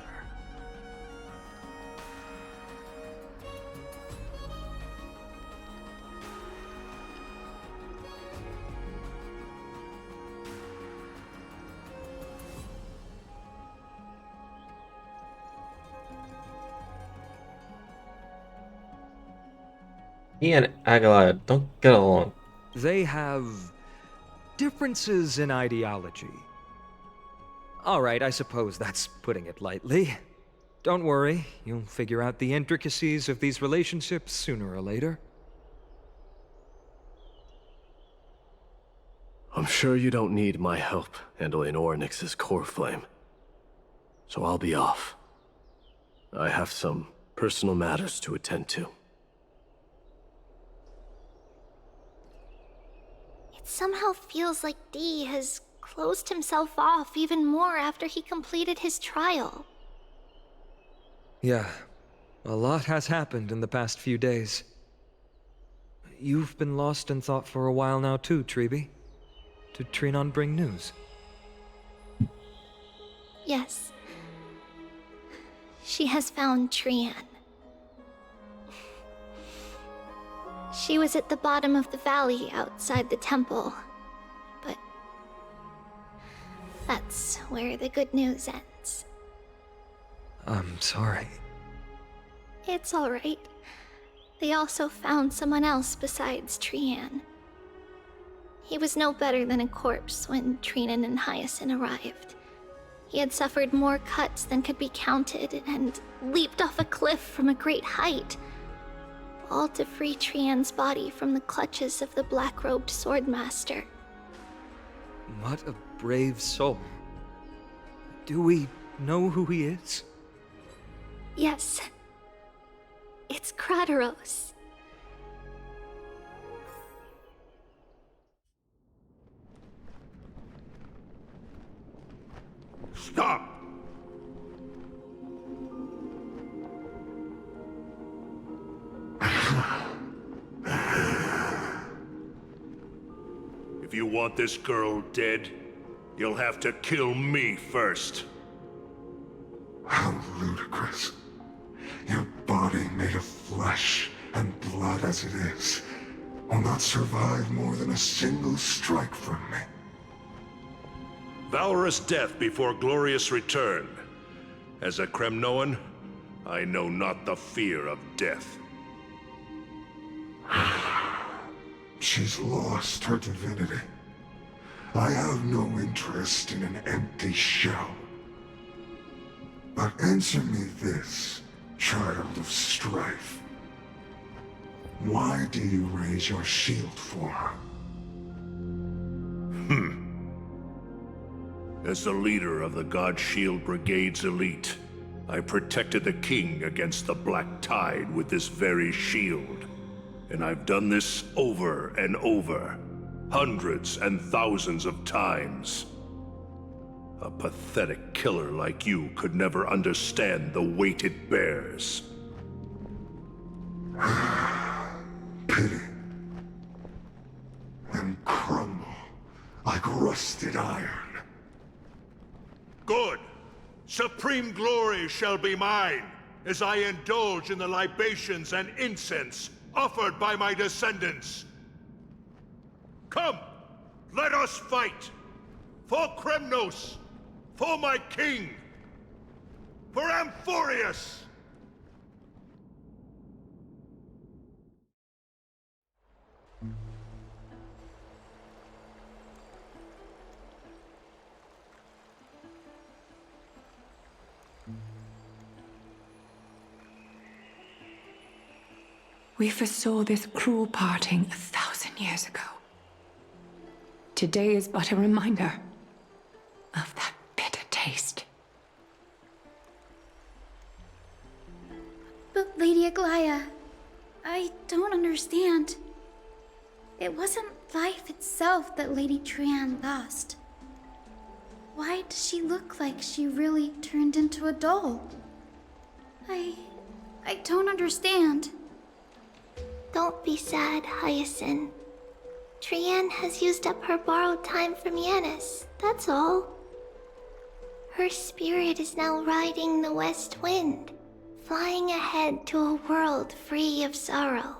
He and Agalaya don't get along. They have differences in ideology. Alright, I suppose that's putting it lightly. Don't worry, you'll figure out the intricacies of these relationships sooner or later. I'm sure you don't need my help handling Orynyx's core flame. So I'll be off. I have some personal matters to attend to. It somehow feels like D has closed himself off even more after he completed his trial. Yeah, a lot has happened in the past few days. You've been lost in thought for a while now too, Treeby. Did Trinon bring news? Yes. She has found Trian. She was at the bottom of the valley outside the temple, but that's where the good news ends. I'm sorry. It's alright. They also found someone else besides Trian. He was no better than a corpse when Trinan and Hyacinth arrived. He had suffered more cuts than could be counted and leaped off a cliff from a great height, all to free Trian's body from the clutches of the black-robed swordmaster. What a brave soul. Do we know who he is? Yes. It's Crateros. Stop! If you want this girl dead, you'll have to kill me first. How ludicrous. Your body made of flesh and blood as it is will not survive more than a single strike from me. Valorous death before glorious return. As a Kremnoan, I know not the fear of death. She's lost her divinity. I have no interest in an empty shell. But answer me this, child of strife. Why do you raise your shield for her? As the leader of the God Shield Brigade's elite, I protected the king against the Black Tide with this very shield. And I've done this over and over, hundreds and thousands of times. A pathetic killer like you could never understand the weight it bears. Pity. And crumble like rusted iron. Good. Supreme glory shall be mine, as I indulge in the libations and incense offered by my descendants. Come, let us fight! For Kremnos! For my king! For Amphorius! We foresaw this cruel parting 1,000 years ago. Today is but a reminder of that bitter taste. But Lady Aglaya, I don't understand. It wasn't life itself that Lady Trian lost. Why does she look like she really turned into a doll? I don't understand. Don't be sad, Hyacinth. Trian has used up her borrowed time from Yanis, that's all. Her spirit is now riding the west wind, flying ahead to a world free of sorrow.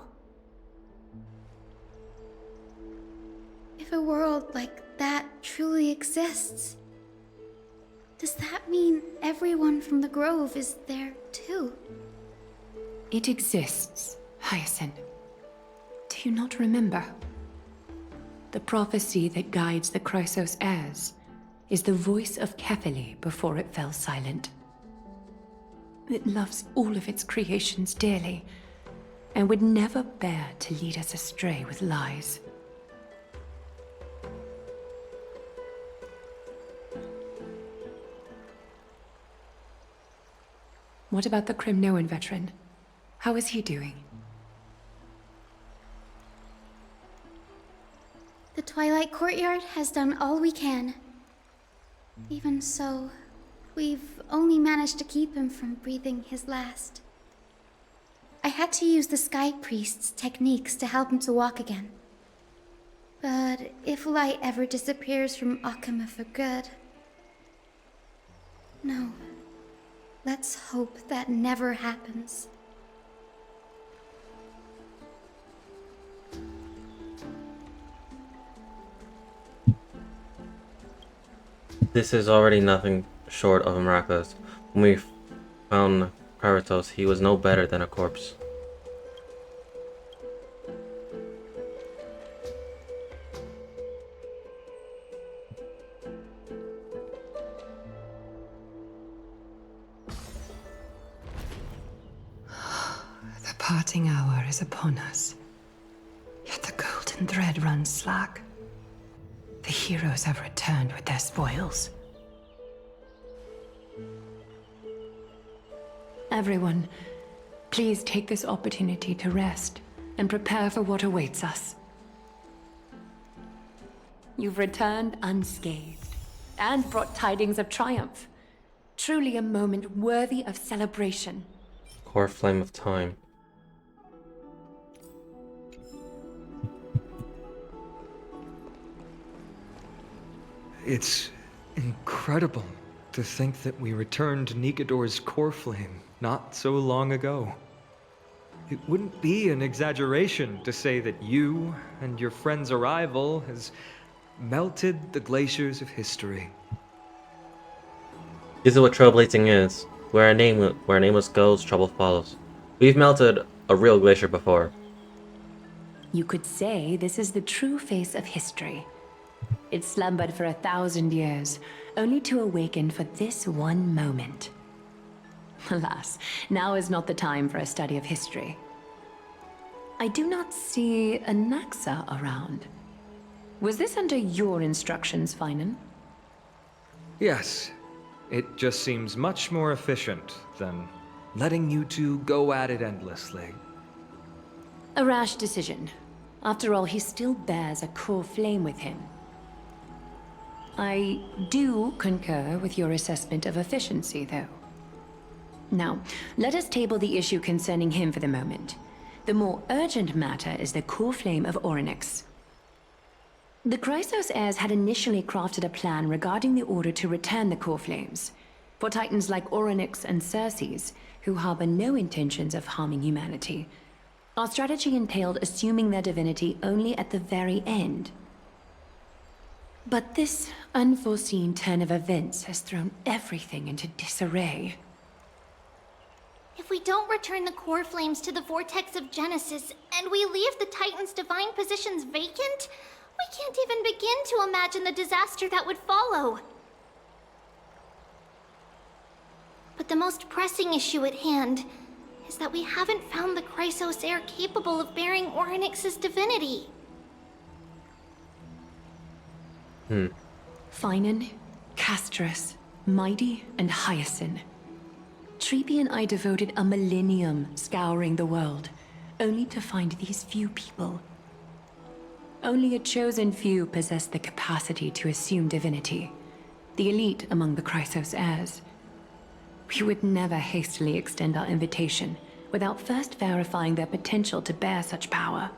If a world like that truly exists, does that mean everyone from the Grove is there too? It exists, Hyacinth. Do you not remember? The prophecy that guides the Chrysos heirs is the voice of Kefili before it fell silent. It loves all of its creations dearly, and would never bear to lead us astray with lies. What about the Kremnoan veteran? How is he doing? The Twilight Courtyard has done all we can. Even so, we've only managed to keep him from breathing his last. I had to use the Sky Priest's techniques to help him to walk again. But if light ever disappears from Akama for good... No. Let's hope that never happens. This is already nothing short of miraculous. When we found Karatos, he was no better than a corpse. parting hour is upon us. Yet the golden thread runs slack. The heroes have returned with their spoils. Everyone, please take this opportunity to rest and prepare for what awaits us. You've returned unscathed and brought tidings of triumph. Truly a moment worthy of celebration. Core flame of time. It's incredible to think that we returned Nikador's core flame not so long ago. It wouldn't be an exaggeration to say that you and your friend's arrival has melted the glaciers of history. This is what trailblazing is. Where a nameless goes, trouble follows. We've melted a real glacier before. You could say this is the true face of history. It slumbered for 1,000 years, only to awaken for this one moment. Alas, now is not the time for a study of history. I do not see a Naxa around. Was this under your instructions, Finan? Yes, it just seems much more efficient than letting you two go at it endlessly. A rash decision. After all, he still bears a core flame with him. I do concur with your assessment of efficiency, though. Now, let us table the issue concerning him for the moment. The more urgent matter is the core flame of Orynyx. The Chrysos heirs had initially crafted a plan regarding the order to return the core flames. For titans like Orynyx and Circes, who harbor no intentions of harming humanity, our strategy entailed assuming their divinity only at the very end. But this unforeseen turn of events has thrown everything into disarray. If we don't return the core flames to the vortex of Genesis, and we leave the Titan's divine positions vacant, we can't even begin to imagine the disaster that would follow. But the most pressing issue at hand is that we haven't found the Chrysos heir capable of bearing Orynyx's divinity. Finan, Castris, Mighty, and Hyacinth. Treepi and I devoted a millennium scouring the world, only to find these few people. Only a chosen few possess the capacity to assume divinity, the elite among the Chrysos heirs. We would never hastily extend our invitation without first verifying their potential to bear such power.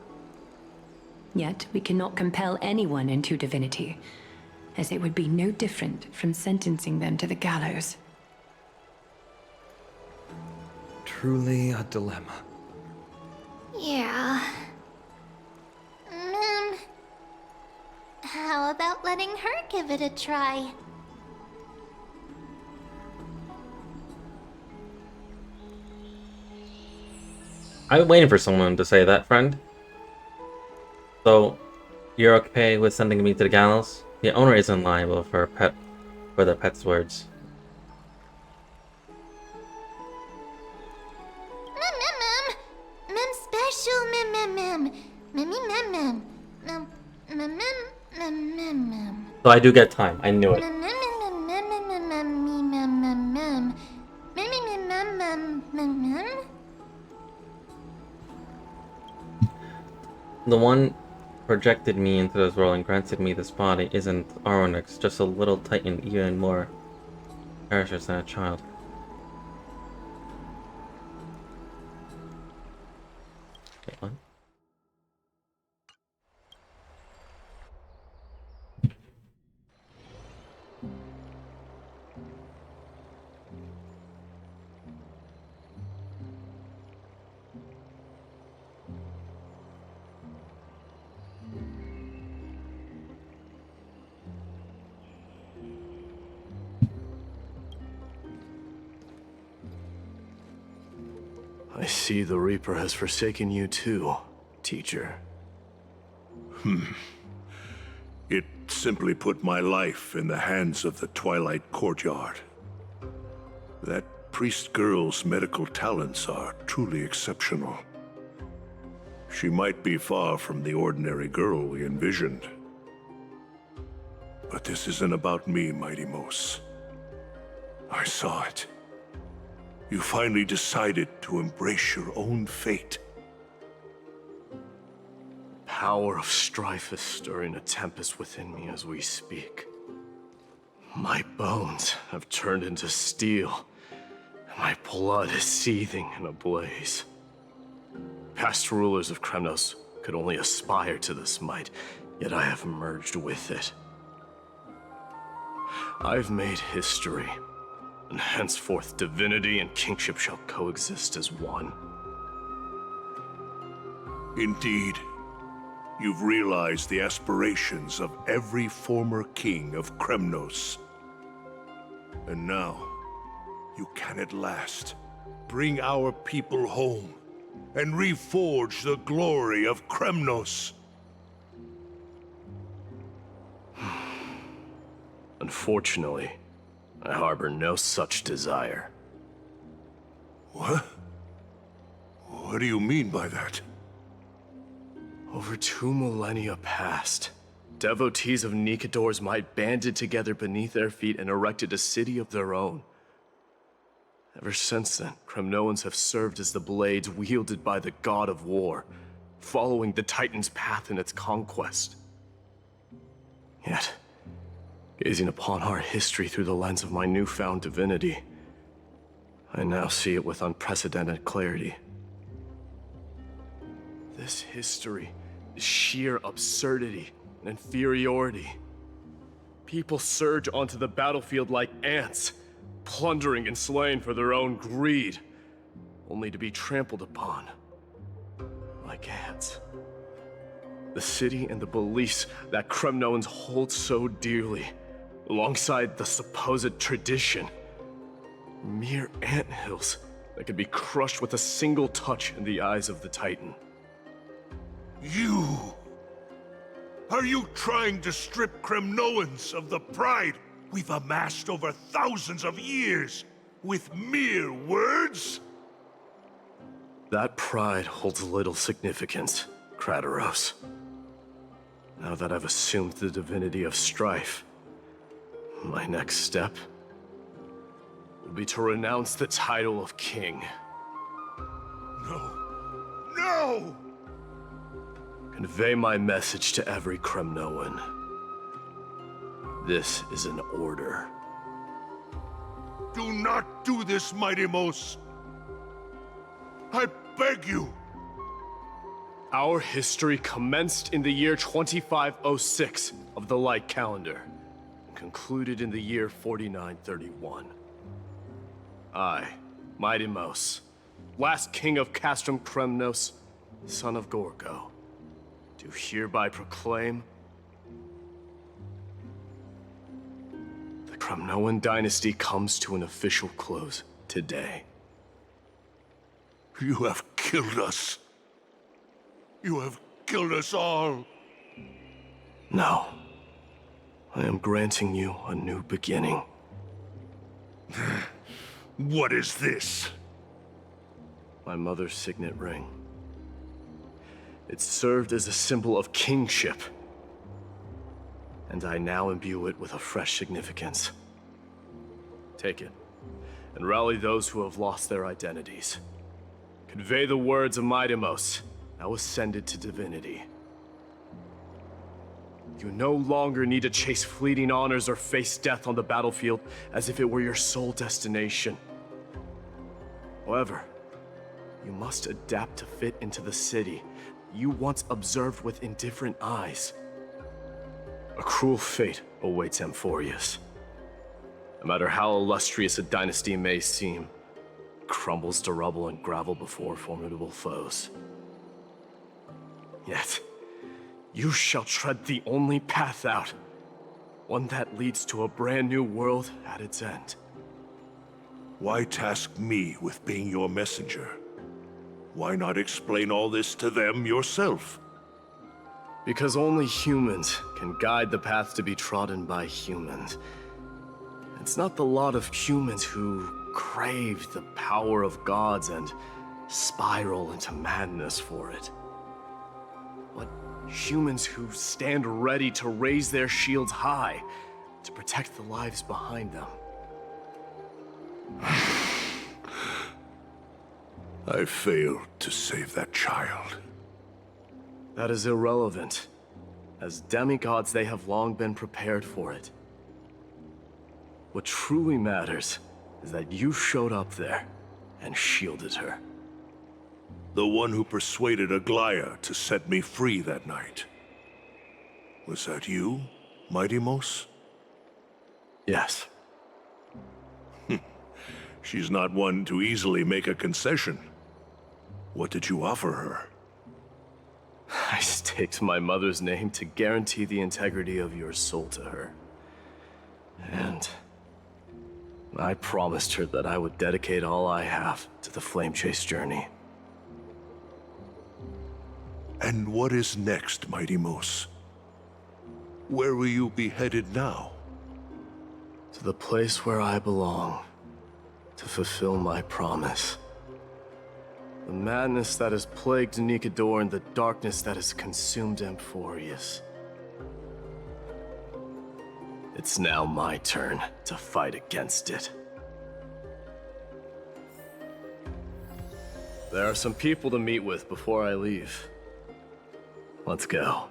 Yet we cannot compel anyone into divinity, as it would be no different from sentencing them to the gallows. Truly a dilemma. Yeah. How about letting her give it a try? I'm waiting for someone to say that, friend. So, you're okay with sending me to the gallows? The owner isn't liable for the pet's words. Mem special mem. So I do get time. I knew it. The one projected me into this world and granted me this body isn't Orynyx, just a little titan, even more precious than a child. Wait, what? I see the Reaper has forsaken you too, teacher. It simply put my life in the hands of the Twilight Courtyard. That priest girl's medical talents are truly exceptional. She might be far from the ordinary girl we envisioned. But this isn't about me, Mighty Mos. I saw it. You finally decided to embrace your own fate. Power of strife is stirring a tempest within me as we speak. My bones have turned into steel, and my blood is seething in a blaze. Past rulers of Kremnos could only aspire to this might, yet I have merged with it. I've made history, and henceforth divinity and kingship shall coexist as one. Indeed, you've realized the aspirations of every former king of Kremnos. And now, you can at last bring our people home and reforge the glory of Kremnos. Unfortunately, I harbor no such desire. What? What do you mean by that? Over 2 millennia past, devotees of Nikador's might banded together beneath their feet and erected a city of their own. Ever since then, Kremnoans have served as the blades wielded by the god of war, following the Titan's path in its conquest. Yet, gazing upon our history through the lens of my newfound divinity, I now see it with unprecedented clarity. This history is sheer absurdity and inferiority. People surge onto the battlefield like ants, plundering and slaying for their own greed, only to be trampled upon like ants. The city and the beliefs that Kremnoans hold so dearly, alongside the supposed tradition, mere anthills that could be crushed with a single touch in the eyes of the Titan. You! Are you trying to strip Kremnoans of the pride we've amassed over thousands of years with mere words? That pride holds little significance, Krateros. Now that I've assumed the divinity of strife, my next step will be to renounce the title of king. No! No! Convey my message to every Kremnoan. This is an order. Do not do this, Mighty Mos! I beg you! Our history commenced in the year 2506 of the Light Calendar, and concluded in the year 4931. I, Mighty Mos, last king of Castrum Kremnos, son of Gorgo, do hereby proclaim the Kremnoan dynasty comes to an official close today. You have killed us. You have killed us all. No. I am granting you a new beginning. What is this? My mother's signet ring. It served as a symbol of kingship, and I now imbue it with a fresh significance. Take it, and rally those who have lost their identities. Convey the words of Mighty Mos, now ascended to divinity. You no longer need to chase fleeting honors or face death on the battlefield as if it were your sole destination. However, you must adapt to fit into the city you once observed with indifferent eyes. A cruel fate awaits Amphorius. No matter how illustrious a dynasty may seem, it crumbles to rubble and gravel before formidable foes. Yet, you shall tread the only path out, one that leads to a brand new world at its end. Why task me with being your messenger? Why not explain all this to them yourself? Because only humans can guide the path to be trodden by humans. It's not the lot of humans who crave the power of gods and spiral into madness for it. Humans who stand ready to raise their shields high to protect the lives behind them. I failed to save that child. That is irrelevant. As demigods, they have long been prepared for it. What truly matters is that you showed up there and shielded her. The one who persuaded Aglaya to set me free that night. Was that you, Mighty Mos? Yes. She's not one to easily make a concession. What did you offer her? I staked my mother's name to guarantee the integrity of your soul to her. And I promised her that I would dedicate all I have to the Flame Chase journey. And what is next, Mighty Mos? Where will you be headed now? To the place where I belong, to fulfill my promise. The madness that has plagued Nikador and the darkness that has consumed Amphorius. It's now my turn to fight against it. There are some people to meet with before I leave. Let's go.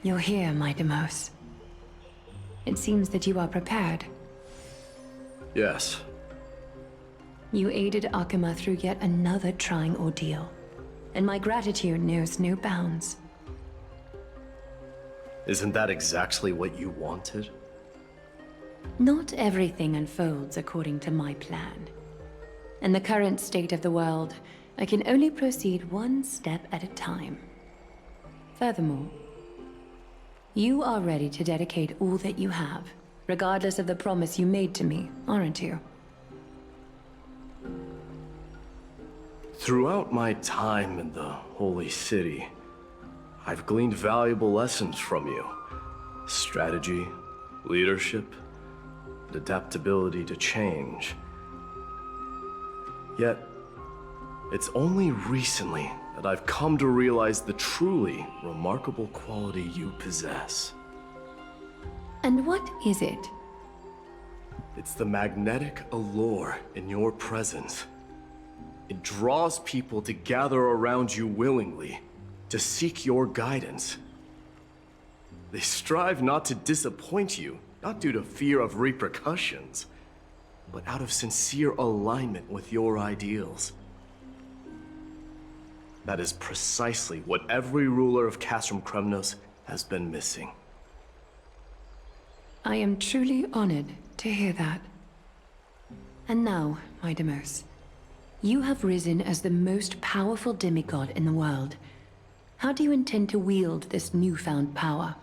You're here, Mighty Mos. It seems that you are prepared. Yes. You aided Akuma through yet another trying ordeal, and my gratitude knows no bounds. Isn't that exactly what you wanted? Not everything unfolds according to my plan. In the current state of the world, I can only proceed one step at a time. Furthermore, you are ready to dedicate all that you have, regardless of the promise you made to me, aren't you? Throughout my time in the Holy City, I've gleaned valuable lessons from you. Strategy, leadership, and adaptability to change. Yet, it's only recently that I've come to realize the truly remarkable quality you possess. And what is it? It's the magnetic allure in your presence. It draws people to gather around you willingly, to seek your guidance. They strive not to disappoint you, not due to fear of repercussions, but out of sincere alignment with your ideals. That is precisely what every ruler of Castrum Kremnos has been missing. I am truly honored to hear that. And now, Mighty Mos, you have risen as the most powerful demigod in the world. How do you intend to wield this newfound power?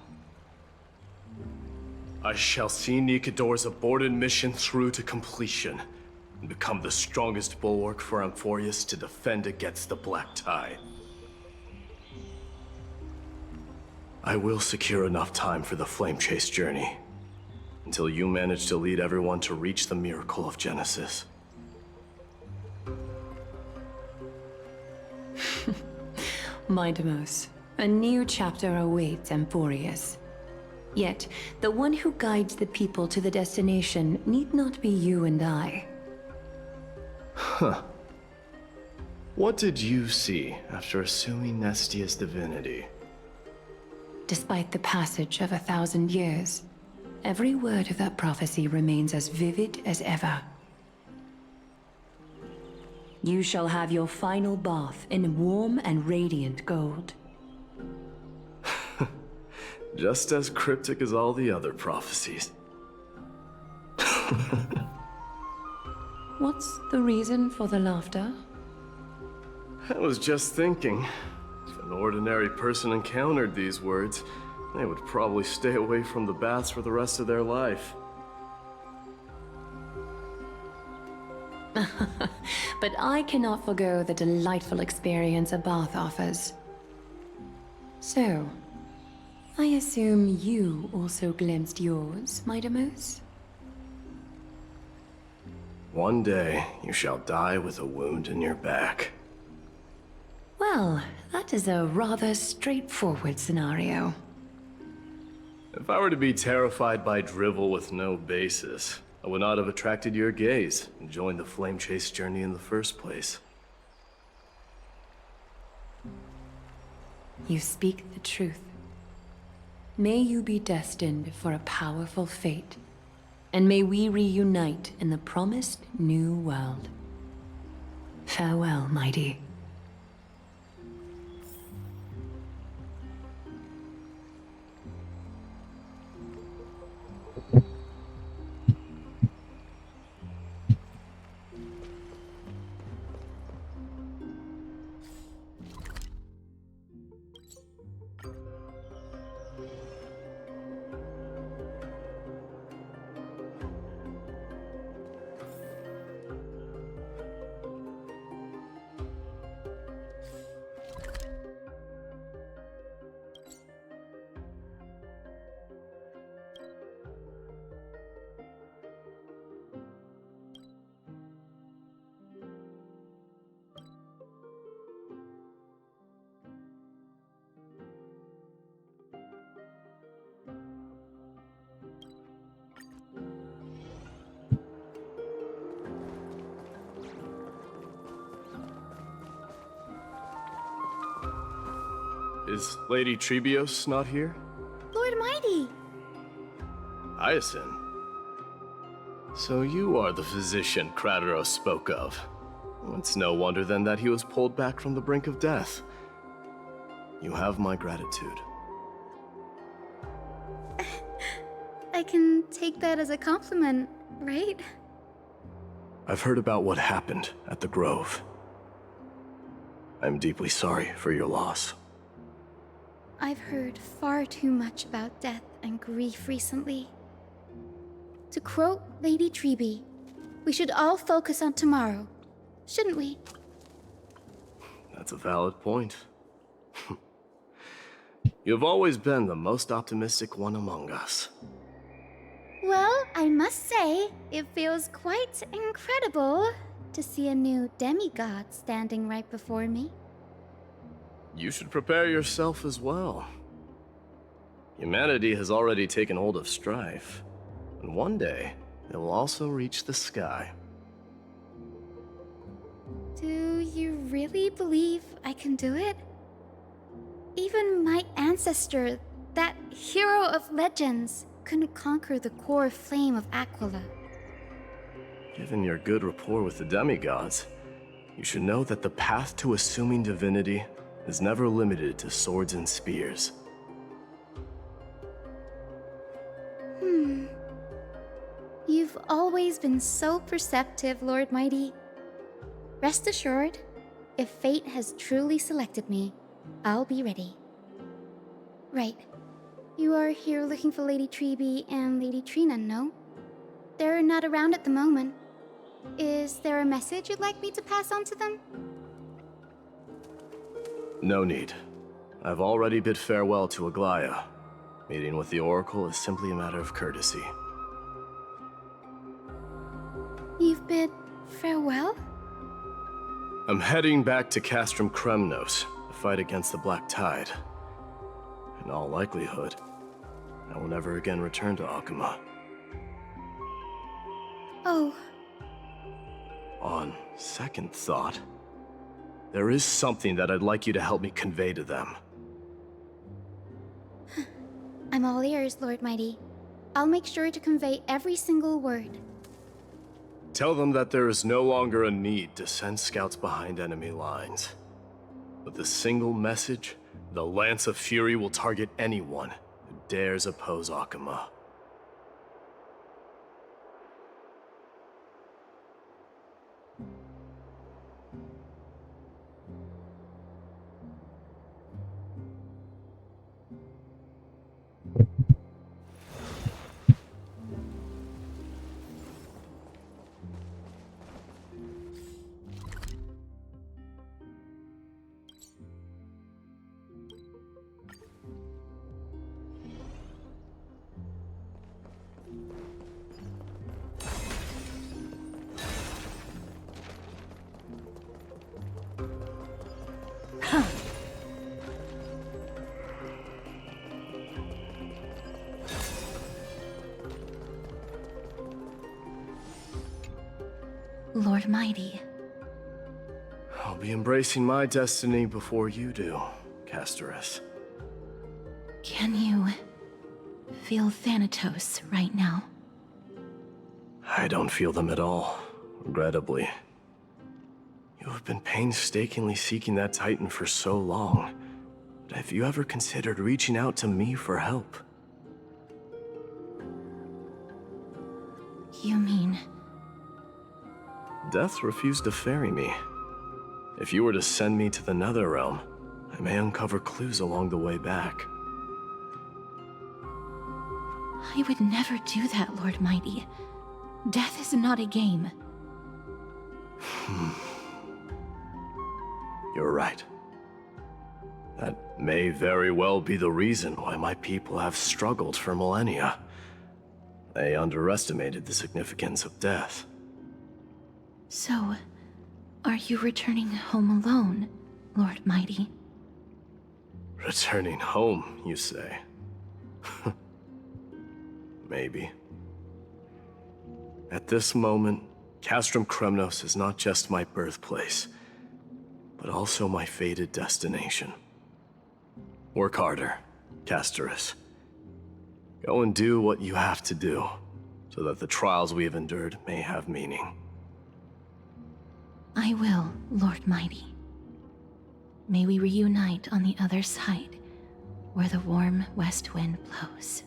I shall see Nikador's aborted mission through to completion, and become the strongest bulwark for Amphorius to defend against the Black Tide. I will secure enough time for the Flame Chase journey, until you manage to lead everyone to reach the miracle of Genesis. Midamos, a new chapter awaits Amphorius. Yet, the one who guides the people to the destination need not be you and I. Huh. What did you see after assuming Nestia's divinity? Despite the passage of 1,000 years, every word of that prophecy remains as vivid as ever. You shall have your final bath in warm and radiant gold. Just as cryptic as all the other prophecies. What's the reason for the laughter? I was just thinking, if an ordinary person encountered these words, they would probably stay away from the baths for the rest of their life. But I cannot forgo the delightful experience a bath offers. So, I assume you also glimpsed yours, Midamos? One day, you shall die with a wound in your back. Well, that is a rather straightforward scenario. If I were to be terrified by drivel with no basis, I would not have attracted your gaze and joined the Flame Chase journey in the first place. You speak the truth. May you be destined for a powerful fate, and may we reunite in the promised new world. Farewell, mighty. Is Lady Trebios not here? Lord Mighty! Hyacinth. So you are the physician Krateros spoke of. It's no wonder then that he was pulled back from the brink of death. You have my gratitude. I can take that as a compliment, right? I've heard about what happened at the Grove. I'm deeply sorry for your loss. I've heard far too much about death and grief recently. To quote Lady Treeby, we should all focus on tomorrow, shouldn't we? That's a valid point. You've always been the most optimistic one among us. Well, I must say, it feels quite incredible to see a new demigod standing right before me. You should prepare yourself as well. Humanity has already taken hold of strife, and one day, it will also reach the sky. Do you really believe I can do it? Even my ancestor, that hero of legends, couldn't conquer the core flame of Aquila. Given your good rapport with the demigods, you should know that the path to assuming divinity is never limited to swords and spears. You've always been so perceptive, Lord Mighty. Rest assured, if fate has truly selected me, I'll be ready. Right. You are here looking for Lady Treeby and Lady Trina, no? They're not around at the moment. Is there a message you'd like me to pass on to them? No need. I've already bid farewell to Aglaya. Meeting with the Oracle is simply a matter of courtesy. You've bid farewell? I'm heading back to Castrum Kremnos to fight against the Black Tide. In all likelihood, I will never again return to Akuma. Oh. On second thought, there is something that I'd like you to help me convey to them. I'm all ears, Lord Mighty. I'll make sure to convey every single word. Tell them that there is no longer a need to send scouts behind enemy lines. With a single message, the Lance of Fury will target anyone who dares oppose Akuma. Lord Mighty. I'll be embracing my destiny before you do, Casterus. Can you feel Thanatos right now? I don't feel them at all, regrettably. You have been painstakingly seeking that Titan for so long, but have you ever considered reaching out to me for help? You mean... Death refused to ferry me. If you were to send me to the Netherrealm, I may uncover clues along the way back. I would never do that, Lord Mighty. Death is not a game. You're right. That may very well be the reason why my people have struggled for millennia. They underestimated the significance of death. So, are you returning home alone, Lord Mighty? Returning home, you say? Maybe. At this moment, Castrum Kremnos is not just my birthplace, but also my fated destination. Work harder, Casterus. Go and do what you have to do, so that the trials we have endured may have meaning. I will, Lord Mighty. May we reunite on the other side, where the warm west wind blows.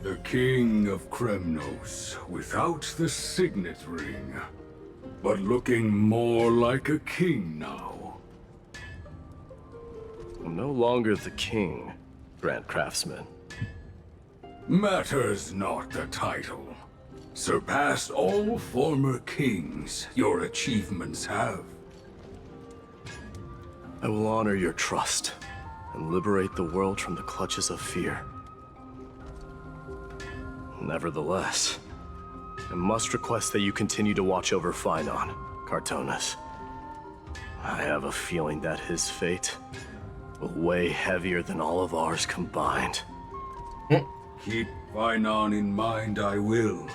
The King of Kremnos, without the signet ring, but looking more like a king now. I'm no longer the king, Grand Craftsman. Matters not the title. Surpassed all former kings your achievements have. I will honor your trust and liberate the world from the clutches of fear. Nevertheless, I must request that you continue to watch over Phainon, Cartonis. I have a feeling that his fate will weigh heavier than all of ours combined. Keep Phainon in mind, I will.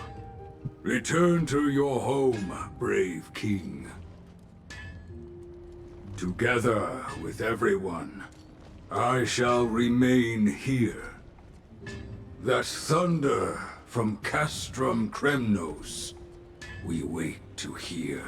Return to your home, brave king. Together with everyone, I shall remain here, That thunder from Castrum Kremnos. We wait to hear.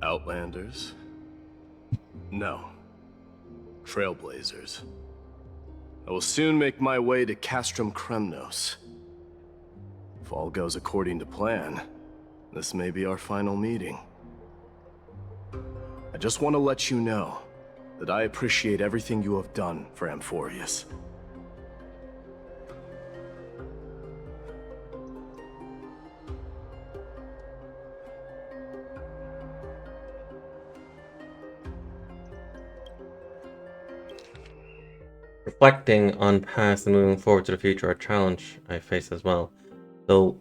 Outlanders? No. Trailblazers. I will soon make my way to Castrum Kremnos. If all goes according to plan, this may be our final meeting. I just want to let you know that I appreciate everything you have done for Amphorius. Reflecting on past and moving forward to the future are a challenge I face as well. Though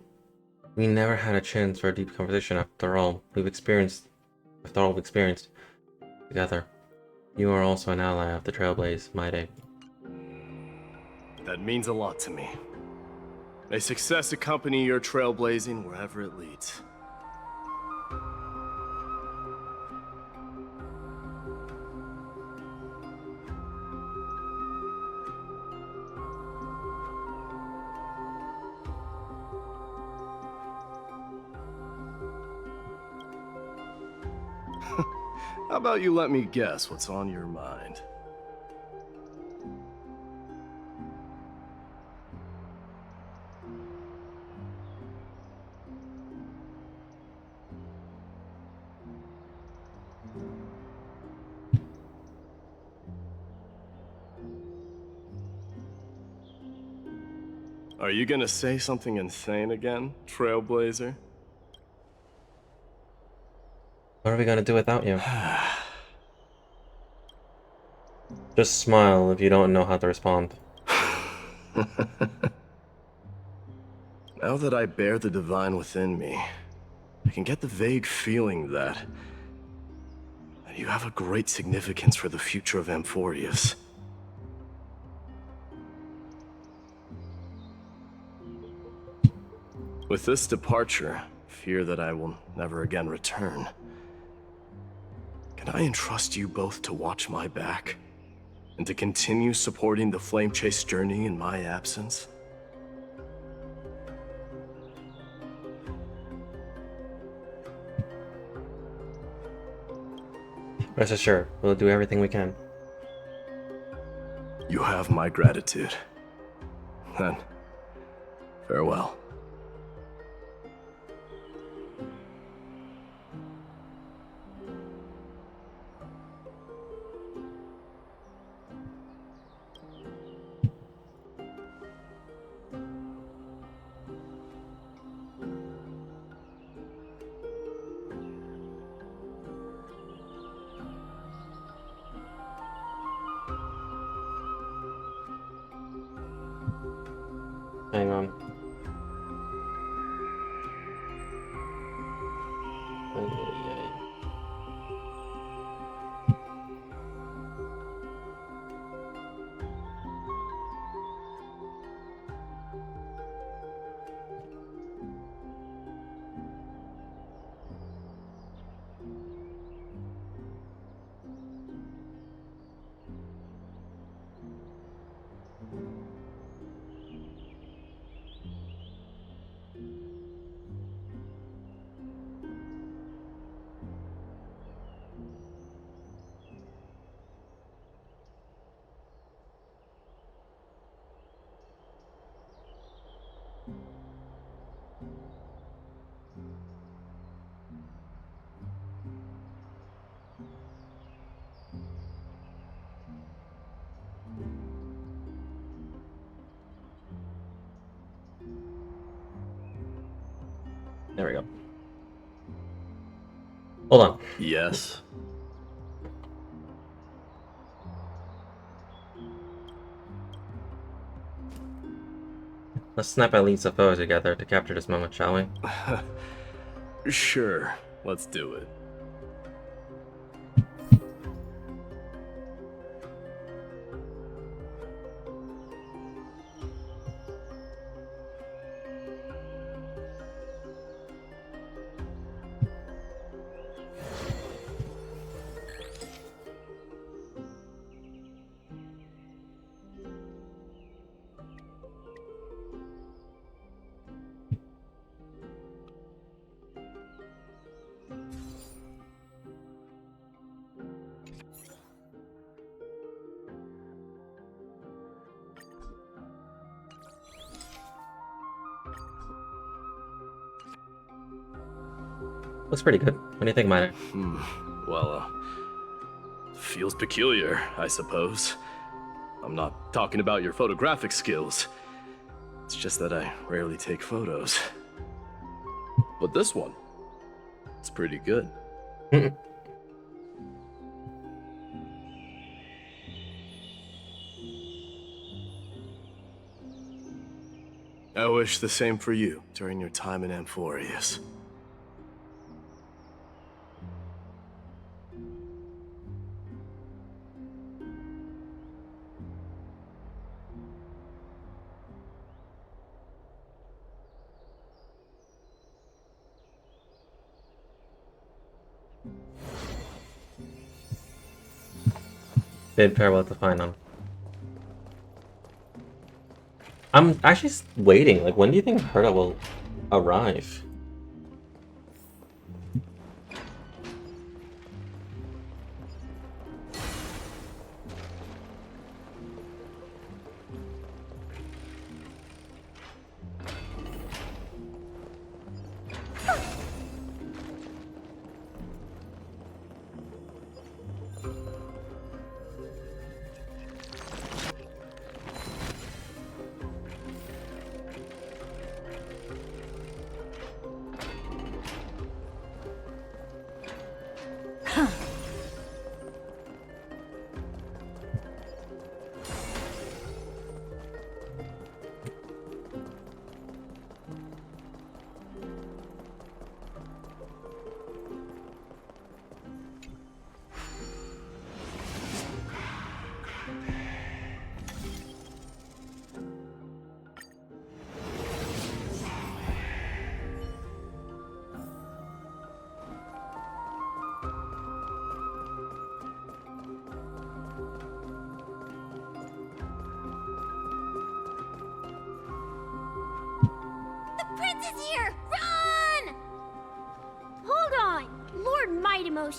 we never had a chance for a deep conversation after all we've experienced together. You are also an ally of the Trailblaze, Mighty. That means a lot to me. May success accompany your trailblazing wherever it leads. How about you let me guess what's on your mind? Are you gonna say something insane again, Trailblazer? What are we gonna do without you? Just smile if you don't know how to respond. Now that I bear the divine within me, I can get the vague feeling that you have a great significance for the future of Amphorius. With this departure, fear that I will never again return. Can I entrust you both to watch my back? And to continue supporting the Flame Chase journey in my absence? Rest assured, we'll do everything we can. You have my gratitude. Then, farewell. Hang on. There we go. Hold on. Yes. Let's snap at least a photo together to capture this moment, shall we? Sure, let's do it. Looks pretty good. What do you think, Miner? Well, feels peculiar, I suppose. I'm not talking about your photographic skills. It's just that I rarely take photos. But this one, it's pretty good. I wish the same for you during your time in Amphorius. Bid farewell to Final. I'm actually waiting. Like, when do you think Herta will arrive?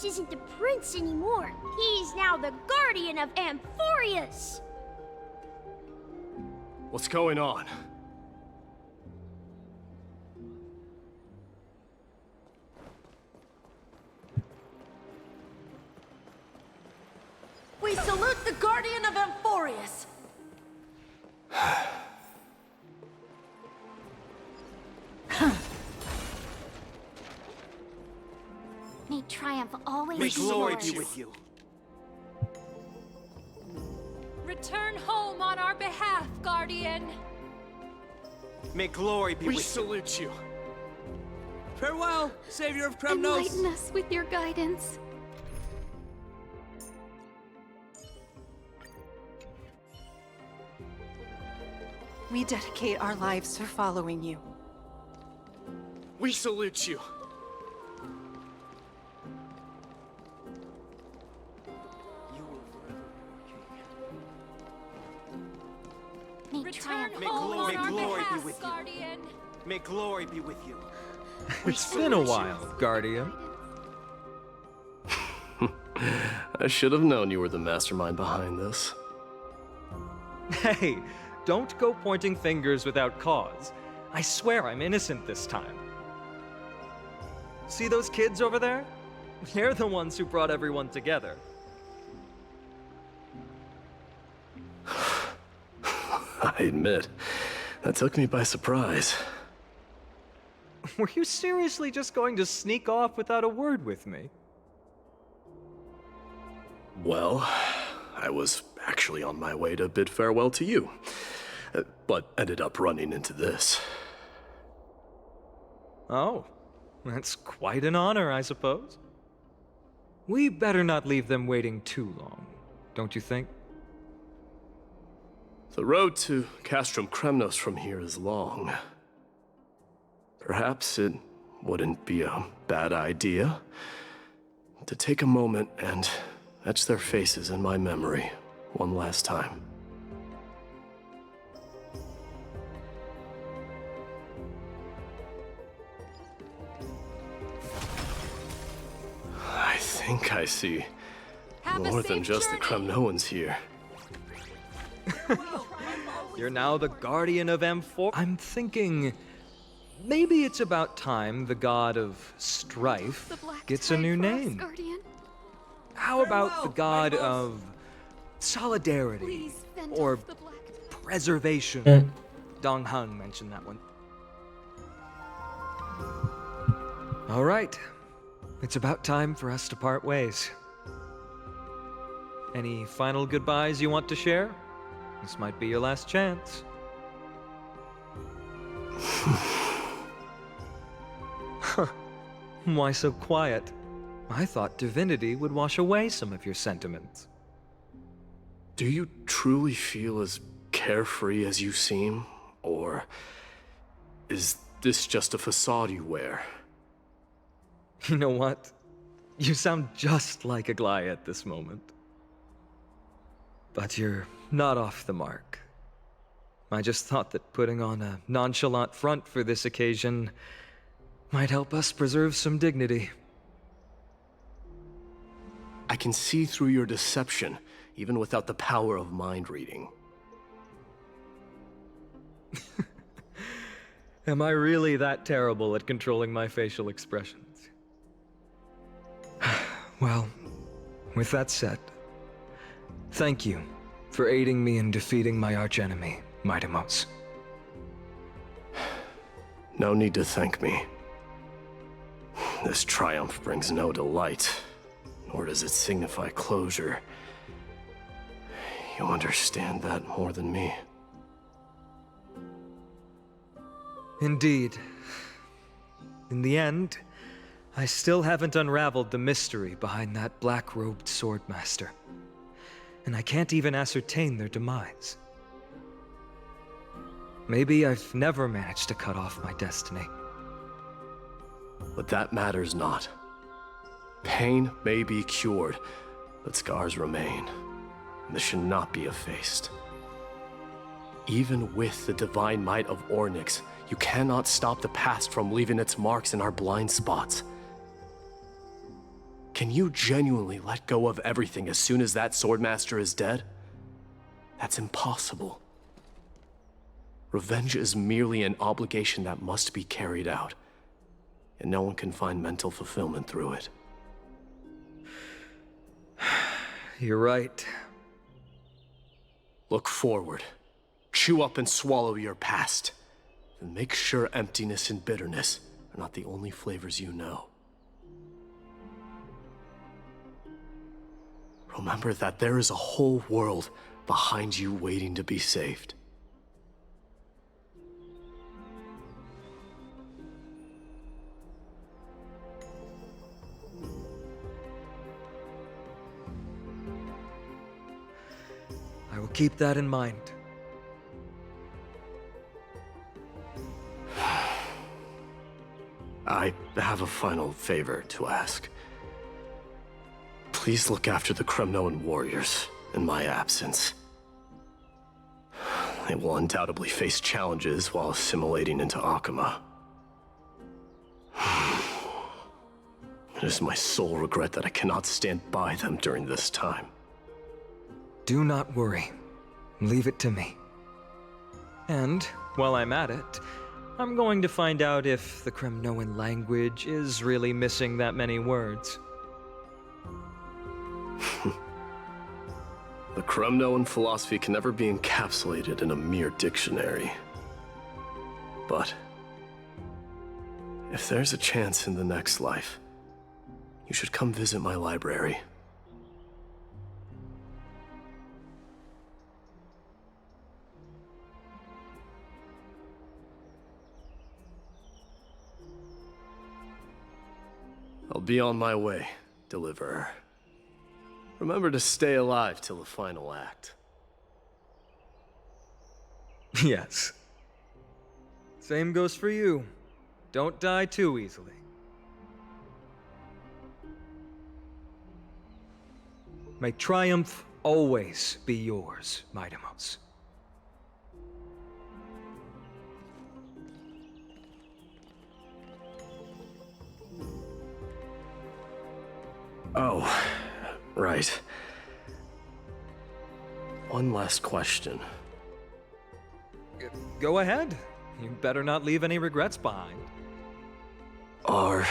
Isn't the prince anymore. He's now the guardian of Amphorius. What's going on? We salute the guardian of Amphorius. May triumph always May be glory yours. be with you. Return home on our behalf, Guardian. May glory be with you. We salute you. Farewell, savior of Kremnos. Enlighten us with your guidance. We dedicate our lives to following you. We salute you. May Return triumph home May on our glory be behalf, with you. Guardian. May glory be with you. It's been a while, Guardian. I should have known you were the mastermind behind this. Hey, don't go pointing fingers without cause. I swear I'm innocent this time. See those kids over there? They're the ones who brought everyone together. I admit, that took me by surprise. Were you seriously just going to sneak off without a word with me? Well, I was actually on my way to bid farewell to you. but ended up running into this. Oh, that's quite an honor, I suppose. We better not leave them waiting too long, don't you think? The road to Castrum Kremnos from here is long. Perhaps it wouldn't be a bad idea to take a moment and etch their faces in my memory one last time. I think I see more than just the Kremnoans here. You're now the guardian of M4. I'm thinking maybe it's about time the god of strife gets a new name. How about the god of solidarity or preservation? Dong Hung mentioned that one. All right. It's about time for us to part ways. Any final goodbyes you want to share? This might be your last chance. Why so quiet? I thought divinity would wash away some of your sentiments. Do you truly feel as carefree as you seem? Or is this just a facade you wear? You know what? You sound just like a Gly at this moment. But you're not off the mark. I just thought that putting on a nonchalant front for this occasion might help us preserve some dignity. I can see through your deception, even without the power of mind reading. Am I really that terrible at controlling my facial expressions? Well, with that said, thank you for aiding me in defeating my archenemy, Mightimos. No need to thank me. This triumph brings no delight, nor does it signify closure. You understand that more than me. Indeed. In the end, I still haven't unraveled the mystery behind that black-robed swordmaster. And I can't even ascertain their demise. Maybe I've never managed to cut off my destiny. But that matters not. Pain may be cured, but scars remain. And this should not be effaced. Even with the divine might of Ornyx, you cannot stop the past from leaving its marks in our blind spots. Can you genuinely let go of everything as soon as that swordmaster is dead? That's impossible. Revenge is merely an obligation that must be carried out, and no one can find mental fulfillment through it. You're right. Look forward. Chew up and swallow your past. And make sure emptiness and bitterness are not the only flavors you know. Remember that there is a whole world behind you waiting to be saved. I will keep that in mind. I have a final favor to ask. Please look after the Kremnoan warriors in my absence. They will undoubtedly face challenges while assimilating into Akama. It is my sole regret that I cannot stand by them during this time. Do not worry. Leave it to me. And, while I'm at it, I'm going to find out if the Kremnoan language is really missing that many words. The Kremnoan philosophy can never be encapsulated in a mere dictionary. But if there's a chance in the next life, you should come visit my library. I'll be on my way, Deliverer. Remember to stay alive till the final act. Yes. Same goes for you. Don't die too easily. May triumph always be yours, Midamos. Oh, right. One last question. Go ahead. You better not leave any regrets behind. Are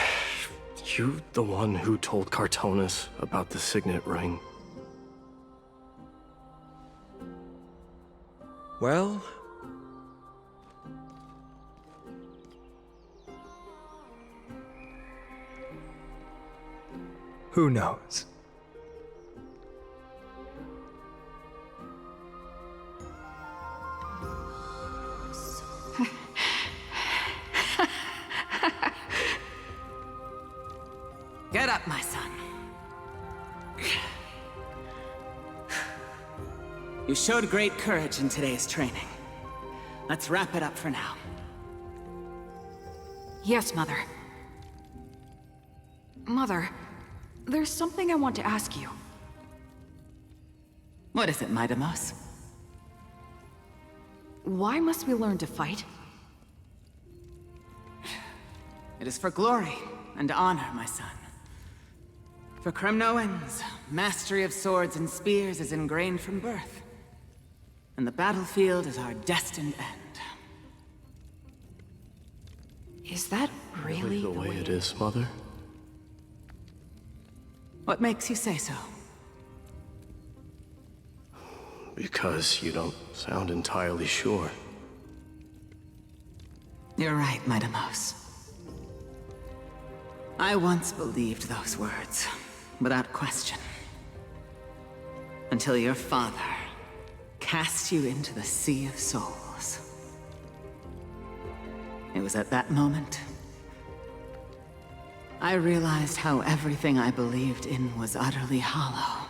you the one who told Cartonis about the signet ring? Well... who knows? Get up, my son. You showed great courage in today's training. Let's wrap it up for now. Yes, Mother. Mother, there's something I want to ask you. What is it, Midamos? Why must we learn to fight? It is for glory and honor, my son. For Kremnoans, mastery of swords and spears is ingrained from birth. And the battlefield is our destined end. Is that really the way it is, Mother? What makes you say so? Because you don't sound entirely sure. You're right, Midamos. I once believed those words, without question. Until your father cast you into the Sea of Souls. It was at that moment I realized how everything I believed in was utterly hollow.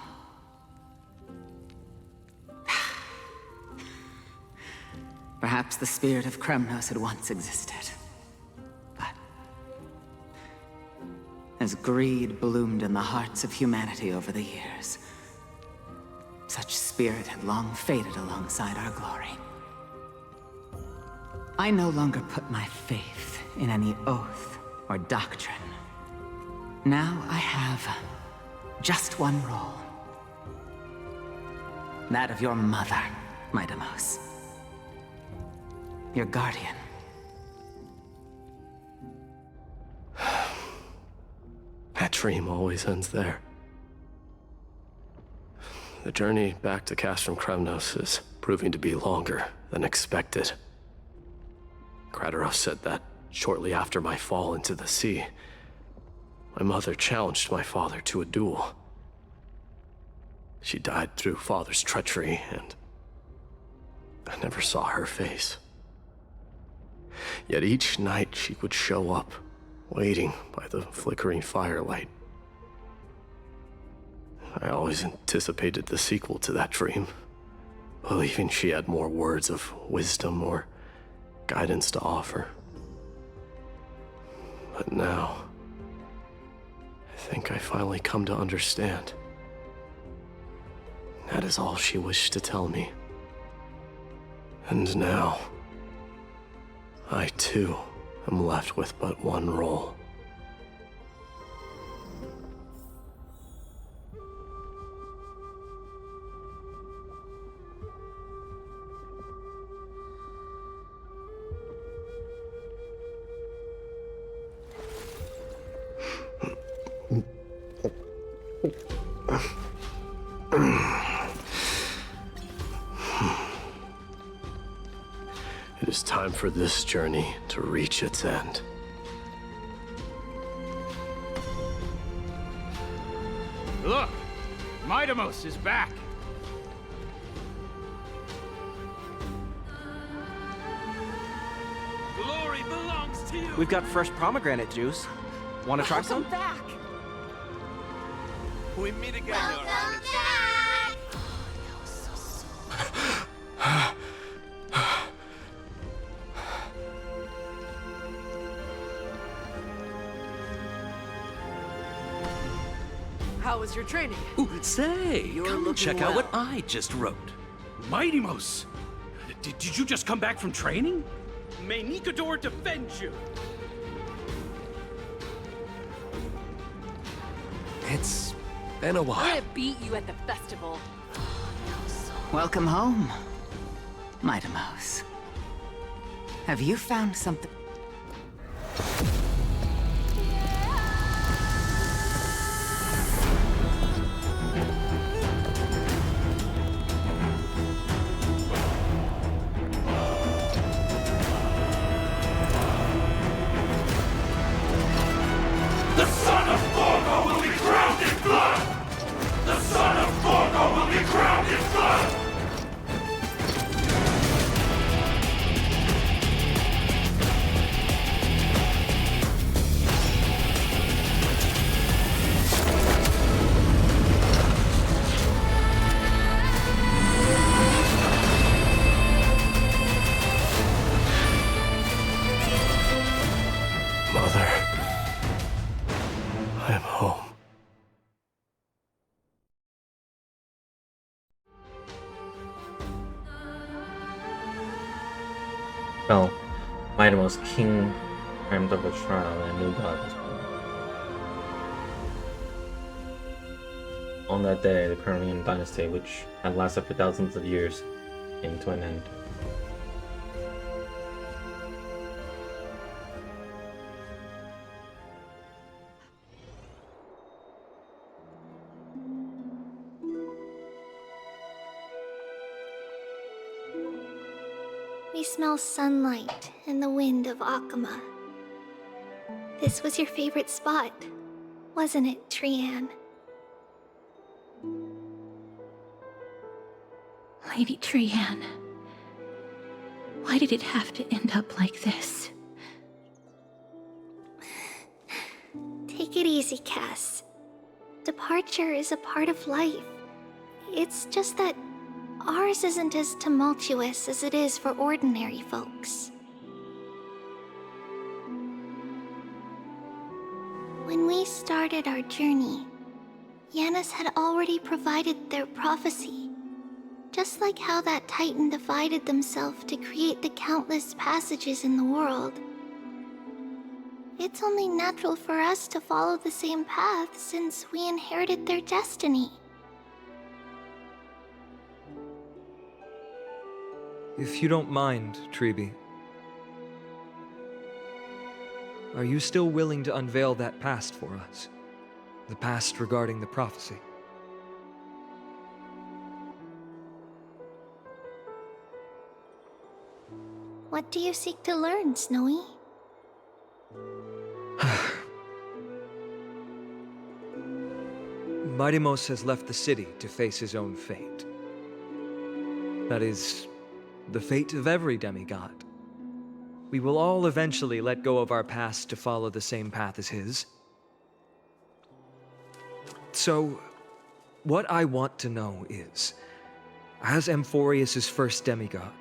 Perhaps the spirit of Kremnos had once existed. But as greed bloomed in the hearts of humanity over the years, such spirit had long faded alongside our glory. I no longer put my faith in any oath or doctrine. Now I have just one role. That of your mother, Midamos. Your guardian. That dream always ends there. The journey back to Castrum Kremnos is proving to be longer than expected. Krateros said that shortly after my fall into the sea, my mother challenged my father to a duel. She died through father's treachery, and I never saw her face. Yet each night she would show up, waiting by the flickering firelight. I always anticipated the sequel to that dream, believing she had more words of wisdom or guidance to offer. But now, I think I finally come to understand. That is all she wished to tell me. And now, I too am left with but one role. It is time for this journey to reach its end. Look! Midamos is back! Glory belongs to you! We've got fresh pomegranate juice. Want to try some? Welcome back! We meet again, Your Highness. How was your training? Ooh, say, You're come looking check out what well. I just wrote. Mighty Mouse! Did you just come back from training? May Nikador defend you! It's been a We're while. gonna beat you at the festival. Welcome home, Mighty Mouse. Have you found something? The son of Gorgo will be crowned in blood! The son of Gorgo will be crowned in blood! Mother. I am home. Well, Mighty Mouse King climbed over trial and a new god was born. On that day, the Coronian dynasty, which had lasted for thousands of years, came to an end. We smell sunlight and the wind of Akama. This was your favorite spot, wasn't it, Trianne? Lady Trianne, why did it have to end up like this? Take it easy, Cass. Departure is a part of life. It's just that ours isn't as tumultuous as it is for ordinary folks. When we started our journey, Yanis had already provided their prophecy. Just like how that Titan divided themselves to create the countless passages in the world. It's only natural for us to follow the same path since we inherited their destiny. If you don't mind, Treeby, are you still willing to unveil that past for us? The past regarding the prophecy? What do you seek to learn, Snowy? Mighty Mouse has left the city to face his own fate. That is, the fate of every demigod. We will all eventually let go of our past to follow the same path as his. So, what I want to know is, as Amphorius' first demigod,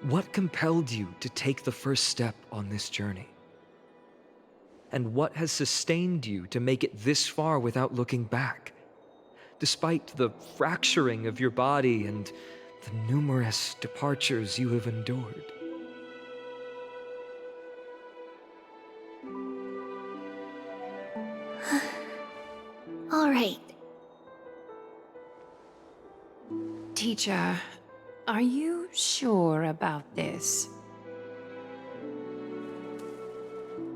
what compelled you to take the first step on this journey? And what has sustained you to make it this far without looking back? Despite the fracturing of your body and the numerous departures you have endured. All right. Teacher, are you sure about this?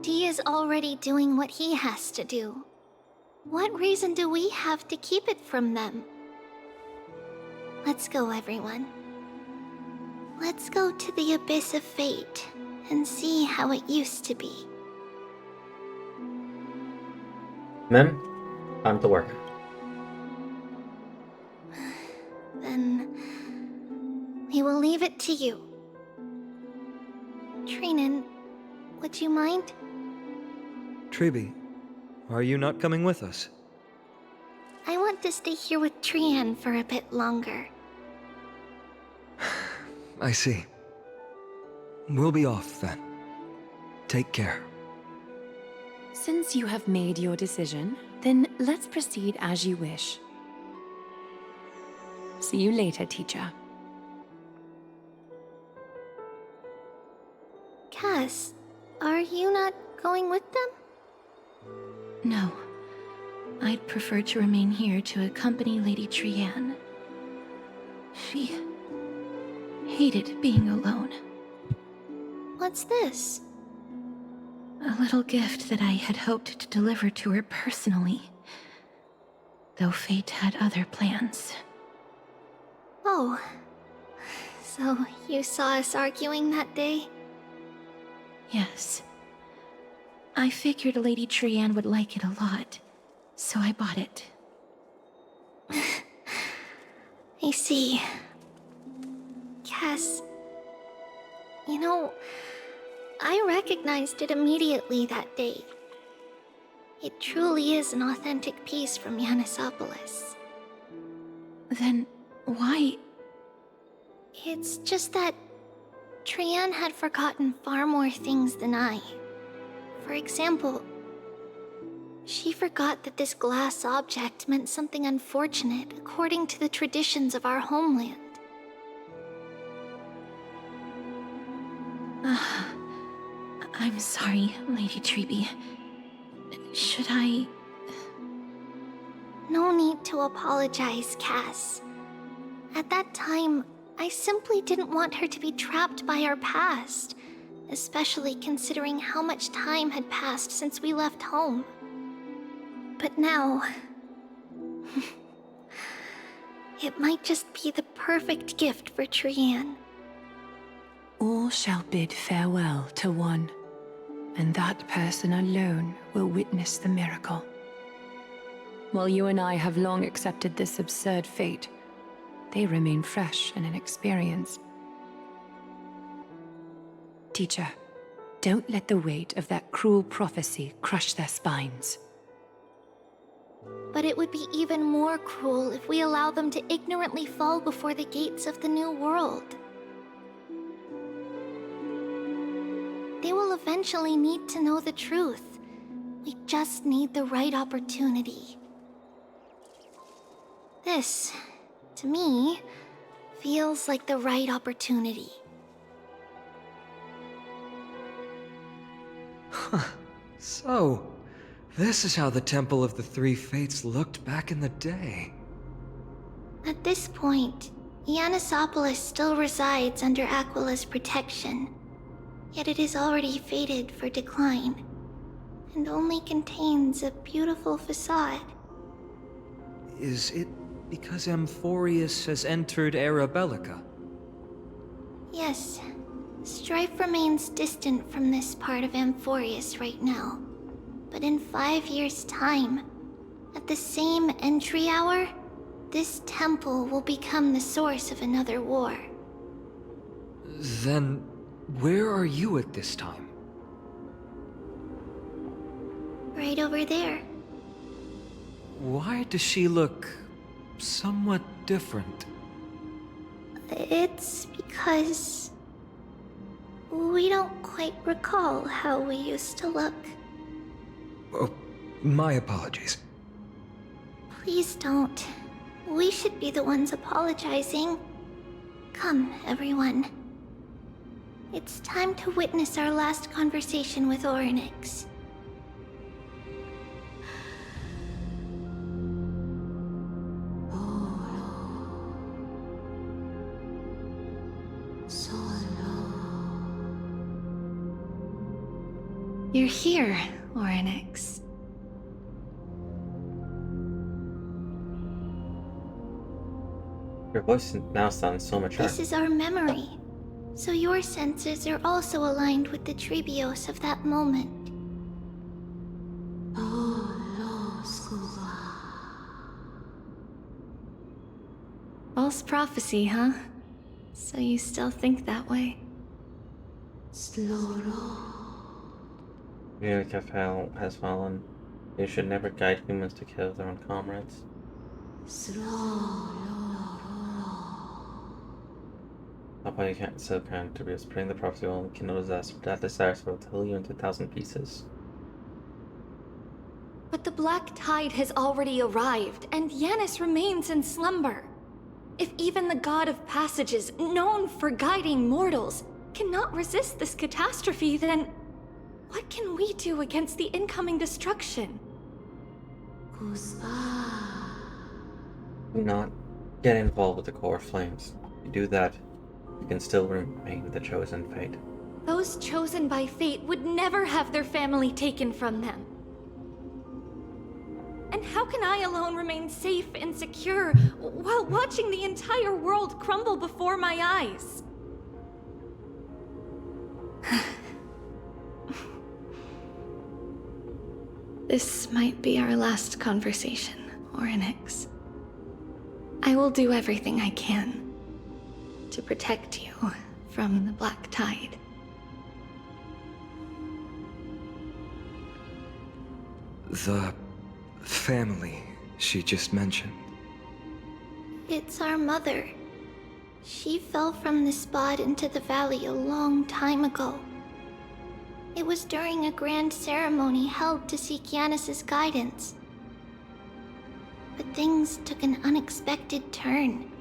Dee is already doing what he has to do. What reason do we have to keep it from them? Let's go, everyone. Let's go to the Abyss of Fate and see how it used to be. Men, time to work. Then we will leave it to you. Trinan, would you mind? Treeby, are you not coming with us? like to stay here with Trian for a bit longer. I see. We'll be off then. Take care. Since you have made your decision, then let's proceed as you wish. See you later, teacher. Cass, are you not going with them? No. I'd prefer to remain here to accompany Lady Trian. She hated being alone. What's this? A little gift that I had hoped to deliver to her personally, though fate had other plans. Oh. So you saw us arguing that day? Yes. I figured Lady Trian would like it a lot, so I bought it. I see. Cass, you know, I recognized it immediately that day. It truly is an authentic piece from Yanisopolis. Then why? It's just that Trian had forgotten far more things than I. For example, she forgot that this glass object meant something unfortunate according to the traditions of our homeland. I'm sorry, Lady Treeby. Should I... No need to apologize, Cass. At that time, I simply didn't want her to be trapped by our past, especially considering how much time had passed since we left home. But now... it might just be the perfect gift for Trian. All shall bid farewell to one, and that person alone will witness the miracle. While you and I have long accepted this absurd fate, they remain fresh and inexperienced. Teacher, don't let the weight of that cruel prophecy crush their spines. But it would be even more cruel if we allow them to ignorantly fall before the gates of the new world. They will eventually need to know the truth. We just need the right opportunity. This, to me, feels like the right opportunity. So, this is how the Temple of the Three Fates looked back in the day. At this point, Yanisopolis still resides under Aquila's protection, yet it is already fated for decline, and only contains a beautiful facade. Is it because Amphorius has entered Era Bellica? Yes, strife remains distant from this part of Amphorius right now. But in 5 years' time, at the same entry hour, this temple will become the source of another war. Then, where are you at this time? Right over there. Why does she look somewhat different? It's because we don't quite recall how we used to look. Oh, my apologies. Please don't. We should be the ones apologizing. Come, everyone. It's time to witness our last conversation with Orynyx. You're here, Orynyx. Your voice now sounds so mature. This is our memory, so your senses are also aligned with the Trebios of that moment. False prophecy, huh? So you still think that way? Munich has fallen. You should never guide humans to kill their own comrades. Upon you can't so kind to be spreading the prophecy will kindle disaster, that desires will tear you into 1,000 pieces. But the black tide has already arrived, and Yanis remains in slumber. If even the god of passages, known for guiding mortals, cannot resist this catastrophe, then what can we do against the incoming destruction? Do not get involved with the core flames. If you do that, you can still remain the chosen fate. Those chosen by fate would never have their family taken from them. And how can I alone remain safe and secure while watching the entire world crumble before my eyes? This might be our last conversation, Orynyx. I will do everything I can to protect you from the black tide. The family she just mentioned. It's our mother. She fell from the spot into the valley a long time ago. It was during a grand ceremony held to seek Yanis' guidance. But things took an unexpected turn.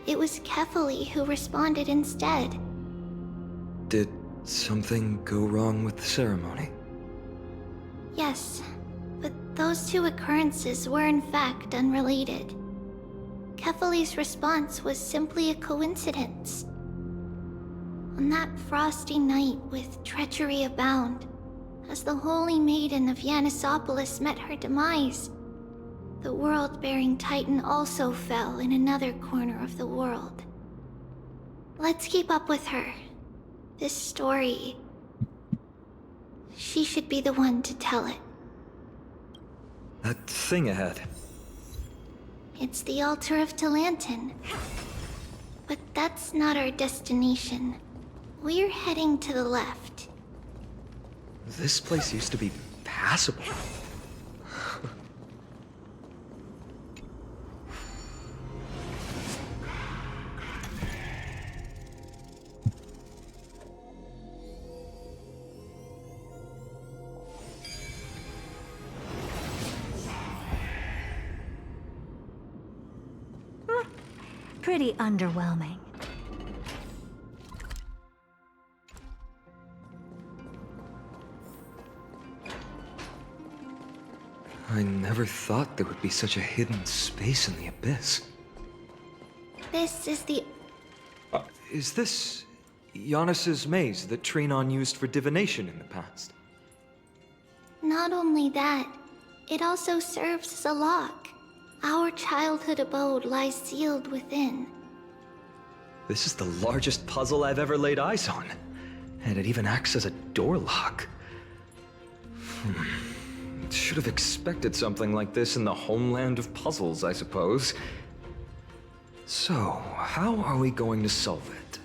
It was Kefali who responded instead. Did something go wrong with the ceremony? Yes, but those two occurrences were in fact unrelated. Kefali's response was simply a coincidence. On that frosty night with treachery abound, as the Holy Maiden of Yanisopolis met her demise, the world-bearing Titan also fell in another corner of the world. Let's keep up with her. This story... she should be the one to tell it. That thing ahead. It's the altar of Talantin. But that's not our destination. We're heading to the left. This place used to be passable. Pretty underwhelming. I never thought there would be such a hidden space in the abyss. This is the... Is this Yanis' maze that Trinon used for divination in the past? Not only that, it also serves as a lock. Our childhood abode lies sealed within. This is the largest puzzle I've ever laid eyes on. And it even acts as a door lock. Should have expected something like this in the homeland of puzzles, I suppose. So, how are we going to solve it?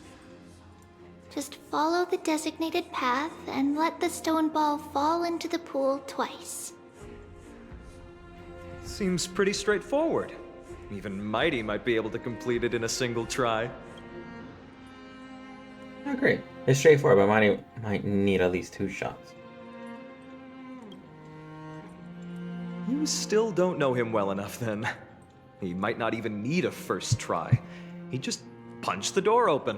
Just follow the designated path and let the stone ball fall into the pool twice. Seems pretty straightforward. Even Mighty might be able to complete it in a single try. I agree. It's straightforward, but might need at least 2 shots. You still don't know him well enough, then. He might not even need a first try. He just punched the door open.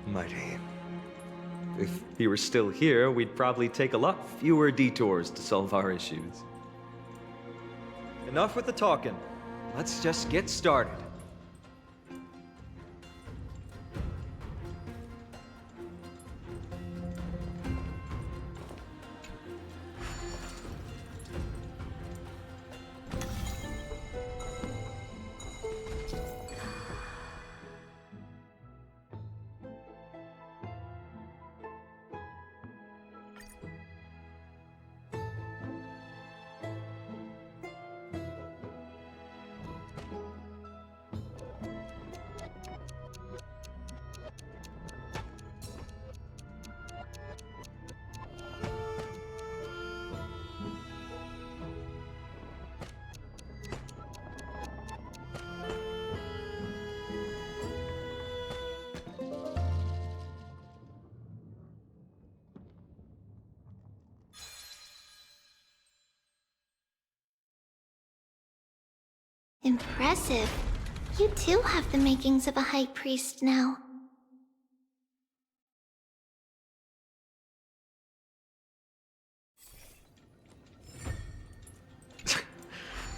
Mighty. If he were still here, we'd probably take a lot fewer detours to solve our issues. Enough with the talking. Let's just get started. Impressive. You too have the makings of a high priest now.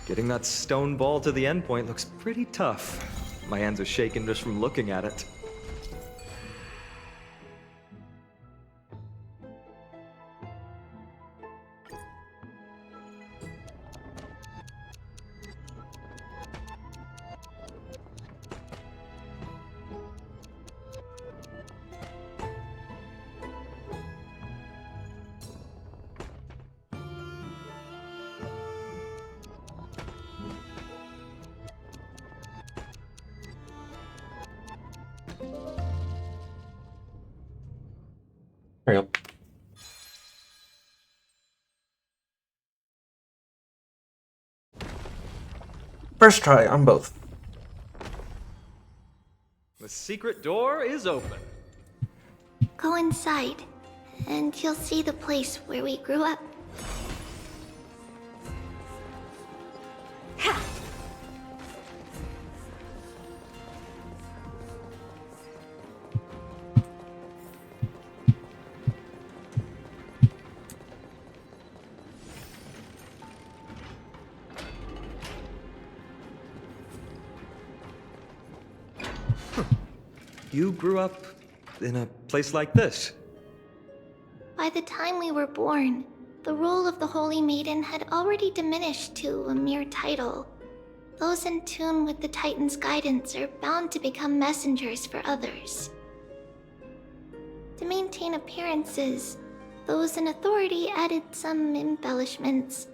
Getting that stone ball to the endpoint looks pretty tough. My hands are shaking just from looking at it. Hurry up. First try on both. The secret door is open. Go inside, and you'll see the place where we grew up. You grew up in a place like this? By the time we were born, the role of the Holy Maiden had already diminished to a mere title. Those in tune with the Titan's guidance are bound to become messengers for others. To maintain appearances, those in authority added some embellishments.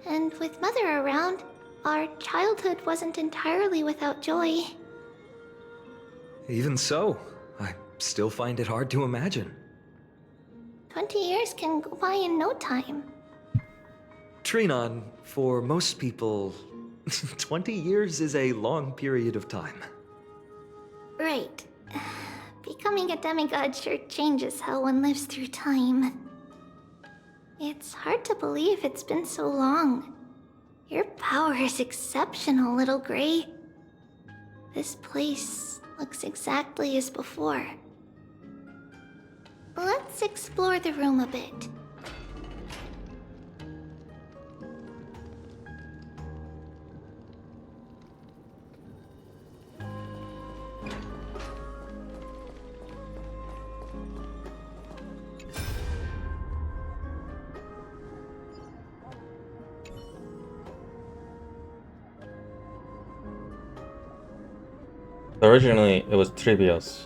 And with Mother around, our childhood wasn't entirely without joy. Even so, I still find it hard to imagine. 20 years can go by in no time. Trinon, for most people, 20 years is a long period of time. Right. Becoming a demigod sure changes how one lives through time. It's hard to believe it's been so long. Your power is exceptional, Little Gray. This place looks exactly as before. Let's explore the room a bit. Originally, it was Trivios.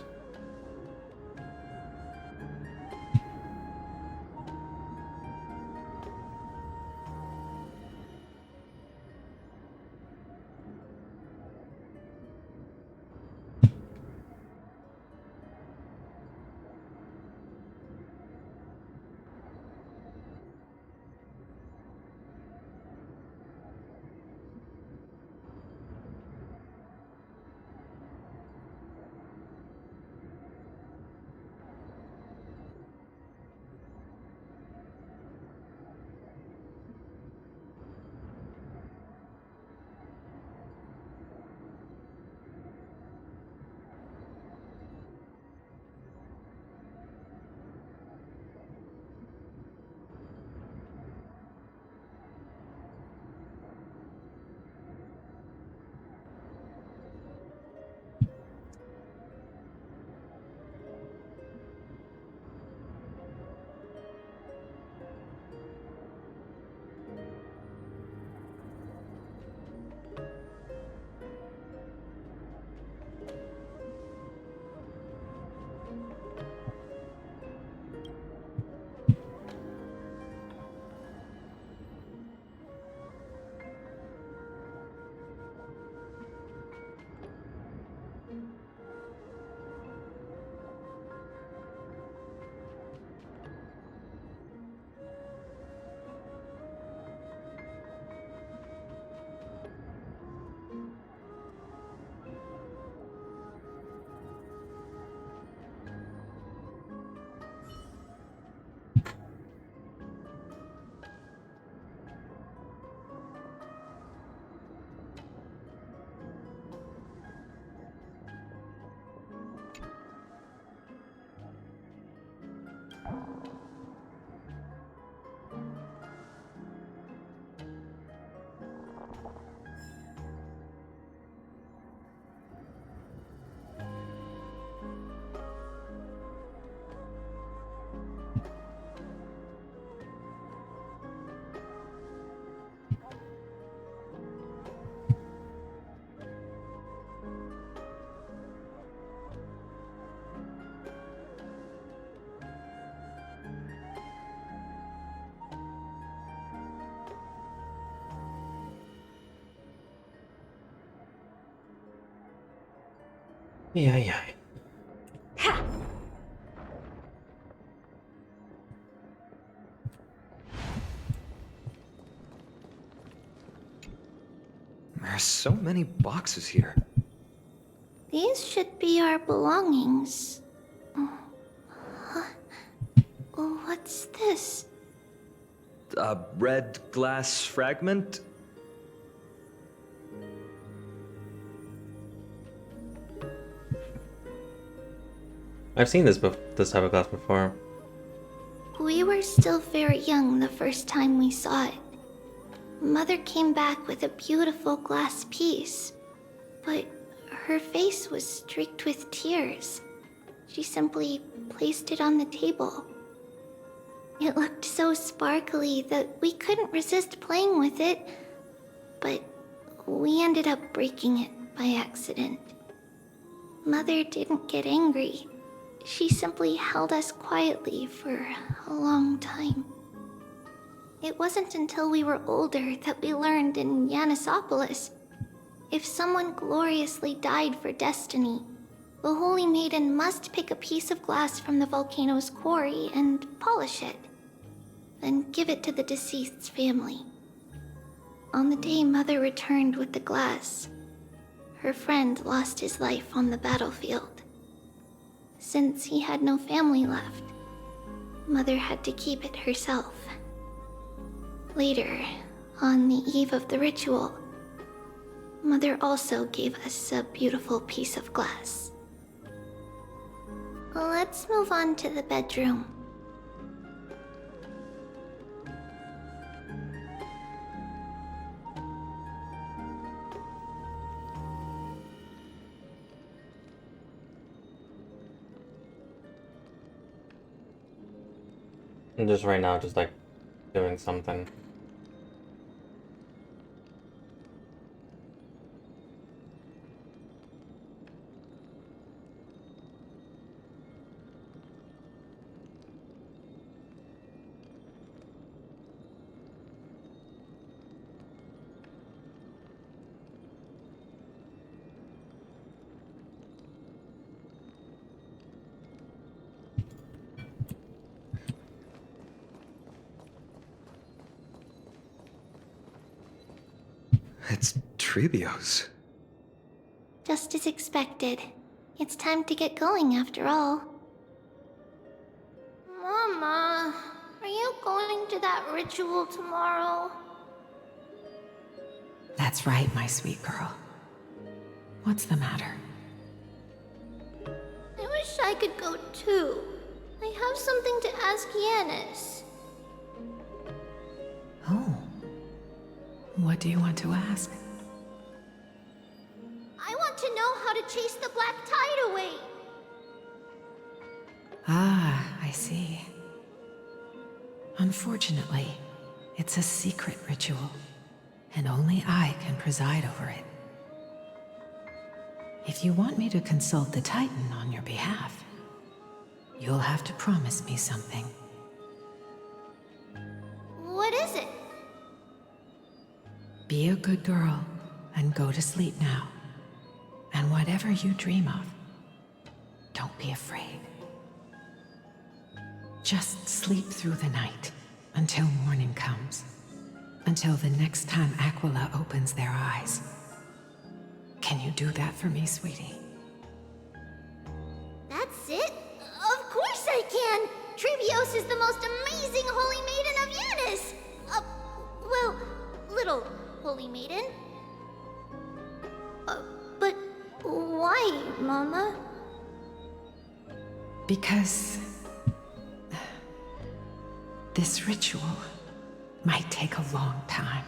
Yeah, yeah. There are so many boxes here. These should be our belongings. Huh? What's this? A red glass fragment? I've seen this type of glass before. We were still very young the first time we saw it. Mother came back with a beautiful glass piece, but her face was streaked with tears. She simply placed it on the table. It looked so sparkly that we couldn't resist playing with it, but we ended up breaking it by accident. Mother didn't get angry. She simply held us quietly for a long time. It wasn't until we were older that we learned in Yanisopolis, if someone gloriously died for destiny, the Holy Maiden must pick a piece of glass from the volcano's quarry and polish it, then give it to the deceased's family. On the day Mother returned with the glass, her friend lost his life on the battlefield. Since he had no family left, Mother had to keep it herself. Later, on the eve of the ritual, Mother also gave us a beautiful piece of glass. Let's move on to the bedroom. I'm just right now, just like doing something. It's Trebios. Just as expected. It's time to get going after all. Mama, are you going to that ritual tomorrow? That's right, my sweet girl. What's the matter? I wish I could go too. I have something to ask Yanis. Oh. What do you want to ask? I want to know how to chase the black tide away. Ah, I see. Unfortunately, it's a secret ritual, and only I can preside over it. If you want me to consult the Titan on your behalf, you'll have to promise me something. What is it? Be a good girl and go to sleep now. And whatever you dream of, don't be afraid. Just sleep through the night until morning comes. Until the next time Aquila opens their eyes. Can you do that for me, sweetie? That's it? Of course I can! Trebios is the most amazing Holy Maiden of Yanis! Well, little Holy Maiden. But why, Mama? Because This ritual might take a long time.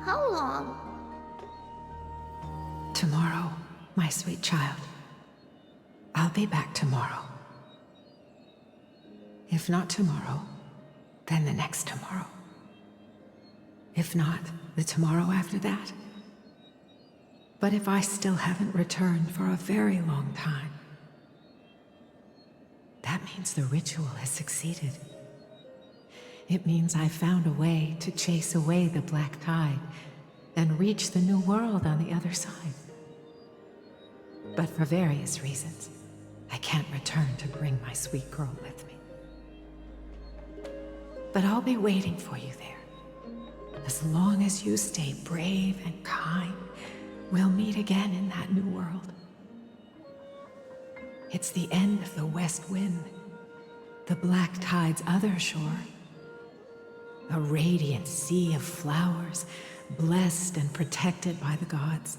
How long? Tomorrow, my sweet child. I'll be back tomorrow. If not tomorrow, then the next tomorrow. If not, the tomorrow after that. But if I still haven't returned for a very long time, that means the ritual has succeeded. It means I found a way to chase away the black tide and reach the new world on the other side. But for various reasons, I can't return to bring my sweet girl with me. But I'll be waiting for you there. As long as you stay brave and kind, we'll meet again in that new world. It's the end of the West Wind, the black tide's other shore. A radiant sea of flowers, blessed and protected by the gods.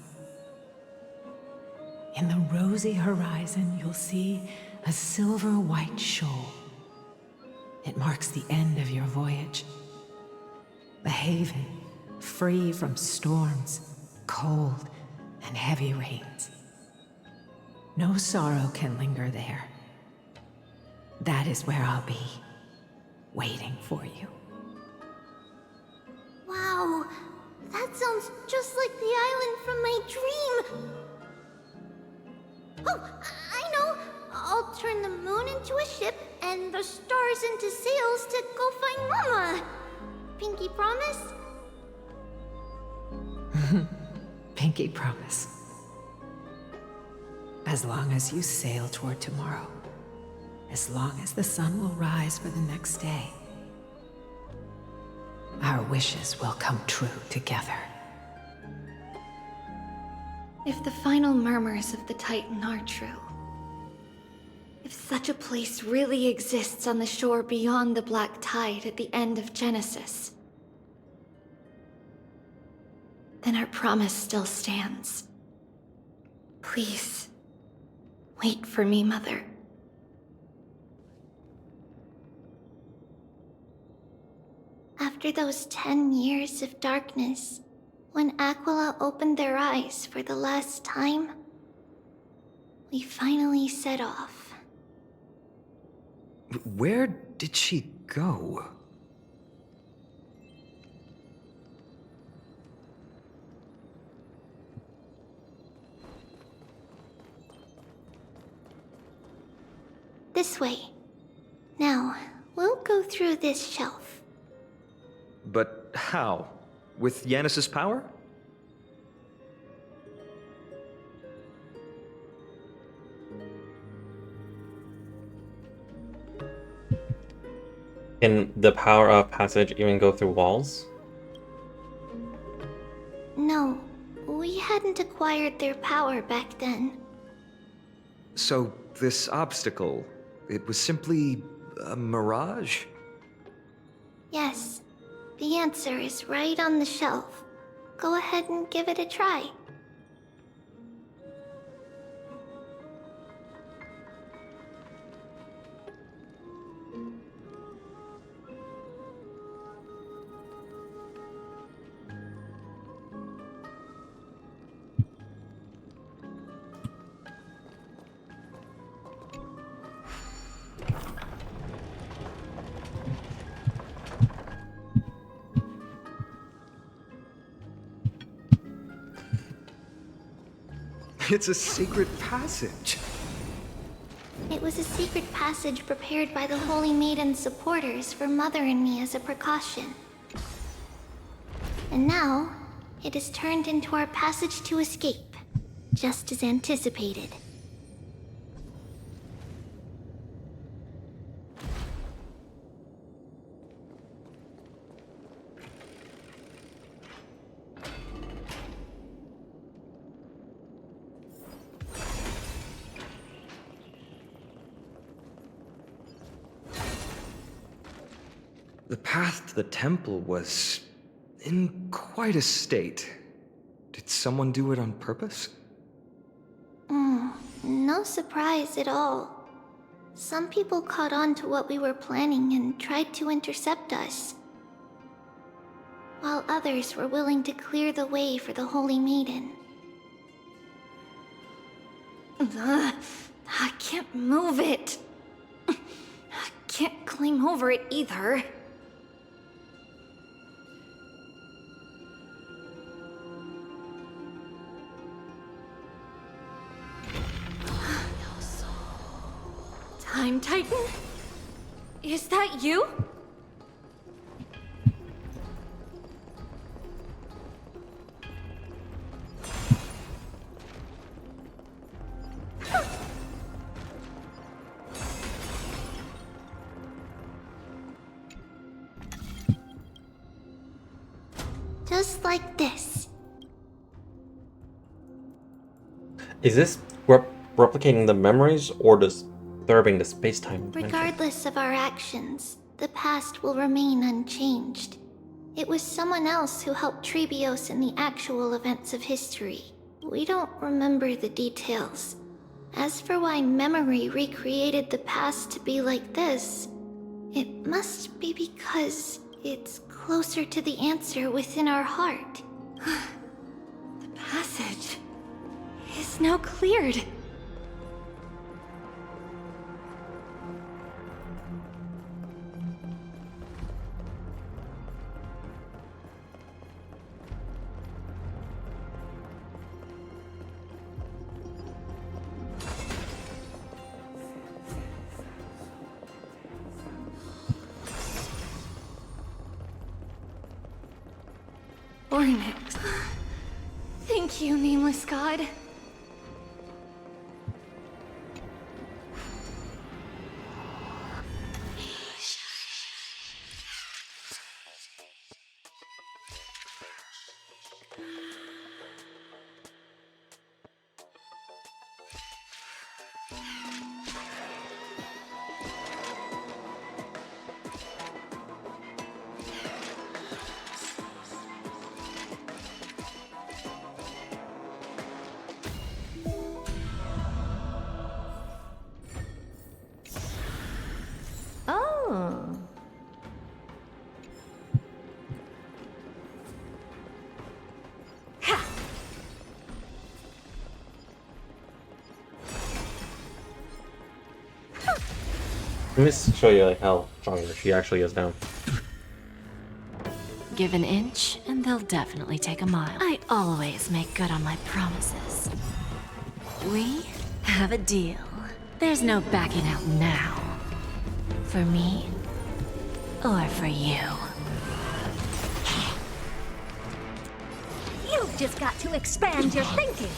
In the rosy horizon, you'll see a silver-white shoal. It marks the end of your voyage. A haven, free from storms, cold, and heavy rains. No sorrow can linger there. That is where I'll be, waiting for you. Wow, that sounds just like the island from my dream. Oh, I know. I'll turn the moon into a ship and the stars into sails to go find Mama. Pinky promise? Pinky promise. As long as you sail toward tomorrow, as long as the sun will rise for the next day, our wishes will come true together. If the final murmurs of the Titan are true, if such a place really exists on the shore beyond the Black Tide at the end of Genesis, then our promise still stands. Please, wait for me, Mother. After those 10 years of darkness, when Aquila opened their eyes for the last time, we finally set off. Where did she go? This way. Now, we'll go through this shelf. But how? With Yanis's power? Can the power of passage even go through walls? No, we hadn't acquired their power back then. So, this obstacle, it was simply a mirage? Yes, the answer is right on the shelf. Go ahead and give it a try. It's a secret passage. It was a secret passage prepared by the Holy Maiden's supporters for Mother and me as a precaution. And now, it is turned into our passage to escape, just as anticipated. The path to the temple was in quite a state. Did someone do it on purpose? No surprise at all. Some people caught on to what we were planning and tried to intercept us, while others were willing to clear the way for the Holy Maiden. I can't move it. I can't climb over it either. Time Titan? Is that you? Just like this. Is this replicating the memories or disturbing the space-time dimension? Regardless of our actions, the past will remain unchanged. It was someone else who helped Trebios in the actual events of history. We don't remember the details. As for why memory recreated the past to be like this, it must be because it's closer to the answer within our heart. The passage is now cleared. Ornix. Thank you, nameless god. Oh. Let me show you like how strong she actually is now. Give an inch, and they'll definitely take a mile. I always make good on my promises. We have a deal. There's no backing out now. For me, or for you. You've just got to expand your thinking.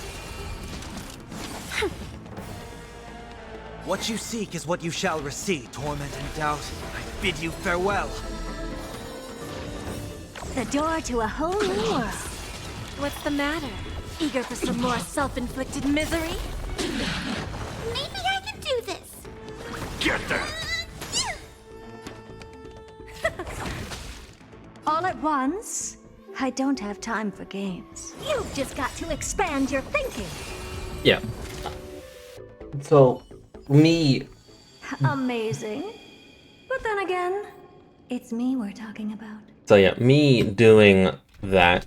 What you seek is what you shall receive, torment and doubt. I bid you farewell. The door to a whole new world. What's the matter? Eager for some more self-inflicted misery? Maybe I can do this. Get there! All at once? I don't have time for games. You've just got to expand your thinking. Yeah. So, me... Amazing. But then again, it's me we're talking about. So yeah, me doing that,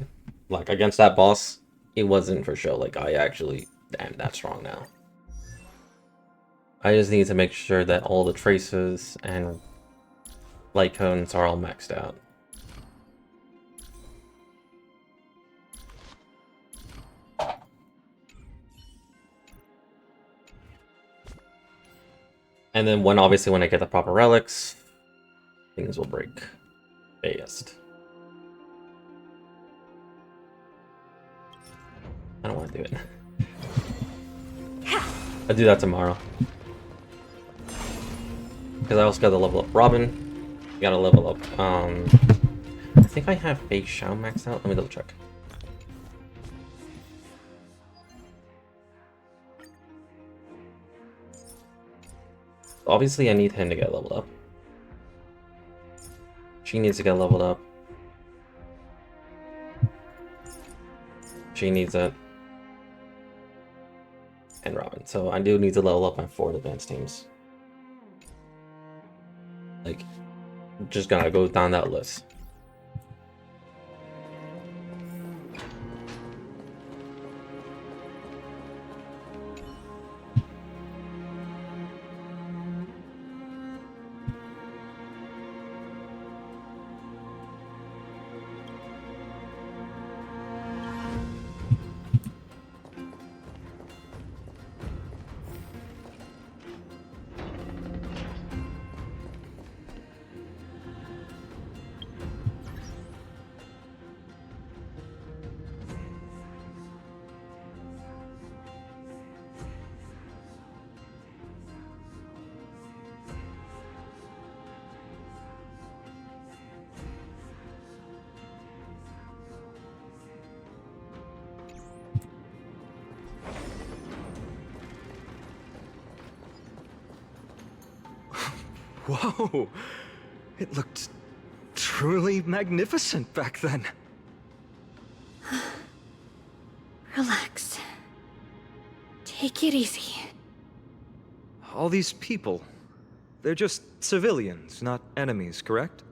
like, against that boss, it wasn't for show. Like, I actually am that strong now. I just need to make sure that all the traces and light cones are all maxed out. And then obviously when I get the proper relics, things will break fast. I don't want to do it. I'll do that tomorrow. Because I also got to level up Robin. Gotta level up, I think I have Fei Xiao maxed out. Let me double check. Obviously I need him to get leveled up. She needs to get leveled up. She needs it. And Robin. So I do need to level up my 4 advanced teams. Like, just gonna go down that list. Whoa! It looked truly magnificent back then. Relax. Take it easy. All these people, they're just civilians, not enemies, correct?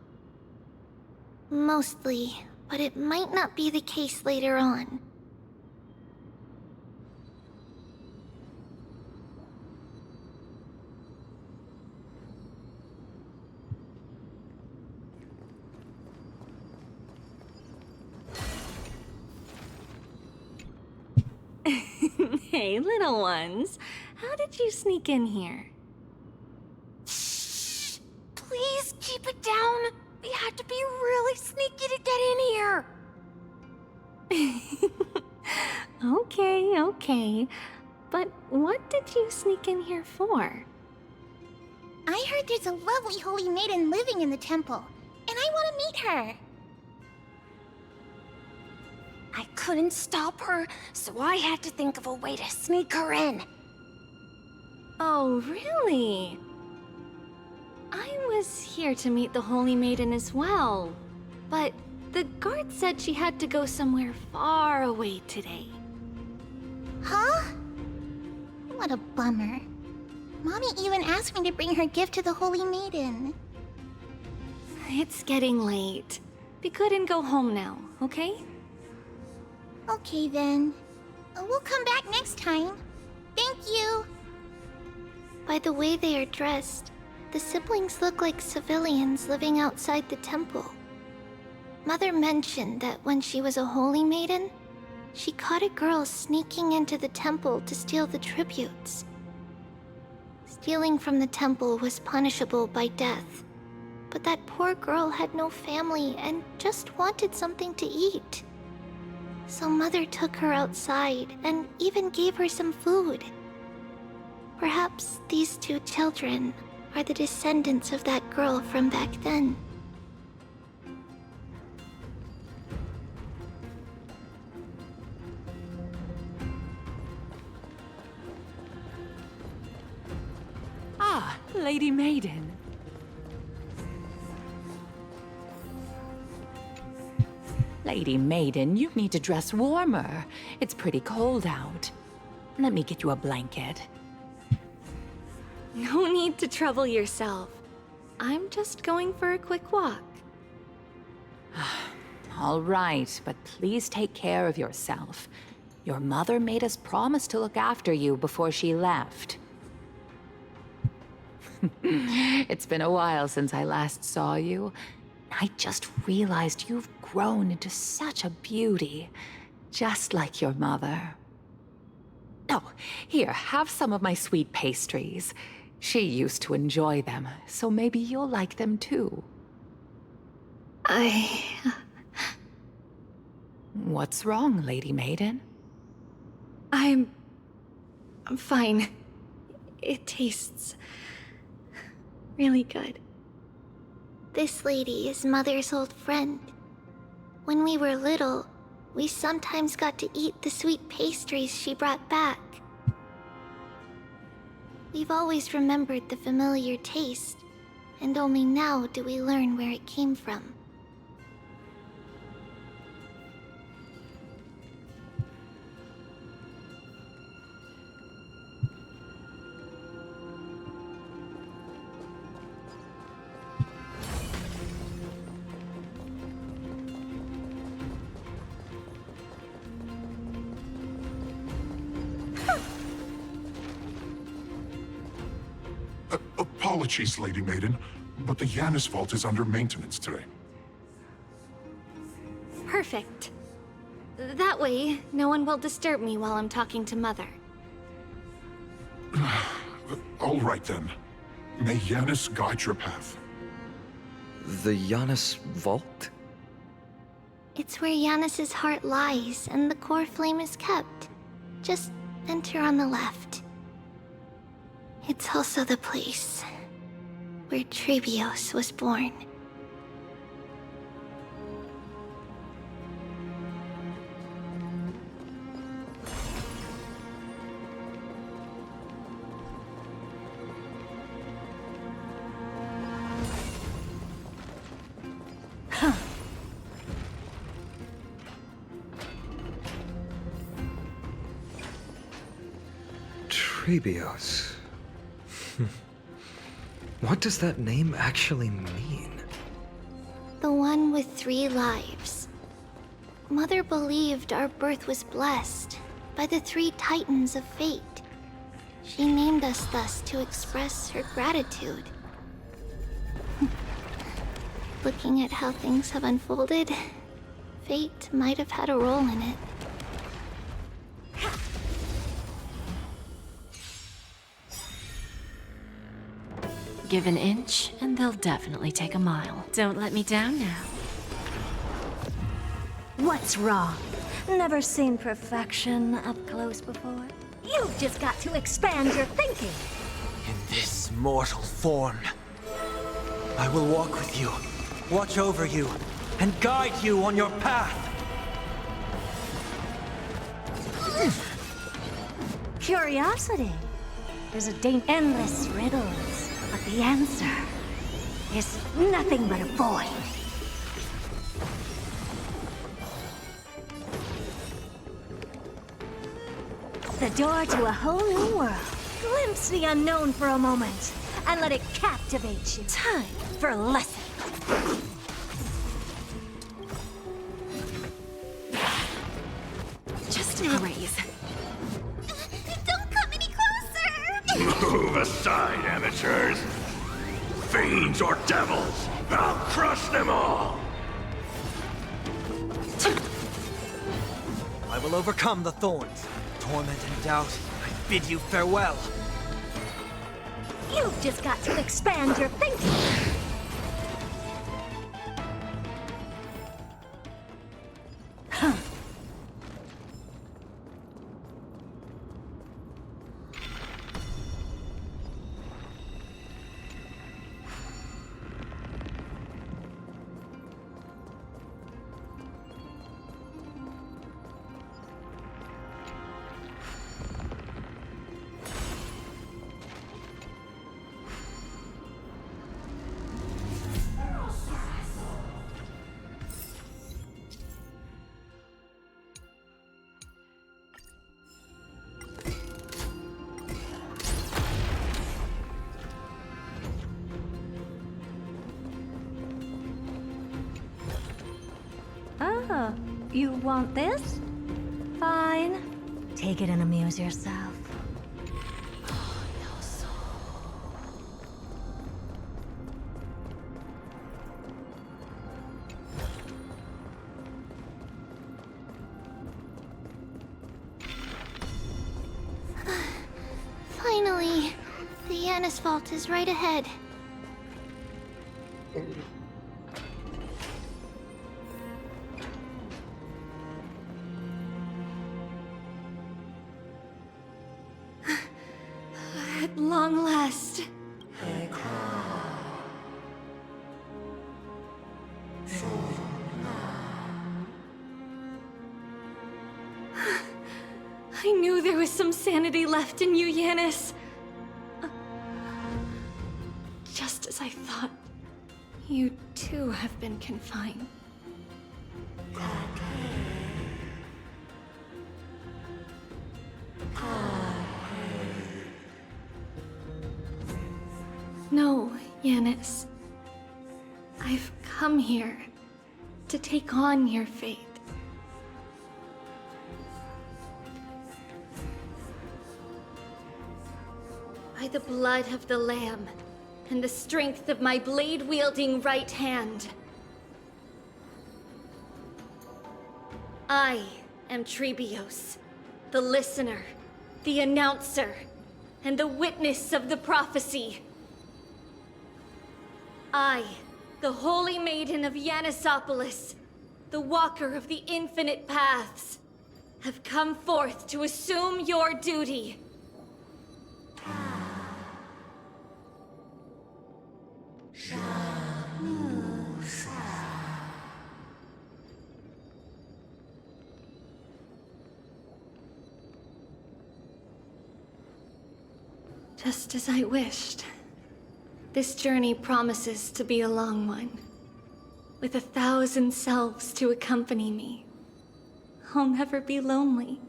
Mostly, but it might not be the case later on. Hey, little ones. How did you sneak in here? Please keep it down. We had to be really sneaky to get in here. Okay. But what did you sneak in here for? I heard there's a lovely holy maiden living in the temple, and I want to meet her. I couldn't stop her, so I had to think of a way to sneak her in. Oh, really? I was here to meet the Holy Maiden as well, but the guard said she had to go somewhere far away today. Huh? What a bummer. Mommy even asked me to bring her gift to the Holy Maiden. It's getting late. Be good and go home now, okay? Okay then. We'll come back next time. Thank you. By the way they are dressed, the siblings look like civilians living outside the temple. Mother mentioned that when she was a holy maiden, she caught a girl sneaking into the temple to steal the tributes. Stealing from the temple was punishable by death, but that poor girl had no family and just wanted something to eat. So Mother took her outside and even gave her some food. Perhaps these two children are the descendants of that girl from back then. Ah, Lady Maiden. Lady Maiden, you need to dress warmer. It's pretty cold out. Let me get you a blanket. No need to trouble yourself. I'm just going for a quick walk. All right, but please take care of yourself. Your mother made us promise to look after you before she left. It's been a while since I last saw you. I just realized you've grown into such a beauty, just like your mother. Oh, here, have some of my sweet pastries. She used to enjoy them, so maybe you'll like them too. What's wrong, Lady Maiden? I'm fine. It tastes really good. This lady is Mother's old friend. When we were little, we sometimes got to eat the sweet pastries she brought back. We've always remembered the familiar taste, and only now do we learn where it came from. apologies, Lady Maiden, but the Yanis vault is under maintenance today. Perfect. That way, no one will disturb me while I'm talking to Mother. All right then. May Yanis guide your path. The Yanis vault? It's where Yanis's heart lies and the core flame is kept. Just enter on the left. It's also the place where Trebios was born. Trebios. What does that name actually mean? The one with 3 lives. Mother believed our birth was blessed by the 3 titans of fate. She named us thus to express her gratitude. Looking at how things have unfolded, fate might have had a role in it. Give an inch, and they'll definitely take a mile. Don't let me down now. What's wrong? Never seen perfection up close before? You've just got to expand your thinking. In this mortal form, I will walk with you, watch over you, and guide you on your path. Curiosity is a endless riddles, but the answer is nothing but a void. The door to a whole new world. Glimpse the unknown for a moment, and let it captivate you. Time for a lesson. Just a graze. Don't come any closer! Move aside, amateurs! Fiends or devils! I'll crush them all! I will overcome the thorns. Torment and doubt, I bid you farewell. You've just got to expand your thinking. Oh, you want this? Fine. Take it and amuse yourself. Finally, the Yanis vault is right ahead. At long last. I knew there was some sanity left in you, Yanis. Just as I thought, you too have been confined. No, Yanis. I've come here to take on your fate. By the blood of the Lamb and the strength of my blade-wielding right hand. I am Trebios, the listener, the announcer, and the witness of the prophecy. I, the Holy Maiden of Yanisopolis, the Walker of the Infinite Paths, have come forth to assume your duty. Just as I wished. This journey promises to be a long one, with 1,000 selves to accompany me. I'll never be lonely.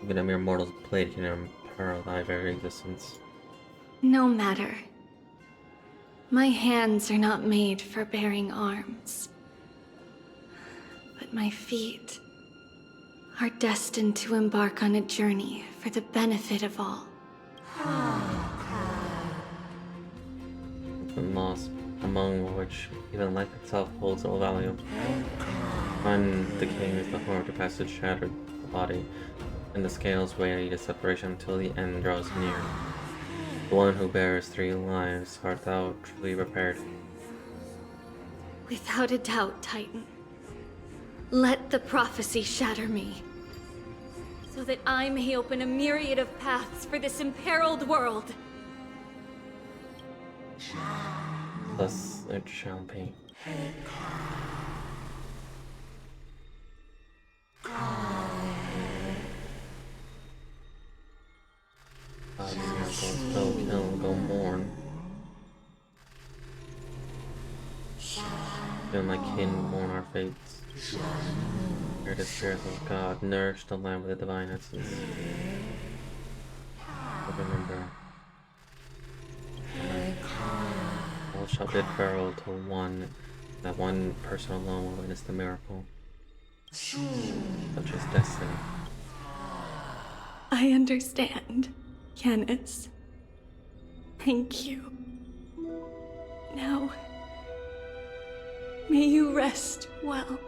Even a mere mortal's blade can imperil thy very existence. No matter. My hands are not made for bearing arms. But my feet are destined to embark on a journey for the benefit of all. And lost, among which even life itself holds no value. When decays, the horror to passage shattered the body, and the scales weigh the separation until the end draws near. The one who bears 3 lives, art thou truly repaired? Without a doubt, Titan. Let the prophecy shatter me, so that I may open a myriad of paths for this imperiled world. Thus it shall be. Go kill, go mourn. Feel my kin mourn our fates. Hear the spirit of God, nourish the land with the divine essence. But remember, all shall bid farewell to one, that one person alone will witness the miracle. Such is destiny. I understand, Yanis. Thank you. Now, may you rest well.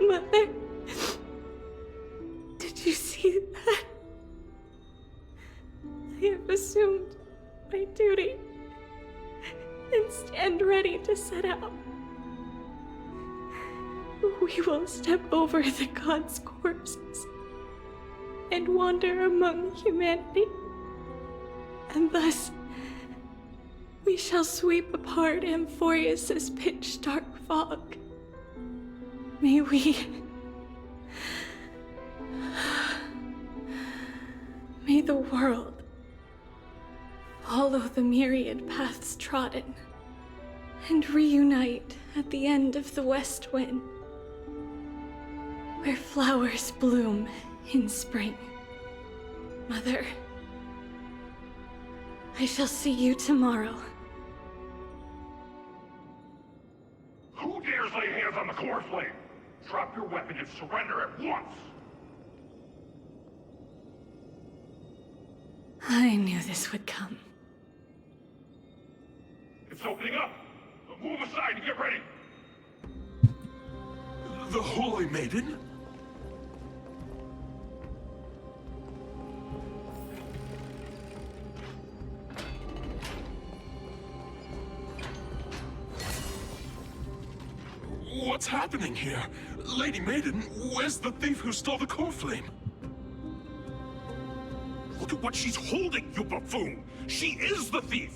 Mother, did you see that? I have assumed my duty and stand ready to set out. We will step over the gods' corpses and wander among humanity, and thus we shall sweep apart Amphorius's pitch-dark fog. May the world follow the myriad paths trodden and reunite at the end of the west wind, where flowers bloom in spring. Mother, I shall see you tomorrow. Who dares lay hands on the core flame? Drop your weapon and surrender at once! I knew this would come. It's opening up! Move aside and get ready! The Holy Maiden? What's happening here? Lady Maiden, where's the thief who stole the core flame? Look at what she's holding, you buffoon! She is the thief!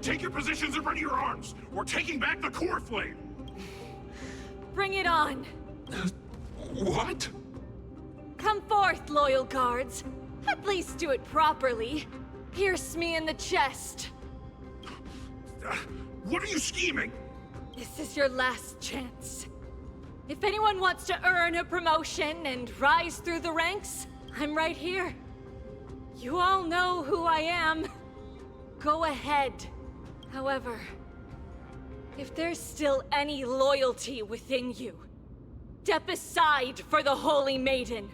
Take your positions and ready your arms! We're taking back the core flame! Bring it on! What? Come forth, loyal guards. At least do it properly. Pierce me in the chest. What are you scheming? This is your last chance. If anyone wants to earn a promotion and rise through the ranks, I'm right here. You all know who I am. Go ahead. However, if there's still any loyalty within you, step aside for the Holy Maiden.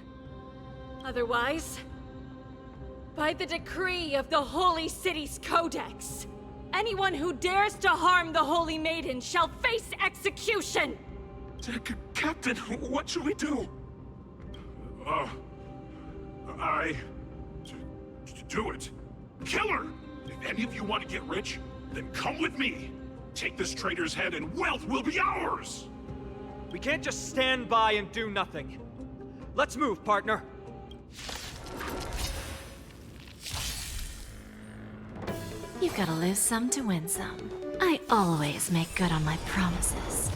Otherwise, by the decree of the Holy City's Codex, anyone who dares to harm the Holy Maiden shall face execution! Captain, what should we do? Do it. Kill her! If any of you want to get rich, then come with me. Take this traitor's head and wealth will be ours! We can't just stand by and do nothing. Let's move, partner. You've gotta lose some to win some. I always make good on my promises.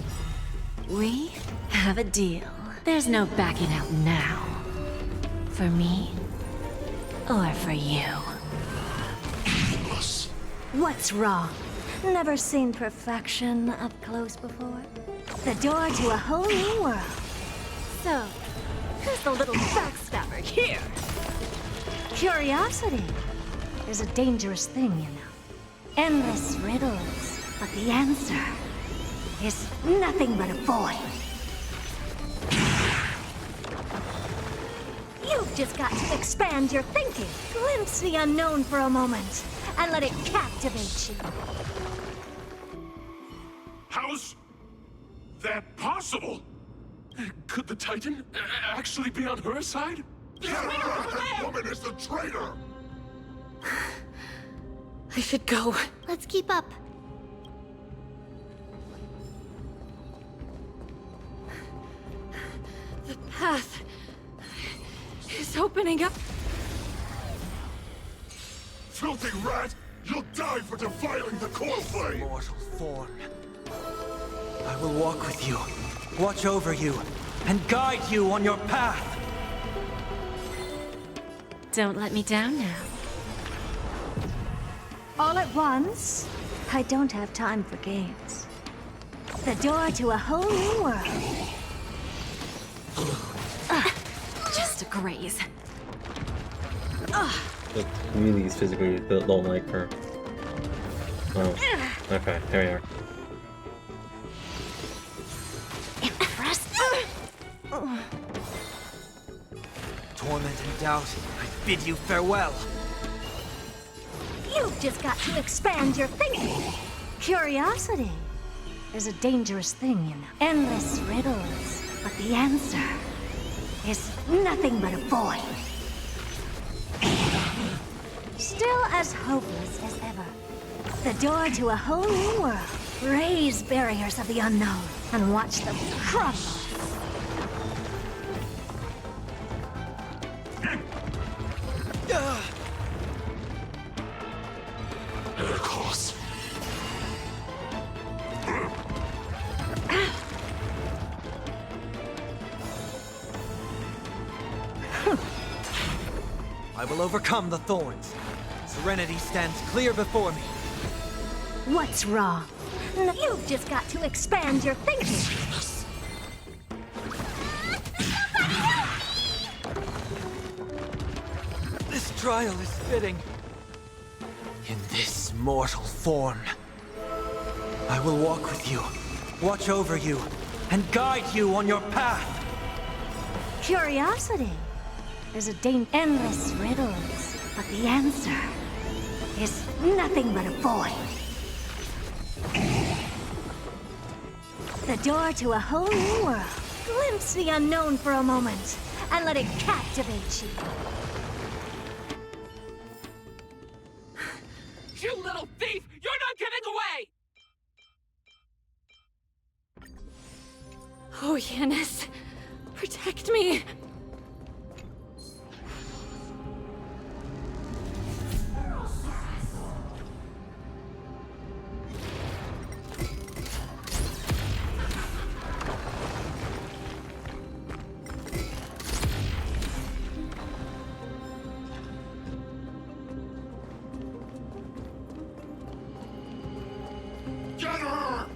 We have a deal. There's no backing out now. For me, or for you. What's wrong? Never seen perfection up close before? The door to a whole new world. So, who's the little backstabber here? Curiosity is a dangerous thing, you know. Endless riddles, but the answer is nothing but a void. You've just got to expand your thinking, glimpse the unknown for a moment, and let it captivate you. How's that possible? Could the Titan actually be on her side? That woman is the traitor! I should go. Let's keep up. The path is opening up. Filthy rat! You'll die for defiling the coil flame! Mortal form. I will walk with you, watch over you, and guide you on your path. Don't let me down now. All at once? I don't have time for games. The door to a whole new world. Just a graze. It really is physically built don't like her. Oh. Okay, here we are. Torment and doubt, I bid you farewell. You've just got to expand your thinking. Curiosity is a dangerous thing, you know. Endless riddles, but the answer is nothing but a void. Still as hopeless as ever. The door to a whole new world. Raise barriers of the unknown and watch them crumble. Close. I will overcome the thorns. Serenity stands clear before me. What's wrong? You've just got to expand your thinking. This trial is fitting. In this mortal form, I will walk with you, watch over you, and guide you on your path. Curiosity is a endless riddles, but the answer is nothing but a void. The door to a whole new world. Glimpse the unknown for a moment, and let it captivate you. You little thief! You're not getting away! Oh, Yanis, protect me. Get her!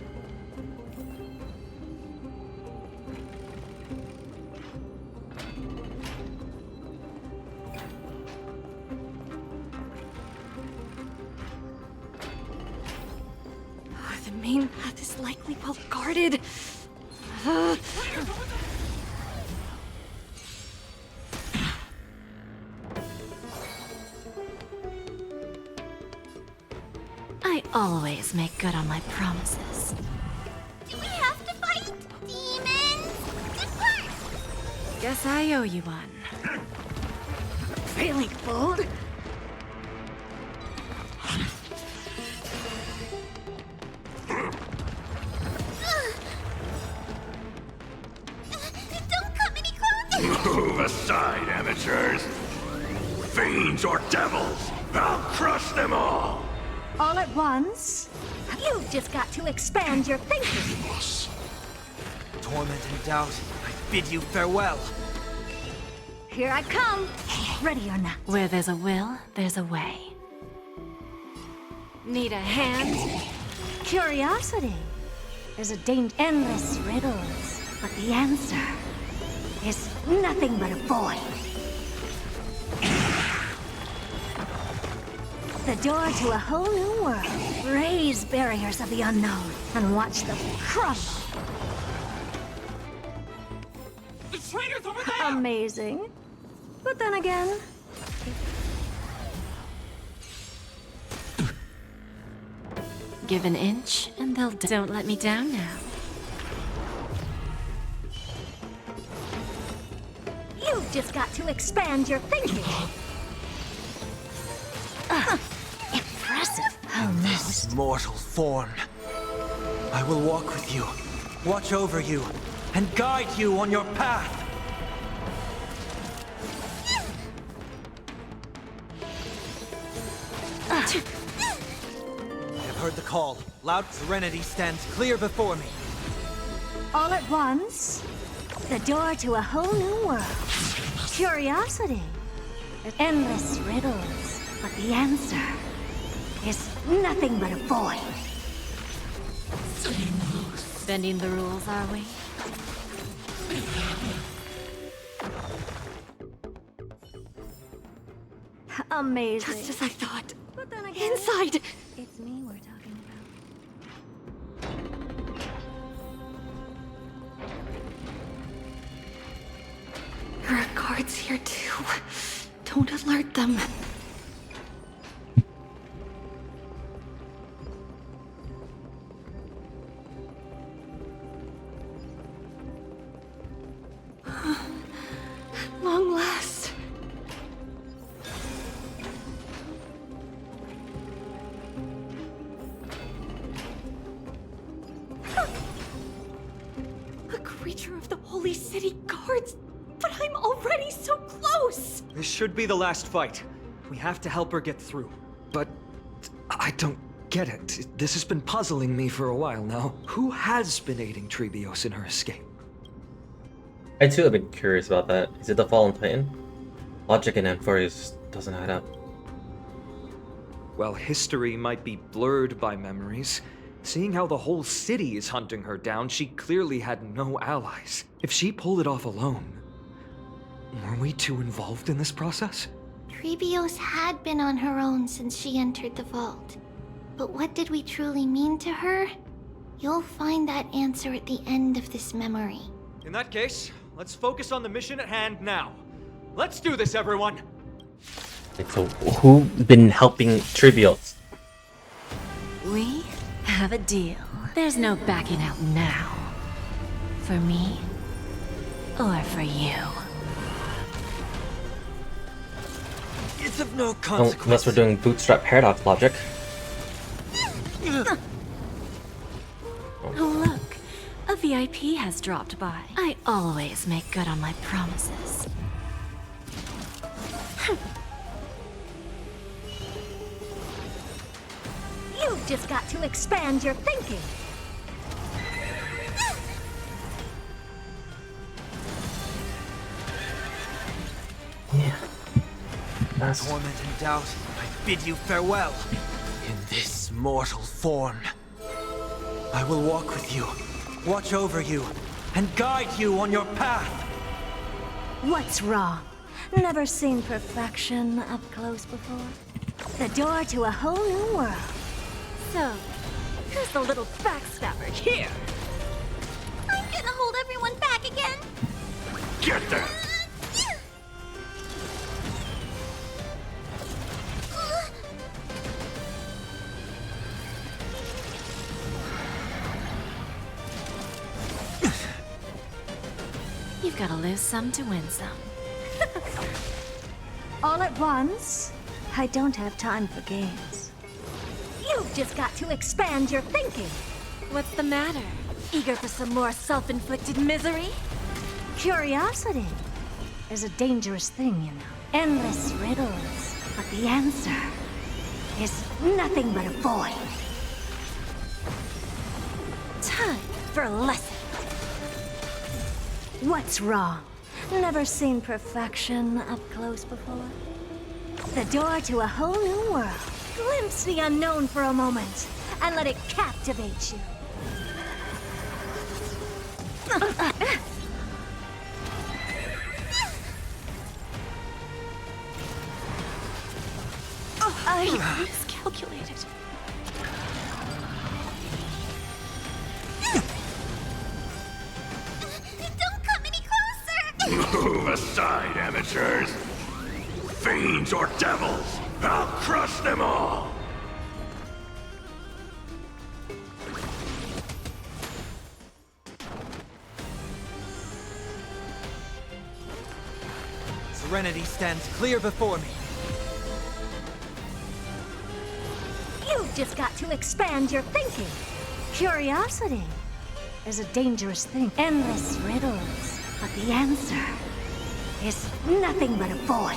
is likely well guarded. I always make good on my promises. Do we have to fight demons? Depart! Guess I owe you one. Really bold? Don't come any closer! Move aside, amateurs! Fiends or devils! I'll crush them all! All at once? You've just got to expand your thinking. Torment and doubt, I bid you farewell. Here I come. Ready or not. Where there's a will, there's a way. Need a hand? Curiosity. There's a endless riddles, but the answer is nothing but a void. The door to a whole new world. Raise barriers of the unknown and watch them crumble. The traitor's over there! Amazing. But then again, Give an inch and they'll don't let me down now. you've just got to expand your thinking. Impressive. In this mortal form, I will walk with you, watch over you, and guide you on your path. I have heard the call. Loud serenity stands clear before me. All at once, the door to a whole new world. Curiosity. Endless riddles, but the answer is nothing but a void. Bending the rules, are we? Amazing. Just as I thought. But then again, Inside! it's me we're talking about. There are guards here too. Don't alert them. At long last. A creature of the Holy City Guards. But I'm already so close! This should be the last fight. We have to help her get through. But I don't get it. This has been puzzling me for a while now. Who has been aiding Trebios in her escape? I too have been curious about that. Is it the Fallen Titan? Logic in Amphorius doesn't add up. Well, history might be blurred by memories. Seeing how the whole city is hunting her down, she clearly had no allies. If she pulled it off alone, were we too involved in this process? Trebios had been on her own since she entered the vault. But what did we truly mean to her? You'll find that answer at the end of this memory. In that case, let's focus on the mission at hand now. Let's do this, everyone! So, who been helping Trebios? We have a deal. There's no backing out now. For me, or for you. It's of no Oh, consequence. unless we're doing bootstrap paradox logic. Oh look, a VIP has dropped by. I always make good on my promises. You've just got to expand your thinking. Yeah. Torment and doubt, I bid you farewell. In this mortal form, I will walk with you, watch over you, and guide you on your path. What's wrong? Never seen perfection up close before? The door to a whole new world. So, Who's the little backstabber here? I'm gonna hold everyone back again. Get there! You've gotta lose some to win some. All at once? I don't have time for games. You've just got to expand your thinking. What's the matter? Eager for some more self-inflicted misery? Curiosity is a dangerous thing, you know. Endless riddles, but the answer is nothing but a void. Time for a lesson. What's wrong? Never seen perfection up close before? The door to a whole new world. Glimpse the unknown for a moment, and let it captivate you. I miscalculated. Don't come any closer! Move aside, amateurs! Fiends or devils, I'll crush them all! Serenity stands clear before me. You've just got to expand your thinking. Curiosity is a dangerous thing. Endless riddles, but the answer is nothing but a void.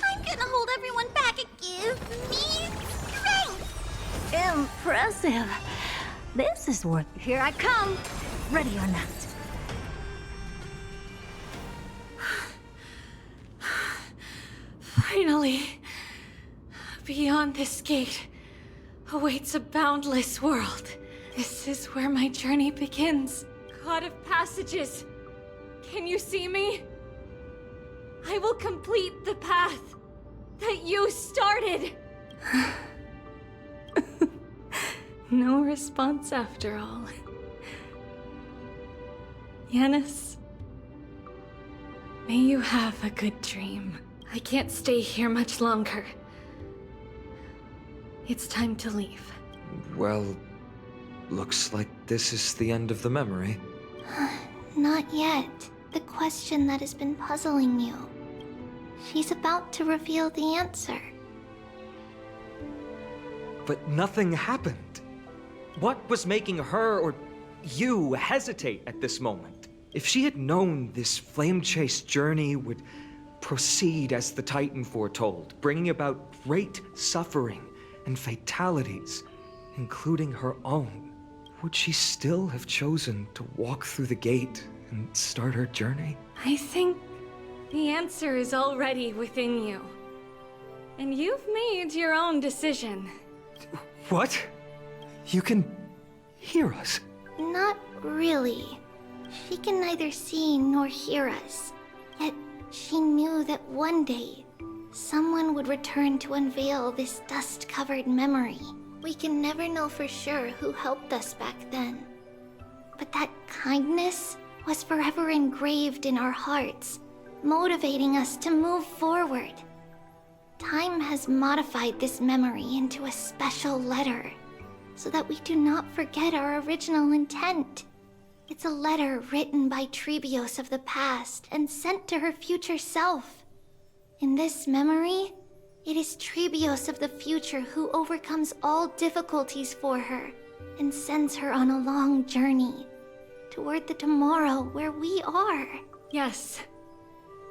I'm gonna hold everyone back and give me strength! Impressive. This is worth it. Here I come. Ready or not. Finally, beyond this gate awaits a boundless world. This is where my journey begins. God of passages, can you see me? I will complete the path that you started. No response after all. Yanis, may you have a good dream. I can't stay here much longer. It's time to leave. Well, looks like this is the end of the memory. Not yet. The question that has been puzzling you. She's about to reveal the answer. But nothing happened. What was making her or you hesitate at this moment? If she had known this flame chase journey would proceed as the Titan foretold, bringing about great suffering and fatalities, including her own, would she still have chosen to walk through the gate and start her journey? I think the answer is already within you. And you've made your own decision. What? You can hear us? Not really. She can neither see nor hear us. Yet she knew that one day, someone would return to unveil this dust-covered memory. We can never know for sure who helped us back then. But that kindness was forever engraved in our hearts, motivating us to move forward. Time has modified this memory into a special letter, so that we do not forget our original intent. It's a letter written by Trebios of the past and sent to her future self. In this memory, it is Trebios of the future who overcomes all difficulties for her and sends her on a long journey toward the tomorrow where we are. Yes,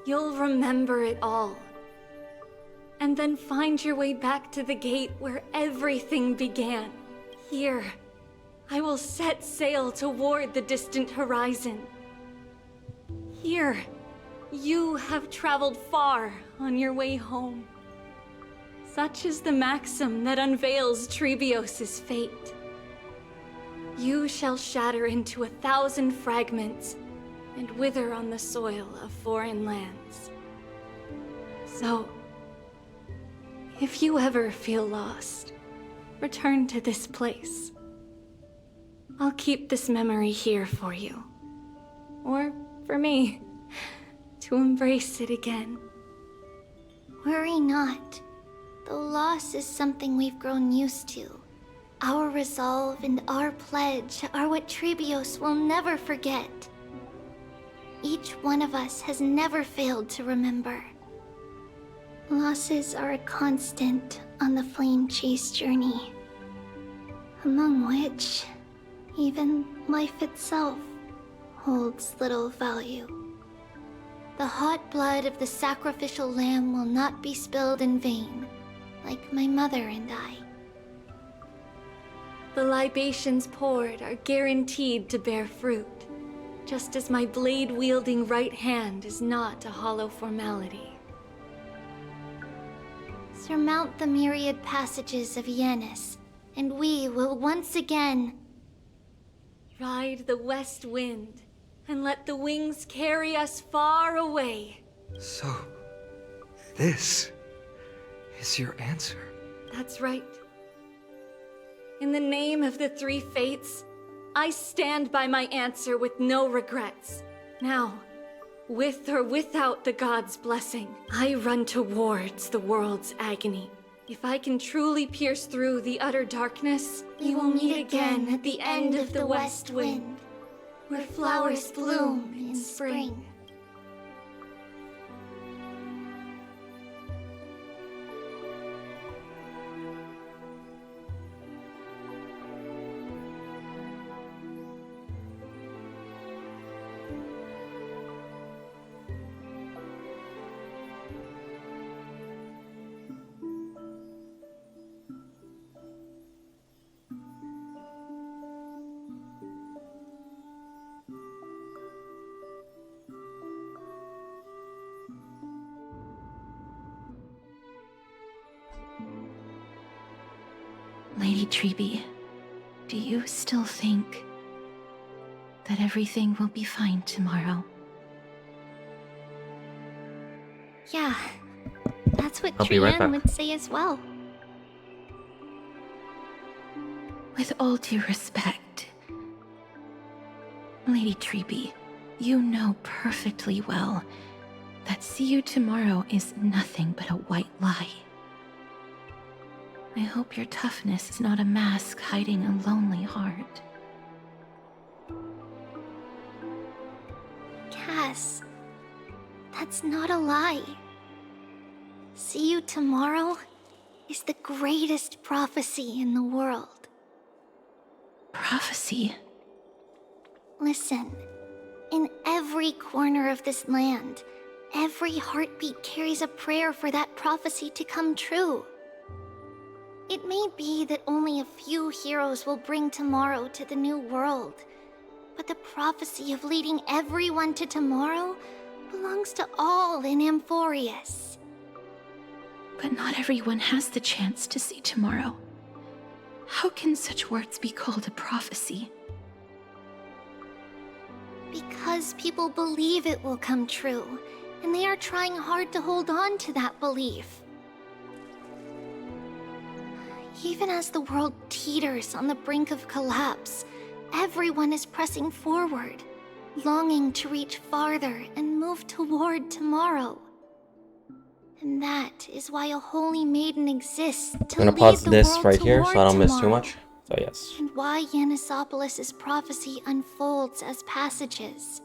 you'll remember it all. And then find your way back to the gate where everything began. Here, I will set sail toward the distant horizon. Here, you have traveled far on your way home. Such is the maxim that unveils Trebios' fate. you shall shatter into 1,000 fragments and wither on the soil of foreign lands. So, if you ever feel lost, return to this place. I'll keep this memory here for you. Or for me, to embrace it again. Worry not. Though loss is something we've grown used to, our resolve and our pledge are what Trebios will never forget. Each one of us has never failed to remember. Losses are a constant on the Flame Chase journey, among which even life itself holds little value. The hot blood of the sacrificial lamb will not be spilled in vain, like my mother and I. The libations poured are guaranteed to bear fruit, just as my blade-wielding right hand is not a hollow formality. Surmount the myriad passages of Yanis, and we will once again ride the west wind, and let the wings carry us far away. So, this is your answer? That's right. In the name of the three fates, I stand by my answer with no regrets. Now, with or without the gods' blessing, I run towards the world's agony. If I can truly pierce through the utter darkness, we will meet again at the end of the west wind, where flowers bloom in spring. Lady Treeby, do you still think that everything will be fine tomorrow? Yeah, that's what I'll be right Trian back. would say as well. With all due respect, Lady Treeby, you know perfectly well that see you tomorrow is nothing but a white lie. I hope your toughness is not a mask hiding a lonely heart. Cass, that's not a lie. See you tomorrow is the greatest prophecy in the world. Prophecy? Listen, in every corner of this land, every heartbeat carries a prayer for that prophecy to come true. It may be that only a few heroes will bring tomorrow to the new world, but the prophecy of leading everyone to tomorrow belongs to all in Amphorius. But not everyone has the chance to see tomorrow. How can such words be called a prophecy? Because people believe it will come true, and they are trying hard to hold on to that belief. Even as the world teeters on the brink of collapse, everyone is pressing forward, longing to reach farther and move toward tomorrow. And that is why a holy maiden exists to I'm gonna lead pause the this world right here so I toward don't miss too tomorrow. much. So yes. And why Yanisopoulos' prophecy unfolds as passages.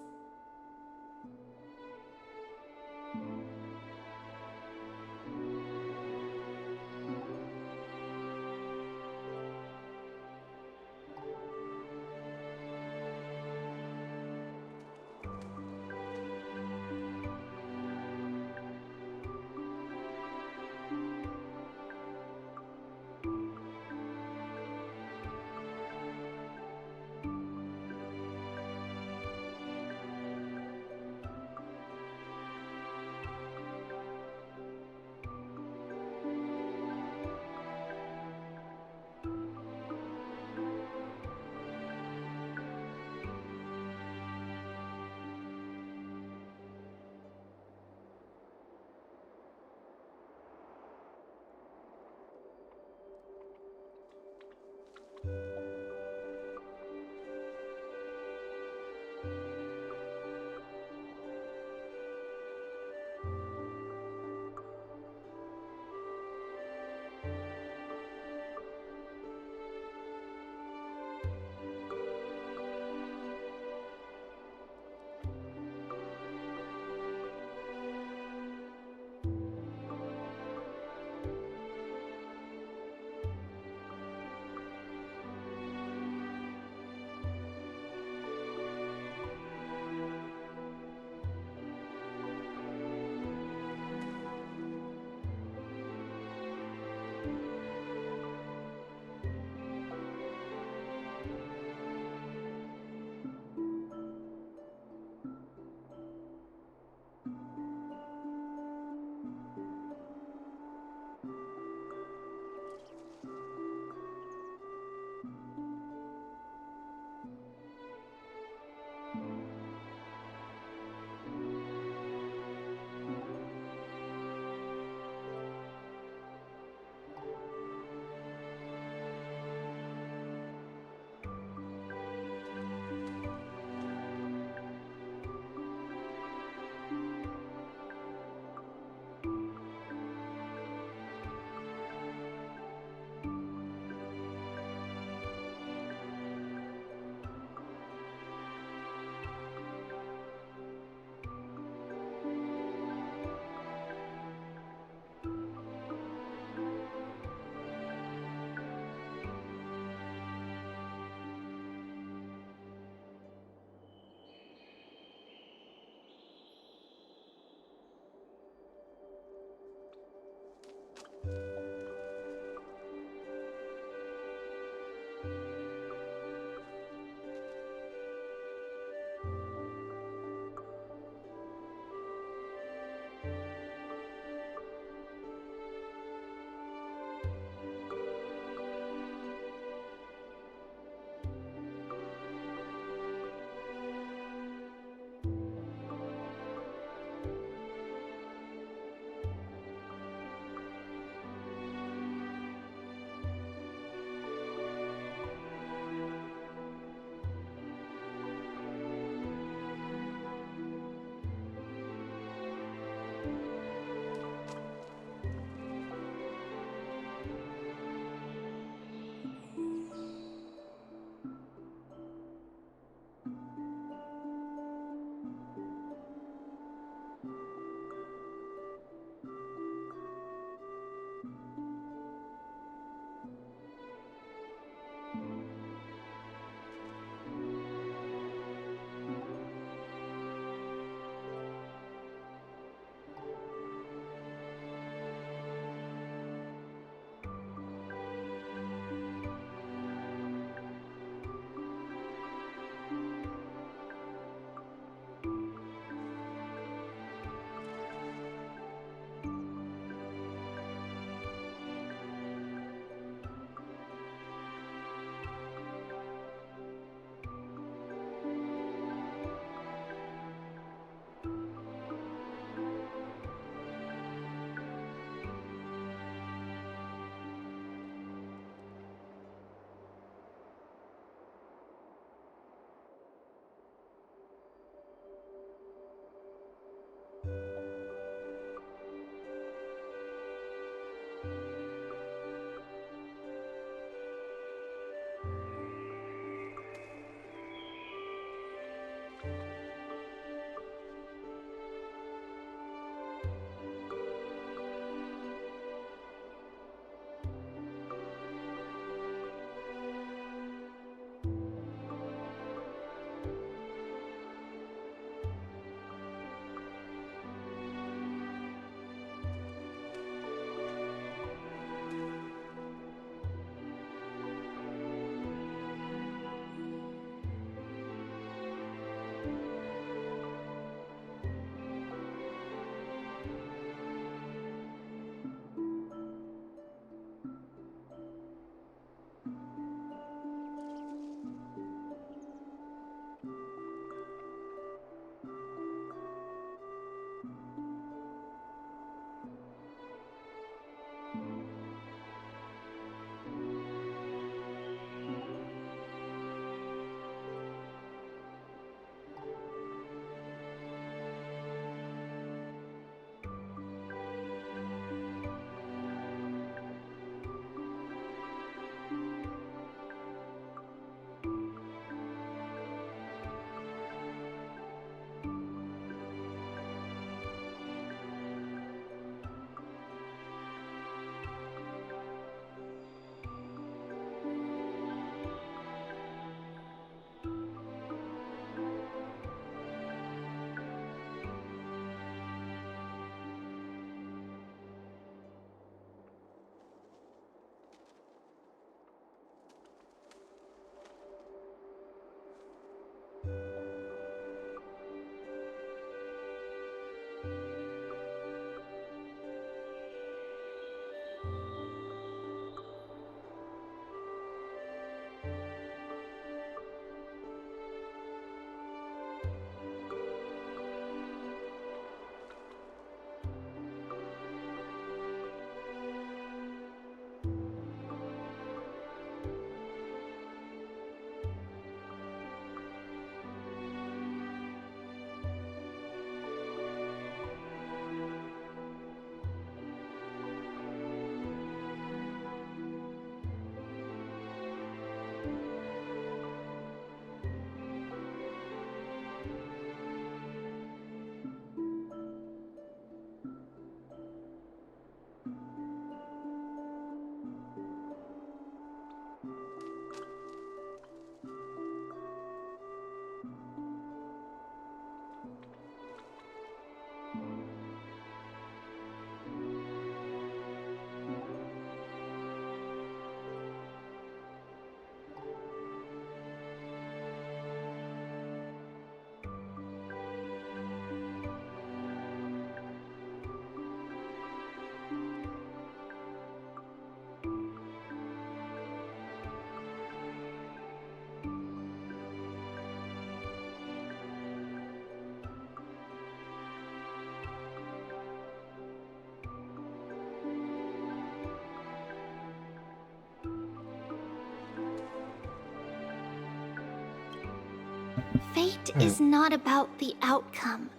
Fate is not about the outcome,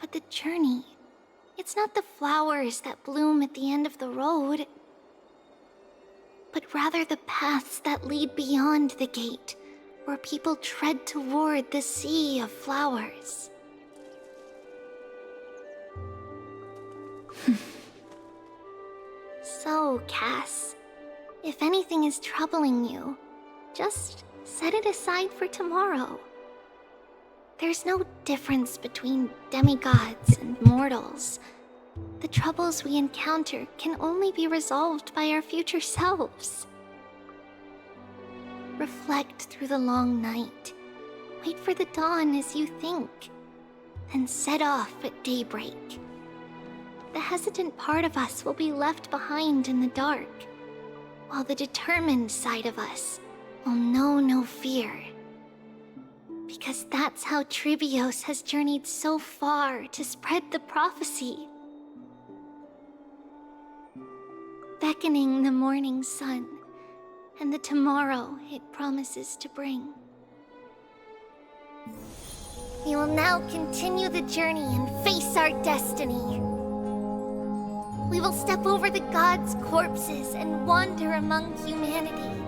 but the journey. It's not the flowers that bloom at the end of the road, but rather the paths that lead beyond the gate, where people tread toward the sea of flowers. So, Cass, if anything is troubling you, just set it aside for tomorrow. There's no difference between demigods and mortals. The troubles we encounter can only be resolved by our future selves. Reflect through the long night. Wait for the dawn as you think. Then set off at daybreak. The hesitant part of us will be left behind in the dark, while the determined side of us will know no fear. Because that's how Trivios has journeyed so far to spread the prophecy. Beckoning the morning sun, and the tomorrow it promises to bring. We will now continue the journey and face our destiny. We will step over the gods' corpses and wander among humanity,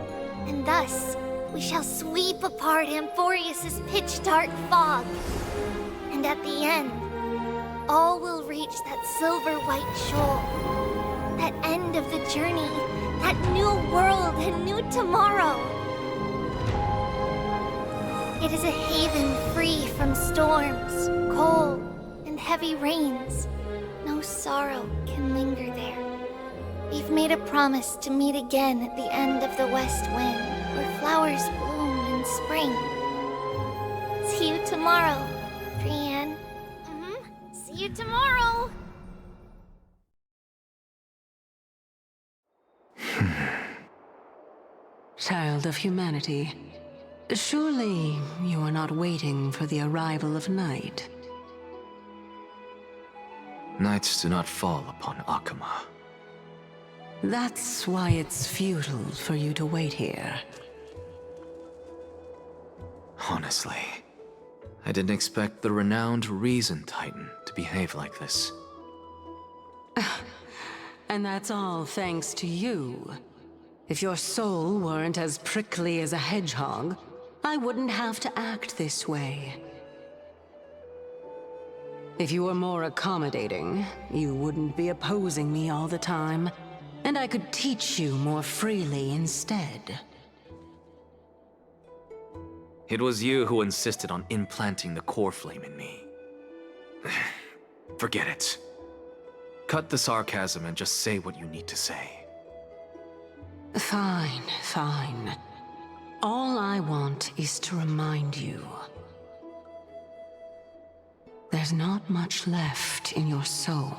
and thus we shall sweep apart Amphorius' pitch-dark fog. And at the end, all will reach that silver-white shoal. That end of the journey, that new world and new tomorrow. It is a haven free from storms, cold, and heavy rains. No sorrow can linger there. We've made a promise to meet again at the end of the west wind, where flowers bloom in spring. See you tomorrow, Brienne. See you tomorrow! Child of humanity, surely you are not waiting for the arrival of night. Nights do not fall upon Akama. That's why it's futile for you to wait here. Honestly, I didn't expect the renowned Reason Titan to behave like this. And that's all thanks to you. If your soul weren't as prickly as a hedgehog, I wouldn't have to act this way. If you were more accommodating, you wouldn't be opposing me all the time, and I could teach you more freely instead. It was you who insisted on implanting the core flame in me. Forget it. Cut the sarcasm and just say what you need to say. Fine, fine. All I want is to remind you. There's not much left in your soul.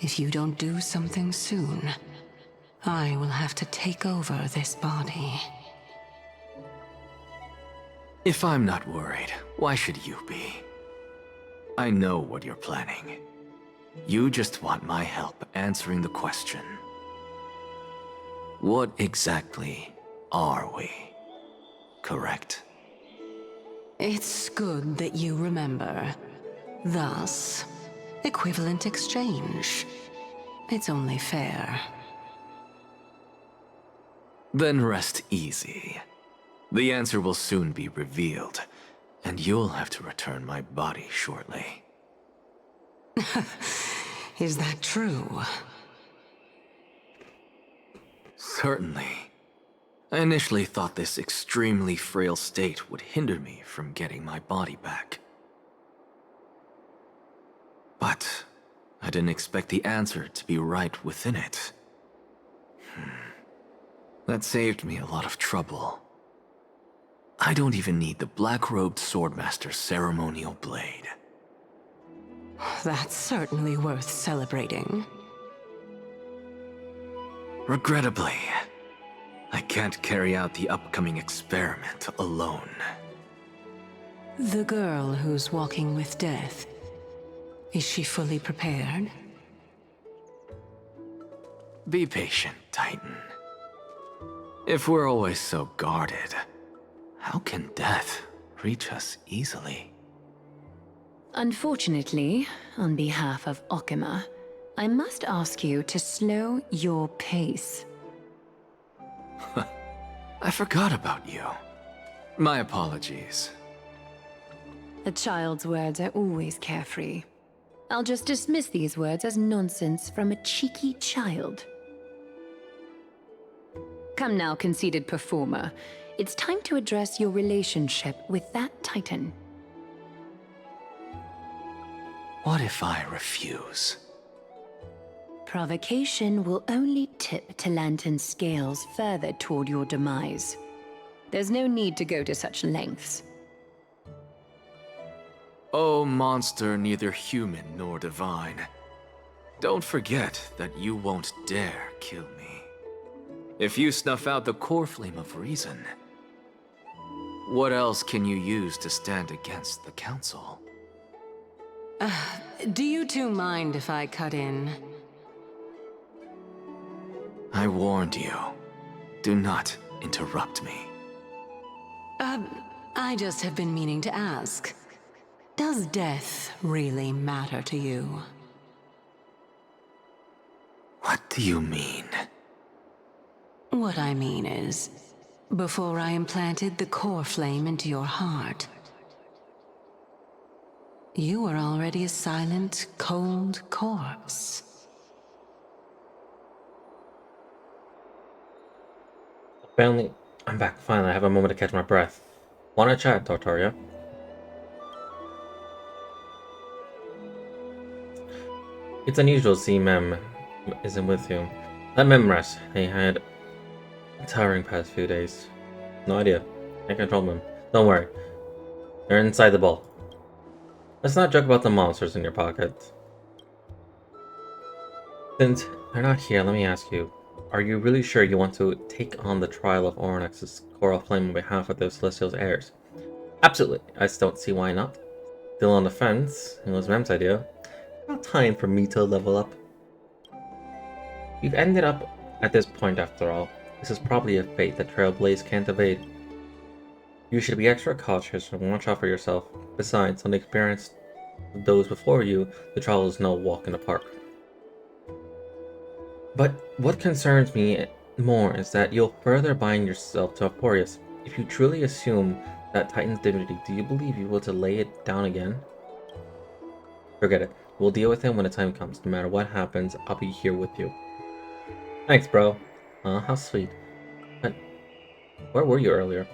If you don't do something soon, I will have to take over this body. If I'm not worried, why should you be? I know what you're planning. You just want my help answering the question. What exactly are we? Correct? It's good that you remember. Thus, equivalent exchange. It's only fair. Then rest easy. The answer will soon be revealed, and you'll have to return my body shortly. Is that true? Certainly. I initially thought this extremely frail state would hinder me from getting my body back. But I didn't expect the answer to be right within it. That saved me a lot of trouble. I don't even need the black-robed swordmaster's ceremonial blade. That's certainly worth celebrating. Regrettably, I can't carry out the upcoming experiment alone. The girl who's walking with death, is she fully prepared? Be patient, Titan. If we're always so guarded, how can death reach us easily. Unfortunately, on behalf of Okima, I must ask you to slow your pace. I forgot about you. My apologies. A child's words are always carefree. I'll just dismiss these words as nonsense from a cheeky child. Come now, conceited performer. It's time to address your relationship with that Titan. What if I refuse? Provocation will only tip Talantan's scales further toward your demise. There's no need to go to such lengths. Oh, monster neither human nor divine. Don't forget that you won't dare kill me. If you snuff out the core flame of reason, what else can you use to stand against the Council? Do you two mind if I cut in? I warned you. Do not interrupt me. I just have been meaning to ask. Does death really matter to you? What do you mean? What I mean is, before I implanted the core flame into your heart, you were already a silent, cold corpse. Finally, I'm back. Finally, I have a moment to catch my breath. Wanna chat, Tartaria? It's unusual to see Mem isn't with you. Let Mem rest. He had a tiring past few days. No idea. Can't control Mem. Don't worry. They're inside the ball. Let's not joke about the monsters in your pocket. Since they're not here, let me ask you. Are you really sure you want to take on the trial of Ornex's coral flame on behalf of those Celestial's heirs? Absolutely. I just don't see why not. Still on the fence. It was Mem's idea. About time for me to level up. We've ended up at this point after all. This is probably a fate that Trailblaze can't evade. You should be extra cautious and watch out for yourself. Besides, on the experience of those before you, the trial is no walk in the park. But what concerns me more is that you'll further bind yourself to Aphorius. If you truly assume that Titan's divinity, do you believe you will to lay it down again? Forget it. We'll deal with him when the time comes. No matter what happens, I'll be here with you. Thanks, bro. How sweet. But where were you earlier?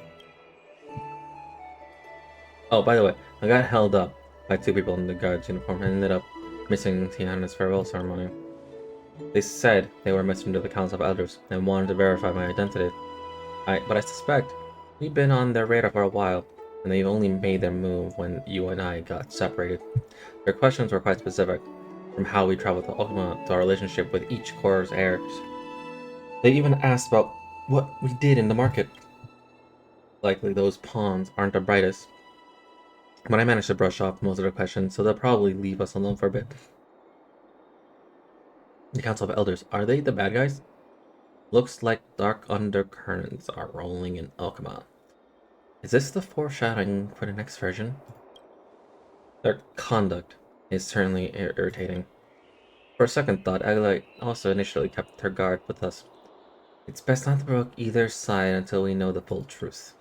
Oh, by the way, I got held up by two people in the guard's uniform and ended up missing Tiana's farewell ceremony. They said they were messenger to the Council of Elders and wanted to verify my identity. But I suspect we've been on their radar for a while, and they've only made their move when you and I got separated. Their questions were quite specific, from how we traveled to Okima to our relationship with each Core's heirs. They even asked about what we did in the market. Likely those pawns aren't the brightest. But I managed to brush off most of the questions, so they'll probably leave us alone for a bit. The Council of Elders, are they the bad guys? Looks like dark undercurrents are rolling in Okima. Is this the foreshadowing for the next version? Their conduct is certainly irritating. For a second thought, Agla also initially kept her guard with us. It's best not to provoke either side until we know the full truth.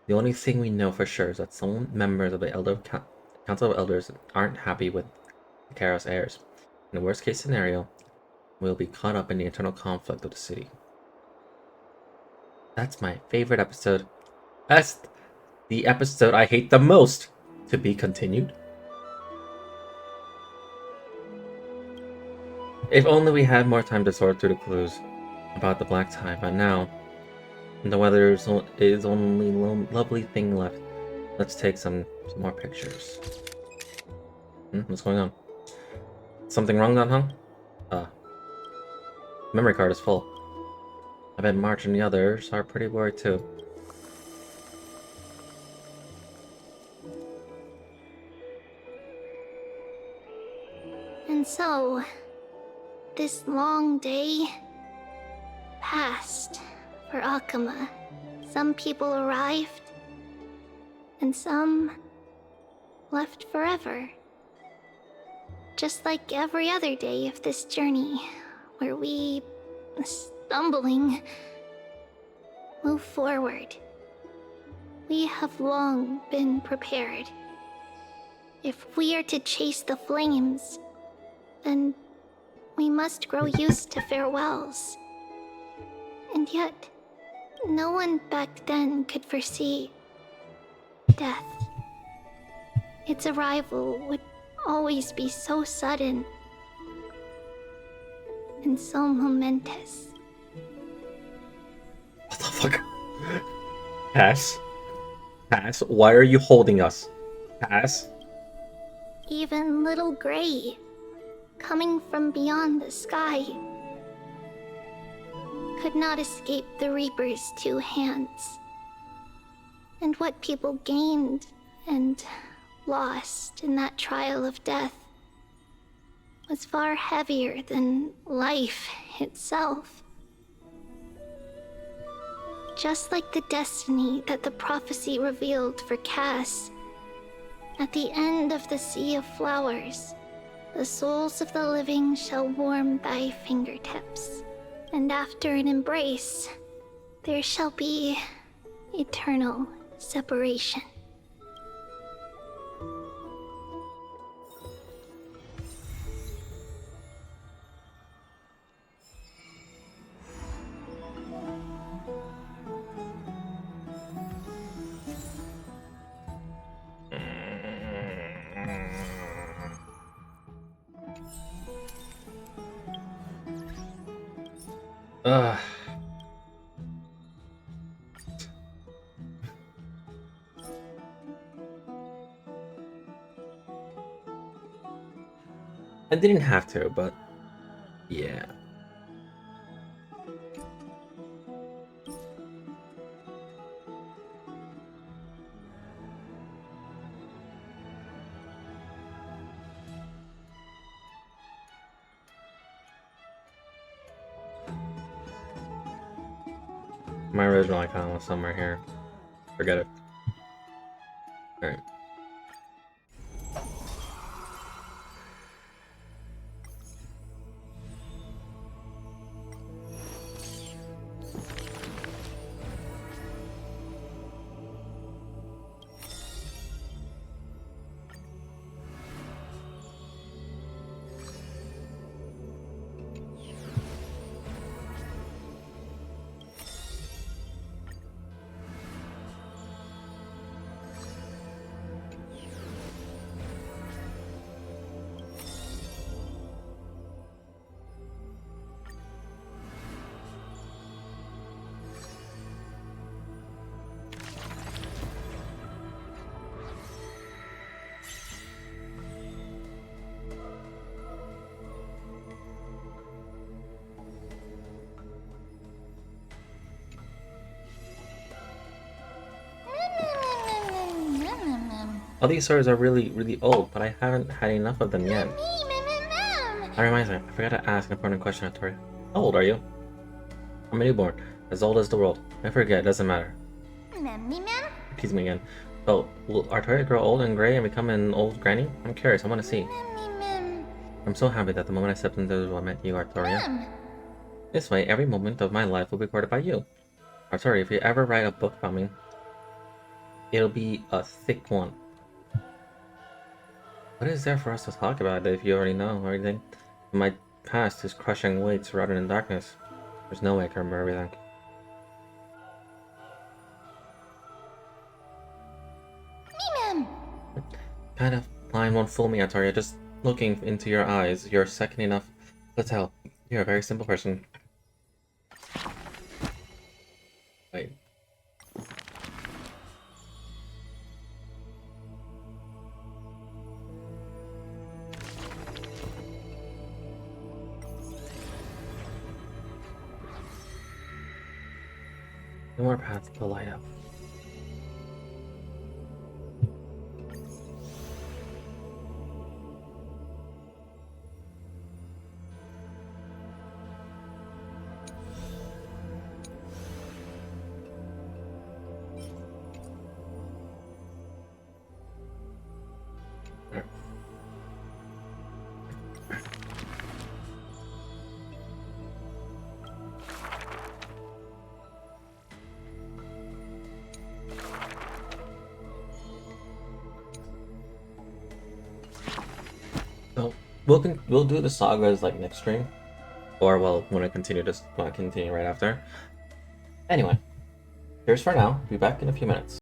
The only thing we know for sure is that some members of the Council of Elders aren't happy with the Chaos heirs. In the worst case scenario, we'll be caught up in the internal conflict of the city. That's my favorite episode. That's the episode I hate the most. To be continued. If only we had more time to sort through the clues about the black tie, but now the weather is only lovely thing left. Let's take some more pictures. What's going on? Something wrong, Don Hung? Memory card is full. I bet March and the others are pretty worried too. And so, this long day passed for Akuma. Some people arrived, and some left forever. Just like every other day of this journey, where we, stumbling, move forward. We have long been prepared. If we are to chase the flames, then we must grow used to farewells. And yet, no one back then could foresee death. Its arrival would always be so sudden and so momentous. What the fuck? Cass? Cass, why are you holding us? Cass? Even little Gray, coming from beyond the sky, could not escape the Reaper's two hands. And what people gained and lost in that trial of death was far heavier than life itself. Just like the destiny that the prophecy revealed for Cass, at the end of the Sea of Flowers, the souls of the living shall warm thy fingertips, and after an embrace, there shall be eternal separation. Ugh. I didn't have to, but yeah. My original icon was somewhere here. Forget it. Alright. All these stories are really old, but I haven't had enough of them yet. That reminds me, I forgot to ask an important question, Artoria. How old are you? I'm a newborn, as old as the world. I forget, it doesn't matter. Tease me again. But will Artoria grow old and gray and become an old granny? I'm curious, I want to see. I'm so happy that the moment I stepped into the world I met you, Artoria. This way, every moment of my life will be recorded by you. Artoria, if you ever write a book about me, it'll be a thick one. What is there for us to talk about if you already know everything? My past is crushing weights rotted in darkness. There's no way I can remember everything. Kind of blind won't fool me, Artoria. Just looking into your eyes, you're second enough to tell. You're a very simple person. Wait. No more paths to light up. So we'll do the sagas like next stream, or well when I continue right after. Anyway, here's for now. Be back in a few minutes.